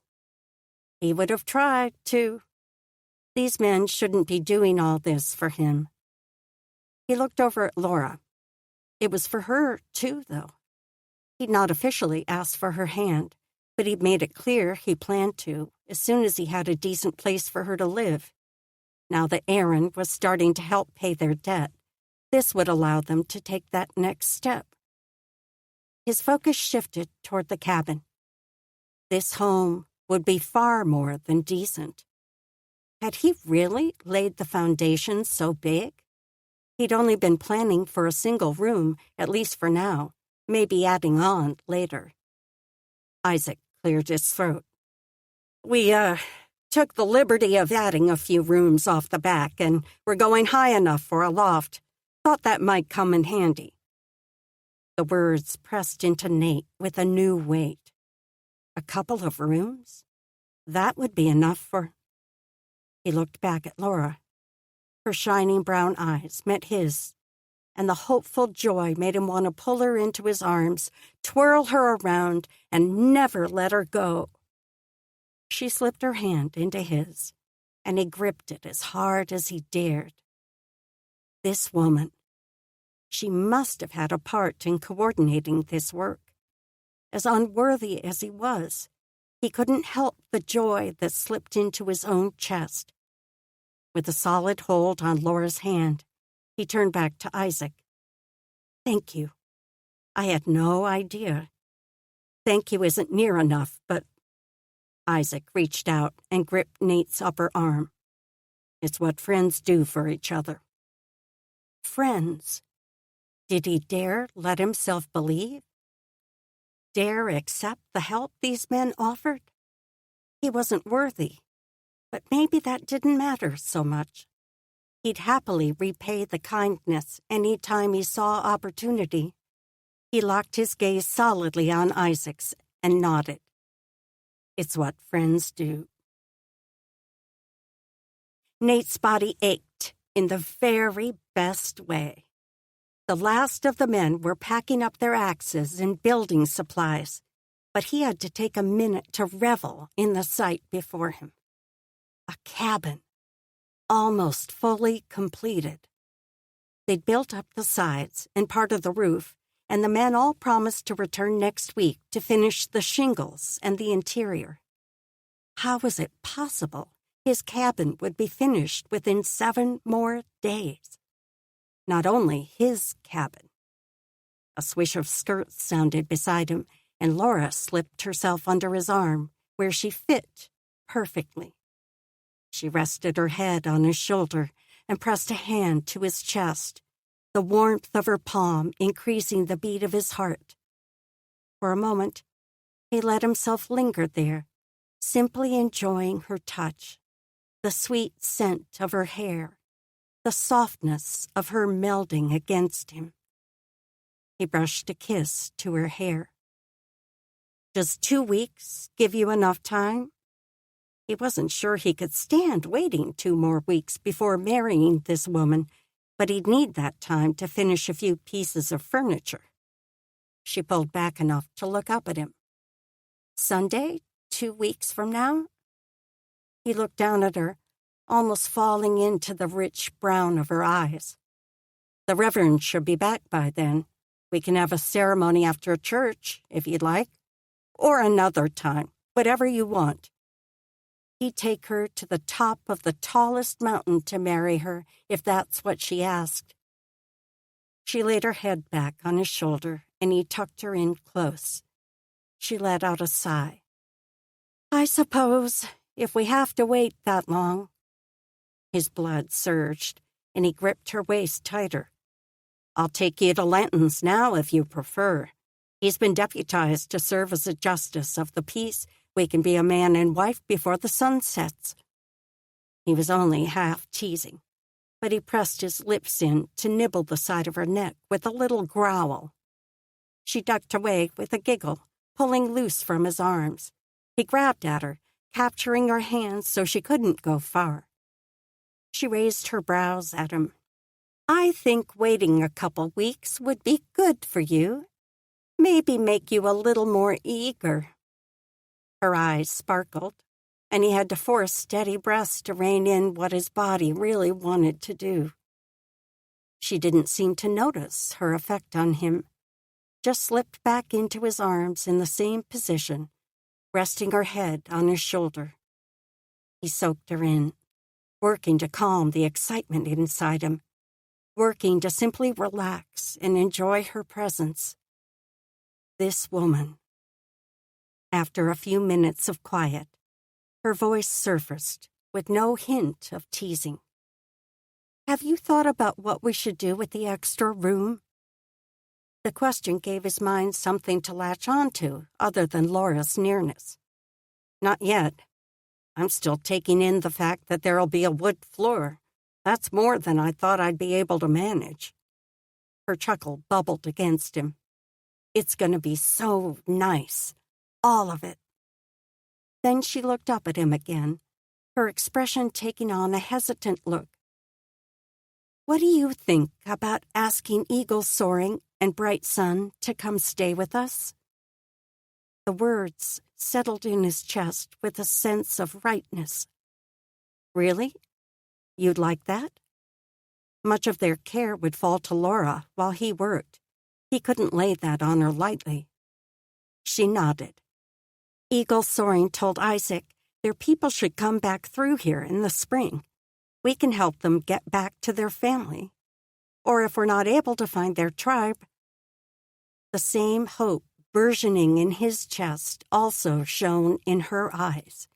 Speaker 1: He would have tried, too. These men shouldn't be doing all this for him. He looked over at Laura. It was for her, too, though. He'd not officially asked for her hand, but he'd made it clear he planned to as soon as he had a decent place for her to live. Now that Aaron was starting to help pay their debt, this would allow them to take that next step. His focus shifted toward the cabin. This home would be far more than decent. Had he really laid the foundation so big? He'd only been planning for a single room, at least for now, maybe adding on later. Isaac cleared his throat. We, took the liberty of adding a few rooms off the back, and we're going high enough for a loft. Thought that might come in handy. The words pressed into Nate with a new weight. A couple of rooms? That would be enough for... He looked back at Laura. Her shining brown eyes met his, and the hopeful joy made him want to pull her into his arms, twirl her around, and never let her go. She slipped her hand into his, and he gripped it as hard as he dared. This woman, she must have had a part in coordinating this work. As unworthy as he was, he couldn't help the joy that slipped into his own chest. With a solid hold on Laura's hand, he turned back to Isaac. Thank you. I had no idea. Thank you isn't near enough, but... Isaac reached out and gripped Nate's upper arm. It's what friends do for each other. Friends? Did he dare let himself believe? Dare accept the help these men offered? He wasn't worthy, but maybe that didn't matter so much. He'd happily repay the kindness any time he saw opportunity. He locked his gaze solidly on Isaac's and nodded. It's what friends do. Nate's body ached in the very best way. The last of the men were packing up their axes and building supplies, but he had to take a minute to revel in the sight before him. A cabin, almost fully completed. They'd built up the sides and part of the roof, and the men all promised to return next week to finish the shingles and the interior. How was it possible his cabin would be finished within 7 more days? Not only his cabin. A swish of skirts sounded beside him, and Laura slipped herself under his arm, where she fit perfectly. She rested her head on his shoulder and pressed a hand to his chest, the warmth of her palm increasing the beat of his heart. For a moment, he let himself linger there, simply enjoying her touch, the sweet scent of her hair, the softness of her melding against him. He brushed a kiss to her hair. Does 2 weeks give you enough time? He wasn't sure he could stand waiting 2 more weeks before marrying this woman, but he'd need that time to finish a few pieces of furniture. She pulled back enough to look up at him. Sunday, 2 weeks from now? He looked down at her, almost falling into the rich brown of her eyes. The Reverend should be back by then. We can have a ceremony after church, if you'd like. Or another time, whatever you want. He'd take her to the top of the tallest mountain to marry her, if that's what she asked. She laid her head back on his shoulder, and he tucked her in close. She let out a sigh. I suppose, if we have to wait that long. His blood surged, and he gripped her waist tighter. I'll take you to Lanton's now, if you prefer. He's been deputized to serve as a justice of the peace. We can be a man and wife before the sun sets." He was only half teasing, but he pressed his lips in to nibble the side of her neck with a little growl. She ducked away with a giggle, pulling loose from his arms. He grabbed at her, capturing her hands so she couldn't go far. She raised her brows at him. "I think waiting a couple weeks would be good for you. Maybe make you a little more eager." Her eyes sparkled, and he had to force steady breaths to rein in what his body really wanted to do. She didn't seem to notice her effect on him, just slipped back into his arms in the same position, resting her head on his shoulder. He soaked her in, working to calm the excitement inside him, working to simply relax and enjoy her presence. This woman. After a few minutes of quiet, her voice surfaced with no hint of teasing. "Have you thought about what we should do with the extra room?" The question gave his mind something to latch onto other than Laura's nearness. "Not yet. I'm still taking in the fact that there'll be a wood floor. That's more than I thought I'd be able to manage." Her chuckle bubbled against him. "It's going to be so nice. All of it." Then she looked up at him again, her expression taking on a hesitant look. "What do you think about asking Eagle Soaring and Bright Sun to come stay with us?" The words settled in his chest with a sense of rightness. "Really? You'd like that?" Much of their care would fall to Laura while he worked. He couldn't lay that on her lightly. She nodded. "Eagle Soaring told Isaac their people should come back through here in the spring. We can help them get back to their family. Or if we're not able to find their tribe." The same hope burgeoning in his chest also shone in her eyes.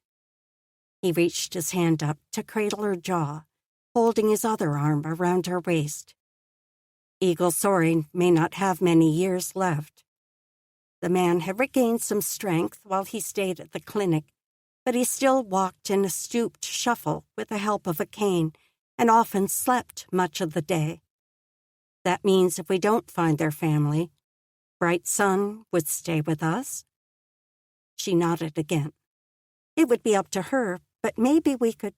Speaker 1: He reached his hand up to cradle her jaw, holding his other arm around her waist. Eagle Soaring may not have many years left. The man had regained some strength while he stayed at the clinic, but he still walked in a stooped shuffle with the help of a cane and often slept much of the day. That means if we don't find their family, Bright Sun would stay with us? She nodded again. "It would be up to her, but maybe we could